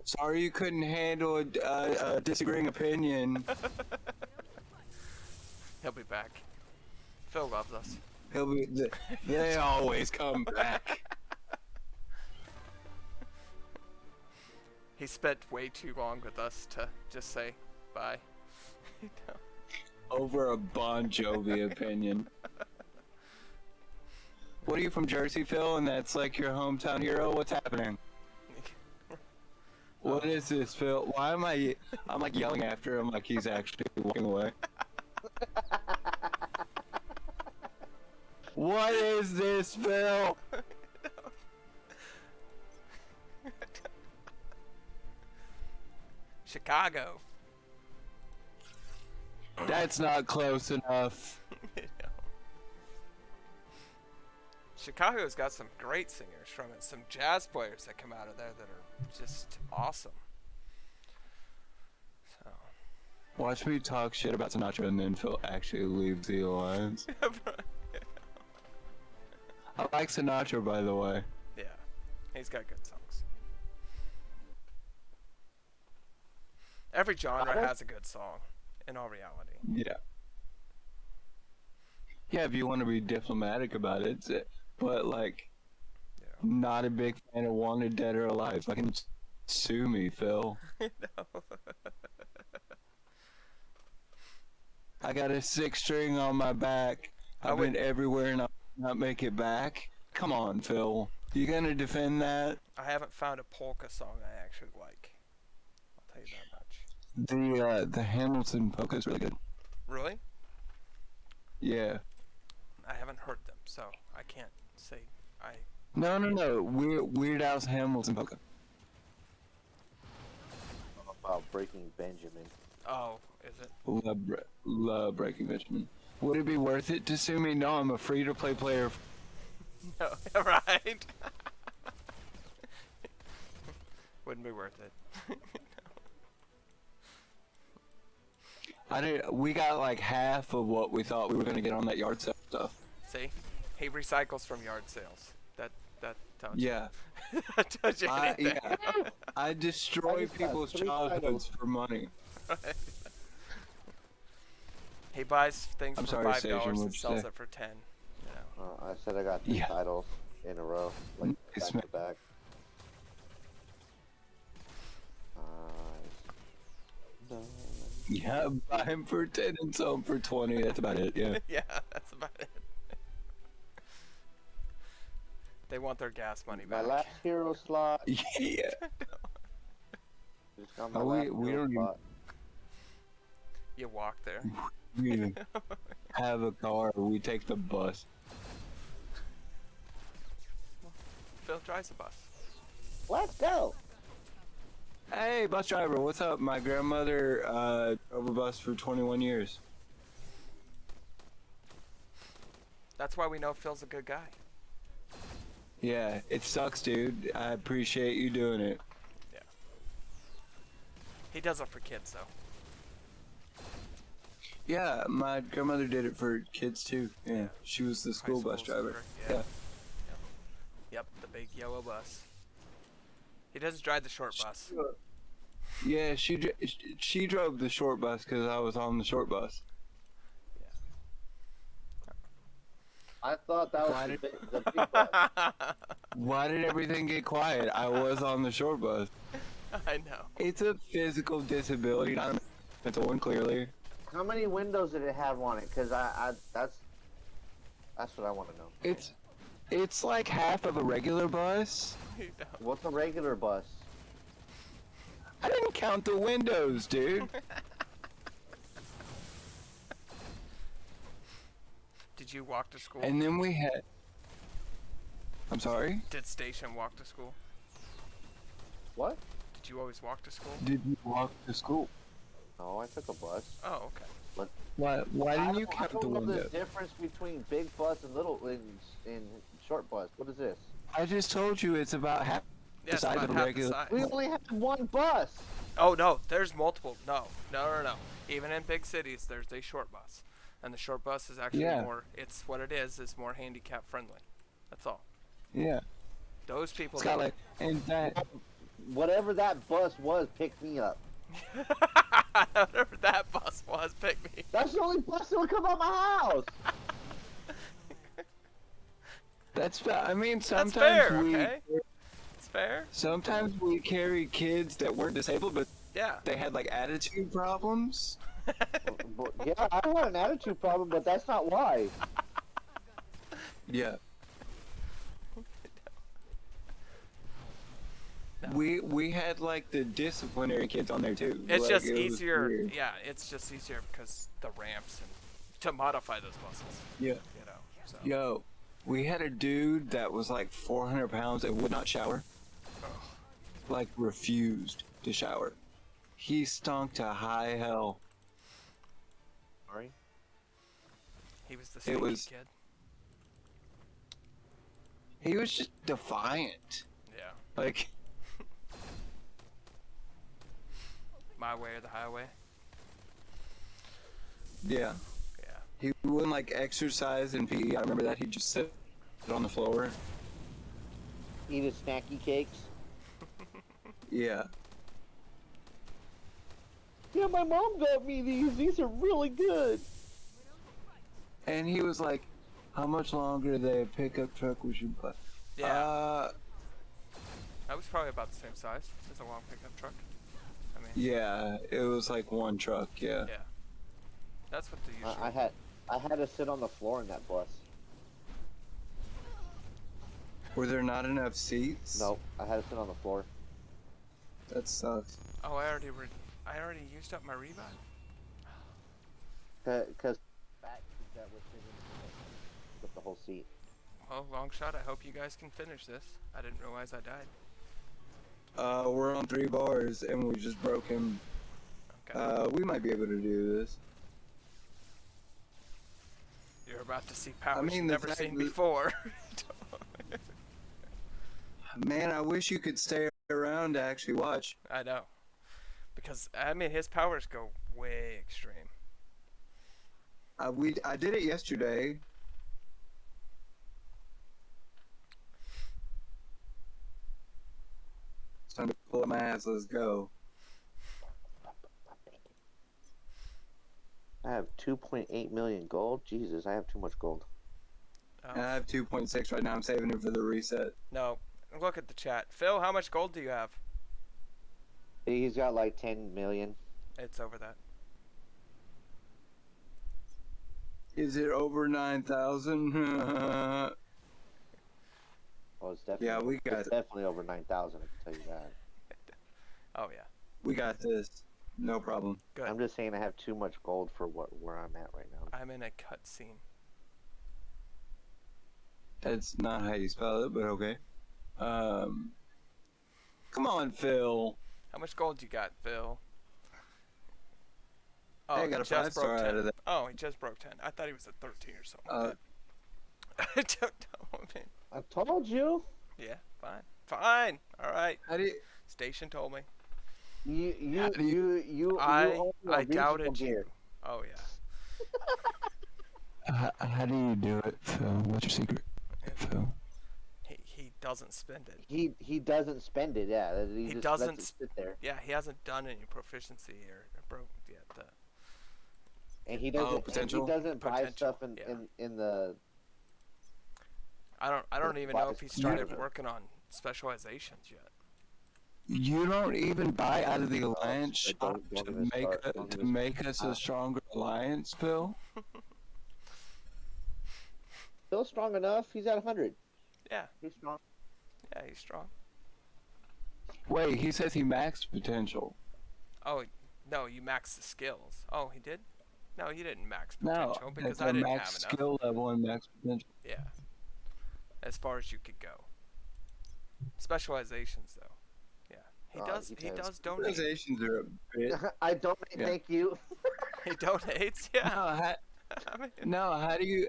Sorry you couldn't handle a disagreeing opinion. He'll be back. Phil loves us. He'll be. They always come back. He spent way too long with us to just say bye. You know? Over a Bon Jovi opinion. What are you from Jersey, Phil? And that's like your hometown hero? What's happening? What is this, Phil? Why am I'm like yelling after him like he's actually walking away. What is this, Phil? Chicago. That's not close enough. You know. Chicago's got some great singers from it, some jazz players that come out of there that are just awesome. So. Watch me talk shit about Sinatra and then Phil actually leaves the alliance. I like Sinatra, by the way. Yeah, he's got good songs. Every genre has a good song, in all reality. Yeah. Yeah, if you want to be diplomatic about it, but like, Yeah. not a big fan of Wanted Dead or Alive. Fucking sue me, Phil. No. I got a 6-string on my back. I I've would- been everywhere and I'll not make it back. Come on, Phil. You gonna defend that? I haven't found a polka song I actually like. I'll tell you that much. The Hamilton polka is really good. Really? Yeah. I haven't heard them, so I can't say I. No. Weird Al's Hamilton polka. About Breaking Benjamin. Oh, is it? Love Breaking Benjamin. Would it be worth it to sue me? No, I'm a free-to-play player. No, right? Wouldn't be worth it. We got like half of what we thought we were gonna get on that yard sale stuff. See, he recycles from yard sales. That tells you. Yeah. That tells you anything. I destroy just got people's 3 childhoods titles. for money. He buys things I'm for sorry, $5 Sage, and what'd you sells say? it for 10. You know. I said I got 3 Yeah. titles in a row, like Nice, back to back. No. Yeah, buy him for 10 and sell him for 20. That's about it. Yeah. Yeah, that's about it. They want their gas money My back. last hero slot. Yeah. Just got my Oh, last we hero don't even- slot. You walk there. We have a car. We take the bus. Phil drives a bus. Let's go. Hey, bus driver, what's up? My grandmother drove a bus for 21 years. That's why we know Phil's a good guy. Yeah, it sucks, dude. I appreciate you doing it. Yeah. He does it for kids, though. Yeah, my grandmother did it for kids too. Yeah, she was the High school bus driver. super, Yeah. Yep, the big yellow bus. He doesn't drive the short bus. Yeah, she drove the short bus because I was on the short bus. I thought that Why was did- the big bus. Why did everything get quiet? I was on the short bus. I know. It's a physical disability, not a mental one, clearly. How many windows did it have on it? Because that's what I want to know. It's like half of a regular bus. What's a regular bus? I didn't count the windows, dude. Did you walk to school? And then we had. I'm sorry? Did Station walk to school? What? Did you always walk to school? Did you walk to school? No, I took a bus. Oh, okay. Why didn't you count the I don't know windows? the difference between big bus and little in short bus. What is this? I just told you it's about half Yeah, the it's size about of a half the regular. size. We only have one bus. Oh no, there's multiple. No. Even in big cities, there's a short bus, and the short bus is actually Yeah. more. It's what it is. It's more handicap friendly. That's all. Yeah. Those people. It's got like, and that. Whatever that bus was, picked me up. Whatever that bus was, pick me. That's the only bus that would come out my house. I mean, That's sometimes fair, we. okay? It's fair. Sometimes we carry kids that weren't disabled, but Yeah. they had like attitude problems. Yeah, I had an attitude problem, but that's not why. Yeah. No. We had like the disciplinary kids on there too. It's Like, just it was easier. weird. Yeah, it's just easier because the ramps and to modify those buses. Yeah. You know. So. Yo, we had a dude that was like 400 pounds and would not shower. Like refused to shower. He stunk to high hell. Sorry. He was the stinky was- kid. He was just defiant. Yeah. Like, My way or the highway. yeah. Yeah. He wouldn't like exercise in PE. I remember that. He'd just sit on the floor. Eat his snacky cakes. Yeah. Yeah, my mom got me these. These are really good. And he was like, how much longer the pickup truck was you buy? Yeah. That was probably about the same size as a long pickup truck. I mean. Yeah, it was like one truck, yeah. Yeah. That's what the usual. I had to sit on the floor in that bus. Were there not enough seats? Nope, I had to sit on the floor. That sucks. Oh, I already used up my revive. Cause back that was sitting with the whole seat. Well, long shot. I hope you guys can finish this. I didn't realize I died. We're on 3 bars and we just broke him. Okay. We might be able to do this. You're about to see powers mean, you've the never fact seen that- before. Man, I wish you could stay around to actually watch. I know. Because, I mean, his powers go way extreme. I did it yesterday. It's time to pull up my ass. Let's go. I have 2.8 million gold. Jesus, I have too much gold. Oh, And I have 2.6 right now. I'm saving it for the reset. no. Look at the chat. Phil, how much gold do you have? He's got like 10 million. It's over that. Is it over 9,000? Oh, it's definitely. Yeah, we got it's it. definitely over 9,000. I can tell you that. Oh, yeah. We got this. No problem. Good. I'm just saying I have too much gold for where I'm at right now. I'm in a cutscene. That's not how you spell it, but okay. Come on, Phil. How much gold you got, Phil? Oh, Hey, I got he a just 5-star broke out 10. of that. Oh, he just broke 10. I thought he was at 13 or something. Uh, I don't know, man. I told you. Yeah, fine. Fine. All right. How do you... Station told me. You I own a regional doubted you. gear. Oh, yeah. How do you do it, Phil? What's your secret, Phil? He doesn't spend it. He doesn't spend it. Yeah, he just doesn't lets it sit there, Yeah, he hasn't done any proficiency or broke yet. and he doesn't. And he potential? doesn't buy Potential, stuff yeah. in the. I don't even know if he Buys- started working on specializations yet. You don't even buy out of the alliance shit, shop don't to even make start, a, don't to even make us a stronger alliance, Bill. Still strong enough. He's at 100. Yeah, He's strong. yeah, he's strong. Wait, he says he maxed potential. Oh, no, you maxed the skills. Oh, he did? No, you didn't max No, potential because it's I a didn't max have enough. skill level and max potential. Yeah, as far as you could go. Specializations, though. Yeah, he does. He does donate. Specializations are a bit. I don't Yeah. thank you. He donates. Yeah. No, I mean, no. How do you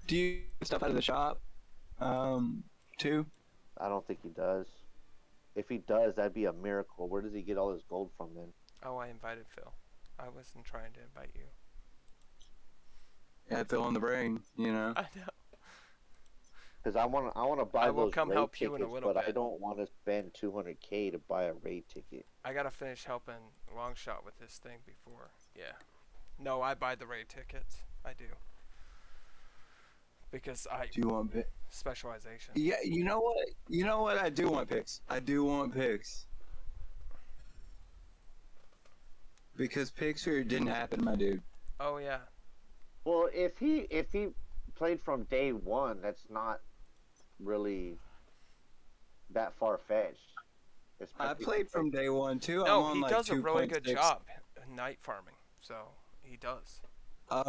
get stuff out of the shop? Too. I don't think he does. If he does, that'd be a miracle. Where does he get all his gold from then? oh, I invited Phil. I wasn't trying to invite you. Yeah, fill in the brain. You know. I know. Because I want to buy I will those come raid help you tickets, in a little but I bit. don't want to spend 200K to buy a raid ticket. I gotta finish helping Longshot with this thing before. Yeah. No, I buy the raid tickets. I do. Because I Do you want picks? specialization. Yeah, you know what? You know what? I do want picks. I do want picks. Because picks here didn't happen, my dude. Oh yeah. Well, if he played from day one, that's not really that far fetched. I played from day one too. I'm No, on he like does a really good 2.6. job night farming. So he does. Oh,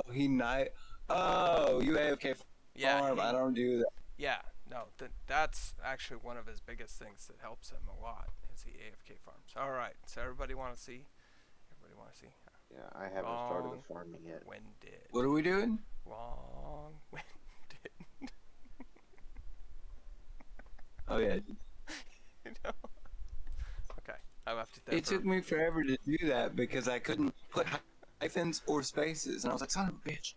Oh, you AFK Yeah. farm. I don't do that. Yeah. No, that's actually one of his biggest things that helps him a lot is he AFK farms. All right. So everybody want to see? Everybody want to see? Yeah, I haven't started the farming yet. Winded. What are we doing? Long winded. Oh yeah. You know? Okay. I left it there. It took me forever to do that because I couldn't put hyphens or spaces, and I was like, son of a bitch.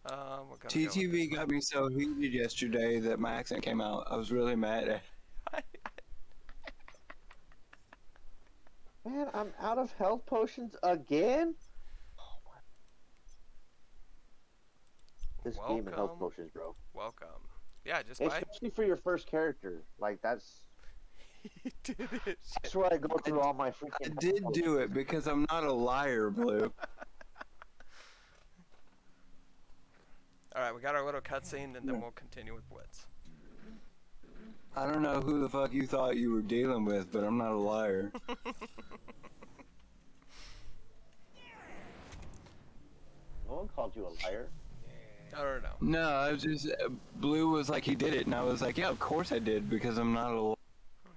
We're gonna go with TTV this got me so heated yesterday that my accent came out. I was really mad at. one. Man, I'm out of health potions again. This game and health Welcome. potions, bro. Welcome. Yeah, just buy. Especially for your first character. Like that's He did it. that's where I go through all my freaking. I health did potions. do it because I'm not a liar, Blue. All right, we got our little cutscene, and then we'll continue with Blitz. I don't know who the fuck you thought you were dealing with, but I'm not a liar. No one called you a liar. I don't know. No, I was just Blue was like he did it, and I was like, yeah, of course I did because I'm not a liar.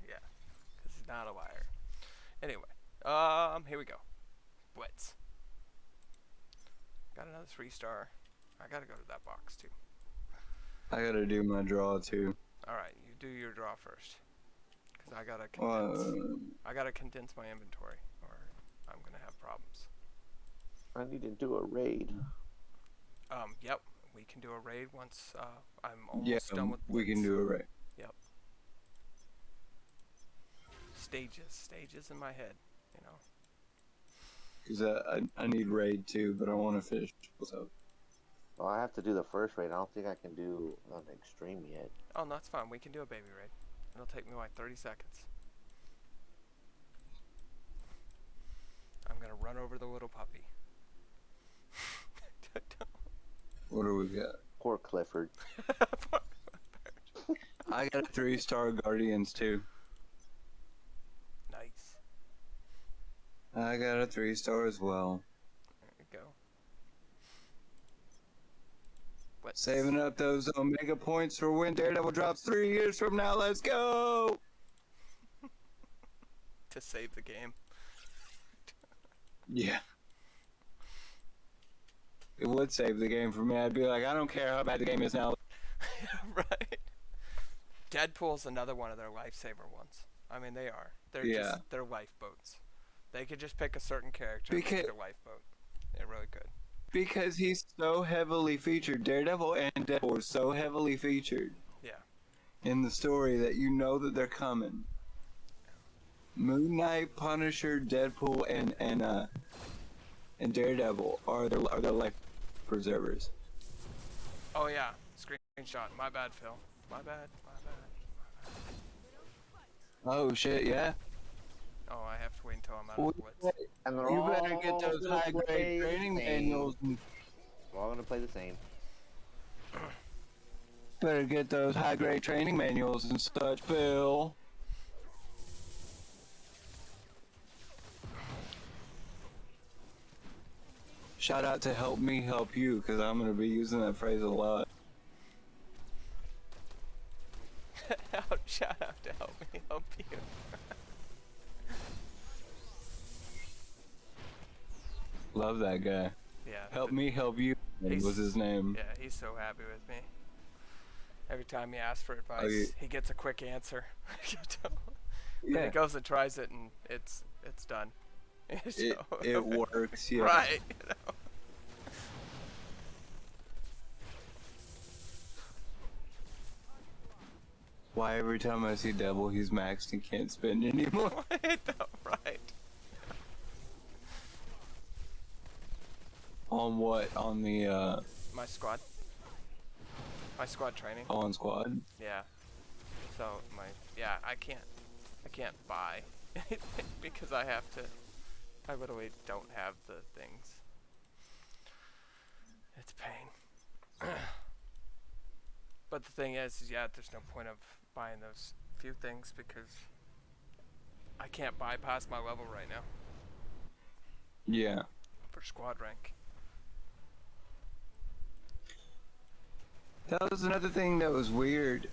Yeah, because he's not a liar. Anyway, here we go. Blitz. Got another 3-star. I gotta go to that box too. I gotta do my draw too. All right, you do your draw first, because I gotta condense. I gotta condense my inventory, or I'm gonna have problems. I need to do a raid. Yep, we can do a raid once I'm almost Yeah, done with we can Blitz. do it right. Yep. Stages in my head, you know. Because I need raid too, but I want to finish. So Well, I have to do the first raid. I don't think I can do an extreme yet. Oh, no, that's fine. We can do a baby raid. It'll take me like 30 seconds. I'm gonna run over the little puppy. what do we got? Poor Clifford. I got a 3-star Guardians too. Nice. I got a 3-star as well. There we go. What? Saving up those Omega points for when Daredevil drops 3 years from now. Let's go! To save the game. Yeah. It would save the game for me. I'd be like, I don't care how bad the game is now. Right. Deadpool's another one of their lifesaver ones. I mean, they are. They're Yeah. they're lifeboats. They could just pick a certain character and make their lifeboat. They're really good. Because he's so heavily featured. Daredevil and Deadpool are so heavily featured Yeah. in the story that you know that they're coming. Moon Knight, Punisher, Deadpool, and Daredevil are their life preservers. Oh yeah. Screenshot. My bad, Phil. My bad. My bad. Oh shit, yeah. Oh, I have to wait until I'm out Well, of the blitz. And they're you all better get those gonna high grade play the training same. manuals. They're all gonna play the same. Better get those high grade training manuals and such, Phil. Shout out to Help Me Help You, because I'm going to be using that phrase a lot. Shout out to Help Me Help You. Love that guy. Yeah. Help Me Help You was his name. Yeah, he's so happy with me. Every time he asks for advice, Oh, yeah. he gets a quick answer. Then Yeah, he goes and tries it, and it's done. it works, yeah. Right. You know? Why every time I see Devil, he's maxed and can't spend anymore? Right. On what? On the, My squad. My squad training. on squad? Yeah. So I can't buy anything because I literally don't have the things. It's pain. But the thing is, there's no point of buying those few things because I can't bypass my level right now Yeah. for squad rank. That was another thing that was weird.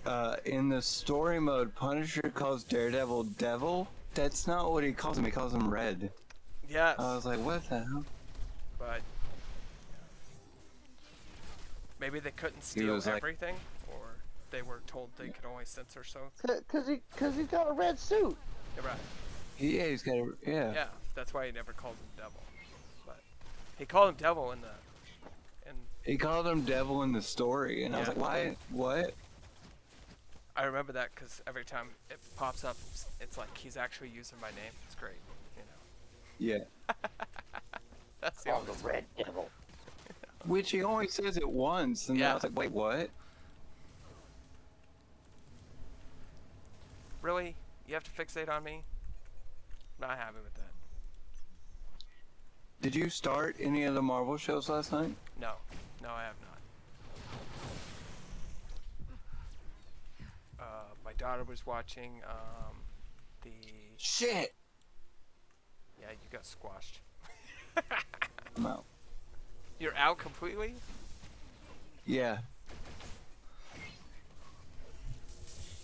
In the story mode, Punisher calls Daredevil Devil. That's not what he calls him. He calls him Red. Yes. I was like, what the hell? But maybe they couldn't steal was like- everything, or they were told they could only censor so. Cause he's got a red suit. Yeah, right. Yeah, he's got a, yeah. Yeah, that's why he never called him Devil. But he called him Devil in the. He called him Devil in the story, and I was Yeah. like, why? What? I remember that because every time it pops up, it's like he's actually using my name. It's great, you know. Yeah. That's the only. Red Devil. Which he only says it once, and Yeah. I was like, wait, what? Really? You have to fixate on me? Not happy with that. Did you start any of the Marvel shows last night? No, I have not. My daughter was watching the. Shit! Yeah, you got squashed. I'm out. You're out completely? Yeah.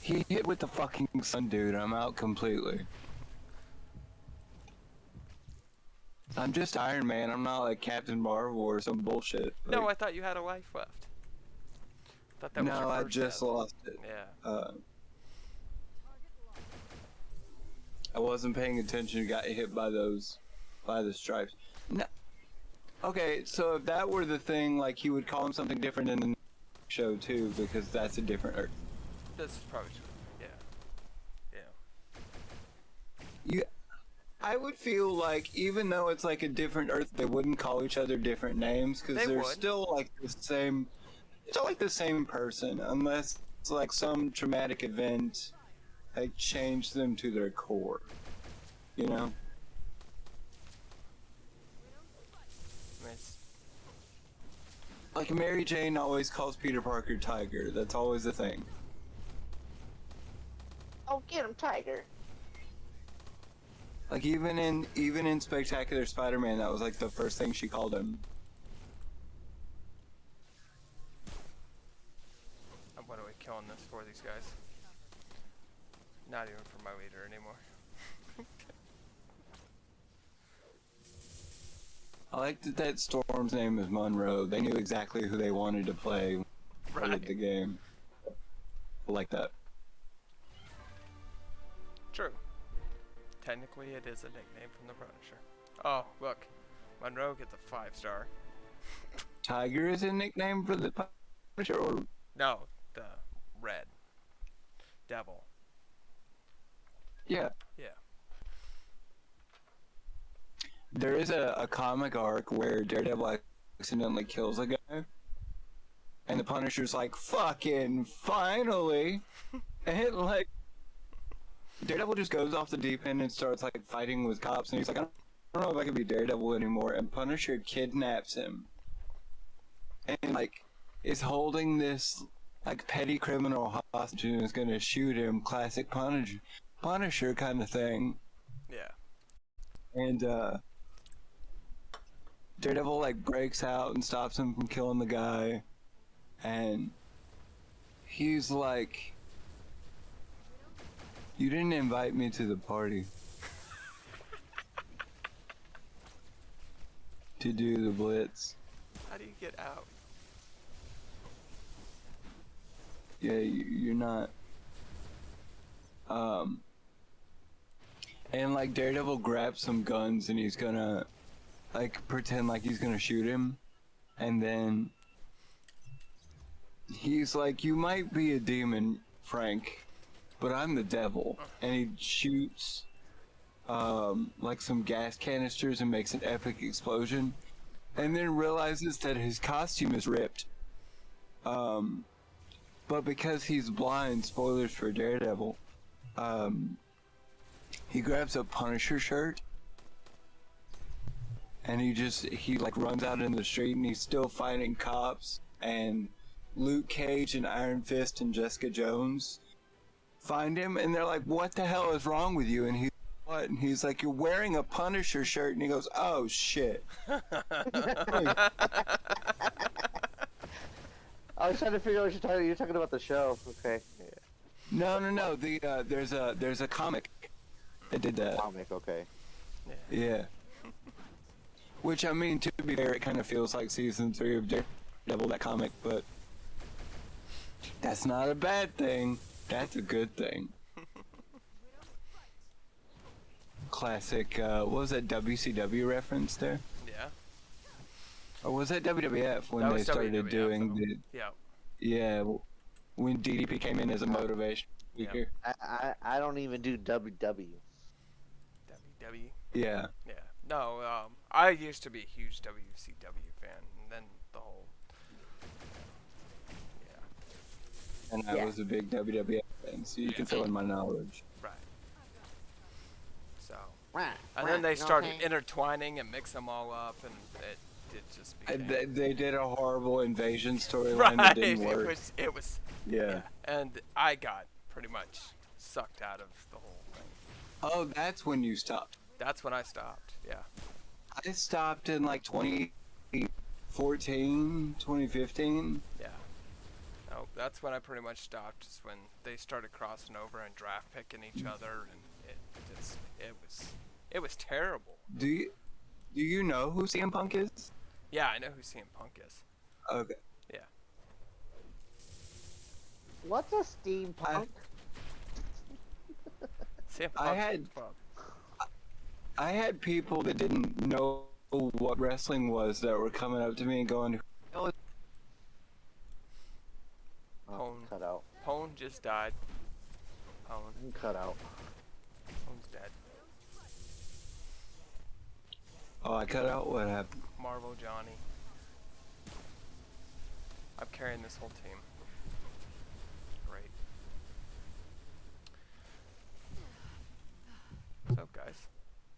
He hit with the fucking sun, dude. I'm out completely. I'm just Iron Man. I'm not like Captain Marvel or some bullshit. No, I Like, thought you had a life left. Thought that was no, your I first just death. lost it. Yeah. I wasn't paying attention. Got hit by the stripes. No. Okay, so if that were the thing, like he would call him something different in the show too, because that's a different Earth. This is probably true. Yeah. You, I would feel like even though it's like a different Earth, they wouldn't call each other different names because They they're would. still like the same. It's all like the same person, unless it's like some traumatic event, like changed them to their core. You know? I mean, it's, Like Mary Jane always calls Peter Parker Tiger. That's always the thing. Oh, get him, Tiger. Like even in Spectacular Spider-Man, that was like the first thing she called him. what are we killing this for, these guys? Not even for my leader anymore. I like that Storm's name is Monroe. They knew exactly who they wanted to play when they Right. played the game. I like that. True. Technically, it is a nickname from the Punisher. Oh, look. Monroe gets a 5-star. Tiger is a nickname for the Punisher, or No, the Red Devil. yeah. Yeah. There is a comic arc where Daredevil accidentally kills a guy, and the Punisher's like, "Fucking finally!" And like, Daredevil just goes off the deep end and starts like fighting with cops, and he's like, "I don't know if I can be Daredevil anymore." And Punisher kidnaps him, and like, is holding this like petty criminal hostage and is gonna shoot him. Classic Punisher kind of thing. Yeah. And Daredevil like breaks out and stops him from killing the guy, and he's like, "You didn't invite me to the party to do the blitz." How do you get out? Yeah, you're not. And like Daredevil grabs some guns and he's gonna like pretend like he's gonna shoot him, and then he's like, "You might be a demon, Frank, but I'm the devil." And he shoots like some gas canisters and makes an epic explosion, and then realizes that his costume is ripped. But because he's blind, spoilers for Daredevil, he grabs a Punisher shirt and he like runs out into the street, and he's still fighting cops, and Luke Cage and Iron Fist and Jessica Jones find him, and they're like, "What the hell is wrong with you?" And he's what? And he's like, "You're wearing a Punisher shirt." And he goes, "Oh shit." I was trying to figure out what you're talking. You're talking about the show. Okay. No. There's a comic that did that. Comic. Okay. Yeah. Which, I mean, to be fair, it kind of feels like season 3 of Daredevil, that comic, but that's not a bad thing. That's a good thing. Classic, what was that WCW reference there? Yeah. Or was that WWF when That they was started WWF, doing though. the... Yeah. Yeah, when DDP came in as a motivation speaker. I don't even do WW. WW. Yeah. Yeah. No, I used to be a huge WCW fan, and then the whole. Yeah. And I was a big WWF fan, so you can fill in my knowledge. Right. So. Right. And then they started intertwining and mix them all up, and it just became. They did a horrible invasion storyline Right. that didn't work. It was. Yeah. And I got pretty much sucked out of the whole thing. Oh, that's when you stopped. That's when I stopped. Yeah. I stopped in like 2014, 2015. Yeah. No, that's when I pretty much stopped. Is when they started crossing over and draft picking each other, and it was terrible. Do you know who CM Punk is? Yeah, I know who CM Punk is. Okay. Yeah. What's a steampunk? CM Punk. I had people that didn't know what wrestling was that were coming up to me and going, Pone. Cut out. Pone just died. Pone. Cut out. Pone's dead. "Oh, I cut out? What happened?" Marvel Johnny. I'm carrying this whole team. Great. What's up, guys?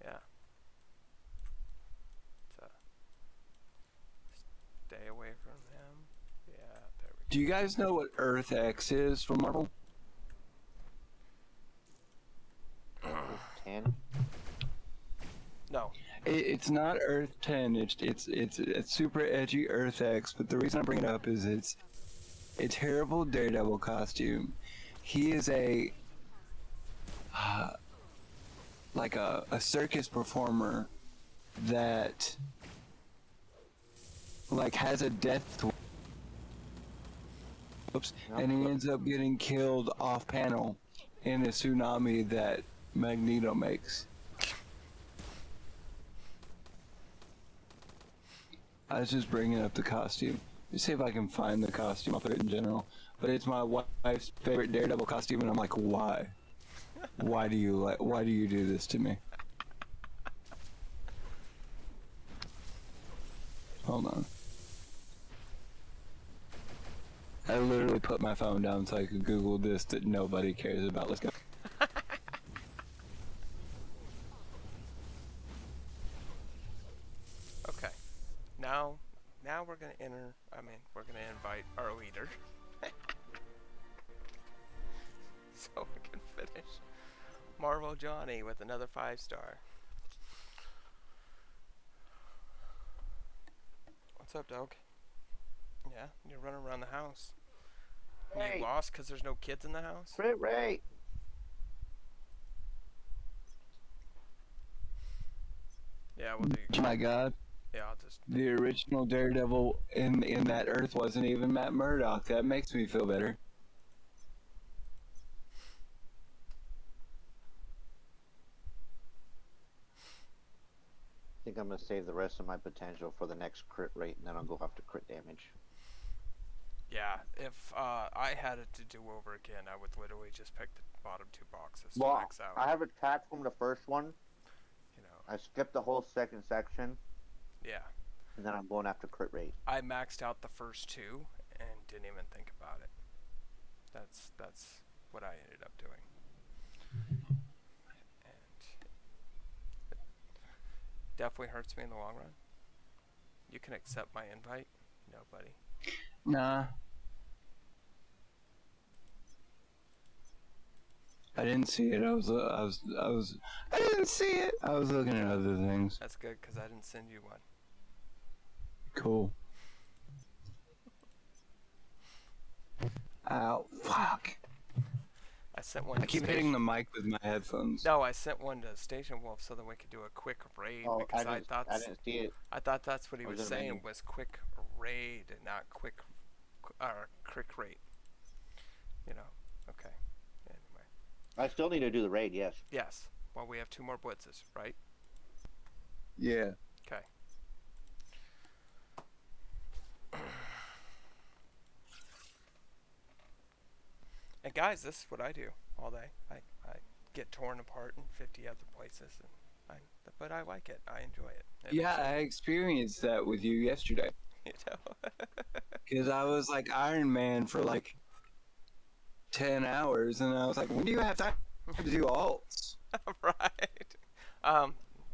Yeah. Stay away from him. Yeah, there we Do you guys know what Earth X is from Marvel? 10. go. No. It's not Earth 10. It's super edgy Earth X. But the reason I bring it up is it's a terrible Daredevil costume. He is a like a circus performer that like has a death. Oops, and he ends up getting killed off panel in a tsunami that Magneto makes. I was just bringing up the costume. Let's see if I can find the costume. I'll put it in general. But it's my wife's favorite Daredevil costume, and I'm like, why? Why do you do this to me? Hold on. I literally put my phone down so I could Google this that nobody cares about. Let's go. Okay. Now we're gonna we're gonna invite our leader. So we can finish Marvel Johnny with another 5-star. What's up, dog? Yeah, you're running around the house. Hey. You lost because there's no kids in the house? Crit rate. Yeah, we'll do. Oh my god. Yeah, I'll just. The original Daredevil in that Earth wasn't even Matt Murdock. That makes me feel better. I think I'm gonna save the rest of my potential for the next crit rate, and then I'll go after crit damage. Yeah, if I had it to do over again, I would literally just pick the bottom 2 boxes to Well, max out. I have attack from the first one. You know. I skipped the whole second section, Yeah. and then I'm going after crit rate. I maxed out the first 2 and didn't even think about it. That's what I ended up doing. And it definitely hurts me in the long run. You can accept my invite. No, buddy. Nah. I didn't see it. I didn't see it. I was looking at other things. That's good because I didn't send you one. Cool. Ow, fuck. I sent one. I keep hitting the mic with my headphones. No, I sent one to Station Wolf so that we could do a quick raid because I didn't see it. I thought that's what he was in the saying menu. was quick raid and not quick rate. You know. Okay. Anyway. I still need to do the raid. Yes. Yes. Well, we have 2 more blitzes, right? Yeah. Okay. And guys, this is what I do all day. I get torn apart in 50 other places, and but I like it. I enjoy it. Yeah, I experienced that with you yesterday. You know. Because I was like Iron Man for like 10 hours, and I was like, when do you have time to do alts? Right.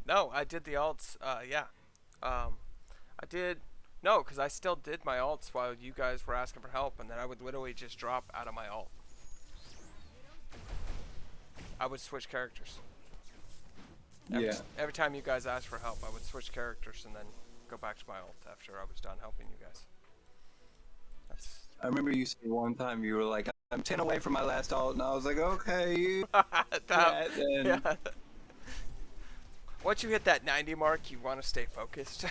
No, I did the alts. Yeah. I did. No, because I still did my alts while you guys were asking for help, and then I would literally just drop out of my alt. I would switch characters. Every time you guys asked for help, I would switch characters and then go back to my alt after I was done helping you guys. I remember you said one time you were like, I'm 10 away from my last alt, and I was like, okay, you. Yeah. Once you hit that 90 mark, you want to stay focused.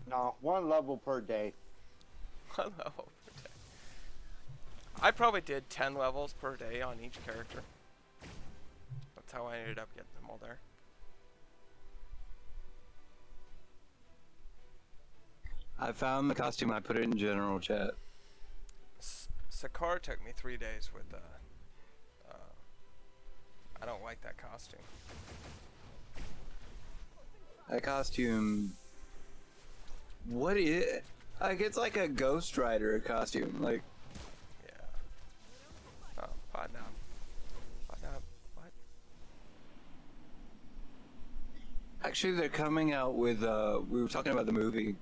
No, 1 level per day. 1 level per day. I probably did 10 levels per day on each character. That's how I ended up getting them all there. I found the costume. I put it in general chat. Sakar took me 3 days with. I don't like that costume. That costume. What is it? Like, it's like a Ghost Rider costume. Like. Yeah. Oh, pot now. Pot now. What? Actually, they're coming out with. We were talking about the movie.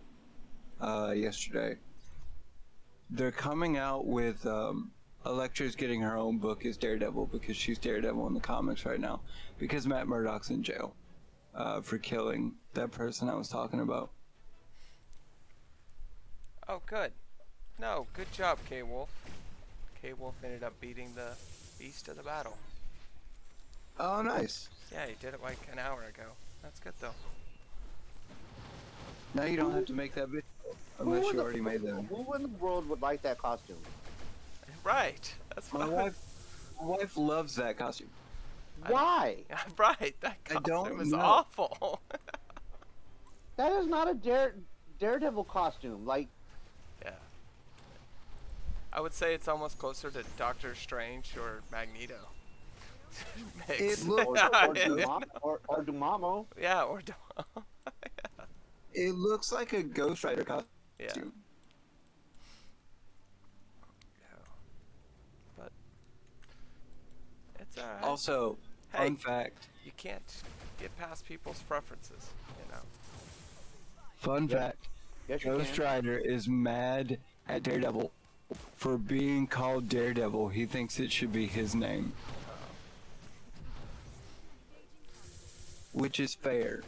Yesterday. They're coming out with Elektra's getting her own book as Daredevil because she's Daredevil in the comics right now because Matt Murdock's in jail for killing that person I was talking about. Oh, good. No, good job, K-Wolf. K-Wolf ended up beating the beast of the battle. Oh, nice. Yeah, he did it like an hour ago. That's good, though. Now you don't have to make that video unless you already made them. Who in the world would like that costume? Right. That's My wife loves that costume. Why? Right, that I don't costume is know. awful. That is not a Daredevil costume. Like, Yeah. I would say it's almost closer to Doctor Strange or Magneto. Mix. It looks or Dormammu. Yeah, or It looks like a Ghost Rider costume. yeah. Yeah. But it's alright. Also, Hey. fun fact. You can't get past people's preferences, you know. Fun Yeah. fact. Yes, you Ghost can. Rider is mad at Daredevil for being called Daredevil. He thinks it should be his name, which is fair.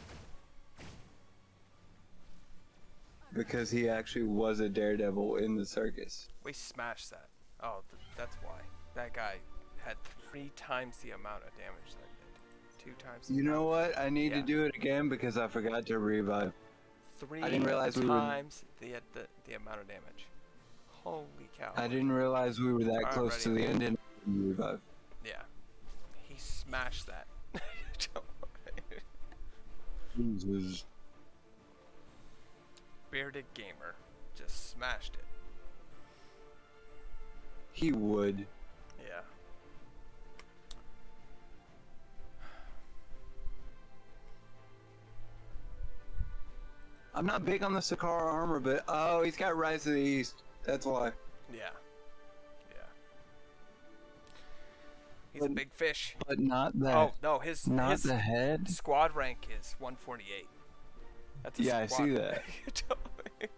Because he actually was a daredevil in the circus. We smashed that. Oh, that's why. That guy had 3 times the amount of damage that I did. 2 times the You know amount. what? I need to Yeah. do it again because I forgot to revive. 3 I didn't realize we were- times the amount of damage. Holy cow. I didn't realize we were that Alright, close to ready. the end and revive. Yeah. He smashed that. Jesus. Bearded Gamer just smashed it. He would. Yeah. I'm not big on the Sakara armor, but oh, he's got Rise of the East. That's why. Yeah. Yeah. He's a But- big fish. But not that. Oh, no, his the head. squad rank is 148. That's a Yeah, I squad see that. rank.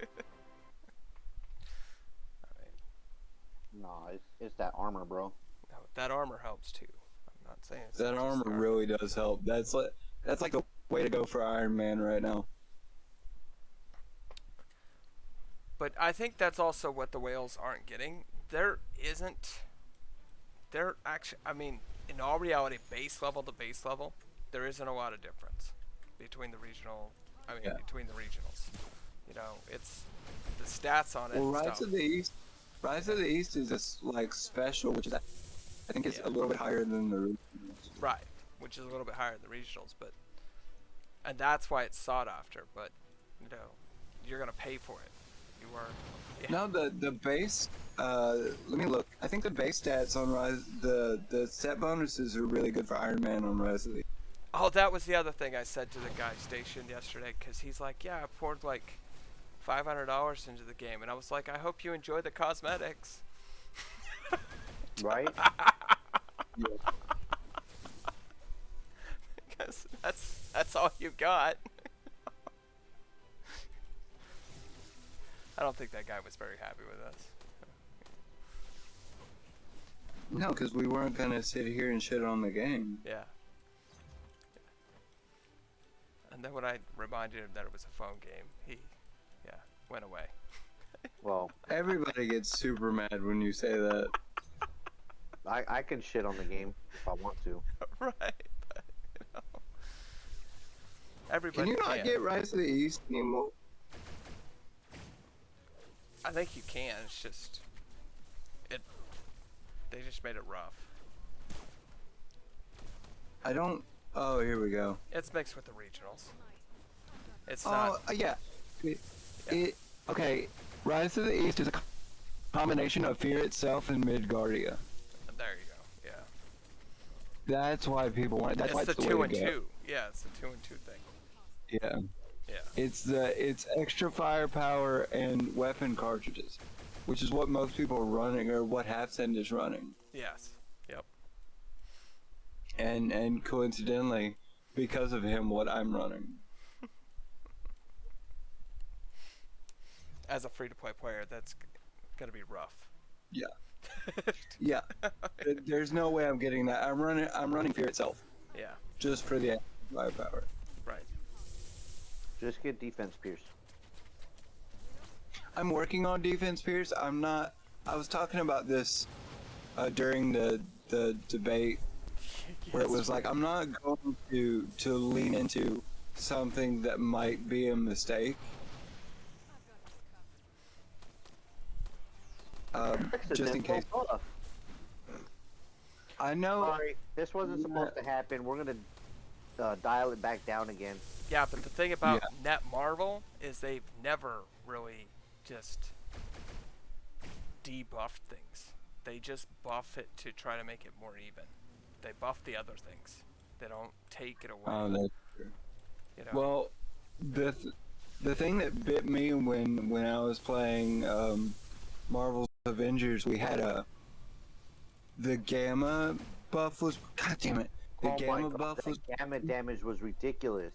No, it's that armor, bro. No, that armor helps too. I'm not saying it's That just armor the really does help. That's like the way to go for Iron Man right now. But I think that's also what the whales aren't getting. There actually, I mean, in all reality, base level to base level, there isn't a lot of difference between the regional. Yeah. Between the regionals. You know, it's the stats on it. Well, and Rise stuff. of the East. Rise of the East is like special, which is I think it's Yeah. a little bit higher than the. Right, which is a little bit higher than the regionals, and that's why it's sought after. But you know, you're gonna pay for it. You are. Yeah. No, the base. Let me look. I think the base stats on Rise, the set bonuses are really good for Iron Man on Rise of the. Oh, that was the other thing I said to the guy stationed yesterday, because he's like, yeah, I poured like $500 into the game, and I was like, I hope you enjoy the cosmetics. Right? Because that's all you got. I don't think that guy was very happy with us. No, because we weren't gonna sit here and shit on the game. Yeah. And then when I reminded him that it was a phone game, he, went away. Well, Everybody gets super mad when you say that. I can shit on the game if I want to. Right. But, you know, everybody Can you not get Rise of the East anymore? I think you can. It's just they just made it rough. I don't. Oh, here we go. It's mixed with the regionals. It's Oh, not. yeah. Okay. Rise of the East is a combination of Fear itself and Midgardia. There you go. Yeah. That's why people want it. That's why It's it's the the 2 way and to go. 2. Yeah, it's the 2 and 2 thing. Yeah. Yeah. It's extra firepower and weapon cartridges, which is what most people are running, or what Half-Send is running. Yes. Yep. And coincidentally, because of him, what I'm running. As a free-to-play player, that's gonna be rough. Yeah. Yeah. There's no way I'm getting that. I'm running Fear itself, Yeah. just for the firepower. Right. Just get defense pierce. I'm working on defense, Pierce. I'm not. I was talking about this during the debate, where it was like I'm not going to lean into something that might be a mistake. Just in case. I know. Sorry, this wasn't supposed to happen. We're gonna dial it back down again. Yeah, but the thing about Netmarble is they've never really just debuffed things. They just buff it to try to make it more even. They buff the other things. They don't take it away. Oh, that's true. You know? Well, the thing that bit me when I was playing Marvel's Avengers, we had the gamma buff was, god damn it, the Oh my gamma God, buff that was, gamma damage was ridiculous.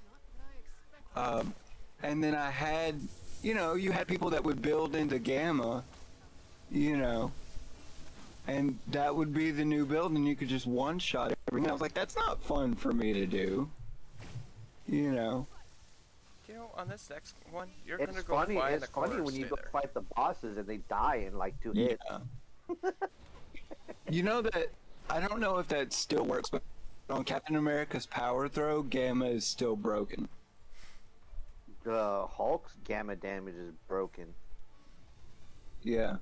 Not what I expected. and then I had, you had people that would build into gamma, and that would be the new build, and you could just one-shot everything. I was like, that's not fun for me to do, You know, on this next one, you're It's gonna go funny. find It's the funny corpse, when you stay go there. fight the bosses and they die in like 2 hits. Yeah. You know that, I don't know if that still works, but on Captain America's power throw, gamma is still broken. The Hulk's gamma damage is broken. Yeah.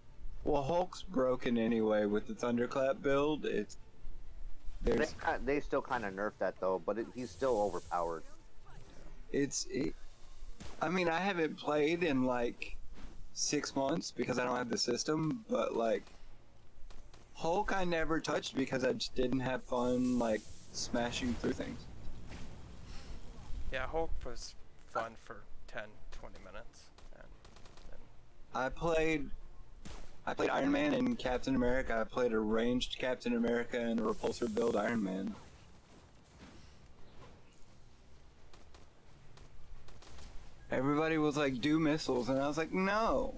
Well, Hulk's broken anyway with the Thunderclap build. They still kind of nerfed that though, but he's still overpowered. I mean, I haven't played in like 6 months because I don't have the system, but like Hulk I never touched because I just didn't have fun like smashing through things. Yeah, Hulk was fun for 10, 20 minutes. And I played Iron Man and Captain America. I played a ranged Captain America and a repulsor build Iron Man. Everybody was like, do missiles, and I was like, no.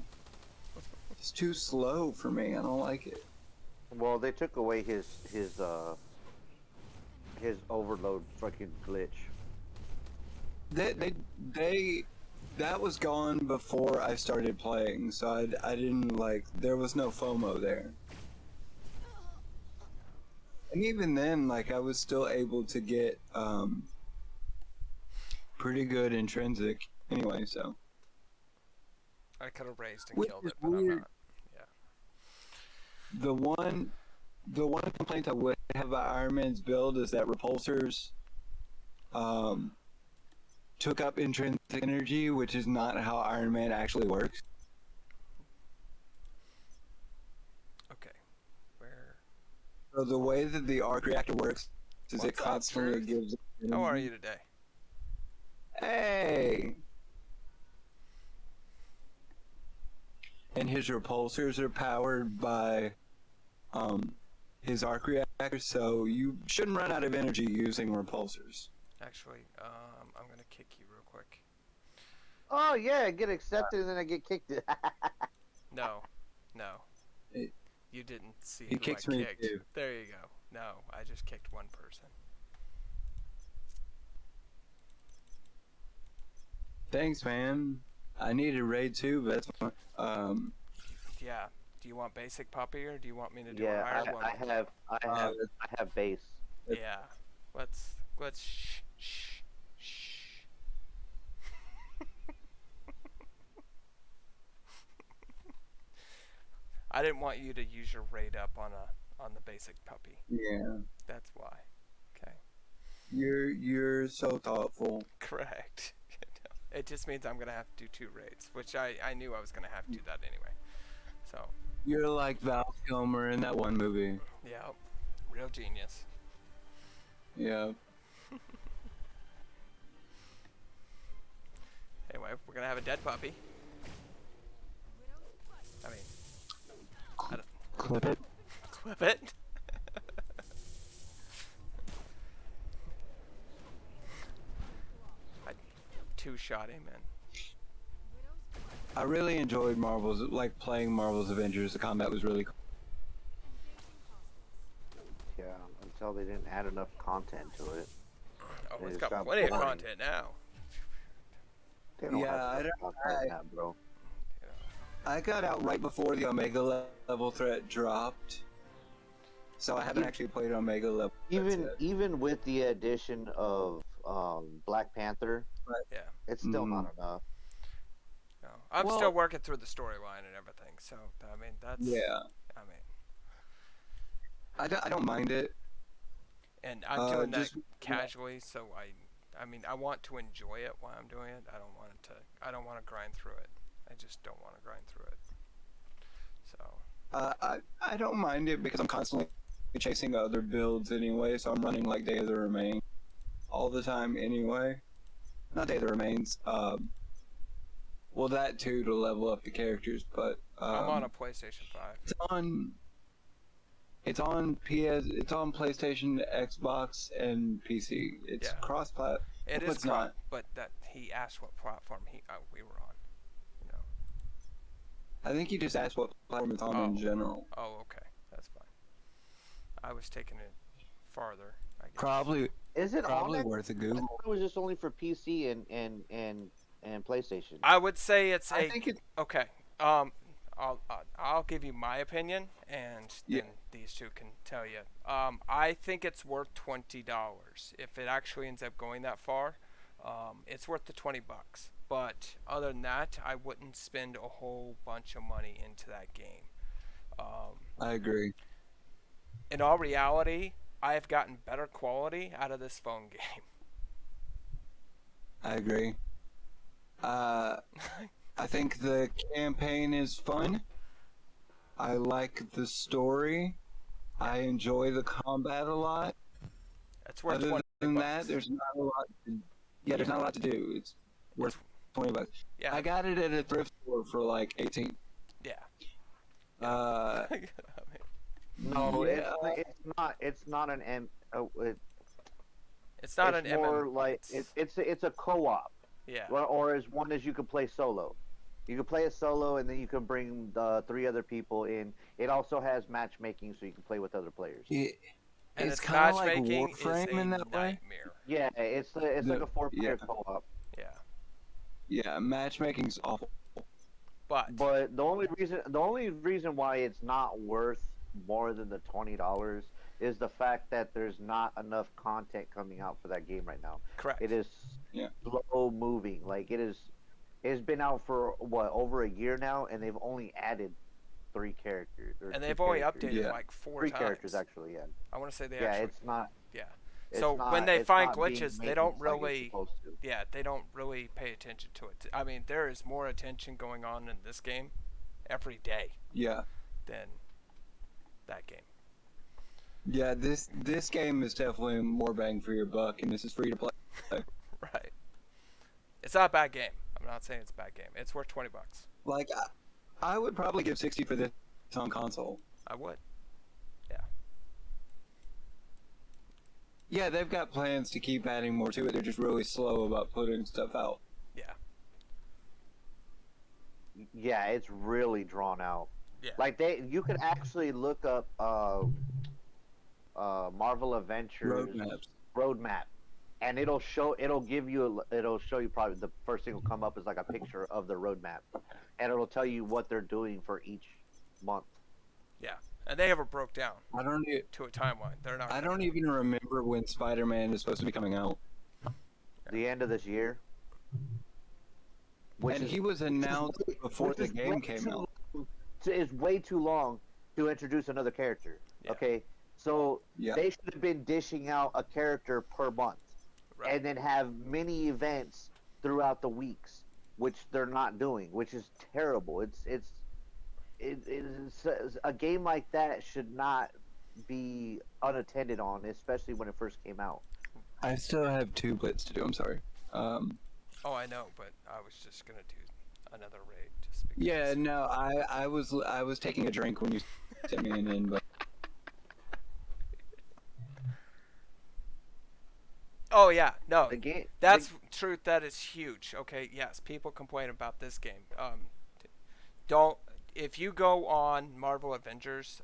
It's too slow for me. I don't like it. Well, they took away his overload fucking glitch. That was gone before I started playing, so I didn't like, there was no FOMO there. And even then, like, I was still able to get pretty good intrinsic anyway, so. I could have raised and Which killed is it, but I'm weird. not. Yeah. The one complaint I would have about Iron Man's build is that repulsors took up intrinsic energy, which is not how Iron Man actually works. Okay. Where? So the way that the arc reactor works is What's it up, constantly Truth? gives. How are you today? Hey. And his repulsors are powered by his arc reactor, so you shouldn't run out of energy using repulsors. Actually, I'm gonna kick you real quick. Oh yeah, I get accepted and then I get kicked. No. It- You didn't see He who kicks I me kicked. too. There you go. No, I just kicked one person. Thanks, man. I need a raid too, but that's fine. Yeah. Do you want basic puppy or do you want me to do a Yeah, higher one? with you? I have base. Yeah. Let's shh. I didn't want you to use your raid up on the basic puppy. Yeah, That's why. Okay. you're so thoughtful. Correct. It just means I'm gonna have to do 2 raids, which I knew I was gonna have to do that anyway. So You're like Val Kilmer in that one movie. yeah, real genius. Yeah. Anyway, we're gonna have a dead puppy. I mean, I don't Clip it. clip it. I 2-shot him and I really enjoyed Marvel's, like playing Marvel's Avengers. The combat was really cool. Yeah, until they didn't add enough content to it. oh, They it's just got got plenty of boring. content now. They don't Yeah, have I enough don't- content now, bro. I got out right before the Omega level threat dropped, so I haven't actually played Omega level. threats yet. Even with the addition of Black Panther, Yeah. it's still not enough. No, I'm Well- still working through the storyline and everything. So I mean, that's Yeah. I mean, I don't mind it. And I'm doing that just- casually, so I mean, I want to enjoy it while I'm doing it. I don't want to grind through it. I just don't want to grind through it. So, I don't mind it because I'm constantly chasing other builds anyway, so I'm running like Day of the Remains all the time anyway. Not Day of the Remains. Well, that too to level up the characters, but I'm on a PlayStation 5. It's on. It's on PS. It's on PlayStation, Xbox, and PC. It's Yeah. cross-plat. It Well, is it's not. but that he asked what platform we were on. You know. I think he just asked what platform it's on in general. Oh, okay, that's fine. I was taking it farther. I guess. Probably Is it Probably on there? worth a I Google. thought it was just only for PC and PlayStation. I would say it's I think it. okay. I'll give you my opinion, and then Yeah. these two can tell you. I think it's worth $20 if it actually ends up going that far. It's worth the $20. But other than that, I wouldn't spend a whole bunch of money into that game. I agree. In all reality, I have gotten better quality out of this phone game. I agree. I think the campaign is fun. I like the story. I enjoy the combat a lot. It's worth Other 20 than bucks. that, there's not a lot. There's not a lot to do. It's worth $20. Yeah. I got it at a thrift store for like 18. Yeah. Uh, No, Yeah. it's not an M. It's not it's an more MM. like it's a co-op, Yeah. or as one as you can play solo. You can play it solo, and then you can bring the 3 other people in. It also has matchmaking, so you can play with other players. And it's its kind of like matchmaking is Warframe a in that way. nightmare. Yeah, it's like a 4-player yeah. co-op. Yeah. Yeah, matchmaking's awful. But But the only reason why it's not worth more than the $20 is the fact that there's not enough content coming out for that game right now. correct. It is slow moving. Like it's been out for what, over a year now, and they've only added 3 characters. And they've only updated Yeah. like 4 3 times. characters actually. Yeah. I want to say they Yeah, actually. it's not. Yeah. It's So not- when they it's find not being glitches, they maintenance don't like it's really. supposed to. Yeah, they don't really pay attention to it. I mean, there is more attention going on in this game every day Yeah. than that game. Yeah, this game is definitely more bang for your buck, and this is free to play. Right. It's not a bad game. I'm not saying it's a bad game. It's worth $20. Like, I would probably give 60 for this on console. I would. Yeah, they've got plans to keep adding more to it. They're just really slow about putting stuff out. Yeah. Yeah, it's really drawn out. Yeah. Like you could actually look up Marvel Adventures roadmap, and it'll show you probably the first thing will come up is like a picture of the roadmap, and it'll tell you what they're doing for each month. Yeah. And they have it broke down I don't. to a timeline. They're not. I don't even remember when Spider-Man is supposed to be coming out. The end of this year. Which And is- he was announced before which the is game way came too out. long- It's way too long to introduce another character. Yeah. Okay, so Yeah. they should have been dishing out a character per month, Right. and then have mini events throughout the weeks, which they're not doing, which is terrible. It's a game like that should not be unattended on, especially when it first came out. I still have 2 blitz to do. I'm sorry. Oh, I know, but I was just gonna do another raid just because. Yeah, no, I was taking a drink when you sent me an in, but Oh yeah, no. The game. That's truth. That is huge. Okay, yes, people complain about this game. Don't if you go on Marvel Avengers,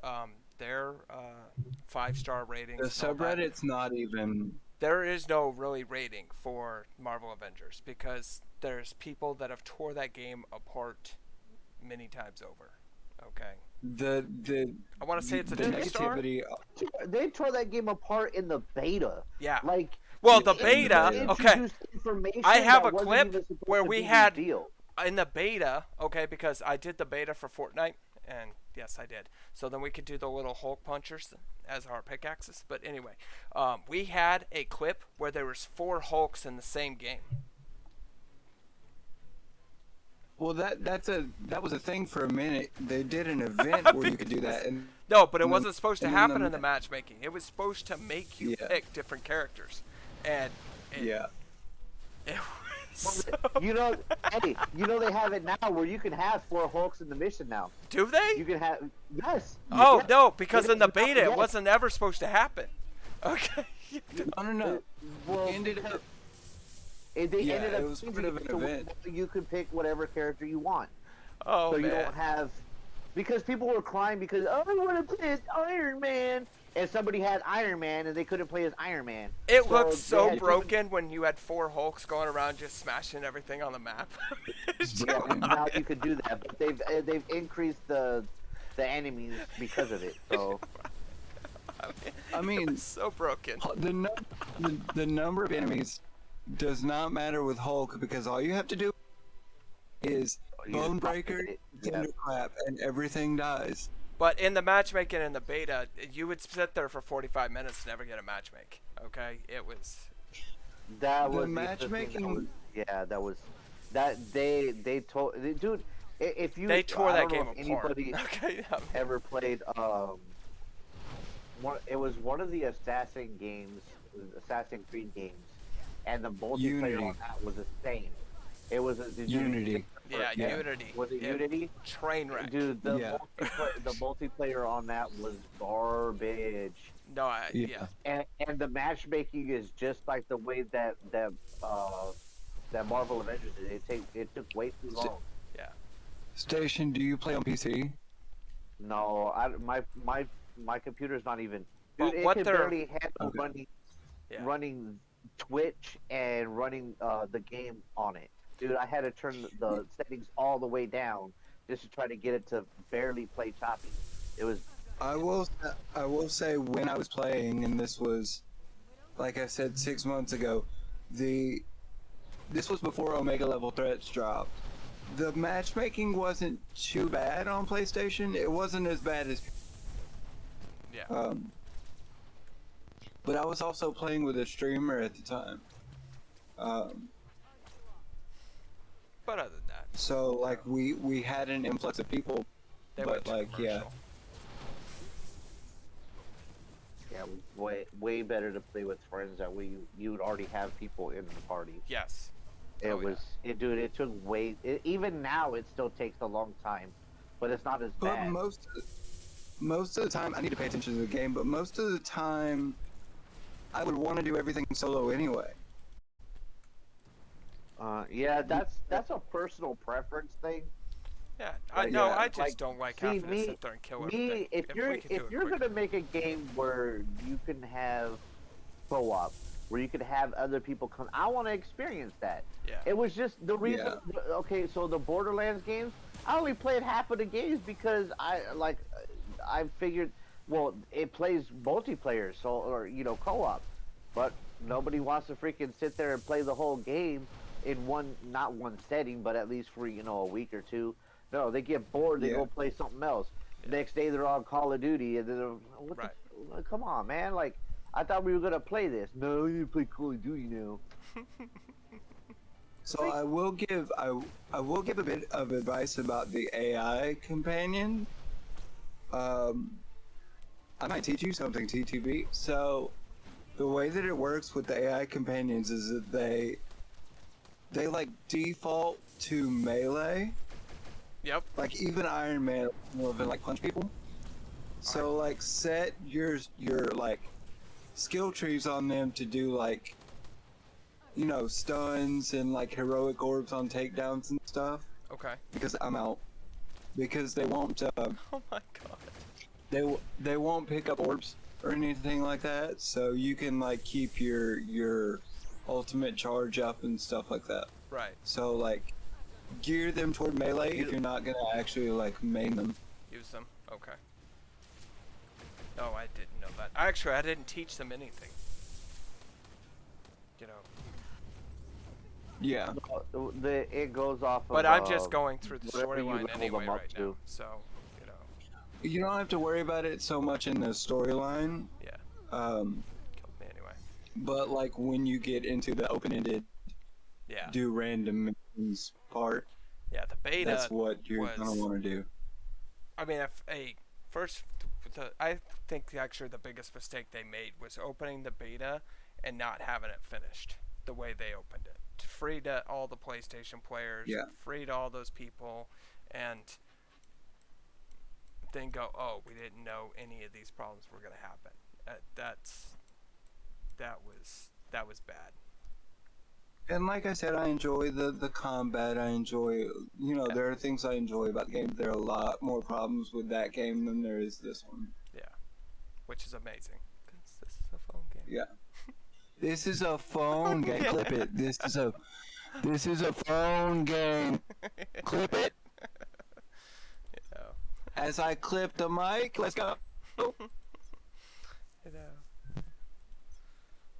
their 5-star ratings. the and all that, subreddit's not even. there is no really rating for Marvel Avengers because there's people that have tore that game apart many times over. Okay, The I want to say it's a the 2-star. negativity. They tore that game apart in the beta. Yeah. Like. Well, the it beta. Okay. introduced information I have that a wasn't clip even supposed where to we be had- revealed. In the beta, okay, because I did the beta for Fortnite, and Yes, I did. So then we could do the little Hulk punchers as our pickaxes. But anyway, we had a clip where there was 4 Hulks in the same game. Well, that was a thing for a minute. They did an event where you could do that, and No, but it and then- wasn't supposed to and then happen in the matchmaking. It was supposed to make you Yeah. pick different characters. And yeah. it was so... You know, Eddie, you know they have it now where you can have 4 Hulks in the mission now. Do they? You can have, yes. Oh, yes. no, because in the Yes. beta it wasn't ever supposed to happen. Okay. No. Well, It ended up. they Yeah, ended up it was part of an changing it to event. where you could pick whatever character you want. Oh, So man. you don't have, because people were crying because, oh, I want to play as Iron Man. And somebody had Iron Man and they couldn't play as Iron Man. It So looked they so had broken when you had 4 Hulks going around just smashing everything on the map. Yeah, now you could do that, but they've increased the enemies because of it. So I mean, it was so broken. the number of enemies does not matter with Hulk because all you have to do is You just Bone pop Breaker, it, yeah. Thunderclap, and everything dies. But in the matchmaking in the beta, you would sit there for 45 minutes and never get a matchmake. Okay? It was... that The was matchmaking- that was that they told dude. If you They tore I that don't know game if apart. anybody Okay, yeah. ever played it was one of the Assassin Creed games, and the multiplayer Unity. on that was the same. It was did you- Unity. Yeah, Yeah. Unity. Was it Unity? Train wreck. Dude, Yeah. the multiplayer on that was garbage. No, Yeah. And the matchmaking is just like the way that Marvel Avengers did. It took way too long. Station, do you play on PC? No, my computer's not even. Well, Dude, it what can they're- barely handle Okay. running Twitch and running the game on it. Dude, I had to turn the settings all the way down just to try to get it to barely play choppy. It was I will say when I was playing, and this was, like I said, 6 months ago. This was before Omega level threats dropped. The matchmaking wasn't too bad on PlayStation. It wasn't as bad as. Yeah. But I was also playing with a streamer at the time. But other than that, So like we had an influx of people, they but went to like yeah. commercial. Yeah, it was way better to play with friends that you would already have people in the party. Yes. It Oh, was dude. It took even now it still takes a long time, but it's not as But bad. most of the time I need to pay attention to the game. But most of the time, I would want to do everything solo anyway. Yeah, that's a personal preference thing. Yeah. Like, No, yeah, I just like, don't like see, having to me- sit there and kill everything. Me, if we you're could do it quicker. gonna make a game where you can have co-op, where you could have other people come, I want to experience that. Yeah. It was just the reason. Okay, so the Borderlands games, I only played half of the games because I figured, well, it plays multiplayer, so or co-op, but nobody wants to freaking sit there and play the whole game in not one setting, but at least for a week or two. No, they get bored. They Yeah. go play something else. Yeah. Next day they're on Call of Duty, and then Right. come on, man! Like I thought we were gonna play this. No, you play Call of Duty now. So I will give a bit of advice about the AI companion. I might teach you something, TTB. So the way that it works with the AI companions is that they like default to melee. Yep. Like even Iron Man more than like punch people. So like set your like skill trees on them to do like stuns and like heroic orbs on takedowns and stuff. Okay. Because I'm out. Because they won't Oh my god. they won't pick up orbs or anything like that. So you can like keep your ultimate charge up and stuff like that. Right. So like gear them toward melee if you're not gonna actually like main them. Use them. Okay. No, I didn't know that. Actually, I didn't teach them anything. Yeah. It goes off of. But I'm just going through the whatever you storyline level anyway them up right to. now. So, You don't have to worry about it so much in the storyline. Yeah, Um, killed me anyway. but like when you get into the open-ended, Yeah, do random missions part, yeah. The beta that's what you're gonna was. want to do. I mean, if a first, I think actually the biggest mistake they made was opening the beta and not having it finished the way they opened it. Free to all the PlayStation players, Yeah. free to all those people, and then go, oh, we didn't know any of these problems were going to happen. That was bad. And like I said, I enjoy the combat. I enjoy, Yeah. there are things I enjoy about the game. There are a lot more problems with that game than there is this one. Yeah, which is amazing because this is a phone game. Yeah. This is a phone game. Clip it. This is a phone game. Clip it. You know. As I clip the mic, let's go. You know.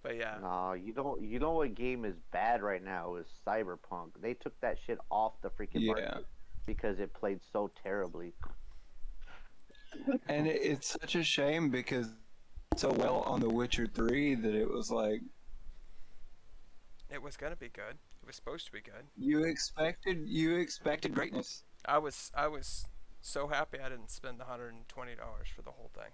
But yeah. No, you know what game is bad right now is Cyberpunk. They took that shit off the freaking market because it played so terribly. And it's such a shame because it's so well on The Witcher 3 that it was like It was gonna be good. It was supposed to be good. you expected greatness. I was so happy I didn't spend the $120 for the whole thing.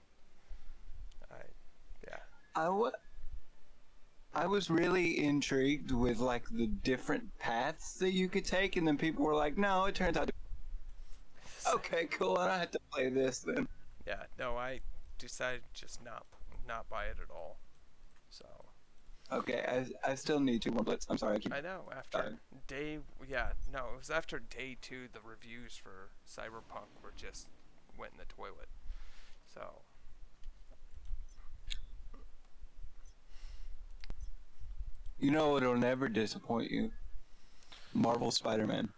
I was really intrigued with like the different paths that you could take, and then people were like, "No, it turns out." Okay, cool. I don't have to play this then. Yeah, no, I decided just not buy it at all. So. Okay, I still need 2 more blitz. I'm sorry. I know. After it was after day 2. The reviews for Cyberpunk were just went in the toilet. So. You know it'll never disappoint you. Marvel Spider-Man.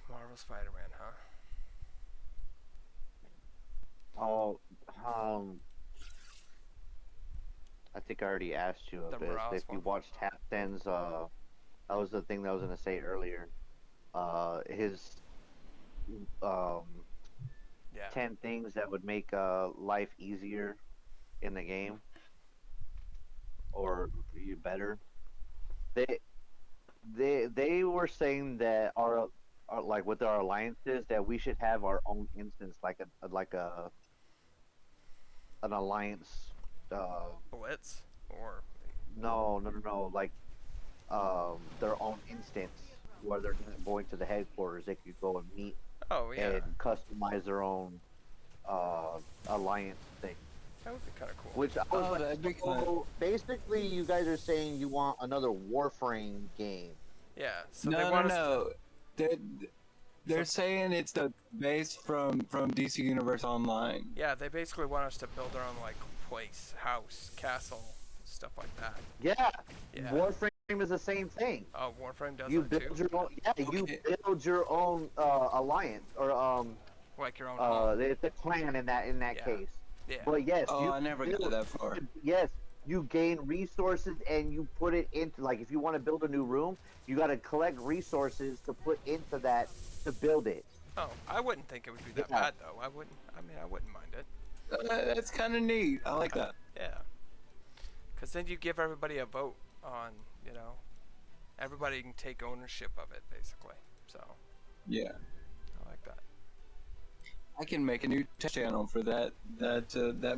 Marvel Spider-Man, huh? Oh, I think I already asked you The a bit. Morales If you one? watched Tapten's, that was the thing that I was gonna say earlier. His Yeah. 10 things that would make life easier in the game, or you better. They were saying that our like with our alliances that we should have our own instance, like an alliance. Blitz or No, like their own instance where they're not going to the headquarters. They could go and meet oh yeah, and customize their own alliance thing. that would be kind of cool. Which I was that'd be like, cool. so basically, you guys are saying you want another Warframe game. Yeah. So they want us to, They're saying it's the base from DC Universe Online. yeah, they basically want us to build our own like place, house, castle, stuff like that. Yeah, Yeah. Warframe is the same thing. Oh, Warframe does You that build too. your own. Yeah, you Okay. build your own alliance or Like your own. home. it's a clan in that Yeah. case. Yeah. But yes, Oh, you I never got build- that far. Yes, you gain resources and you put it into, like, if you want to build a new room, you got to collect resources to put into that to build it. Oh, I wouldn't think it would be that Yeah. bad though. I wouldn't mind it. That's kind of neat. I like that. Yeah. Because then you give everybody a vote on, everybody can take ownership of it basically. So Yeah. I like that. I can make a new test channel for that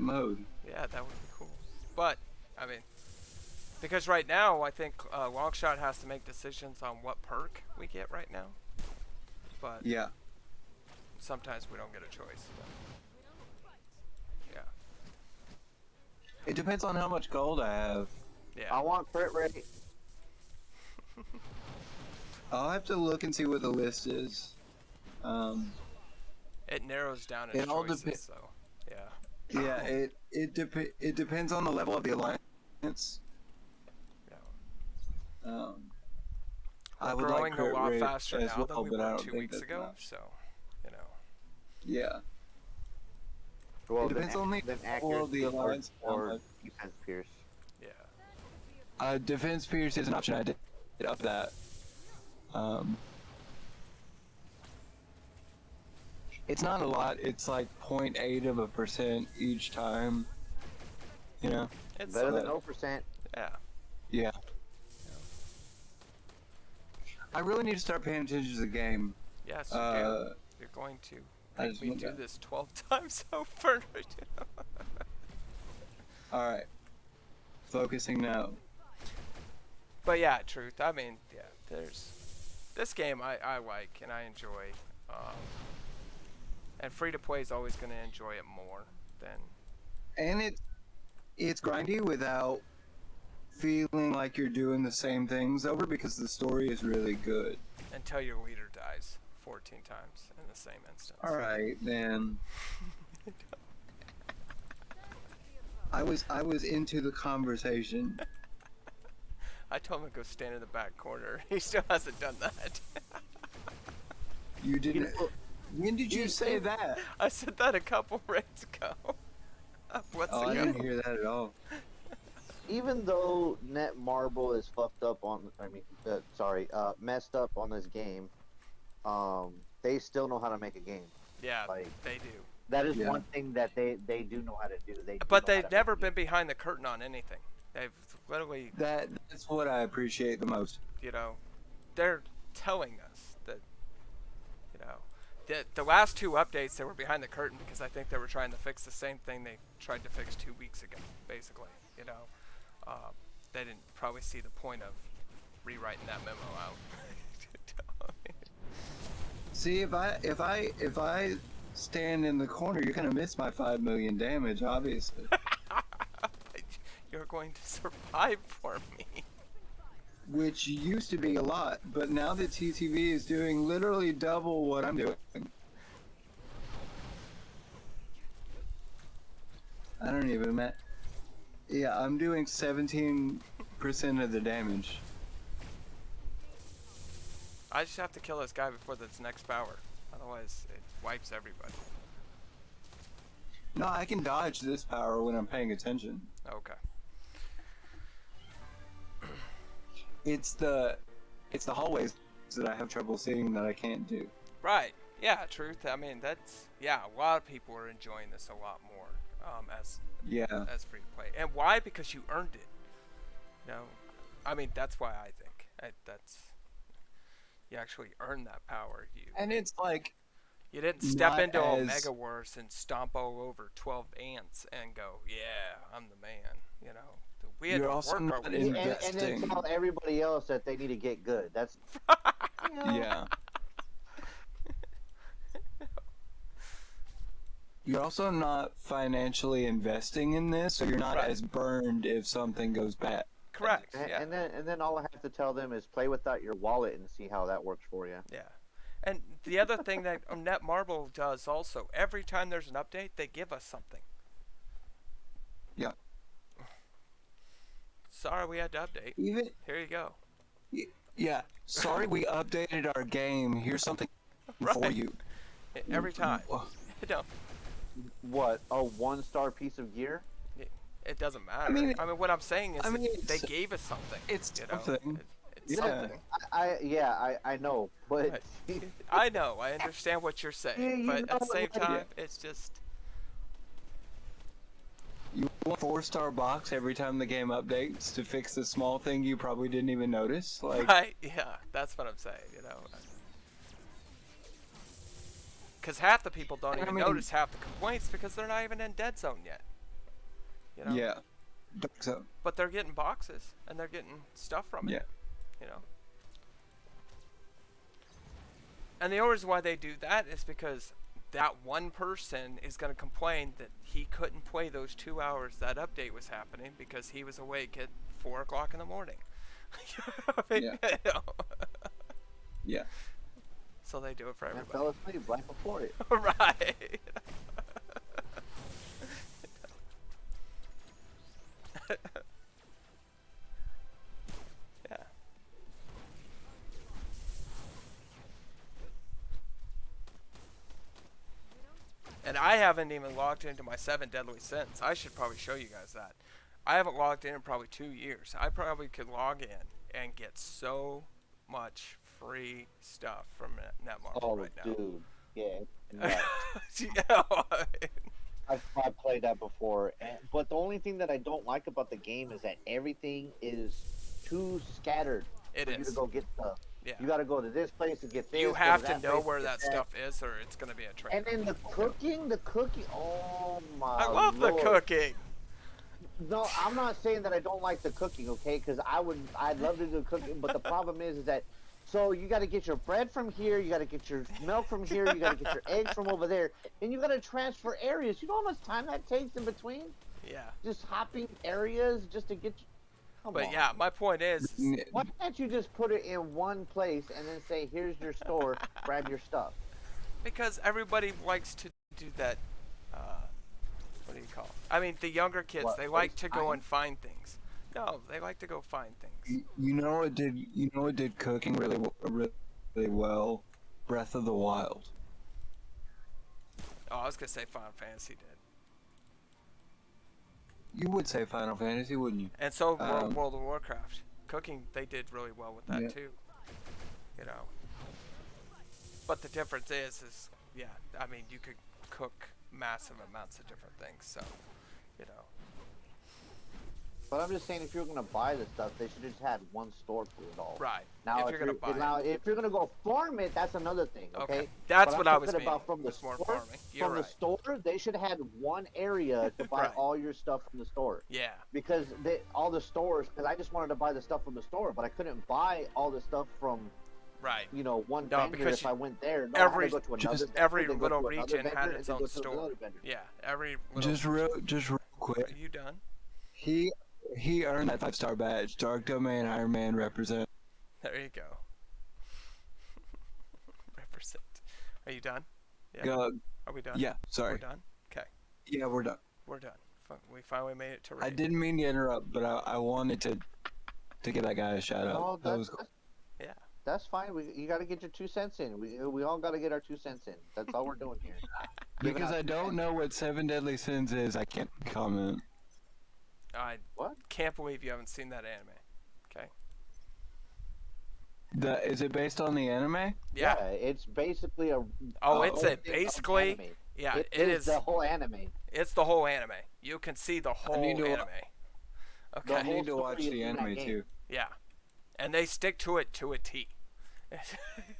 mode. Yeah, that would be cool. But I mean, because right now I think Longshot has to make decisions on what perk we get right now. But Yeah. sometimes we don't get a choice. Yeah. It depends on how much gold I have. Yeah. I want crit rate. I'll have to look and see what the list is. It narrows down its It all choices, so yeah. Yeah, it depends on the level of the alliance. Yeah. I We're would growing like a crit lot rate faster as now well, than we but I were don't 2 think weeks that's ago, enough. so Yeah. Well, It depends on the then level of the accuracy alliance. or defense pierce. yeah. Defense Pierce is an option. I did up that. It's not a lot. It's like 0.8% each time. You know? It's Better than But- 0%. yeah. Yeah. I really need to start paying attention to the game. Yes, you do. Uh, You're going to I make just me want do that. this 12 times over. Alright. Focusing now. But yeah, truth. I mean, yeah. There's this game I like and I enjoy. And free to play is always going to enjoy it more than. And it's grindy without feeling like you're doing the same things over because the story is really good. Until your leader dies 14 times in the same instance. Alright, then. I was into the conversation. I told him to go stand in the back corner. He still hasn't done that. You didn't. When did you say that? I said that a couple raids ago. What's Oh, I ago? didn't hear that at all. Even though Netmarble is fucked up on, messed up on this game, they still know how to make a game. Yeah, Like, they do. that is Yeah. one thing that they do know how to do. They do But know how they've to never make a been game. behind the curtain on anything. They've literally, That's what I appreciate the most. you know, they're telling us that, you know, the last two updates they were behind the curtain because I think they were trying to fix the same thing they tried to fix 2 weeks ago, basically. You know, they didn't probably see the point of rewriting that memo out. See, if I stand in the corner, you're gonna miss my 5 million damage, obviously. You're going to survive for me. Which used to be a lot, but now that TTV is doing literally double what I'm doing. I don't even yeah, I'm doing 17% of the damage. I just have to kill this guy before this next power. Otherwise, it wipes everybody. No, I can dodge this power when I'm paying attention. Okay. It's the hallways that I have trouble seeing that I can't do. Right. Yeah, truth. I mean, that's... Yeah, a lot of people are enjoying this a lot more as Yeah. free to play. And why? Because you earned it. You know? I mean, that's why I think. That's... You actually earned that power. And it's like... You didn't step not into a as- mega worse and stomp all over 12 ants and go, yeah, I'm the man. You know? We had You're to also work our not way in- through And this. then Investing. tell everybody else that they need to get good. That's Yeah. You're also not financially investing in this, so you're not Right. as burned if something goes bad. Correct. and, Yeah. and then all I have to tell them is play without your wallet and see how that works for you. Yeah. And the other thing that Netmarble does also, every time there's an update, they give us something. Yeah. Sorry we had to update. Even Here you go. yeah. Sorry we updated our game. Here's something for Right. you. Every time. You know, What, a 1-star piece of gear? it doesn't matter. mean, what I'm saying is I mean, that they it's- gave us something. it's you know? something. It's Yeah. something. I know, but Right. I know. I understand what you're saying. Yeah, you but at the know, same like- time, it's just... You want a 4-star box every time the game updates to fix the small thing you probably didn't even notice. Like, Right, yeah, that's what I'm saying, you know. Because half the people don't I even mean- notice half the complaints because they're not even in dead zone yet. You know? yeah. Dark Zone. But they're getting boxes and they're getting stuff from it. Yeah. You know. And the only reason why they do that is because that one person is going to complain that he couldn't play those 2 hours that update was happening because he was awake at 4 o'clock in the morning. Yeah. You know? Yeah. So they do it for I everybody. fell asleep right before it. Right. Yeah. And I haven't even logged into my 7 deadly sins. I should probably show you guys that. I haven't logged in probably 2 years. I probably could log in and get so much free stuff from Netmarble Oh, right now. dude. Yeah. Nuts. Yeah, I've played that before, but the only thing that I don't like about the game is that everything is too scattered it for you to is. go get stuff. Yeah. You got to go to this place to get this. You go have to that know place where get that stuff is, or it's gonna be a train. And then the cooking. Oh my! I love the Lord. cooking. No, I'm not saying that I don't like the cooking, okay? Because I'd love to do cooking, but the problem is that, so you got to get your bread from here, you got to get your milk from here, you got to get your eggs from over there, and you got to transfer areas. You know how much time that takes in between? Yeah. Just hopping areas just to get. Come But on. yeah, my point is Why can't you just put it in one place and then say, "Here's your store, grab your stuff"? because everybody likes to do that. What do you call it? I mean, the younger kids, What, they like to go FaceTime? and find things. No, they like to go find things. You know what did cooking really well? Breath of the Wild. Oh, I was gonna say Final Fantasy did, You would say Final Fantasy, wouldn't you? and so World of Warcraft. Cooking, they did really well with that Yeah. too. You know. But the difference is yeah, I mean, you could cook massive amounts of different things, so you know. But I'm just saying, if you're gonna buy the stuff, they should just had one store for it all. Right. Now, if you're gonna buy it. now, if you're gonna go farm it, that's another thing. Okay. That's But what I'm I was talking meaning. about from the was more store. farming. You're From right. the store, they should have had one area to buy Right. all your stuff from the store. Yeah. Because all the stores, because I just wanted to buy the stuff from the store, but I couldn't buy all the stuff from, Right. one No, vendor because if I went there. No, every- I had to go to another just vendor, every then go little to another region vendor, had and its then own go to store. another vendor. Yeah. Every little. Just real quick. Are you done? He earned that 5-star badge. Dark Domain Iron Man represent. There you go. Represent. Are you done? Yeah. Go. Are we done? Yeah, We're sorry. done. Okay. Yeah, we're done. We're done. We finally made it to. I raid. didn't mean to interrupt, but I wanted to give that guy a shout out. No, That was cool. Yeah. That's fine. You got to get your 2 cents in. We all got to get our 2 cents in. That's all we're doing here. Giving Because out I don't know what 7 Deadly Sins is, I can't comment. I What? can't believe you haven't seen that anime. Okay. Is it based on the anime? Yeah. It's basically a. Oh, a it's whole it. thing of Basically, anime. yeah, It it is. the whole anime. It's the whole anime. You can see the whole need to wa- anime. Okay. I need to whole watch story the is in that anime game. too. Yeah. And they stick to it to a T.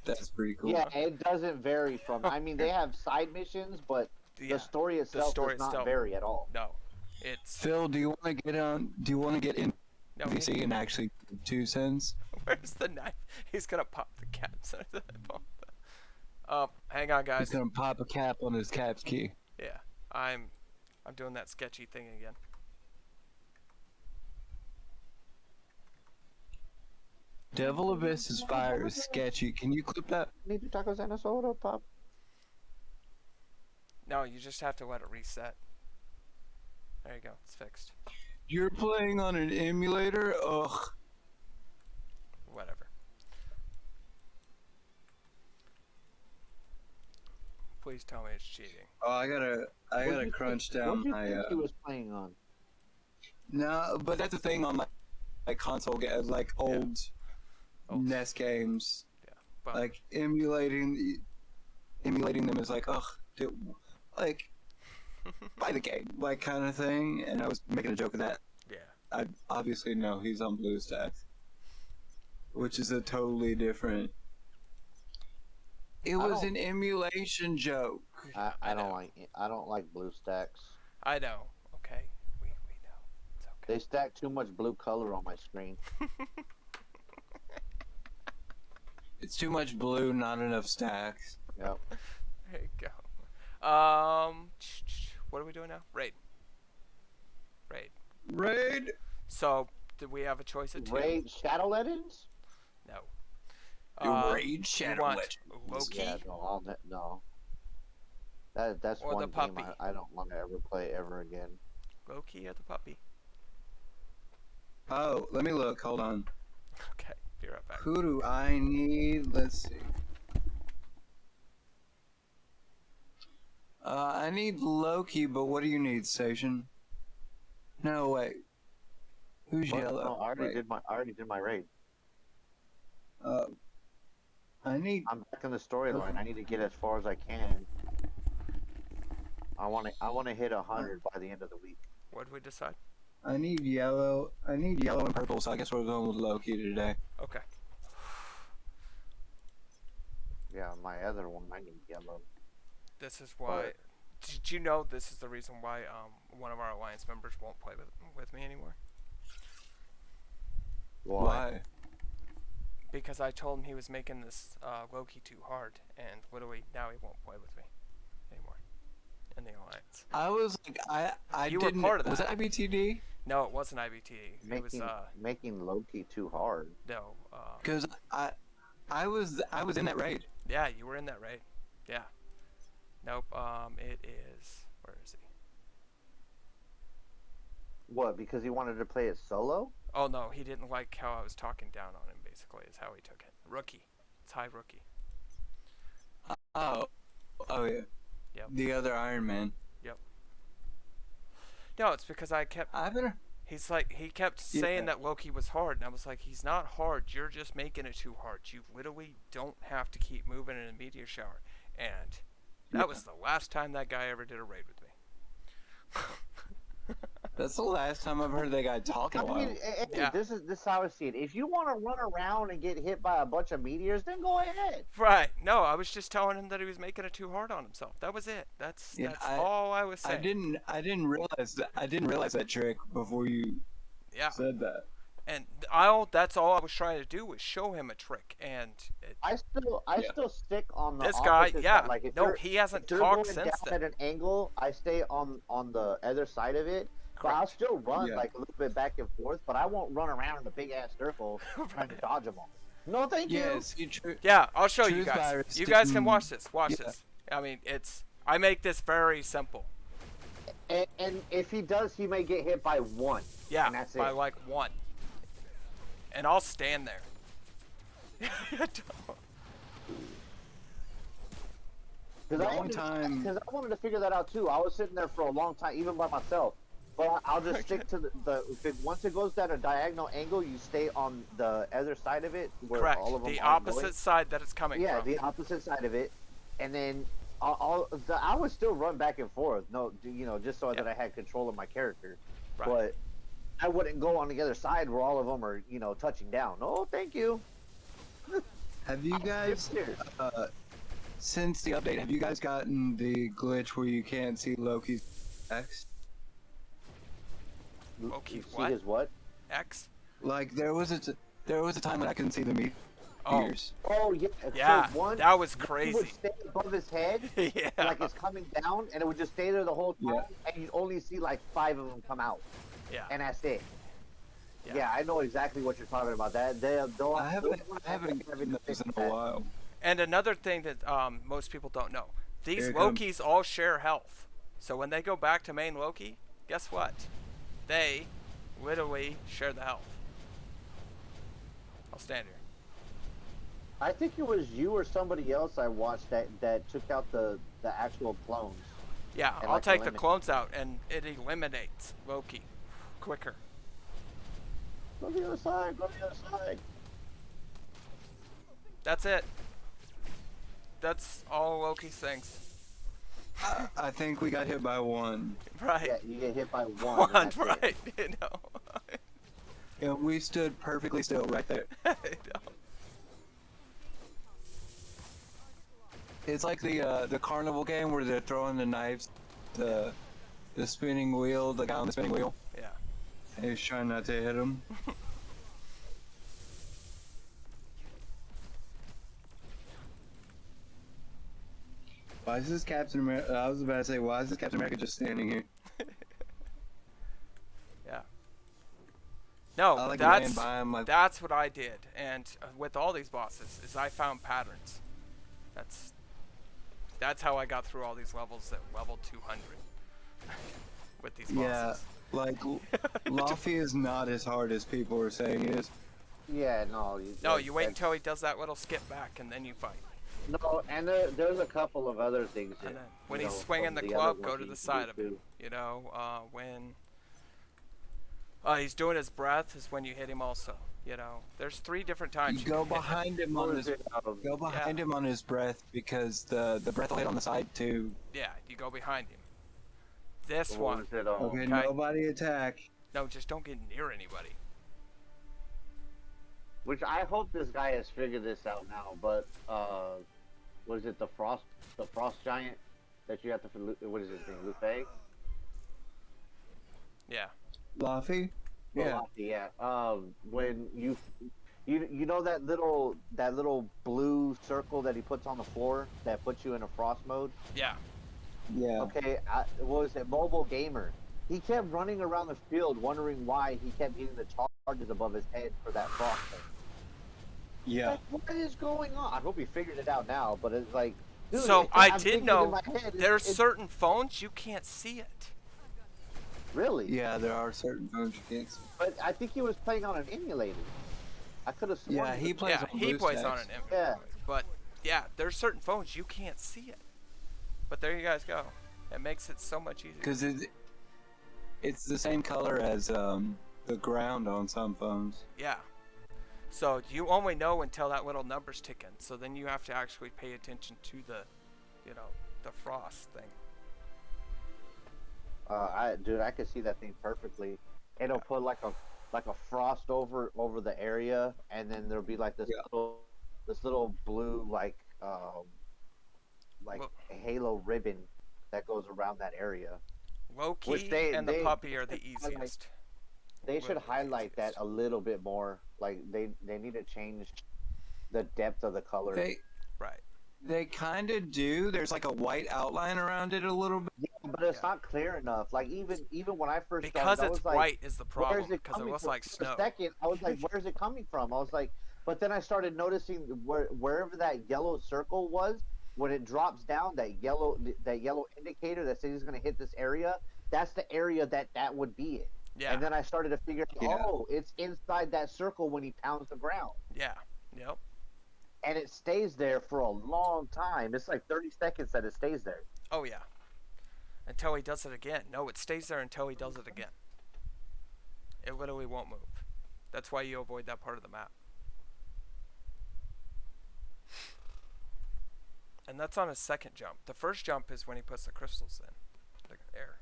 That's pretty cool. Yeah, it doesn't vary from. I mean, they have side missions, but Yeah, the story itself story does not itself. vary at all. No. It's Phil, do you want to get on? Do you want to get in no. VC and actually give 2 cents? Where's the knife? He's gonna pop the caps. Hang on, He's guys. gonna pop a cap on his caps key. Yeah, I'm doing that sketchy thing again. Devil Abyss's fire is sketchy. Can you clip that? Need 2 tacos and a soda, pop. No, you just have to let it reset. There you go. It's fixed. You're playing on an emulator? Ugh. Whatever. Please tell me it's cheating. Oh, I gotta crunch What down do you my. think he was playing on? No, but that's the thing on like console games, like old Oh, NES games. yeah. But Like emulating them is like, ugh, dude, like buy the game, like kind of thing. And I was making a joke of that. yeah. I obviously know he's on BlueStacks, which is a totally different. It was an emulation joke. I know. don't like blue stacks. I know. Okay. We know. It's okay. They stack too much blue color on my screen. It's too much blue, not enough stacks. Yep. There you go. What are we doing now? Raid. Raid. So, do we have a choice of two? Raid Shadow Legends? No. Raid You Shadow want Legends. Loki? Yeah, no. That's Or the one game puppy. I don't want to ever play ever again. Loki or the puppy? Oh, let me look. Hold on. Okay. Be right back. Who do I need? Let's see. I need Loki, but what do you need, Station? No, wait. Who's What? yellow? No, I Wait. already did my raid. I need. I'm back in the storyline. I need to get as far as I can. I want to hit 100 by the end of the week. What did we decide? I need yellow. I need yellow and purple. So I guess we're going with Loki today. Okay. Yeah, my other one, I need yellow. This is why. Did you know this is the reason why one of our alliance members won't play with me anymore? Why? Because I told him he was making this Loki too hard, and literally now he won't play with me anymore in the alliance. I was like, I You were didn't. part of Was that. that IBTD? No, it wasn't IBT. It was Making Loki too hard. no. Because I was in that raid. Yeah, you were in that raid. Yeah. Nope. It is. Where is he? What? Because he wanted to play it solo? Oh no, he didn't like how I was talking down on him. Basically, is how he took it. Rookie. It's high rookie. Oh yeah. Yep. The other Iron Man. Yep. No, it's because I kept. He's like he kept saying that Loki was hard, and I was like, he's not hard. You're just making it too hard. You literally don't have to keep moving in a meteor shower. And that was the last time that guy ever did a raid with me. That's the last time I've heard that guy talking about it. Yeah. This is how I see it. If you want to run around and get hit by a bunch of meteors, then go ahead. Right. No, I was just telling him that he was making it too hard on himself. That was it. That's all I was saying. I didn't realize that trick before you said that. And that's all I was trying to do was show him a trick, and I still stick on the this guy. opposite Yeah, side. Like no, he hasn't talked since down then. at an angle, I stay on the other side of it. But I'll still run like a little bit back and forth, but I won't run around in a big ass circle trying to dodge them all. No, thank you. Yeah, I'll show you guys. Virus You guys can didn't- watch this. Watch this. I mean, I make this very simple. And if he does, he may get hit by one. Yeah, and that's by it. like one. And I'll stand there. Because I wanted to figure that out too. I was sitting there for a long time, even by myself. But I'll just stick to once it goes down a diagonal angle, you stay on the other side of it. Where Correct. all of them The are opposite going. side that it's coming from. Yeah, the opposite side of it, and then I would still run back and forth. No, just so that I had control of my character. Right. But I wouldn't go on the other side where all of them are touching down. No, thank you. Have you guys, since the update, have you guys gotten the glitch where you can't see Loki's X? Loki, See his what? X? Like there was a time that I couldn't see the meteors. Oh yeah. Yeah, So that was He crazy. would stay above his head, Yeah. like it's coming down, and it would just stay there the whole time, and you'd only see like 5 of them come out. Yeah. And that's it. Yeah. Yeah, I know exactly what you're talking about. I haven't gotten those in a while. And another thing that most people don't know, these Here it Lokis all share health. So when they go back to main Loki, guess what? They literally share the health. I'll stand here. I think it was you or somebody else I watched that took out the actual clones. Yeah, And, I'll like, take the eliminate. clones out, and it eliminates Loki quicker. Go to the other side. Go to the other side. That's it. That's all Loki thinks. I think we got hit by one. Right. Yeah, you get hit by one. One, and that's it. right. You know. And we stood perfectly still right there. I know. It's like the carnival game where they're throwing the knives, the spinning wheel, the guy on the spinning wheel. Yeah. And he's trying not to hit him. Why is this Captain America? I was about to say, why is this Captain America just standing here? Yeah. No, I like that's laying by him, like- that's what I did, and with all these bosses, is I found patterns. That's how I got through all these levels at level 200 with these bosses. Yeah, like Luffy is not as hard as people are saying he is. Yeah, no. No, you wait until he does that little skip back, and then you fight. No, and there's a couple of other things. That, And then when you he's know, swinging from the other club, ones go to you the can side do of him. too. You know, when he's doing his breath is when you hit him also. You know, there's 3 different times You go can hit him. behind him What on was his it? go behind him on his breath because the breath will hit on the side too. Yeah, you go behind him. This What one, was it? Okay, Okay. nobody attack. no, just don't get near anybody. Which I hope this guy has figured this out now. But what is it? The frost giant that you have to. What is his name? Lupe. Yeah. Luffy? Yeah. Yeah. When you know that little blue circle that he puts on the floor that puts you in a frost mode. Yeah. Yeah. Okay, what was it? Mobile gamer. He kept running around the field wondering why he kept getting the charges above his head for that frost thing. Yeah. Like, what is going on? I hope he figured it out now, but it's like, dude, So I I'm did thinking in know my head, there's it's certain phones you can't see it. really. Yeah, there are certain phones you can't see. But I think he was playing on an emulator. I could have sworn. Yeah, he plays Yeah, on he plays BlueStacks. on an emulator. But yeah, there's certain phones you can't see it. But there you guys go. It makes it so much easier. Because it's the same color as the ground on some phones. Yeah. So you only know until that little number's ticking. So then you have to actually pay attention to the, the frost thing. Dude, I could see that thing perfectly. It'll put like a frost over the area, and then there'll be like this little blue like Well- halo ribbon that goes around that area. Loki Which and the puppy are the highlight- easiest. They should Literally highlight that easiest. a little bit more. Like they need to change the depth of the color. Right. They kind of do. There's like a white outline around it a little bit. Yeah, but it's not clear enough. Like even when I first Because started, I it's was like, white is the where's problem. it Because it coming looks from? like For snow. a second, I was like, where's it coming from? I was like, but then I started noticing wherever that yellow circle was, when it drops down, that yellow indicator that says he's going to hit this area, that's the area that would be in. Yeah. And then I started to figure out, Yeah. oh, it's inside that circle when he pounds the ground. Yeah. Yep. And it stays there for a long time. It's like 30 seconds that it stays there. Oh yeah. Until he does it again. No, it stays there until he does it again. It literally won't move. That's why you avoid that part of the map. And that's on his second jump. The first jump is when he puts the crystals in the air.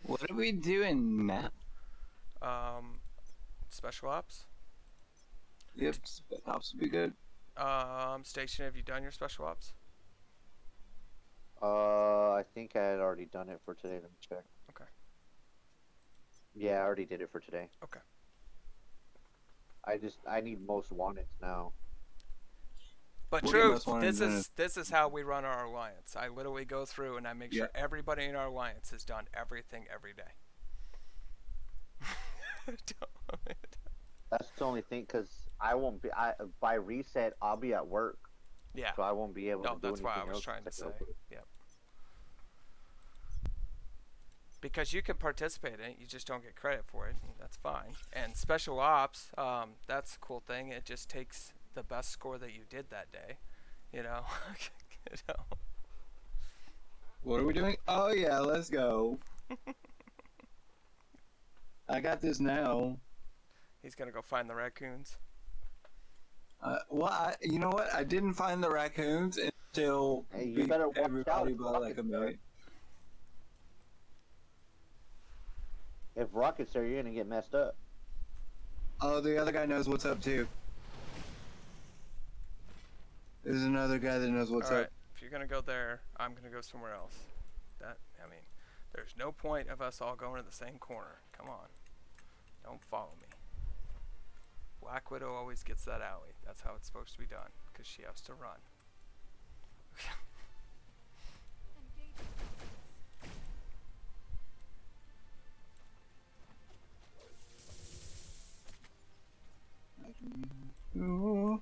What are we doing now? Special ops. Yep, ops would be good. Station, have you done your special ops? I think I had already done it for today. Let me check. Okay. Yeah, I already did it for today. Okay. I need most wanted now. But We'll get truth, most wanted this is how we run our alliance. I literally go through and I make sure everybody in our alliance has done everything every day. That's the only thing, because I won't be. By reset, I'll be at work, Yeah. so I won't be able to do That's anything why I was else trying to say. except go. Yep. Because you can participate in it, you just don't get credit for it. And that's fine. And special ops, that's a cool thing. It just takes the best score that you did that day. You know. You know. What are we doing? Oh yeah, let's go. I got this now. He's gonna go find the raccoons. Well, you know what? I didn't find the raccoons until Hey, you better watch out. everybody If bought like a Rocket's there. million. If Rocket's there, you're gonna get messed up. Oh, the other guy knows what's up too. There's another guy that knows what's All right. up. If you're gonna go there, I'm gonna go somewhere else. There's no point of us all going to the same corner. Come on. Don't follow me. Black Widow always gets that alley. That's how it's supposed to be done, because she has to run. Ooh.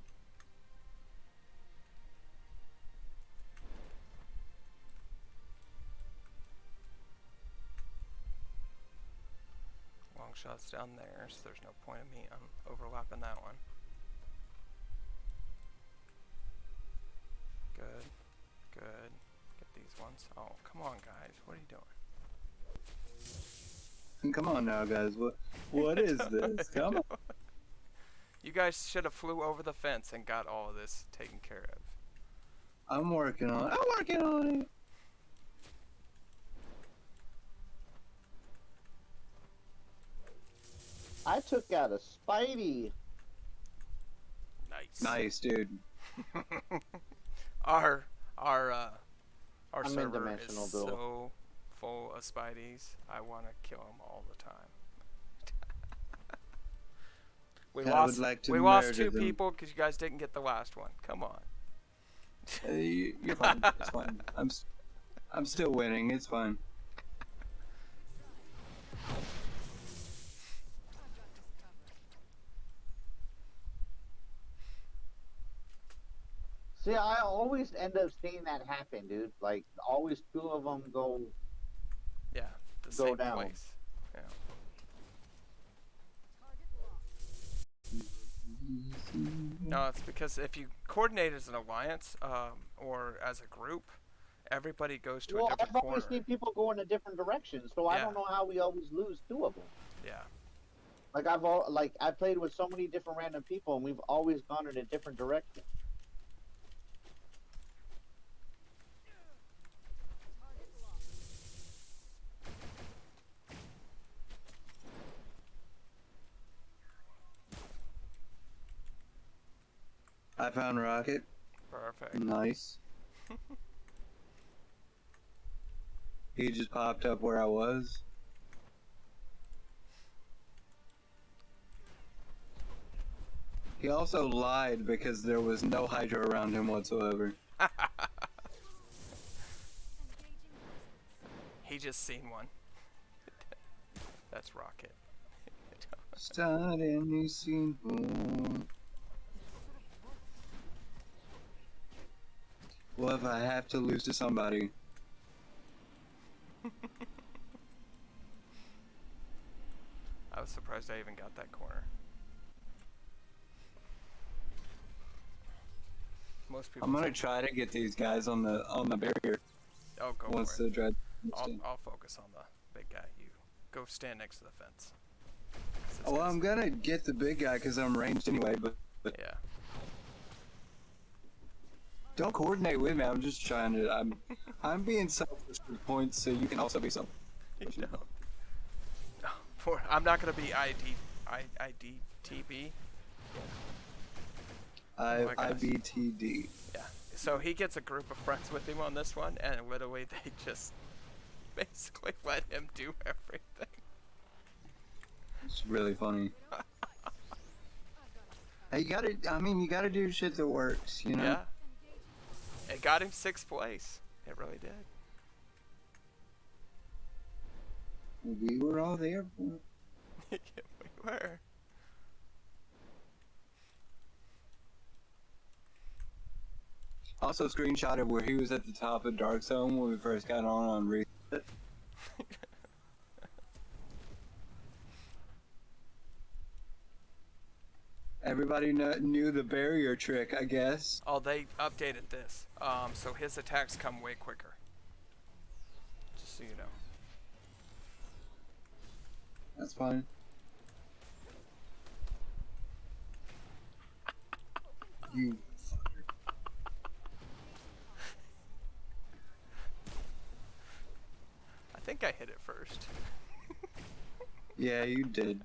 Long shot's down there, so there's no point in me overlapping that one. Good. Good. Get these ones. Oh, come on, guys. What are you doing? Come on now, guys. What is this? Come on. You guys should have flew over the fence and got all of this taken care of. I'm working on it. I'm working on it. I took out a Spidey. Nice. Nice, dude. Our I'm server in-dimensional is duel. so full of Spideys. I want to kill them all the time. We I lost. would like to We lost murder 2 them. people because you guys didn't get the last one. Come on. You're fine. It's fine. I'm still winning. It's fine. I've got this covered. See, I always end up seeing that happen, dude. Like, always 2 of them go. Yeah, the Go same down. place. Yeah. Target locked. No, it's because if you coordinate as an alliance or as a group, everybody goes to a Well, different I've always corner. seen people go in a different direction, so I Yeah. don't know how we always lose 2 of them. Yeah. Like I played with so many different random people, and we've always gone in a different direction. Target locked. I found Rocket. Perfect. Nice. He just popped up where I was. He also lied because there was no Hydra around him whatsoever. Engaging He just seen one. That's Rocket. Starting new scene. Well, if I have to lose to somebody, I was surprised I even got that corner. Most people. I'm gonna take- try to get these guys on the barrier Oh, go once for the it. dread. I'll focus on the big guy. You go stand next to the fence. 'Cause this Oh, well, guy's- I'm gonna get the big guy because I'm ranged anyway. But Yeah. don't coordinate with me. I'm just trying to. I'm being selfish for points, so you can also be selfish. No. I'm not gonna be IDTB. Oh my gosh. IBTD. Yeah. So he gets a group of friends with him on this one, and literally they just basically let him do everything. It's really funny. I've got Hey, you gotta. I mean, you gotta do shit that works. You know. Yeah. engaging It got him 6th place. It really did. We were all there. For it. We were. Also, screenshot of where he was at the top of Dark Zone when we first got on reset. Everybody knew the barrier trick, I guess. Oh, they updated this. So his attacks come way quicker. Just so you know. That's fine. You. I think I hit it first. Yeah, you did.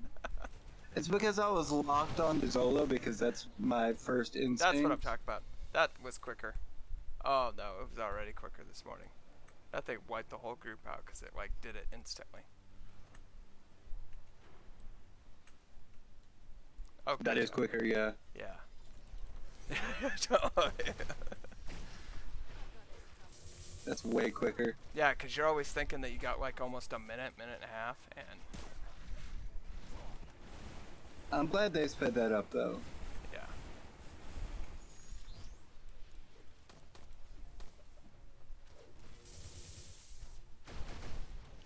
It's because I was locked on to Zola because that's my first instinct. That's what I'm talking about. That was quicker. Oh no, it was already quicker this morning. That thing wiped the whole group out because it like did it instantly. Okay. That is quicker, yeah. Yeah. That's way quicker. Yeah, because you're always thinking that you got like almost a minute, minute and a half, and I'm glad they sped that up, though. yeah.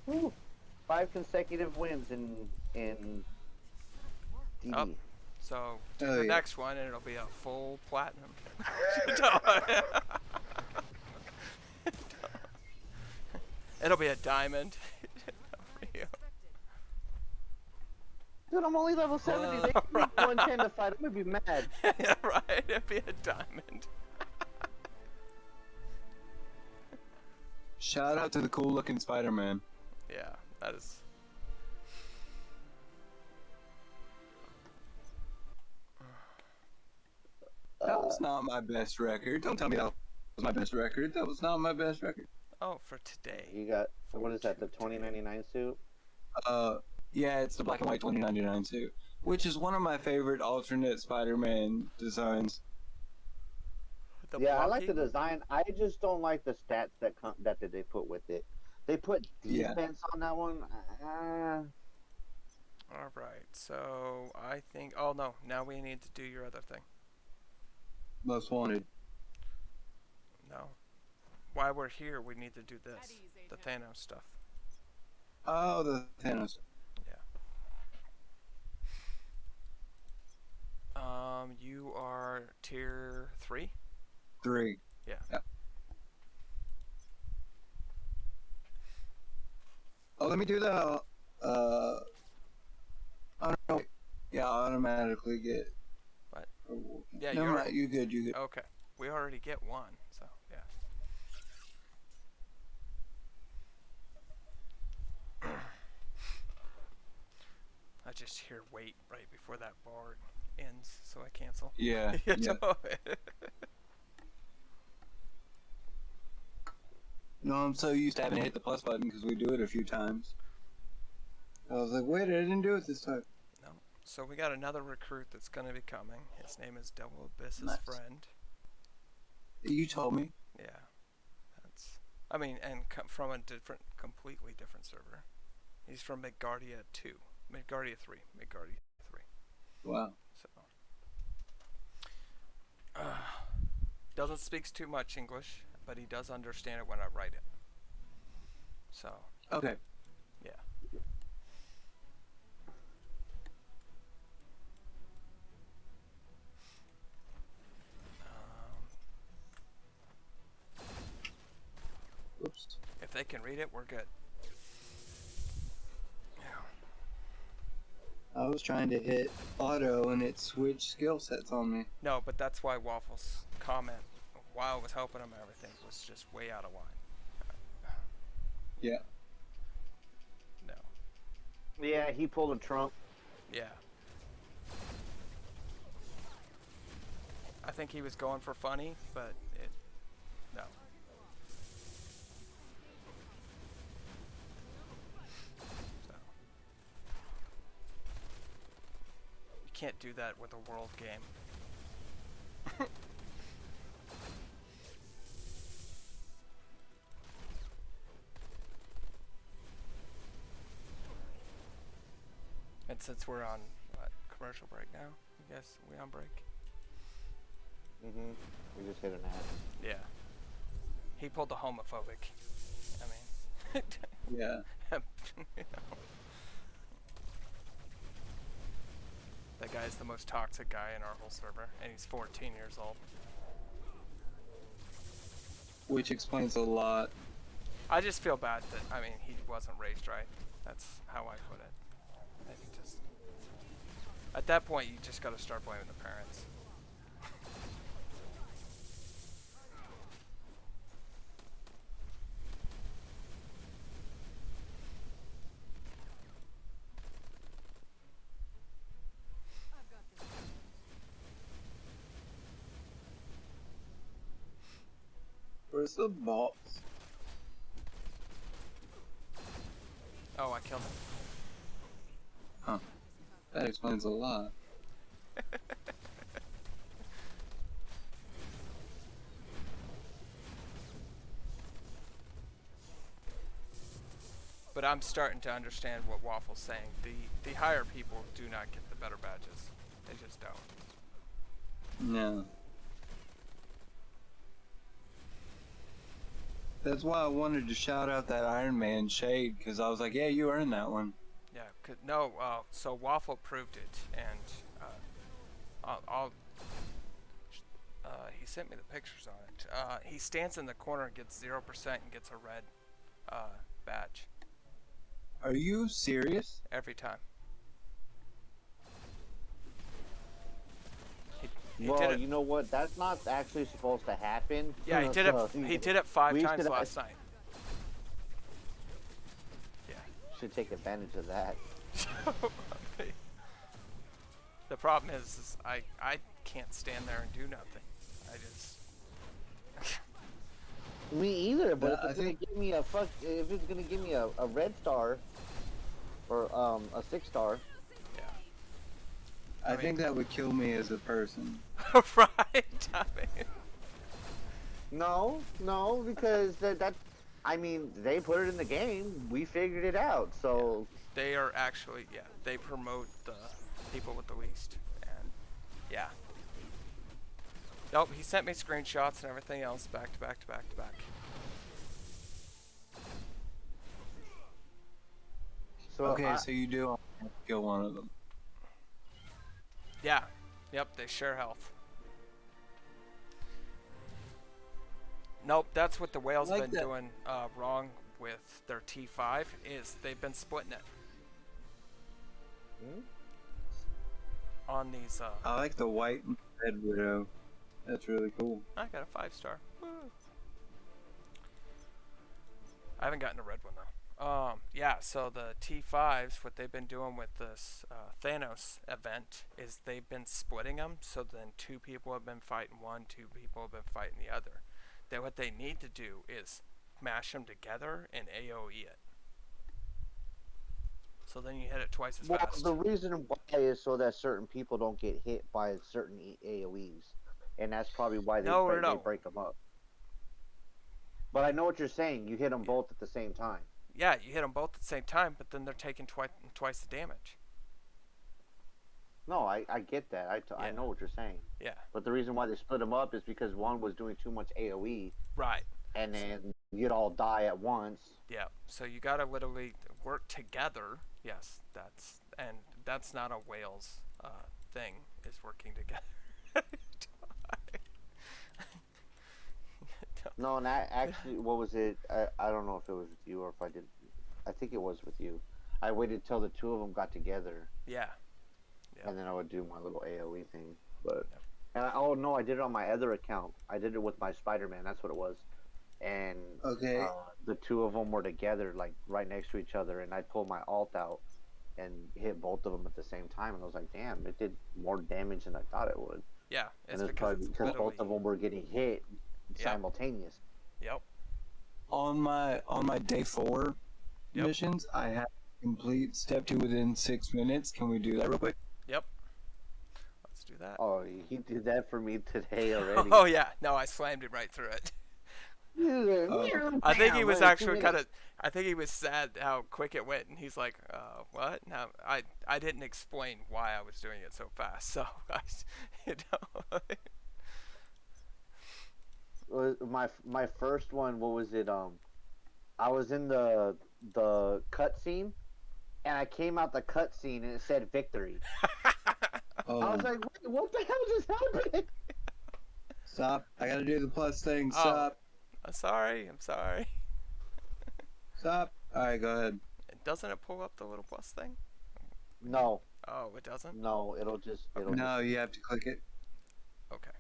Woo. 5 consecutive wins in DD. Oh. So do Oh, the yeah. next one, and it'll be a full platinum. It'll be a diamond. For you. expected. Dude, I'm only level 70. They can make 110 to fight. I'm gonna be mad. Yeah, right. It'd be a diamond. Shout out to the cool looking Spider-Man. Yeah, that is. That was not my best record. Don't tell me that was my best record. That was not my best record. Oh, for today. You got, what is that, the 42 2099 suit? Yeah, it's the black and white 2099 suit, which is one of my favorite alternate Spider-Man designs. The Yeah, I like the blocky? design. I just don't like the stats that they put with it. They put Yeah. defense on that one. All right. So I think. Oh no! Now we need to do your other thing. Most wanted. No. While we're here, we need to do this. At ease, The Agent. Thanos stuff. Oh, the Thanos. You are tier 3. 3. Yeah. Oh, let me do the. I don't know. Yeah, I automatically get. What? Oh, Yeah, never you're- mind. You good? You good? Okay. We already get one, so yeah. I just hear wait right before that bar ends, so I cancel. Yeah. Yeah. No, I'm so used to having to hit the plus button because we do it a few times. I was like, wait, I didn't do it this time. No. So we got another recruit that's gonna be coming. His name is Devil Abyss's Nice. friend. You told me. Yeah. That's. I mean, and from a completely different server. He's from Midgardia 2. Midgardia 3. Midgardia 3. Wow. So. Doesn't speak too much English, but he does understand it when I write it. So, Okay. yeah. Oops. If they can read it, we're good. Yeah. I was trying to hit auto and it switched skill sets on me. No, but that's why Waffle's comment while I was helping him and everything was just way out of line. Yeah. No. Yeah, he pulled a Trump. Yeah. I think he was going for funny, but it. No. So. You can't do that with a world game. And since we're on what, commercial break now, I guess we on break. Mm-hmm. We just hit an ad. Yeah. He pulled the homophobic. I mean. Yeah. You know. That guy is the most toxic guy in our whole server, and he's 14 years old. Which explains a lot. I just feel bad that, I mean, he wasn't raised right. That's how I put it. I think just. At that point, you just gotta start blaming the parents. I've got this. Where's the boss? Oh, I killed him. Huh. That explains a lot. But I'm starting to understand what Waffle's saying. The higher people do not get the better badges. They just don't. No. That's why I wanted to shout out that Iron Man shade, because I was like, yeah, you earned that one. Yeah, no, so Waffle proved it, and he sent me the pictures on it. He stands in the corner and gets 0% and gets a red badge Are you serious? every time. He Well, did it. you know what? That's not actually supposed to happen. Yeah, he did it. So, He did it 5 we times should- last night. Yeah. Should take advantage of that. The problem is I can't stand there and do nothing. I just Me either. But Yeah, if it's gonna give me if it's gonna give me a red star, or a 6-star. yeah. I think that would kill me as a person. Right. I mean, No, because I mean, they put it in the game. We figured it out. So they are actually they promote the people with the least, and yeah. Nope, he sent me screenshots and everything else back to back to back to back. Okay, so you do have to kill one of them. Yeah. Yep, they share health. Nope, that's what the whale's Like been that. doing wrong with their T5 is they've been splitting it. On these I like the white and red widow. That's really cool. I got a 5-star. Woo. I haven't gotten a red one though. Yeah, so the T5s, what they've been doing with this Thanos event is they've been splitting them. So then 2 people have been fighting one, 2 people have been fighting the other. Then what they need to do is mash them together and AoE it. So then you hit it twice as fast. the reason why is so that certain people don't get hit by certain AoEs, and that's probably why they No. break them up. But I know what you're saying. You hit them both at the same time. Yeah, you hit them both at the same time, but then they're taking twice the damage. No, I get that. I Yeah. know what you're saying. Yeah. But the reason why they split them up is because one was doing too much AoE, Right. and then you'd all die at once. Yeah. So you gotta literally work together. Yes, that's not a whale's thing. Is working together. No, and actually, what was it? I don't know if it was with you or if I did. I think it was with you. I waited till the 2 of them got together, Yeah. Yeah. and then I would do my little AoE thing. But oh no, I did it on my other account. I did it with my Spider-Man. That's what it was. And Okay. the 2 of them were together, like right next to each other, and I pulled my alt out and hit both of them at the same time. And I was like, damn, it did more damage than I thought it would. Yeah. And it's probably because both of them were getting hit simultaneous. Yep. On my day 4 missions, I have to complete step 2 within 6 minutes. Can we do that real quick? Yep. Let's do that. Oh, he did that for me today already. Oh yeah. No, I slammed it right through it. I think he was actually kind of. I think he was sad how quick it went, and he's like, "What?" Now I didn't explain why I was doing it so fast, so you know. My first one, what was it? I was in the cutscene, and I came out the cutscene, and it said victory. I was like, wait, what the hell just happened? Stop! I gotta do the plus thing. Oh. Stop! I'm sorry. Stop! All right, go ahead. Doesn't it pull up the little plus thing? No, Oh, it doesn't. no, it'll just. No, you have to click it. Okay.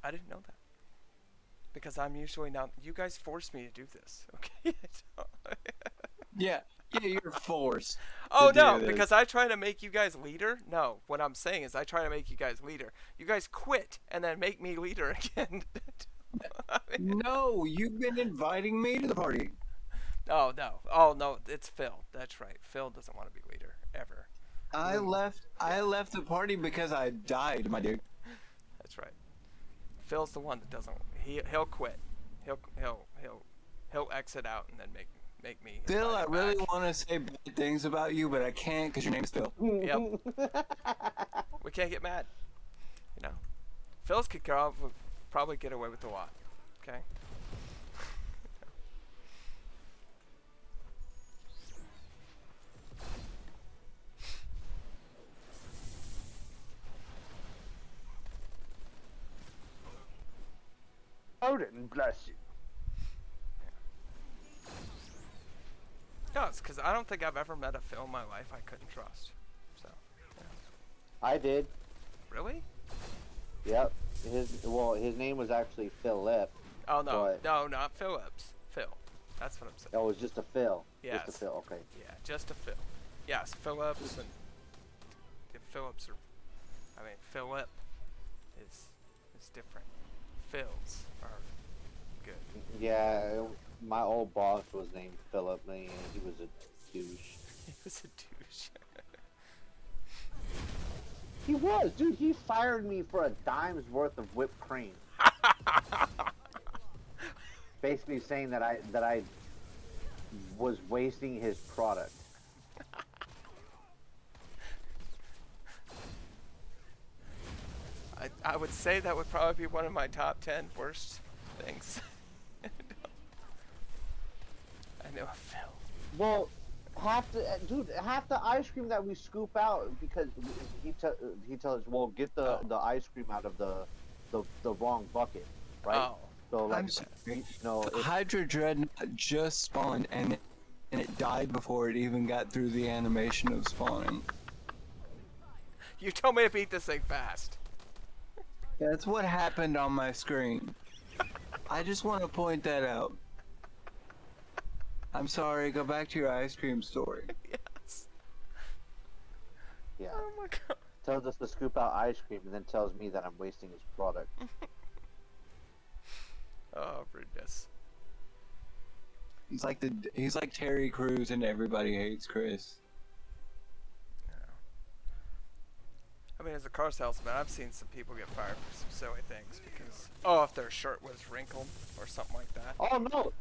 I didn't know that. Because I'm usually not. You guys forced me to do this, okay? Yeah, you're forced. Oh to do no, this. because I try to make you guys leader. No, what I'm saying is I try to make you guys leader. You guys quit and then make me leader again. No, you've been inviting me to the party. Oh no, it's Phil. That's right. Phil doesn't want to be leader ever. I left the party because I died, my dude. That's right. Phil's the one that doesn't. He'll quit. He'll exit out and then make me. Phil, I invite him really back. want to say bad things about you, but I can't because your name is Phil. Yep. We can't get mad. You know, Phil's could probably get away with a lot. Okay. Odin bless you. No, it's because I don't think I've ever met a Phil in my life I couldn't trust. So. Yeah. I did. Really? Yep. His name was actually Philip. Oh no, But no, not Phillips. Phil. That's what I'm saying. it was just a Phil. Yes. Just a Phil. Okay. Yeah, just a Phil. Yes, Phillips and the Phillips are. I mean, Philip is different. Phils are good. Yeah. My old boss was named Philip, and he was a douche. He was a douche. He was, dude. He fired me for a dime's worth of whipped cream. Basically saying that I was wasting his product. I would say that would probably be one of my top 10 worst things. I know Phil. Well, half the ice cream that we scoop out because he tells us, well, get the ice cream out of the wrong bucket, right? Oh. So like, I'm sorry. you know, The Hydra Dreadnought just spawned and it died before it even got through the animation of spawning. You told me to beat this thing fast. That's what happened on my screen. I just want to point that out. I'm sorry, go back to your ice cream story. Yes. yeah, Oh my god. tells us to scoop out ice cream and then tells me that I'm wasting his product. Oh, rudeness. He's like Terry Crews and Everybody Hates Chris. I mean, as a car salesman, I've seen some people get fired for some silly things because, if their shirt was wrinkled or something like that. Oh no,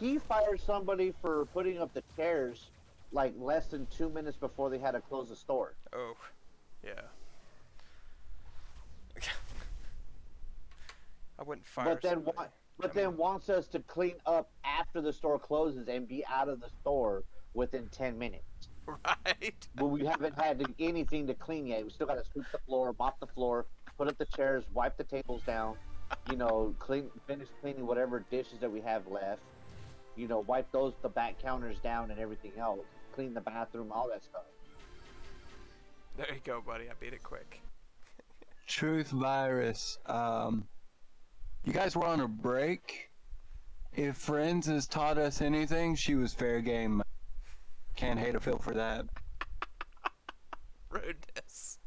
he fired somebody for putting up the chairs like less than 2 minutes before they had to close the store. Oh, yeah. I wouldn't fire But then wants us to clean up after the store closes and be out of the store within 10 minutes. Right. But we haven't had anything to clean yet. We still got to sweep the floor, mop the floor, put up the chairs, wipe the tables down, finish cleaning whatever dishes that we have left, wipe the back counters down and everything else, clean the bathroom, all that stuff. There you go, buddy. I beat it quick. Truth Virus. You guys were on a break. If Friends has taught us anything, she was fair game. Can't hate a Phil for that. Rudeness.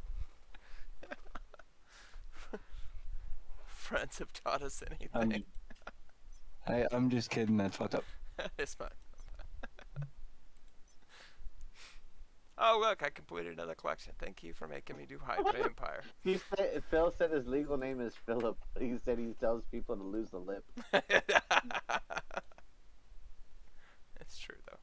Friends have taught us anything. I'm just kidding. That's fucked up. It's fine. Oh, look, I completed another collection. Thank you for making me do Hydra Empire. Phil said his legal name is Philip. He said he tells people to lose the lip. It's true, though.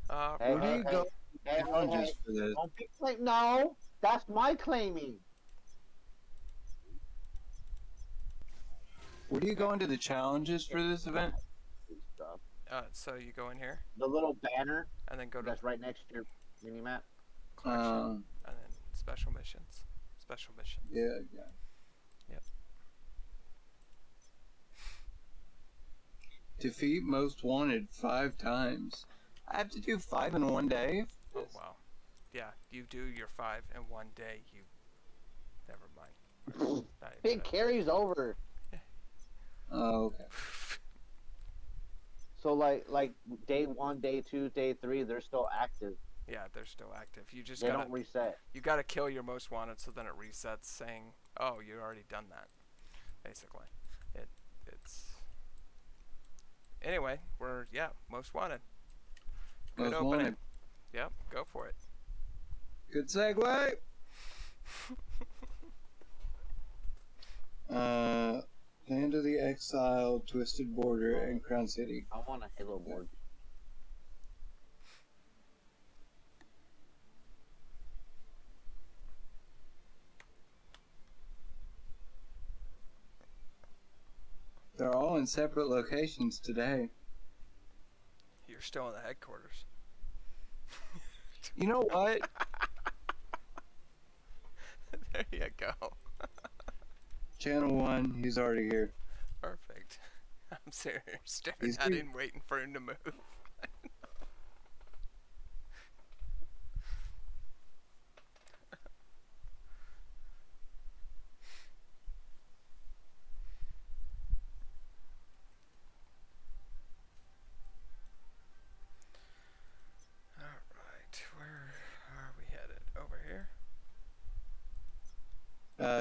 Yeah. Where do you go? Hey, Challenges for this? don't be no, that's my claiming. Where do you go into the challenges for this event? Stuff. So you go in here, The little banner and then go to that's right next to your mini map. collection, and then special missions. Special missions. Yeah. Yep. Defeat most wanted 5 times. I have to do 5 in one day? Oh, wow. Yeah, you do your 5 in one day, you... Never mind. Not even It carries over. Oh, okay. So like day 1, day 2, day 3, they're still active. Yeah, they're still active. You just They gotta... don't reset. You gotta kill your most wanted, so then it resets saying, oh, you already done that. Basically. It's... Anyway, most wanted. Good Most opening. wanted. Yep, go for it. Good segue. Land of the Exile, Twisted Border, and Crown City. I want a Halo board. They're all in separate locations today. You're still in the headquarters. You know what? There you go. Channel 1, he's already here. Perfect. I'm staring He's at here. him, waiting for him to move.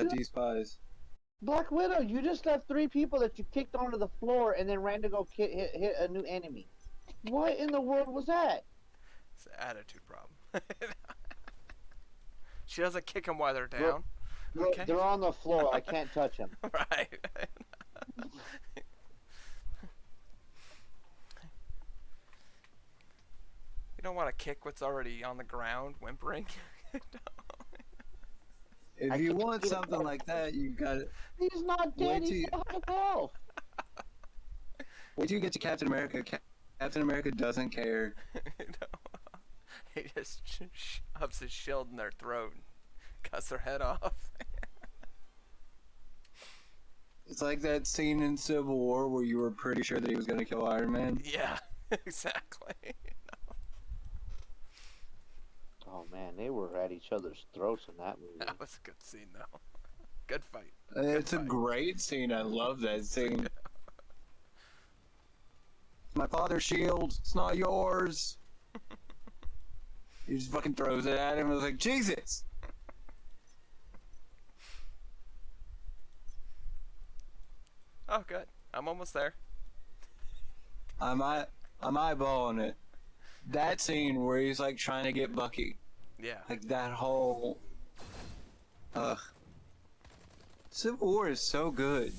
T-Spies. Black Widow, you just left 3 people that you kicked onto the floor and then ran to go hit a new enemy. What in the world was that? It's an attitude problem. She doesn't kick them while they're Bro- down. Bro, Okay. they're on the floor. I can't touch them. Right. You don't want to kick what's already on the ground, whimpering. If you want something like that, you got it. He's not dead. He's still high health. Wait till you get to Captain America. Captain America doesn't care. He just shoves his shield in their throat and cuts their head off. It's like that scene in Civil War where you were pretty sure that he was going to kill Iron Man. Yeah, exactly. Oh man, they were at each other's throats in that movie. That was a good scene, though. Good fight. It's a fight. great scene. I love that scene. My father's shield. It's not yours. He just fucking throws it at him. I was like, Jesus. Oh, good. I'm almost there. I'm eyeballing it. That scene where he's like trying to get Bucky. Yeah. Like that whole. Civil War is so good.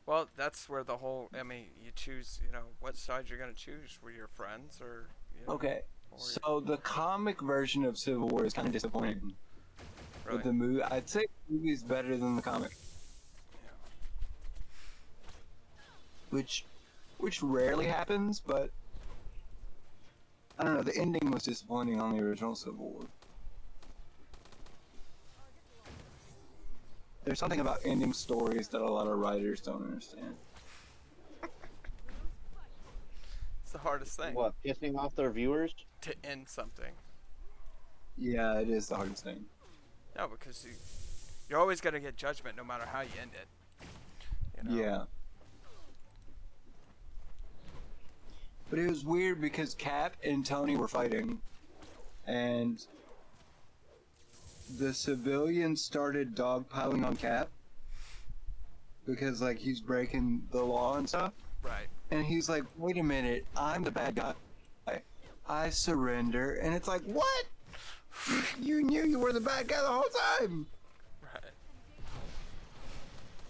Well, that's where the whole. I mean, you choose. What side you're gonna choose. Were your friends or? Okay. Or So the comic version of Civil War is kind of disappointing. really? But the movie, I'd say the movie is better than the comic. Yeah. Which rarely happens, but I don't know. The ending was disappointing on the original Civil War. There's something about ending stories that a lot of writers don't understand. It's the hardest thing. What, pissing off their viewers? To end something. Yeah, it is the hardest thing. No, because you're always gonna get judgment no matter how you end it. Yeah. But it was weird because Cap and Tony were fighting, and the civilians started dogpiling on Cap because, like, he's breaking the law and stuff. Right. And he's like, wait a minute, I'm the bad guy. I surrender. And it's like, what? You knew you were the bad guy the whole time! Right.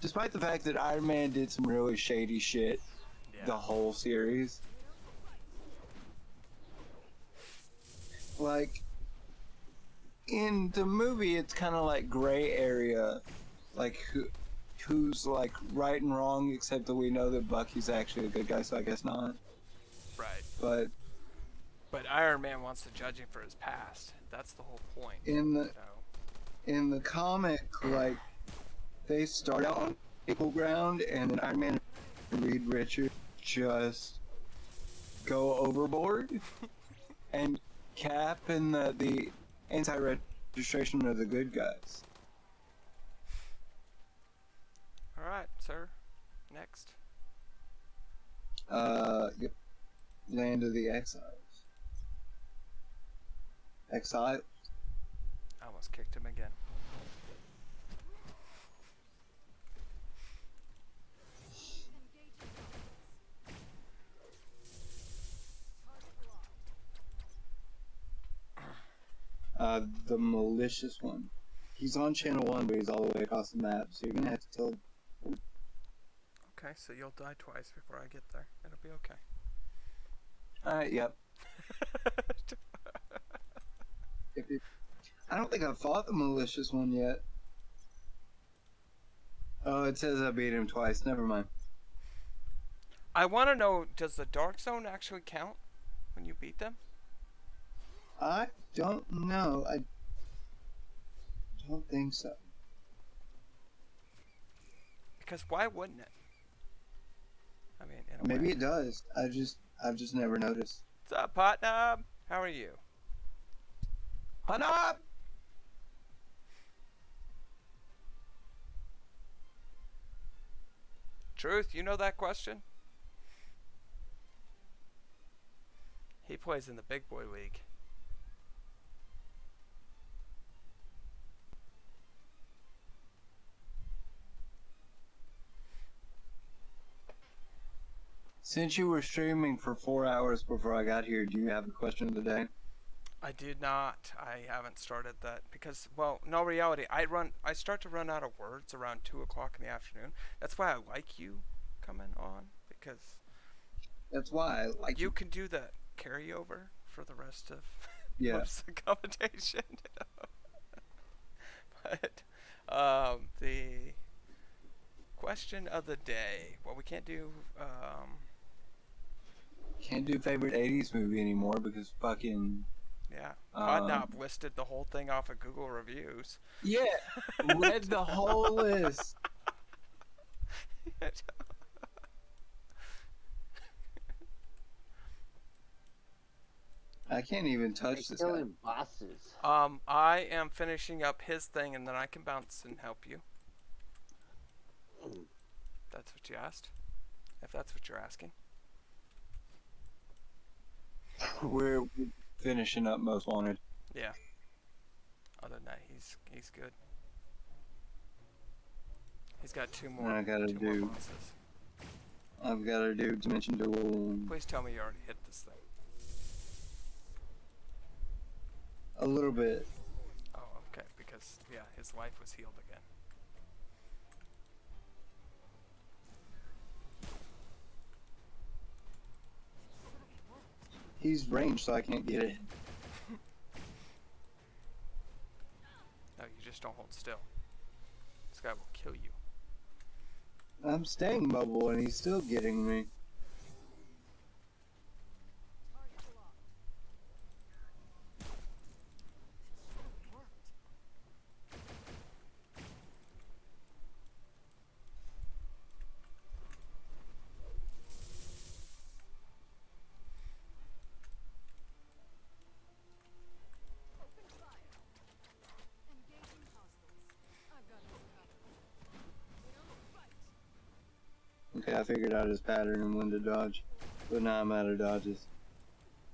Despite the fact that Iron Man did some really shady shit Yeah. the whole series. Like, in the movie, it's kind of like gray area. Like, who's, like, right and wrong, except that we know that Bucky's actually a good guy, so I guess not. Right. But But Iron Man wants to judge him for his past. That's the whole point. in the comic, like, they start out on equal ground, and then Iron Man and Reed Richards just go overboard, and Cap and the anti-registration are the good guys. All right, sir. Next. Yep. Land of the Exiles. Exile. I almost kicked him again. Engaging hostiles. Target locked. The malicious one. He's on channel 1, but he's all the way across the map, so you're gonna have to tell. Okay, so you'll die twice before I get there. It'll be okay. Alright, yep. I don't think I've fought the malicious one yet. Oh, it says I beat him twice. Never mind. I want to know, does the Dark Zone actually count when you beat them? I don't know. I don't think so. Because why wouldn't it? I mean, in a Maybe way. it does. I've just never noticed. What's up, Potnob? How are you? Hanap! Truth, you know that question? He plays in the big boy league. Since you were streaming for 4 hours before I got here, do you have a question of the day? I did not. I haven't started that because, well, no reality. I start to run out of words around 2 o'clock in the afternoon. That's why I like you coming on, because That's why I like you can do the carryover for the rest of Yeah. most of the commentation. But the question of the day. Well, we can't do. Can't do favorite 80s movie anymore because fucking. Yeah, Podknob listed the whole thing off of Google reviews. Yeah, read the whole list. I can't even touch this guy. Killing bosses. I am finishing up his thing, and then I can bounce and help you. That's what you asked. If that's what you're asking. We're finishing up Most Wanted. Yeah. Other than that, he's good. He's got two more bosses. I've got to do Dimension Duel. Please tell me you already hit this thing. A little bit. Oh, okay. Because yeah, his life was healed again. He's ranged, so I can't get it. No, you just don't hold still. This guy will kill you. I'm staying mobile, and he's still getting me. Target locked. Should've worked. Open fire. Engaging hostiles. I've got this covered. We don't fight. Okay, I figured out his pattern and when to dodge. But now I'm out of dodges.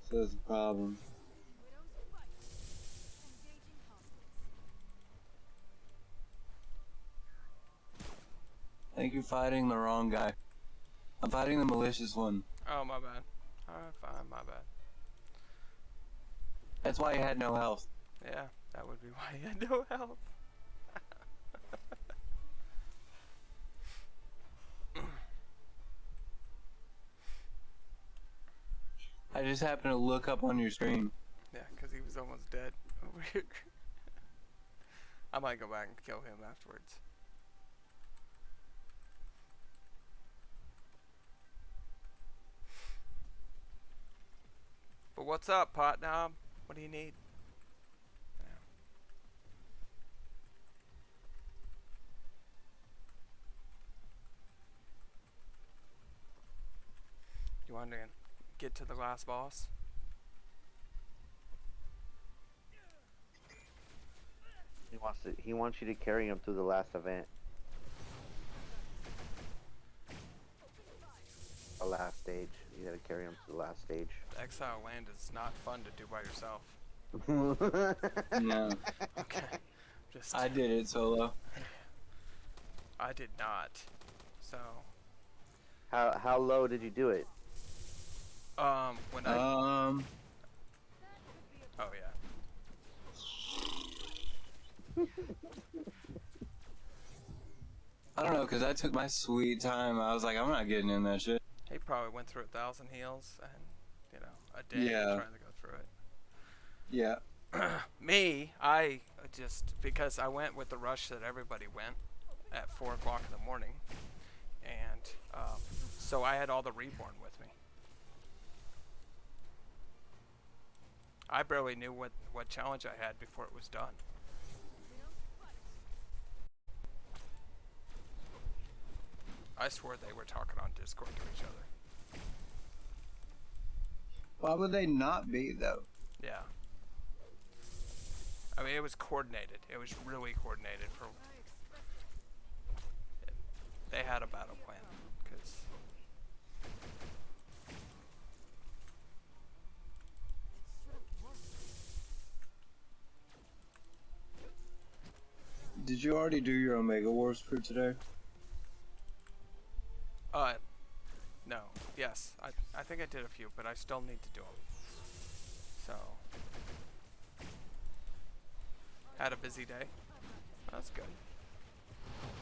So that's a problem. We don't fight. Engaging hostiles. I think you're fighting the wrong guy. I'm fighting the malicious one. Oh, my bad. Alright, fine, my bad. That's why he had no health. Yeah, that would be why he had no health. I just happened to look up on your screen. Yeah, because he was almost dead over here. I might go back and kill him afterwards. But what's up, Potnob? What do you need? Yeah. You want to get to the last boss? He wants you to carry him through the last event. The last stage. You gotta carry him to the last stage. The Exile Land is not fun to do by yourself. No. Okay. Just I did it solo. I did not. So How low did you do it? when I Um, oh yeah. I don't know, cause I took my sweet time. I was like, I'm not getting in that shit. He probably went through 1,000 heals and, you know, a day Yeah. trying to go through it. Yeah. Me, I just, because I went with the rush that everybody went at 4 o'clock in the morning, and so I had all the Reborn with me. I barely knew what challenge I had before it was done. I swore they were talking on Discord to each other. Why would they not be though? Yeah. I mean, it was coordinated. It was really coordinated for. They had a battle plan, because. Did you already do your Omega Wars for today? No. Yes, did a few, but I still need to do them. So, had a busy day. That's good.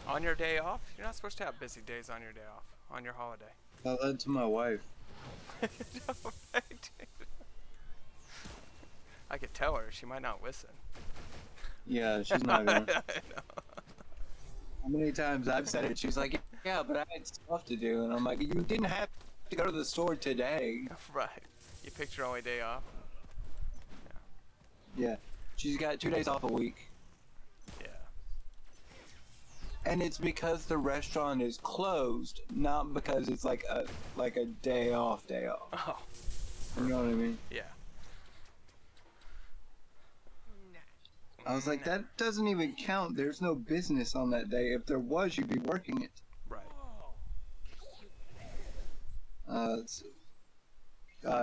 On your day off? You're not supposed to have busy days on your day off. On your holiday. Tell that to my wife. No, I didn't. I could tell her. She might not listen. Yeah, she's not gonna. I know. How many times I've said it? She's like, yeah, but I had stuff to do, and I'm like, you didn't have to go to the store today. Right. You picked your only day off. Yeah, she's got 2 days off a week, Yeah. and it's because the restaurant is closed, not because it's like a day off. Oh, You know what I mean? yeah. I was like, that doesn't even count. There's no business on that day. If there was, you'd be working it. Right. It's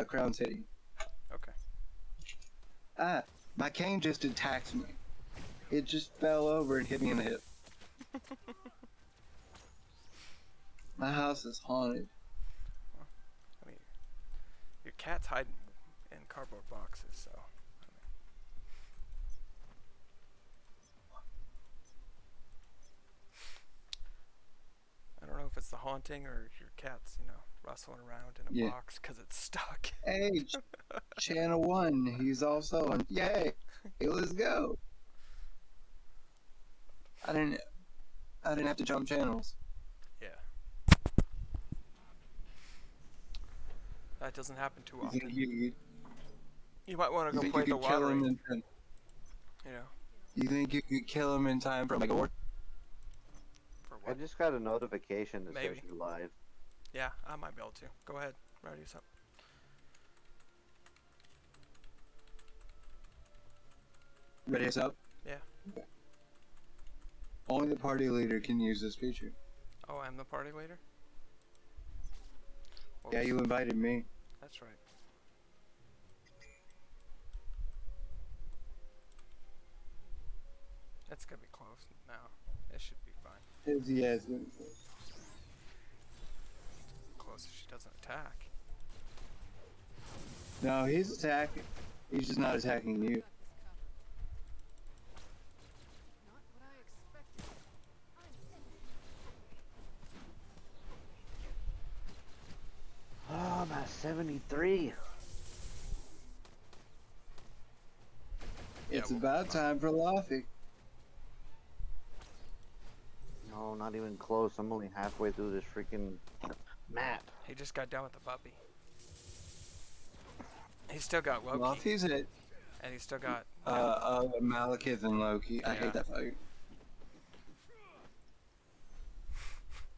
Crown City. Okay. Ah, my cane just attacked me. It just fell over and hit me in the hip. My house is haunted. I mean, your cat's hiding in cardboard boxes, so. I don't know if it's the haunting or your cat's, rustling around in a Yeah. box because it's stuck. Hey, Channel 1, he's also on. Yay! Hey, let's go. I didn't have to jump channels. Yeah. That doesn't happen too You think often. you might want to go think play you the could kill lottery. him in time? You think you could kill him in time for like a war? For I what? just got a notification that Maybe. says you're live. Yeah, I might be able to. Go ahead. Ready us up. Ready us up? Yeah. Only the party leader can use this feature. Oh, I'm the party leader? Yeah, you invited me. That's right. It's gonna be close now. It should be fine. Yes. Close if she doesn't attack. No, he's attacking. He's just not attacking you. Not what I expected. Oh, I'm at 73. It's well, about time for Laffy. No, not even close. I'm only halfway through this freaking map. He just got done with the puppy. He's still got Loki. Laffy's it. And he's still got... Malekith and Loki. I Yeah. hate that fight.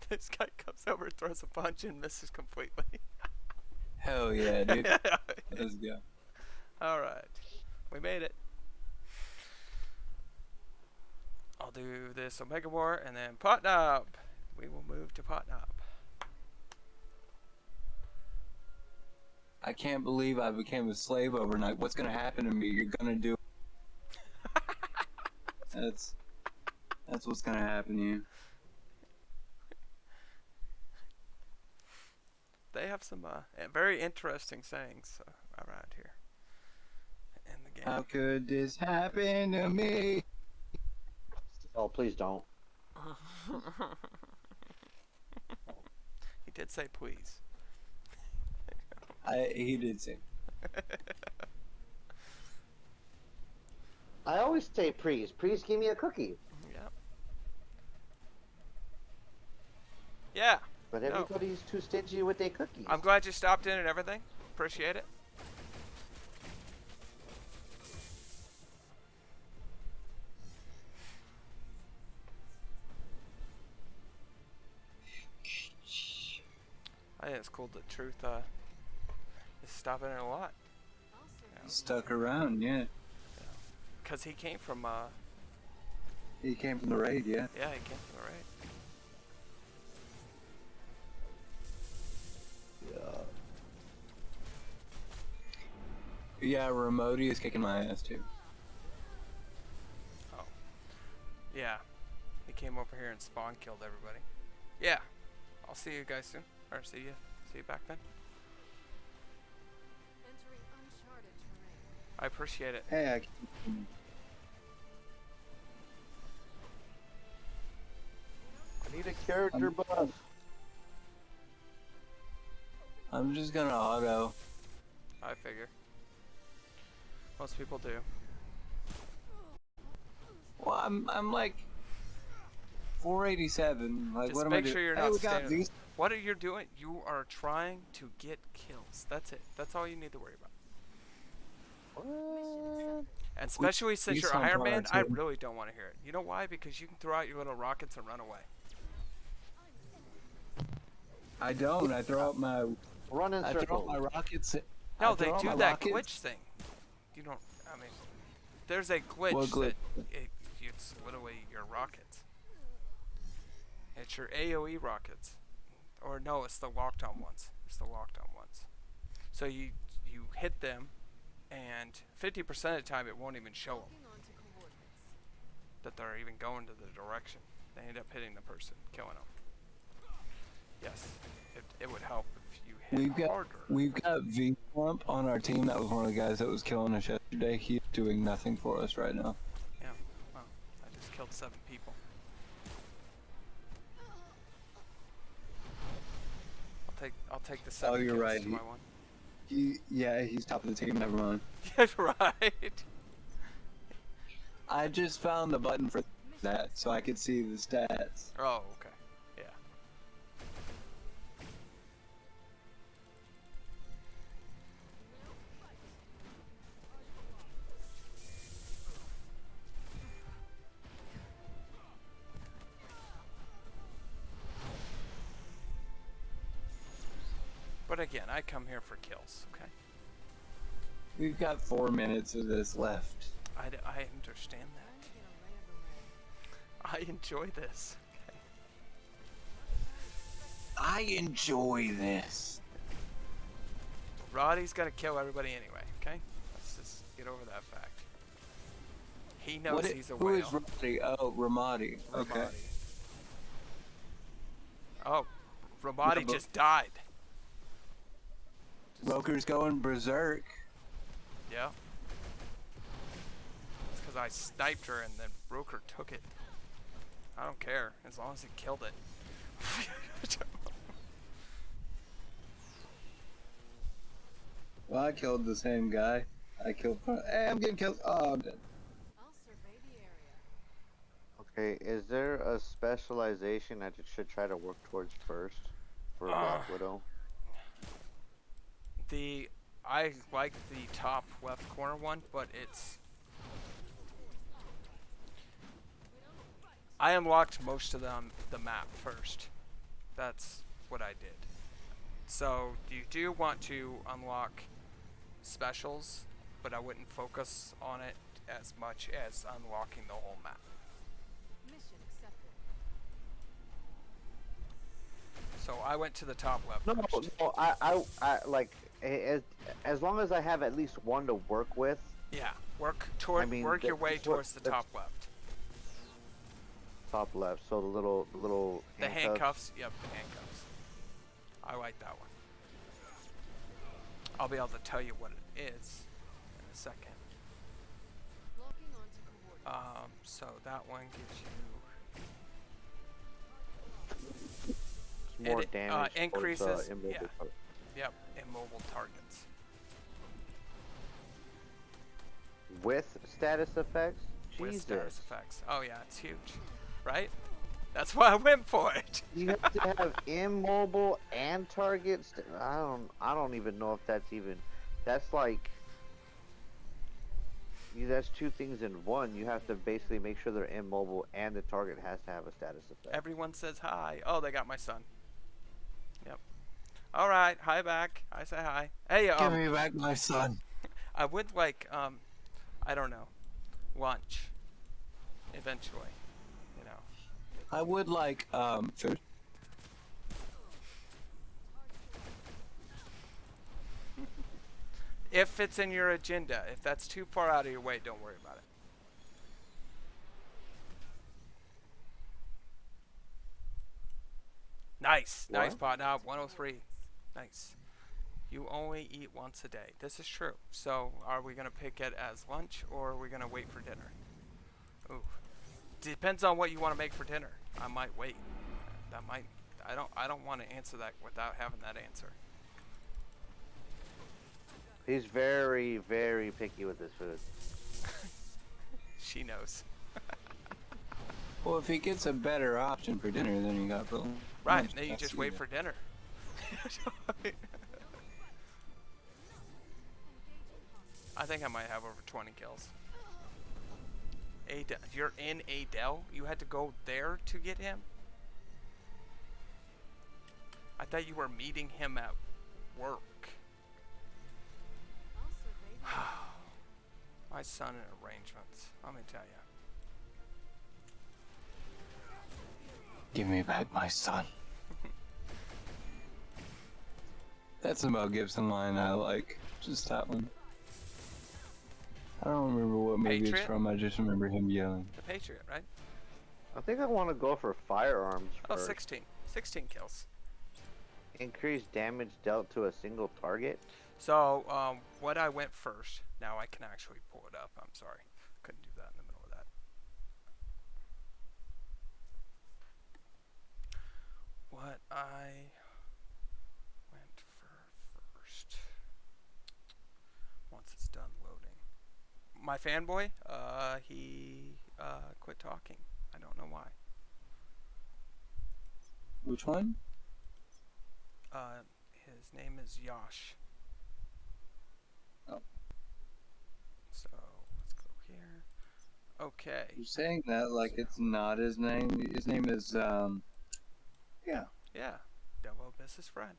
This guy comes over, throws a punch, and misses completely. Hell yeah, dude. Let's go. Alright. We made it. I'll do this Omega War and then Potnub. We will move to Potnub. I can't believe I became a slave overnight. What's gonna happen to me? You're gonna do. That's what's gonna happen to you. They have some very interesting sayings around here in the game. How could this happen to me? Oh, please don't. He did say please. He did say. I always say please. Please give me a cookie. Yep. Yeah. But No. everybody's too stingy with their cookies. I'm glad you stopped in and everything. Appreciate it. I think it's cool that Truth is stopping in a lot. Stuck around, yeah. Because he came from, He came from the raid, yeah. yeah, he came from the raid. Yeah, Remoti is kicking my ass too. Oh. Yeah. He came over here and spawn killed everybody. Yeah. I'll see you guys soon. Or see you back then. appreciate it. Hey, I need a character buff. I'm just gonna auto. I figure. Most people do. Well, I'm like 487. Like, Just what am I make doing? sure you're Hey, not we got standing. these. What are you doing? You are trying to get kills. That's it. That's all you need to worry about. What? And especially since we you're saw Iron Man, I too. really don't want to hear it. You know why? Because you can throw out your little rockets and run away. I don't. I throw out my. Run in I throw out circles. my rockets. No, I they throw out do my that rockets. glitch thing. You don't. I mean, there's a glitch, What glitch? that it's literally your rockets. It's your AOE rockets, or no, it's the locked on ones. It's the locked on ones. So you hit them, and 50% of the time it won't even show them Locking onto coordinates. that they're even going to the direction. They end up hitting the person, killing them. Yes, it would help if you hit harder. We've got V Slump on our team. That was one of the guys that was killing us yesterday. He's doing nothing for us right now. Yeah. Well, I just killed 7 people. I'll take the 7 you're kills right. to my one. He's top of the team. Never mind. That's right. I just found the button for that, so I could see the stats. Oh, okay. Yeah. But again, I come here for kills, okay? We've got 4 minutes of this left. I understand that. I enjoy this. I enjoy this. Roddy's gonna kill everybody anyway, okay? Let's just get over that fact. He knows he's a who whale. is Ramadi? Oh, Ramadi. Okay. Ramadi. Oh, Ramadi just died. Roker's going berserk. Yeah. It's because I sniped her and then Roker took it. I don't care, as long as he killed it. Well, I killed the same guy. I killed. Hey, I'm getting killed. Oh, I'm dead. I'll survey the area. Okay, is there a specialization I should try to work towards first for Black Widow? I like the top left corner one, but it's... I unlocked most of the map first. That's what I did. So you do want to unlock specials, but I wouldn't focus on it as much as unlocking the whole map. Mission accepted. So I went to the top left No, first. no, I like as long as I have at least one to work with. Yeah, work your way that's what- towards the top left. Top left, so the little The handcuffs, yep, the handcuffs. I like that one. I'll be able to tell you what it is in a second. Locking onto coordinates. So that one gives you More it, damage. increases, Towards, immobile yeah. target. Yep, immobile targets. With status effects. With Jesus. status effects. Oh yeah, it's huge, right? That's why I went for it. You have to have immobile and targets. I don't even know if that's even. That's like. That's 2 things in one. You have to basically make sure they're immobile and the target has to have a status effect. Everyone says hi. Oh, they got my son. Yep. All right, hi back. I say hi. Hey, Give me back my son. I would like I don't know, lunch. Eventually, you know. I would like food. If it's in your agenda, if that's too far out of your way, don't worry about it. Nice, nice What? pot. Now 103. Nice. You only eat once a day. This is true. So, are we gonna pick it as lunch or are we gonna wait for dinner? Ooh. Depends on what you want to make for dinner. I might wait. That might. I don't want to answer that without having that answer. He's very, very picky with his food. She knows. Well, if he gets a better option for dinner, then you got for Right. lunch, Then you that's just wait easy. for dinner. I think I might have over 20 kills. Adel, you're in Adel? You had to go there to get him? I thought you were meeting him at work. I'll survey the area. My son in arrangements. Let me tell you. Give me back my son. That's a Mel Gibson line I like. Just that one. I don't remember what movie it's Patriot? from. I just remember him yelling. The Patriot, right? I think I want to go for firearms Oh, first. 16. 16 kills. Increase damage dealt to a single target. So, what I went first. Now I can actually pull it up. I'm sorry. Couldn't do that in the middle of that. What I went for first. Once it's done loading. My fanboy, he quit talking. I don't know why. Which one? His name is Yash. Oh. So let's go here. Okay. You're saying that like it's not his name. His name is yeah. Yeah. Double business friend.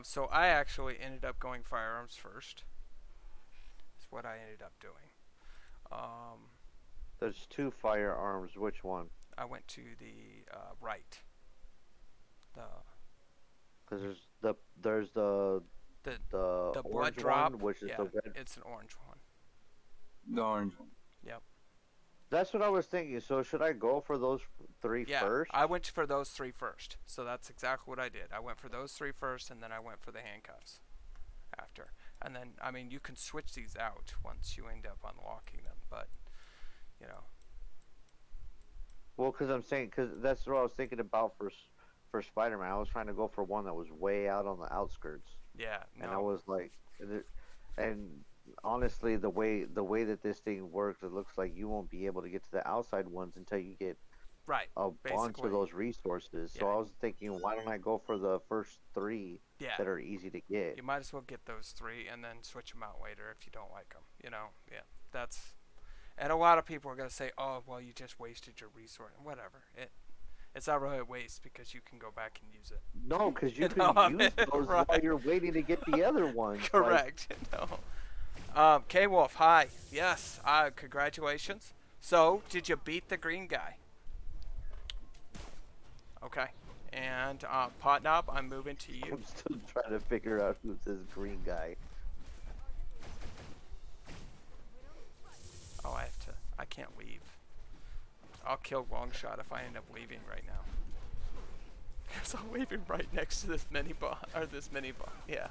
So I actually ended up going firearms first. That's what I ended up doing. There's 2 firearms. Which one? I went to the right. Because there's the The blood orange drop. one, which is yeah, the red. it's an orange one. The orange one. That's what I was thinking. So should I go for those 3 Yeah, first? I went for those 3 first. So that's exactly what I did. I went for those 3 first, and then I went for the handcuffs after. And then, I mean, you can switch these out once you end up unlocking them, but, you know. Well, because I'm saying, because that's what I was thinking about for Spider-Man. I was trying to go for one that was way out on the outskirts, Yeah, and I no. was like, and honestly, the way that this thing works, it looks like you won't be able to get to the outside ones until you get Right, a bunch basically. of those resources. So Yeah. I was thinking, why don't I go for the first 3 Yeah. that are easy to get? You might as well get those 3 and then switch them out later if you don't like them. You know, yeah, that's. And a lot of people are gonna say, "Oh, well, you just wasted your resource." Whatever. It's not really a waste because you can go back and use it. No, because you You can know, use those while right. you're waiting to get the other ones. like- Correct. No. K-Wolf, hi. Yes. Congratulations. So, did you beat the green guy? Okay. And Potnob, I'm moving to you. I'm still trying to figure out who's this green guy. Oh, I can't leave. I'll kill Longshot if I end up leaving right now. Because I'm leaving right next to this mini-boss. Yeah.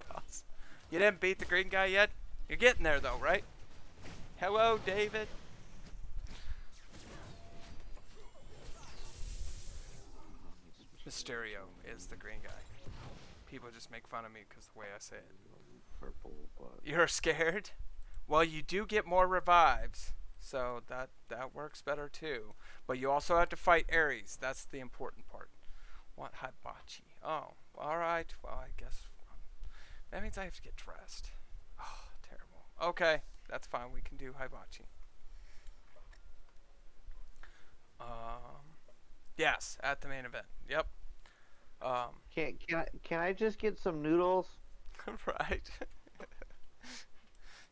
Boss. You didn't beat the green guy yet? You're getting there though, right? Hello, David. Mysterio is the green guy. People just make fun of me because the way I say it. Purple, but You're scared? Well, you do get more revives, so that works better too. But you also have to fight Ares. That's the important part. What hibachi? Oh, all right. Well, I guess that means I have to get dressed. Oh, terrible. Okay, that's fine. We can do hibachi. Yes, at the main event. Yep. can I just get some noodles? Right.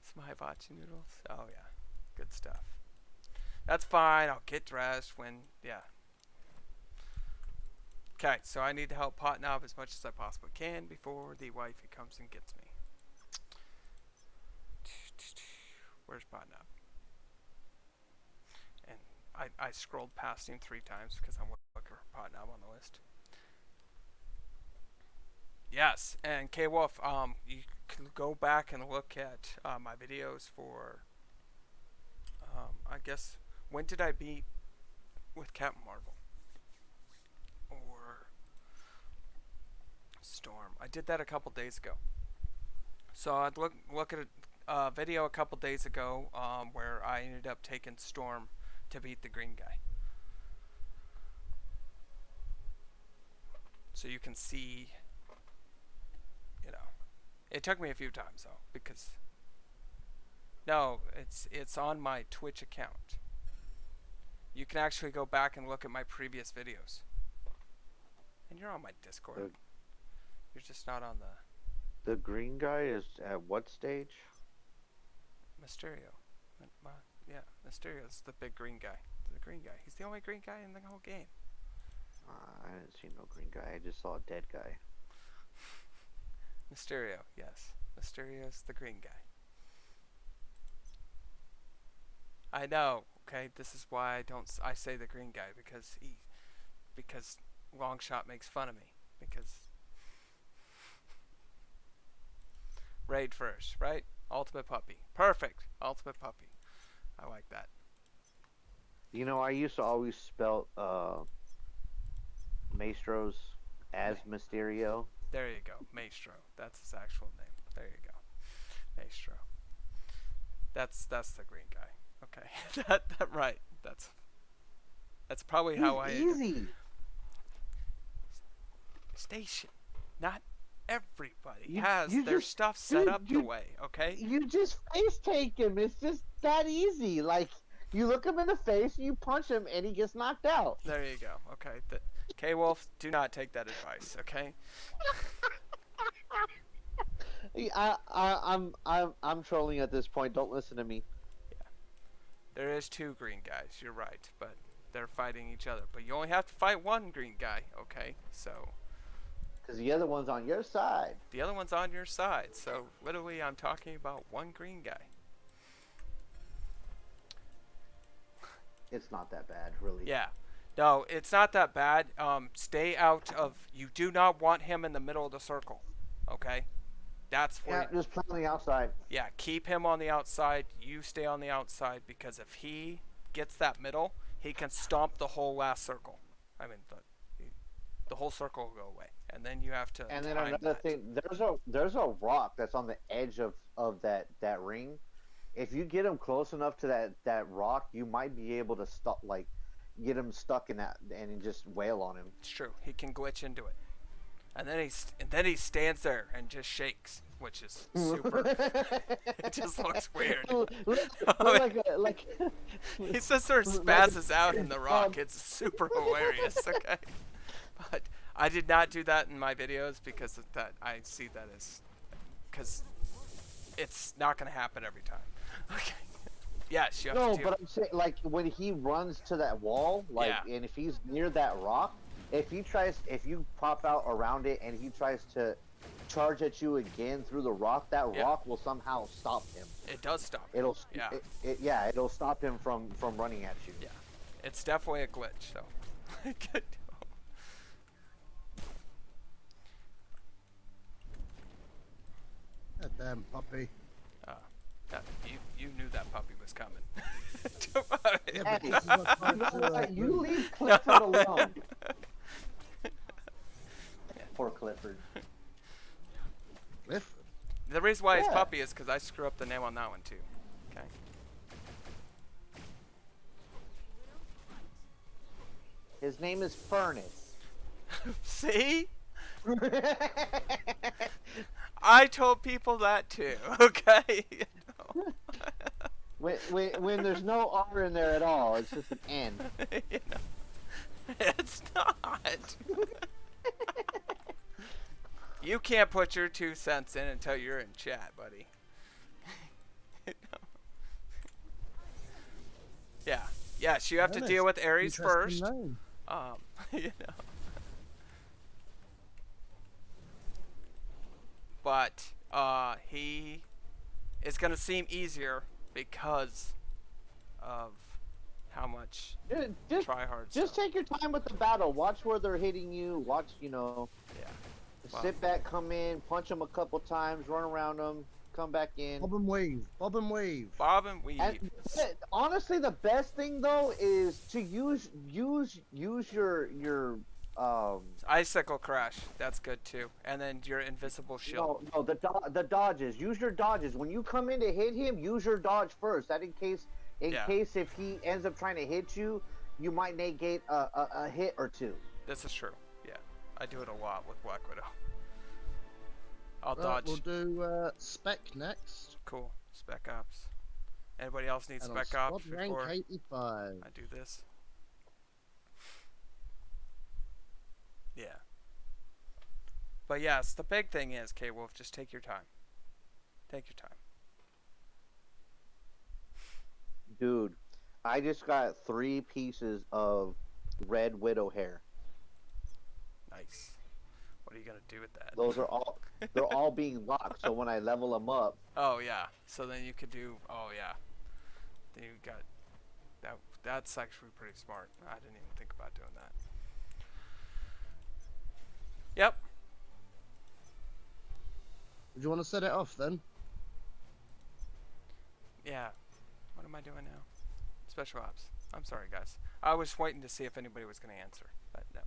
Some hibachi noodles. Oh yeah, good stuff. That's fine. I'll get dressed when Okay, so I need to help Potnob as much as I possibly can before the wifey comes and gets me. Where's Potnob? And I scrolled past him 3 times because I'm looking for Potnob on the list. Yes, and K Wolf, you can go back and look at my videos for, I guess, when did I beat with Captain Marvel or Storm? I did that a couple days ago. So I'd look at a video a couple days ago where I ended up taking Storm to beat the green guy. So you can see, you know, it took me a few times though because no, it's on my Twitch account. You can actually go back and look at my previous videos. And you're on my Discord. You're just not on The green guy is at what stage? Mysterio. Yeah, Mysterio's the big green guy. The green guy. He's the only green guy in the whole game. I didn't see no green guy. I just saw a dead guy. Mysterio, yes. Mysterio's the green guy. I know, okay? This is why I say the green guy because Longshot makes fun of me because raid first, right? Ultimate puppy. Perfect. Ultimate puppy. I like that. You know, I used to always spell Maestro's as Mysterio. There you go. Maestro. That's his actual name. There you go. Maestro. That's the green guy. Okay. that right. That's probably how I easy. Station. Not everybody You has their just- stuff set dude, up the way, okay? You just face take him. It's just that easy. Like, you look him in the face, you punch him, and he gets knocked out. There you go. Okay. K-Wolf, do not take that advice, okay? I'm trolling at this point. Don't listen to me. There is two green guys, you're right, but they're fighting each other. But you only have to fight one green guy, okay? So Because the other one's on your side. the other one's on your side. So literally I'm talking about one green guy. It's not that bad, really. Yeah. No, it's not that bad. Stay out of... You do not want him in the middle of the circle. Okay? That's where... Yeah, just play on the outside. Yeah, keep him on the outside. You stay on the outside because if he gets that middle, he can stomp the whole last circle. I mean, the whole circle will go away. And then you have to And then time another that. thing, there's a rock that's on the edge of that ring. If you get him close enough to that rock, you might be able to stop, like, get him stuck in that and just wail on him. It's true. He can glitch into it. And then he stands there and just shakes, which is super. It just looks weird. like He just sort of spazzes out in the rock. It's super hilarious. Okay, but I did not do that in my videos because of that. I see that as because it's not going to happen every time. Okay. Yes, you have no, to do. but I'm saying, like, when he runs to that wall, like, Yeah. and if he's near that rock, if you pop out around it and he tries to charge at you again through the rock, that rock will somehow stop him. It does stop. It'll Yeah. it'll stop him from running at you. Yeah, it's definitely a glitch. So. That damn puppy. You knew that puppy was coming. Don't worry. Yeah, but Hey, this is what you know parts, what? You leave Clifford alone. Poor Clifford. Clifford. The reason why he's Yeah. puppy is because I screw up the name on that one too. Okay. His name is Furnace. See? I told people that too. Okay. You know? when there's no R in there at all, it's just an N. You know? It's not. You can't put your 2 cents in until you're in chat, buddy. You know? Yeah. Yes, you have to Nice. deal with Ares Interesting first. name. You know. But he is gonna seem easier because of how much Just try hard just stuff. take your time with the battle. Watch where they're hitting you. Watch, you know. Yeah. Wow. Sit back, come in, punch them a couple times, run around them, come back in. Bob and weave. Bob and weave. Bob and weave. And honestly, the best thing though is to use your Icicle crash. That's good too. And then your invisible shield. no the dodges. Use your dodges when you come in to hit him. Use your dodge first. That in case if he ends up trying to hit you, you might negate a hit or two. This is true. Yeah, I do it a lot with Black Widow. I'll Right, dodge. we'll do Spec next. Cool. Spec Ops. Anybody else need And Spec on Ops squad rank before 85. I do this? Yeah. But yes, the big thing is, K-Wolf, just take your time. Take your time. Dude, I just got 3 pieces of red widow hair. Nice. What are you gonna do with that? Those are all they're all being locked. So when I level them up, Oh yeah. So then you could do. Oh yeah. Then you got that. That's actually pretty smart. I didn't even think about doing that. Yep. Do you want to set it off then? Yeah. What am I doing now? Special ops. I'm sorry, guys. I was waiting to see if anybody was gonna answer, but no,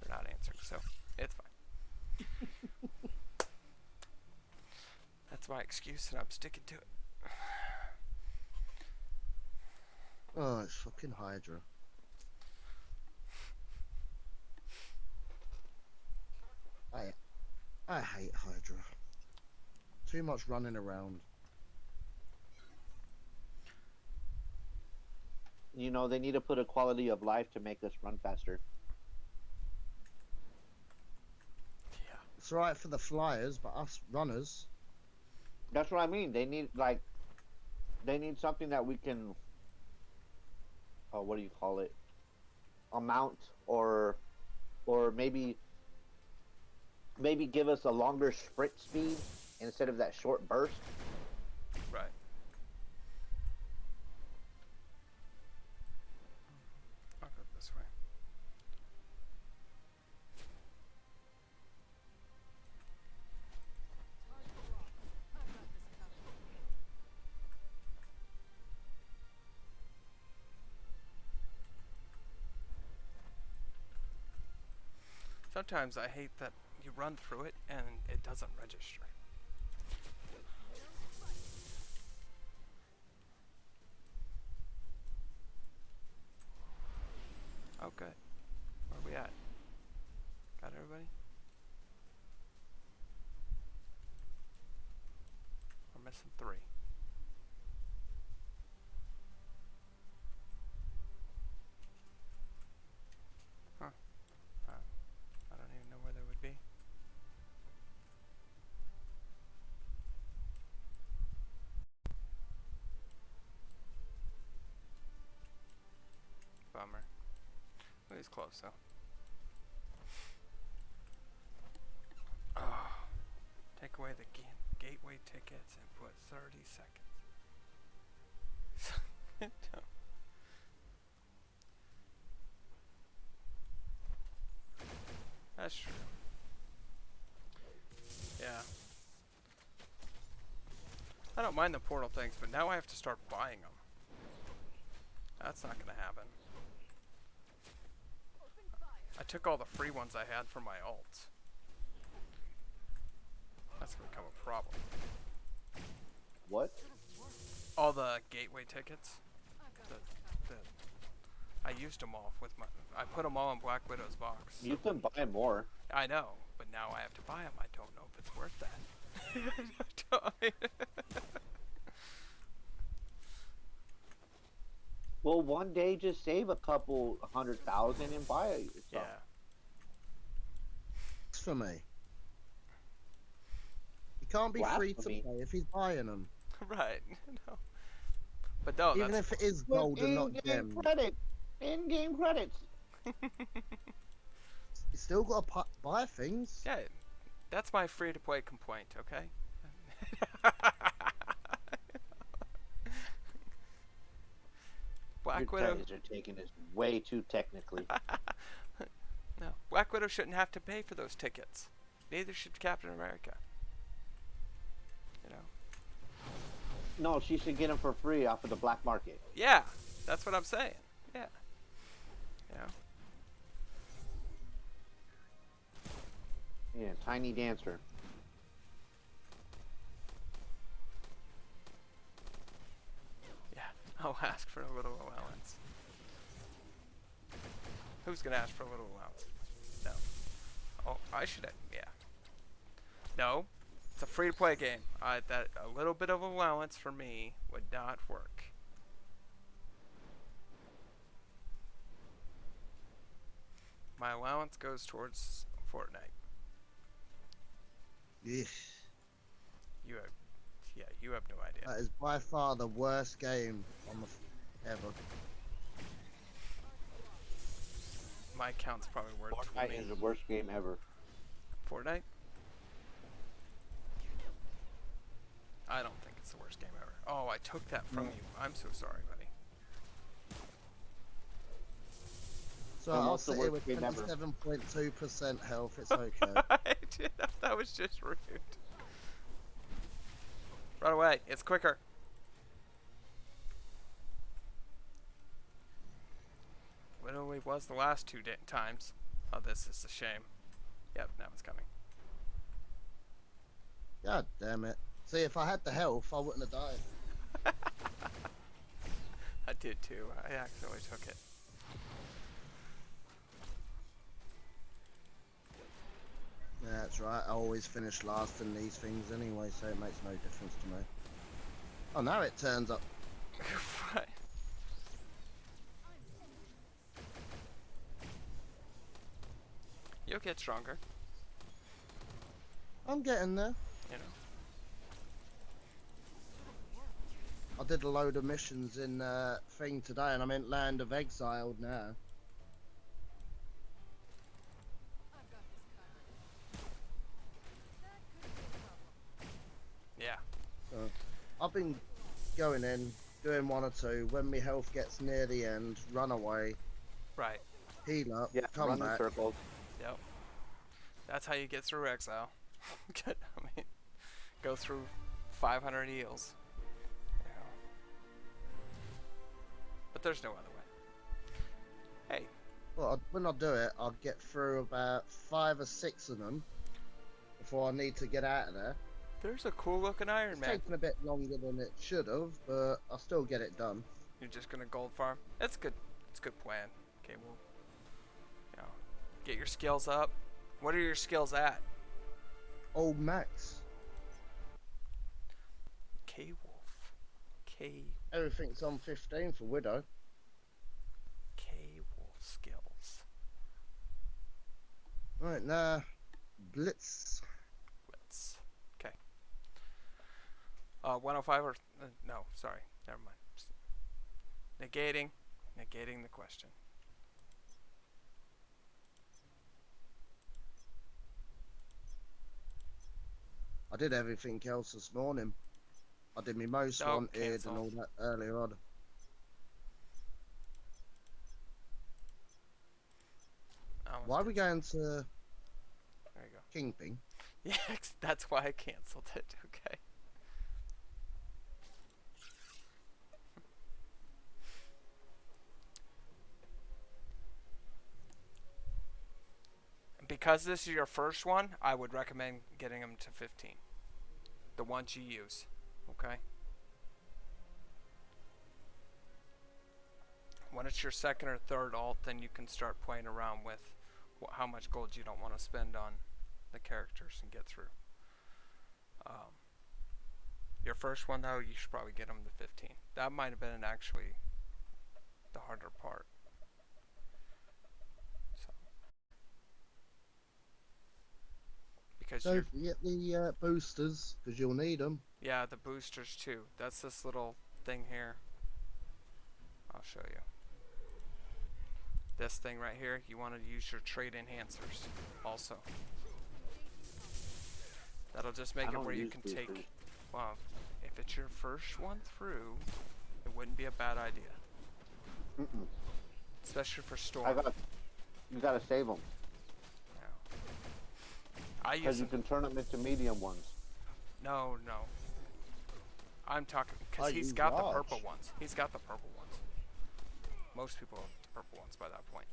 they're not answering. So it's fine. That's my excuse, and I'm sticking to it. Oh, it's fucking Hydra. I hate Hydra. Too much running around. you know, they need to put a quality of life to make us run faster. Yeah. It's alright for the flyers, but us runners. That's what I mean. They need something that we can, what do you call it? Amount or maybe give us a longer sprint speed instead of that short burst. Right. I'll go this way. Sometimes I hate that you run through it and it doesn't register. Oh, good. Where are we at? Got everybody? We're missing 3. Huh. I don't even know where they would be. Bummer. Well, he's close though. Oh. Take away the gateway tickets and put 30 seconds. That's true. Yeah. I don't mind the portal things, but now I have to start buying them. That's not gonna happen. I took all the free ones I had from my alts. That's gonna become a problem. What? All the gateway tickets. I used them all with my. I put them all in Black Widow's box. You can buy more. I know, but now I have to buy them. I don't know if it's worth that. Well, one day just save a couple 100,000 and buy it yourself. Yeah. It's for me. He can't be free to Blasphemy. play if he's buying them. Right. No. But no, Even that's if it is gold and not in-game gem, credit. In-game credits. you still got to buy things. yeah. That's my free-to-play complaint. Okay. Black Your Widow. guys are taking this way too technically. No, Black Widow shouldn't have to pay for those tickets. Neither should Captain America. You know? No, she should get them for free off of the black market. Yeah, that's what I'm saying. Yeah. You know? Yeah, Tiny Dancer. Yeah, I'll ask for a little allowance. Who's gonna ask for a little allowance? No. Oh, I should have, yeah. No, it's a free-to-play game. That a little bit of allowance for me would not work. My allowance goes towards Fortnite. Yeah. You have, yeah, you have no idea. That is by far the worst game on the ever. My account's probably worth Fortnite is the worst game ever. Fortnite? I don't think it's the worst game ever. Oh, I took that from you. I'm so sorry, buddy. So And I'll what's the sit here worst with game ever? 27.2% health. It's okay. That was just rude. Run away. It's quicker. Literally was the last two times. Oh, this is a shame. Yep, now it's coming. God damn it. See, if I had the health, I wouldn't have died. I did too. I accidentally took it. Yeah, that's right. I always finish last in these things anyway, so it makes no difference to me. Oh, now it turns up. Right. You'll get stronger, I'm getting there. you know. I did a load of missions in thing today, and I'm in Land of Exiled now. I've got this covered. That could be a problem. Yeah. So I've been going in, doing one or two. When my health gets near the end, run away, Right. heal up, Yeah, come run in back. circles. Yep. That's how you get through exile. I mean, go through 500 eels. You know. But there's no other way. Hey, Well, when I do it, I'll get through about 5 or 6 of them before I need to get out of there. there's a cool looking Iron It's Man. taking a bit longer than it should have, but I'll still get it done. You're just gonna gold farm. That's good. It's a good plan. Okay, well, you know, get your skills up. What are your skills at? Old Max. K-Wolf. Everything's on 15 for Widow. K-Wolf skills. Right, now, Blitz. Let's. Okay. 105 or no? Sorry, never mind. Negating the question. I did everything else this morning. I did my most Oh, wanted cancel. and all that earlier on. Almost Why are we canceled. going to There you go. Kingpin? Yeah, that's why I canceled it. Okay. Because this is your first one, I would recommend getting them to 15. The ones you use. Okay? When it's your second or third alt, then you can start playing around with how much gold you don't want to spend on the characters and get through. Your first one, though, you should probably get them to 15. That might have been actually the harder part. So, because Don't forget the boosters, because you'll need them. yeah, the boosters too. That's this little thing here. I'll show you. This thing right here, you want to use your trait enhancers also. That'll just make I it don't where you use can boosters. take, well, if it's your first one through, it wouldn't be a bad idea. Mm-mm. Especially for storm. You gotta save them. I Because use you them. can turn them into medium ones. No, no. I'm talking because I he's use got the large. purple ones. He's got the purple ones. Most people have the purple ones by that point.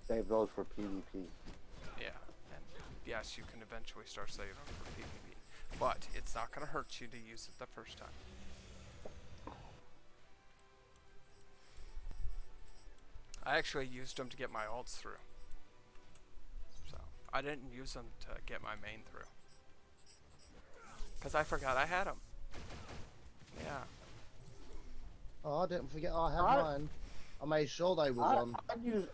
Save those for PvP. Yeah, and yes, you can eventually start saving them for PvP, but it's not going to hurt you to use it the first time. I actually used them to get my ults through. So, I didn't use them to get my main through. Because I forgot I had them. Yeah. Oh, I didn't forget I had I- mine. I made sure they was on.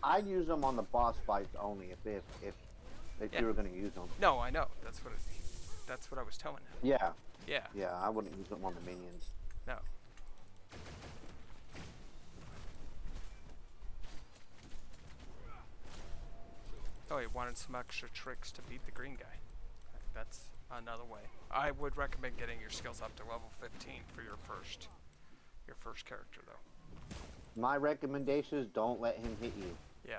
I'd use them on the boss fights only if Yeah. you were gonna use them. No, I know. That's what I was telling him. Yeah. Yeah. Yeah, I wouldn't use them on the minions. No. Oh, he wanted some extra tricks to beat the green guy. That's another way. I would recommend getting your skills up to level 15 for your first character, though. My recommendation is don't let him hit you. Yeah.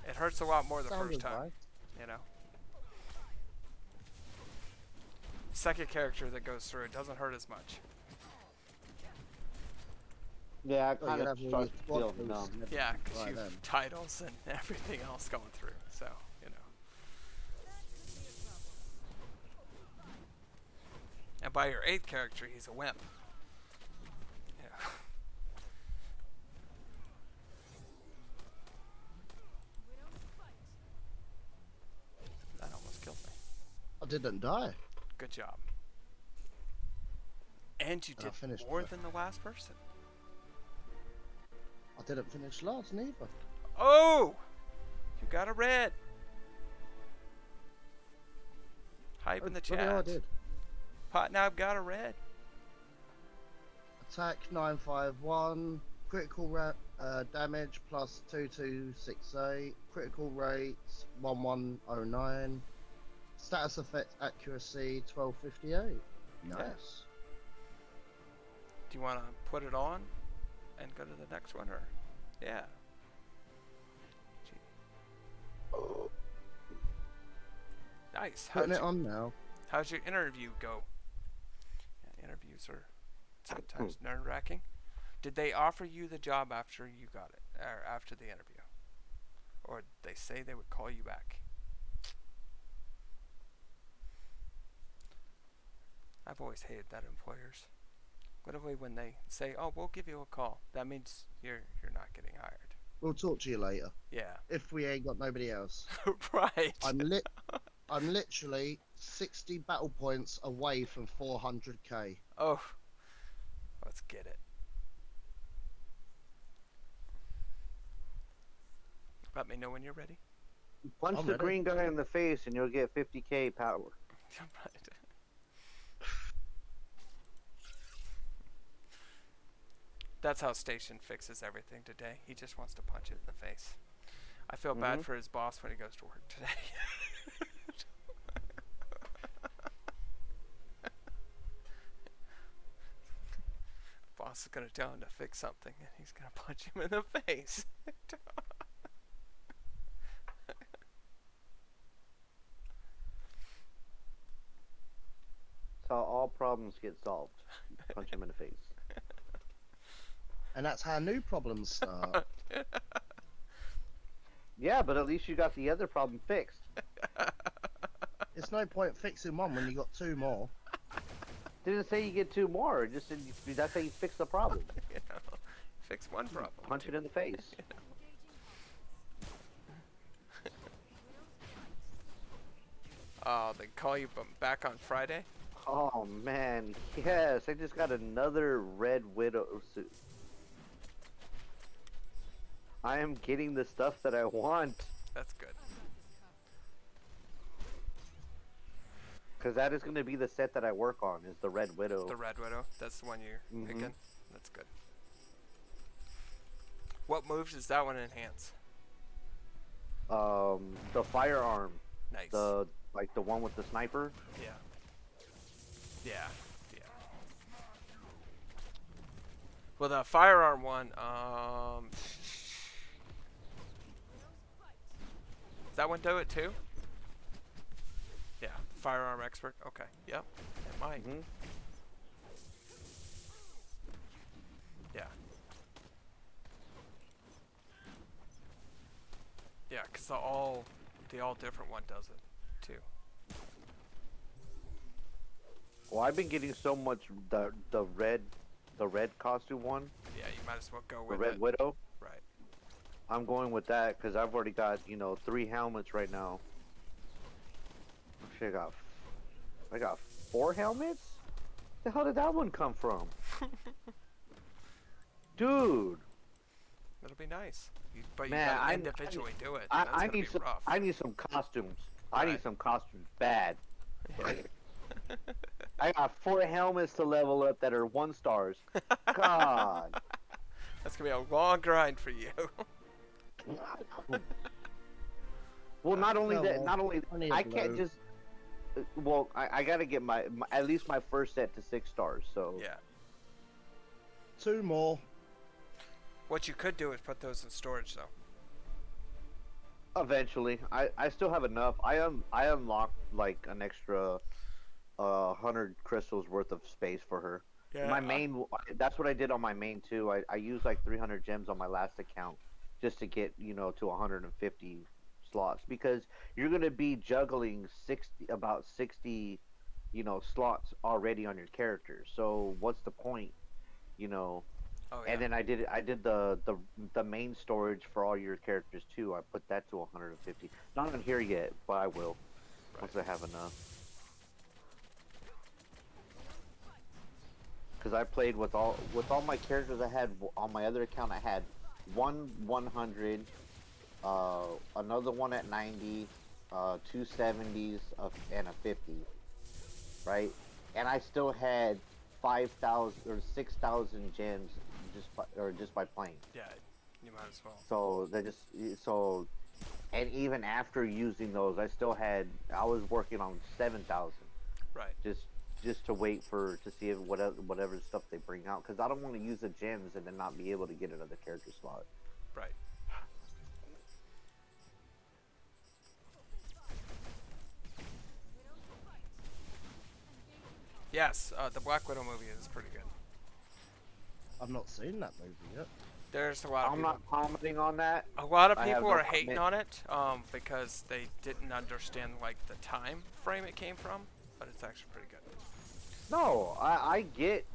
It hurts a lot more the Sound first time, advice. you know. Second character that goes through it doesn't hurt as much. Yeah, it Oh, kind you'd of have all your starts to squad feel boosts numb. and everything Yeah, because right you've then. titles and everything else going through, so, you know. And by your 8th character, he's a wimp. Yeah. That almost killed me. I didn't die. Good job. And you I did finished more it. than the last person. I didn't finish last neither. Oh! You got a red. Hype in the Bloody hell, I chat. did. Potnob got a red. Attack 951, critical damage plus 2268, critical rates 1109, status effect accuracy 1258. Nice. Do you want to put it on and go to the next one, or? Yeah. Gee. Nice. Putting it on now. How's your interview go? Yeah, interviews are sometimes nerve-wracking. Did they offer you the job after you got it, or after the interview? Or did they say they would call you back? I've always hated that employers. Literally when they say, "Oh, we'll give you a call," that means you're not getting hired. We'll talk to you later. Yeah. If we ain't got nobody else. Right. I'm literally 60 battle points away from 400k. Oh. Let's get it. Let me know when you're ready. Punch I'm the ready. green guy in the face and you'll get 50k power. Right. That's how Station fixes everything today. He just wants to punch it in the face. I feel bad for his boss when he goes to work today. Boss is going to tell him to fix something, and he's going to punch him in the face. That's how all problems get solved. Punch him in the face. And that's how new problems start. Yeah, but at least you got the other problem fixed. It's no point fixing one when you got two more. Didn't say you get two more. It just said that's how you fix the problem. You know, fix one problem. Punch it in the face. Oh, they call you back on Friday? Oh man, yes! I just got another Red Widow suit. I am getting the stuff that I want. That's good. Because that is going to be the set that I work on, is the Red Widow. The Red Widow. That's the one you're Mhm. picking. That's good. What moves does that one enhance? The firearm. Nice. The one with the sniper. Yeah. Yeah. Yeah. Well, the firearm one, that one do it too? Yeah, firearm expert. Okay, yep, it might. Mm-hmm. Yeah. Yeah, because the all different one does it too. Well, I've been getting so much the red costume one, Yeah, you might as well go the with Red it. Widow. Right. I'm going with that because I've already got 3 helmets right now. Actually, I got 4 helmets. The hell did that one come from? Dude. It'll be nice. But you Man, gotta individually do it. I That's gonna need be some. rough. I need some costumes. I Right. need some costumes bad. Yeah. I got 4 helmets to level up that are 1 stars. God. That's gonna be a long grind for you. Well, not only Oh, that, well, not only plenty of I can't blue. just. Well, I gotta get my at least my first set to 6 stars. So Yeah. 2 more. What you could do is put those in storage though. eventually, I still have enough. I unlocked like an extra 100 crystals worth of space for her. Yeah. My main, that's what I did on my main too. I used like 300 gems on my last account just to get to 150 slots because you're gonna be juggling about 60 slots already on your character. So what's the point, you know? Oh yeah. And then I did the main storage for all your characters too. I put that to 150. Not on here yet, but I will once I have enough. Because I played with all my characters I had on my other account. I had one 100, another one at 90, 270s, and a 50, right? And I still had 5,000 or 6,000 gems just by playing. Yeah, you might as well. And even after using those, I was working on 7,000. Right. Just to wait to see if whatever stuff they bring out, because I don't want to use the gems and then not be able to get another character slot. Right. Yes, the Black Widow movie is pretty good. I've not seen that movie yet. There's a lot of I'm people. not commenting on that. A lot of I have people no are hating comment. on it because they didn't understand like the time frame it came from, but it's actually pretty good. No, I get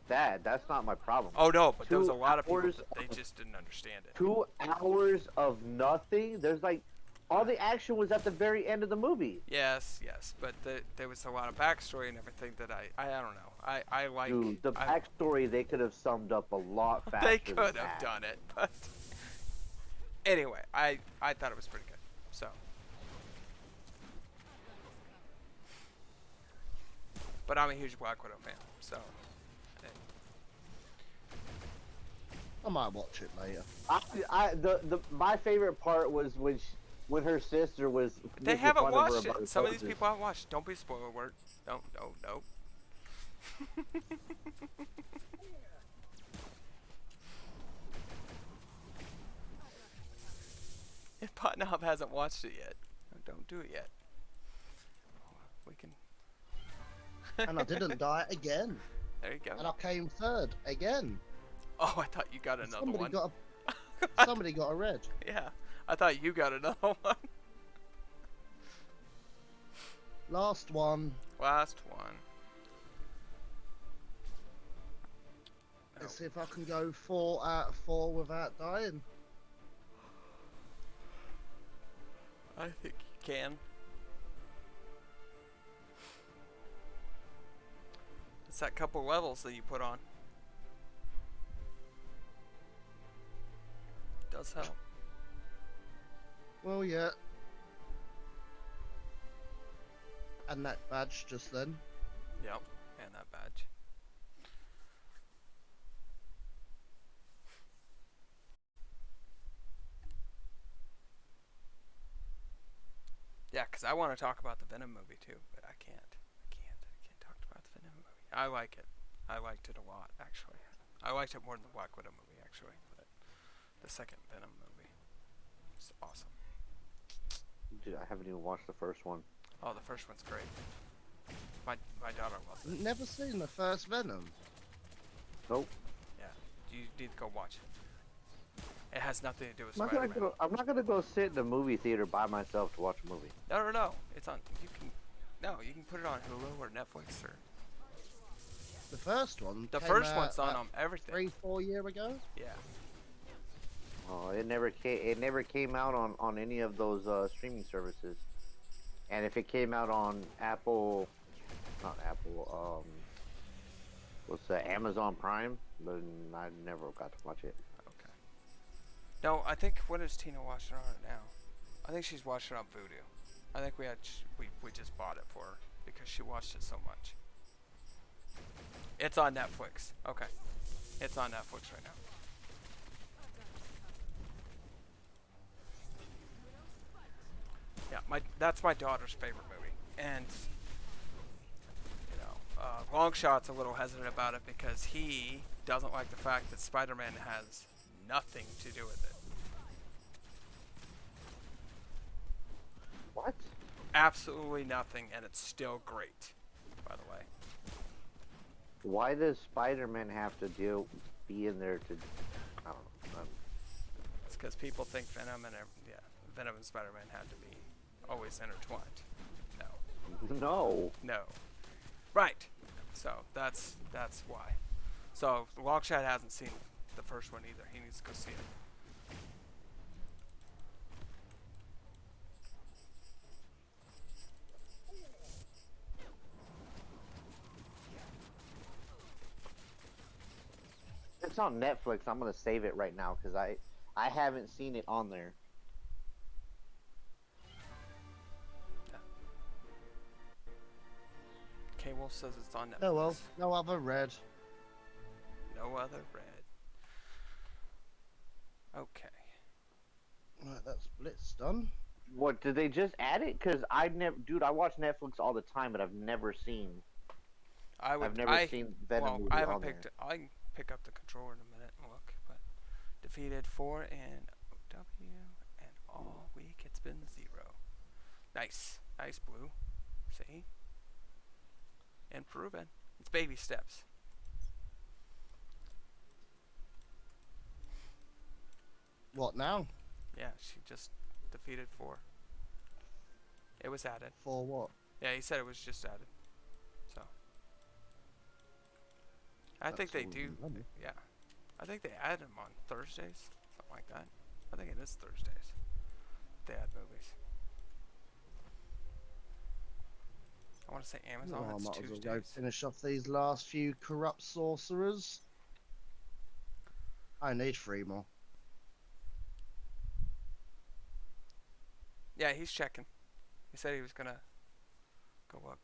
that. That's not my problem. Oh no, but there was a 2 lot of people hours that they just didn't understand it. 2 hours of nothing. There's like all the action was at the very end of the movie. Yes, but there was a lot of backstory and everything that I don't know. I like. Dude, the backstory they could have summed up a lot faster. They could have done it, but anyway, I thought it was pretty good. So, but I'm a huge Black Widow fan, so. I might watch it later. My favorite part was when her sister was. They making haven't fun of her watched about her it. Some of these poses. people haven't watched. Don't be spoiler word. No. If Potnob hasn't watched it yet, don't do it yet. We can. And I didn't die again. There you go. And I came third again. Oh, I thought you got another one. Somebody got a red. Yeah, I thought you got another one. Last one. Last one. Let's see if I can go 4 out of 4 without dying. I think you can. It's that couple levels that you put on. Does help. Well, yeah. And that badge just then. Yep, and that badge. Yeah, because I want to talk about the Venom movie too, but I can't. I can't talk about the Venom movie. I like it. I liked it a lot, actually. I liked it more than the Black Widow movie, actually. But the second Venom movie is awesome. Dude, I haven't even watched the first one. Oh, the first one's great. My daughter loves it. Never seen the first Venom. Nope. Yeah, you need to go watch it. It has nothing to do with I'm not gonna Spider-Man. go. I'm not gonna go sit in the movie theater by myself to watch a movie. No. It's on. You can put it on Hulu or Netflix or. The first one. The came first out one's on about everything. 3-4 years ago. Yeah. Oh, it never came. It never came out on any of those streaming services. And if it came out on Apple, not Apple, what's that? Amazon Prime, but I never got to watch it. Okay. No, I think when is Tina watching on it now? I think she's watching on Vudu. I think we just bought it for her because she watched it so much. It's on Netflix. Okay. It's on Netflix right now. Yeah, that's my daughter's favorite movie, and Longshot's a little hesitant about it because he doesn't like the fact that Spider-Man has nothing to do with it. What? Absolutely nothing, and it's still great, by the way. Why does Spider-Man have to be in there to? I don't know. It's because people think Venom and Spider-Man have to be always intertwined. No. No. Right. So that's why. So Longshot hasn't seen the first one either. He needs to go see it. It's on Netflix. I'm gonna save it right now because I haven't seen it on there. K-Wolf says it's on Netflix. Oh well, no other red. No other red. Okay. Right, that's Blitz done. What, did they just add it? Cause I watch Netflix all the time, but I've never seen. I've never seen Venom movie I haven't on there. I can pick up the controller in a minute and look, but defeated 4 in OW, and all week it's been 0. Nice, Blue. See, improving. It's baby steps. What now? Yeah, she just defeated 4. It was added. For what? Yeah, he said it was just added. So I think they do. Money. Yeah, I think they add them on Thursdays, something like that. I think it is Thursdays. They add movies. I want to say Amazon. Oh, I It's might as well Tuesdays. go finish off these last few corrupt sorcerers. I need 3 more. Yeah, he's checking. He said he was gonna go up.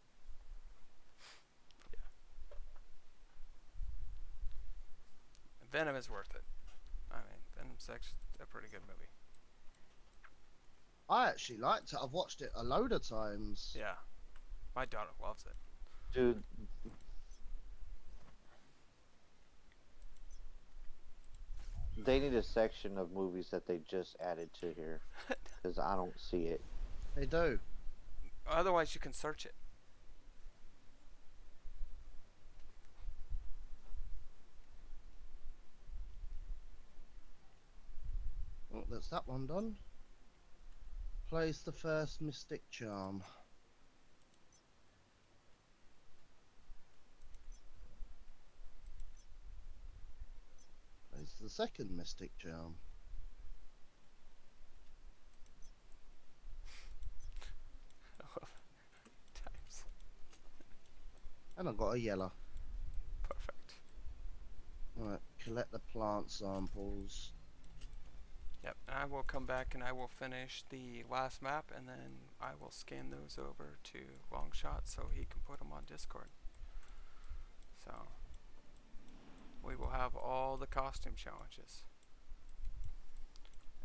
Yeah. Venom is worth it. I mean, Venom's actually a pretty good movie. I actually liked it. I've watched it a load of times. Yeah. My daughter loves it. Dude. They need a section of movies that they just added to here, because I don't see it. They do. Otherwise, you can search it. Oh, that's that one done. Place the first Mystic Charm. Place the second Mystic Charm. Times. And I've got a yellow. Perfect. Right, collect the plant samples. Yep, and I will come back and I will finish the last map, and then I will scan those over to Longshot so he can put them on Discord. So we will have all the costume challenges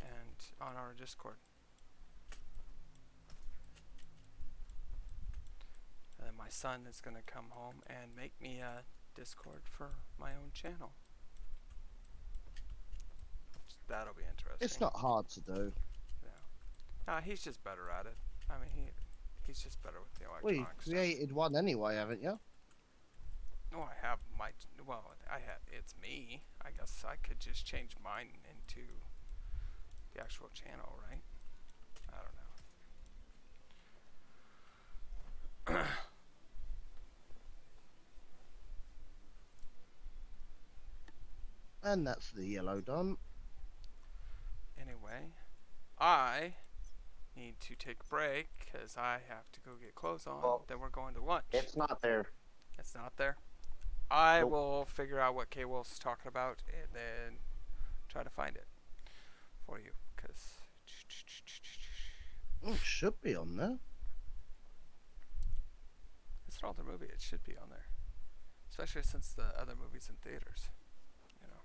and on our Discord. And then my son is going to come home and make me a Discord for my own channel. That'll be interesting. It's not hard to do. Yeah. He's just better at it. I mean, he's just better with the Well, you electronics. created one anyway, haven't you? No, I have my. Well, it's me. I guess I could just change mine into the actual channel, right? I don't know. And that's the yellow done. Anyway, I need to take a break because I have to go get clothes on. Well, Then we're going to lunch. It's not there. It's not there. I Nope. will figure out what K Wolf's talking about and then try to find it for you. Cause It should be on there. it's an older movie. It should be on there, especially since the other movie's in theaters. You know.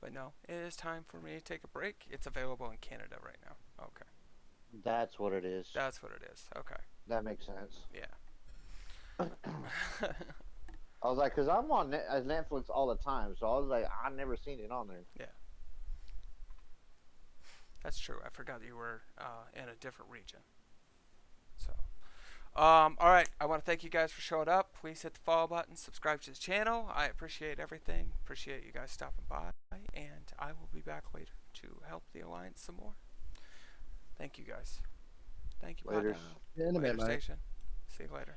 But no, it is time for me to take a break. It's available in Canada right now. Okay. That's what it is. That's what it is. Okay. That makes sense. Yeah. I was like, because I'm on Netflix all the time, so I was like, I've never seen it on there. Yeah. That's true. I forgot you were in a different region. So, all right. I want to thank you guys for showing up. Please hit the follow button, subscribe to the channel. I appreciate everything. Appreciate you guys stopping by, and I will be back later to help the Alliance some more. Thank you guys. Thank you. Later. In a bit, mate. Station. See you later.